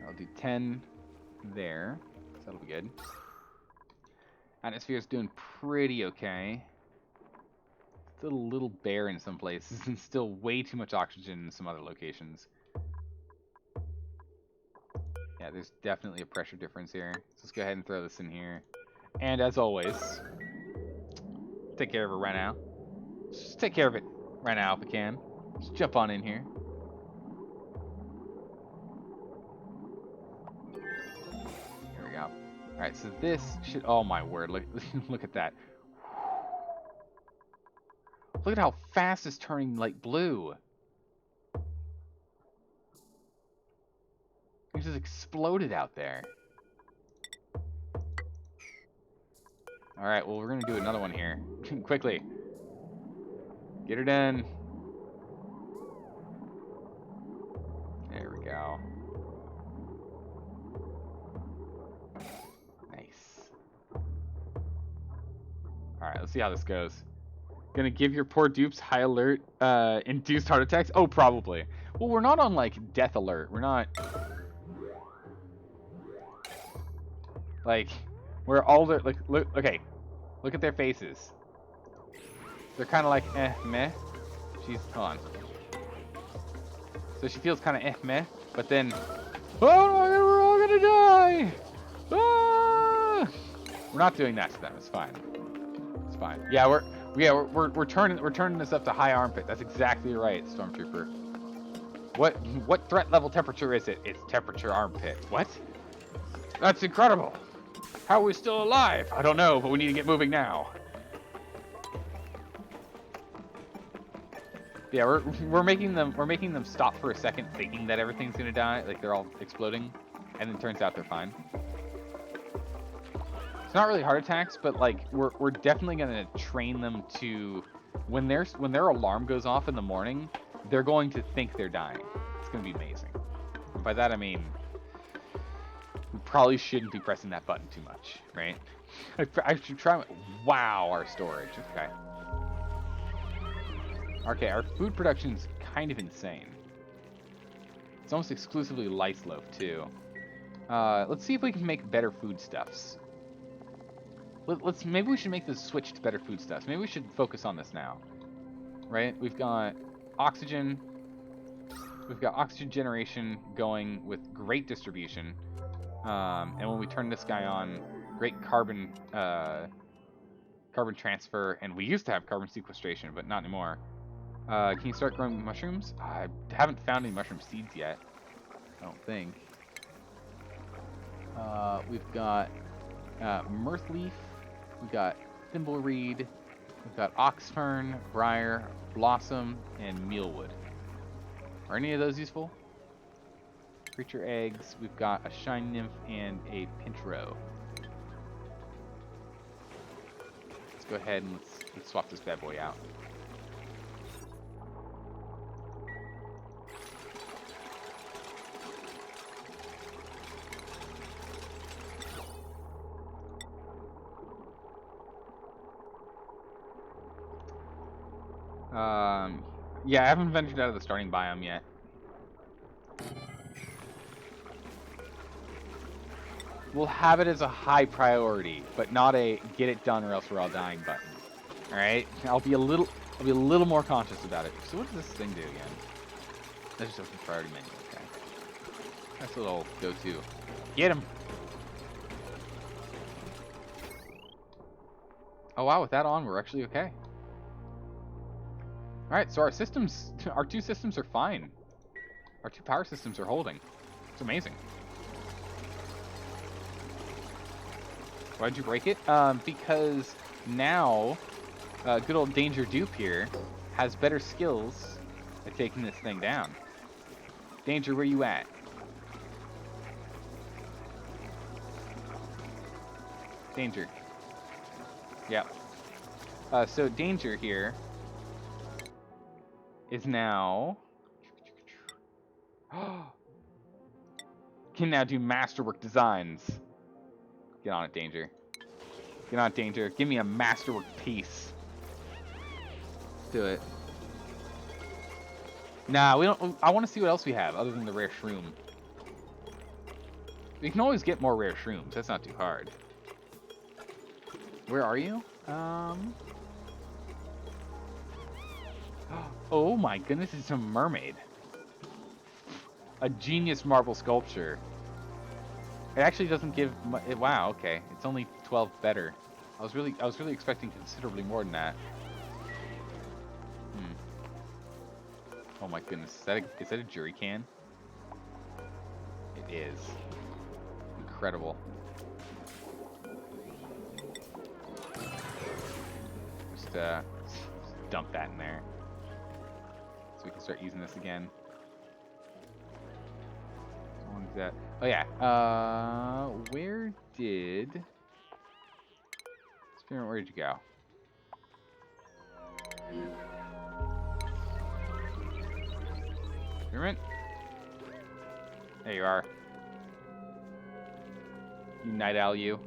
I'll do 10 there, so that'll be good. Atmosphere's doing pretty okay. Still a little bare in some places, and still way too much oxygen in some other locations. Yeah, there's definitely a pressure difference here. So let's go ahead and throw this in here. And as always, take care of it right now. Just take care of it right now if we can. Just jump on in here. Here we go. Alright, so this should... Oh my word, look, look at that. Look at how fast it's turning like blue. It just exploded out there. Alright, well, we're going to do another one here. Quickly. Get her done. There we go. Nice. Alright, let's see how this goes. Gonna give your poor dupes high alert, induced heart attacks? Oh, probably. Well, we're not on, like, death alert. We're not... Like, we're all there... Like, look, okay. Look at their faces. They're kind of like, meh. She's... Hold on. So she feels kind of meh, but then... Oh my god, we're all gonna die! Ah! We're not doing that to them. It's fine. It's fine. Yeah, we're turning this up to high armpit. That's exactly right, Stormtrooper. What threat level temperature is it? It's temperature armpit. What? That's incredible. How are we still alive? I don't know, but we need to get moving now. Yeah, we're making them stop for a second, thinking that everything's gonna die, like they're all exploding, and then it turns out they're fine. It's not really heart attacks, but like we're definitely gonna train them to when their alarm goes off in the morning, they're going to think they're dying. It's gonna be amazing. And by that I mean we probably shouldn't be pressing that button too much, right? I should try. Wow, our storage. Okay. Okay, our food production's kind of insane. It's almost exclusively lice loaf too. Let's see if we can make better foodstuffs. Maybe we should make the switch to better foodstuffs. Maybe we should focus on this now. Right? We've got oxygen. We've got oxygen generation going with great distribution. And when we turn this guy on, great carbon transfer, and we used to have carbon sequestration, but not anymore. Can you start growing mushrooms? I haven't found any mushroom seeds yet. I don't think. We've got mirthleaf. We've got thimbleweed. We've got oxfern, briar, blossom, and mealwood. Are any of those useful? Creature eggs. We've got a shine nymph and a pinchero. Let's go ahead and let's swap this bad boy out. Yeah, I haven't ventured out of the starting biome yet. We'll have it as a high priority, but not a get it done or else we're all dying button. All right, I'll be a little more conscious about it. So what does this thing do again? That's just a priority menu. Okay, that's a little go-to. Get him. Oh wow, with that on, we're actually okay. Alright, so our two systems are fine. Our two power systems are holding. It's amazing. Why'd you break it? Because now, good old Danger Dupe here has better skills at taking this thing down. Danger, where you at? Danger. Yep. So Danger here is now can now do masterwork designs. Get on it, Danger. Get on it, Danger. Give me a masterwork piece. Let's do it. Nah, we don't. I want to see what else we have other than the rare shroom. We can always get more rare shrooms. That's not too hard. Where are you? Oh my goodness, it's a mermaid. A genius marble sculpture. It actually doesn't give. Wow. Okay, it's only 12 better. I was really expecting considerably more than that. Oh my goodness, is that a jerry can? It is. Incredible. Just dump that in there. So we can start using this again. How long is that? Oh yeah. Where did... Experiment, where did you go? Experiment? There you are. You night owl, you.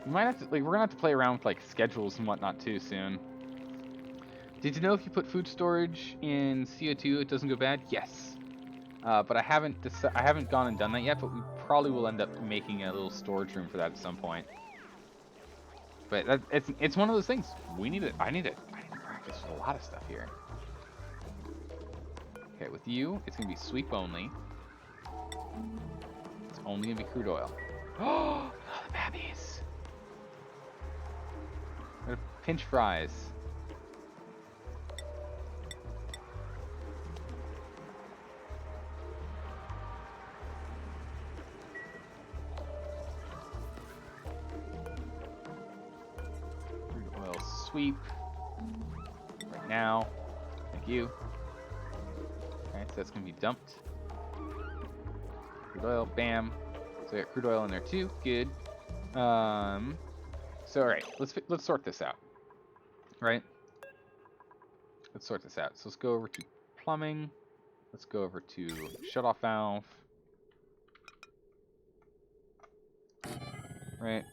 We might have to, like, we're gonna have to play around with, like, schedules and whatnot, too, soon. Did you know if you put food storage in CO2, it doesn't go bad? Yes. But I haven't gone and done that yet, but we probably will end up making a little storage room for that at some point. But it's one of those things. I need to practice with a lot of stuff here. Okay, with you, it's gonna be sweep only. It's only gonna be crude oil. Oh, the babbies. I'm gonna pinch fries. Crude oil sweep. Right now. Thank you. Okay, so that's gonna be dumped. Crude oil, bam. So we got crude oil in there too. Good. So alright, let's sort this out. Right? Let's sort this out. So let's go over to plumbing. Let's go over to shutoff valve. Right.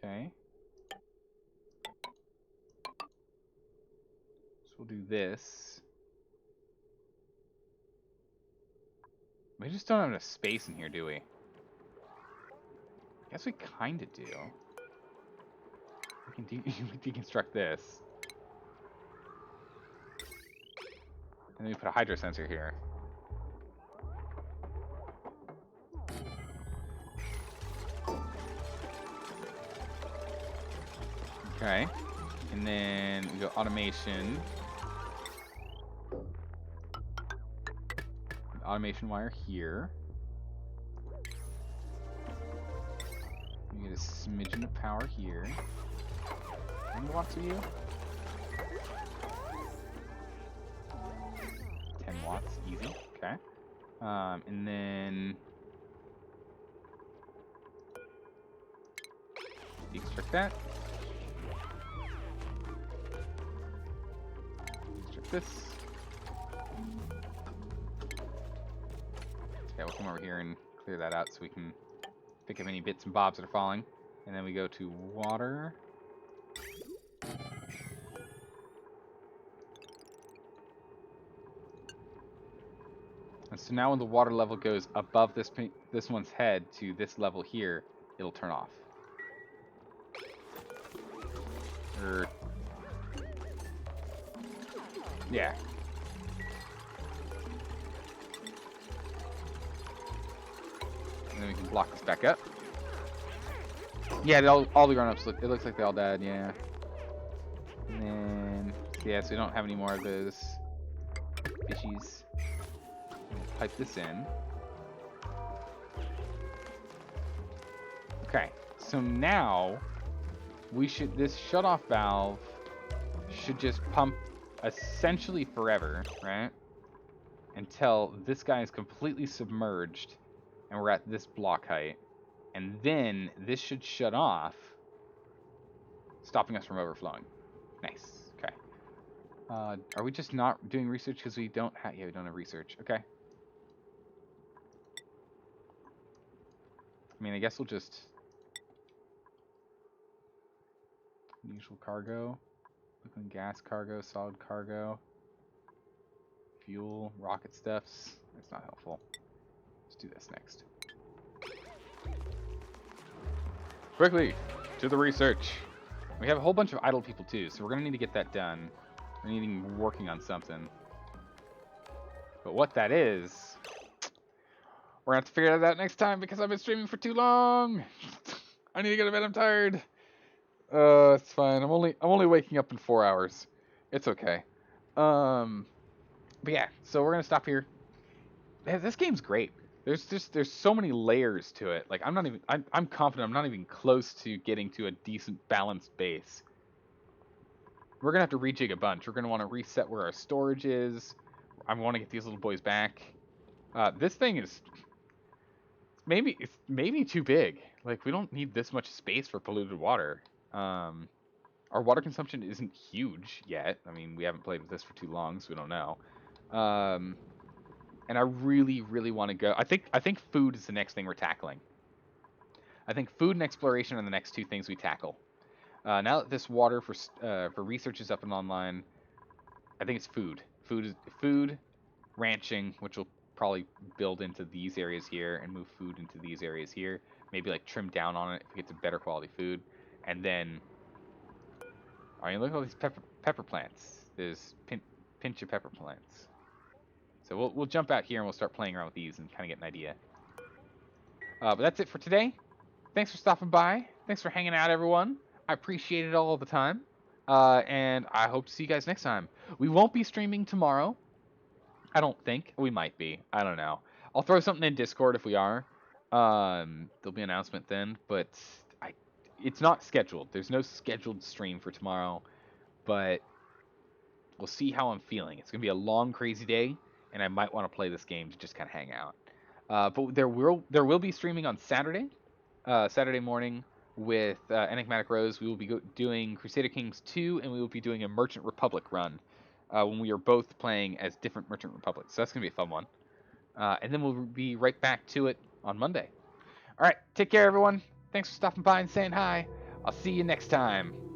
Okay. So we'll do this. We just don't have enough space in here, do we? I guess we kind of do. We can deconstruct this. And then we put a hydro sensor here. Okay. And then we go automation. Automation wire here. You get a smidgen of power here. How many watts are you? 10 watts, easy. Okay. And then extract that. Extract this. Yeah, we'll come over here and clear that out so we can pick up any bits and bobs that are falling. And then we go to water. And so now when the water level goes above this one's head to this level here, it'll turn off. Yeah. And then we can block this back up. Yeah, all the grown-ups it looks like they all died, yeah. And then, yeah, so we don't have any more of those fishies. We'll pipe this in. Okay, so now this shutoff valve should just pump essentially forever, right? Until this guy is completely submerged and we're at this block height. And then this should shut off, stopping us from overflowing. Nice. Okay. Are we just not doing research because we don't have... Yeah, we don't have research. Okay. I mean, I guess we'll just... Usual cargo. Liquid gas cargo, solid cargo. Fuel, rocket stuffs. That's not helpful. Let's do this next. Quickly, to the research. We have a whole bunch of idle people too, so we're going to need to get that done. We're needing working on something. But what that is, we're going to have to figure that out next time because I've been streaming for too long. I need to go to bed, I'm tired. It's fine. I'm only waking up in 4 hours. It's okay. But yeah, so we're going to stop here. This game's great. There's so many layers to it. Like I'm confident I'm not even close to getting to a decent balanced base. We're gonna have to rejig a bunch. We're gonna want to reset where our storage is. I want to get these little boys back. This thing is maybe too big. Like we don't need this much space for polluted water. Our water consumption isn't huge yet. I mean, we haven't played with this for too long, so we don't know. Um, and I really want to go. I think food is the next thing we're tackling. I think food and exploration are the next two things we tackle. Now that this water for research is up and online, I think it's food. Food, ranching, which will probably build into these areas here and move food into these areas here. Maybe like trim down on it if it gets a better quality food, and then I mean look at all these pepper plants. There's pinch of pepper plants. So we'll jump out here and we'll start playing around with these and kind of get an idea. But that's it for today. Thanks for stopping by. Thanks for hanging out, everyone. I appreciate it all the time. And I hope to see you guys next time. We won't be streaming tomorrow. I don't think. We might be. I don't know. I'll throw something in Discord if we are. There'll be an announcement then, but it's not scheduled. There's no scheduled stream for tomorrow, but we'll see how I'm feeling. It's gonna be a long, crazy day, and I might want to play this game to just kind of hang out. But there will be streaming on Saturday morning with Enigmatic Rose. We will be doing Crusader Kings 2, and we will be doing a Merchant Republic run when we are both playing as different Merchant Republics. So that's going to be a fun one. And then we'll be right back to it on Monday. All right, take care, everyone. Thanks for stopping by and saying hi. I'll see you next time.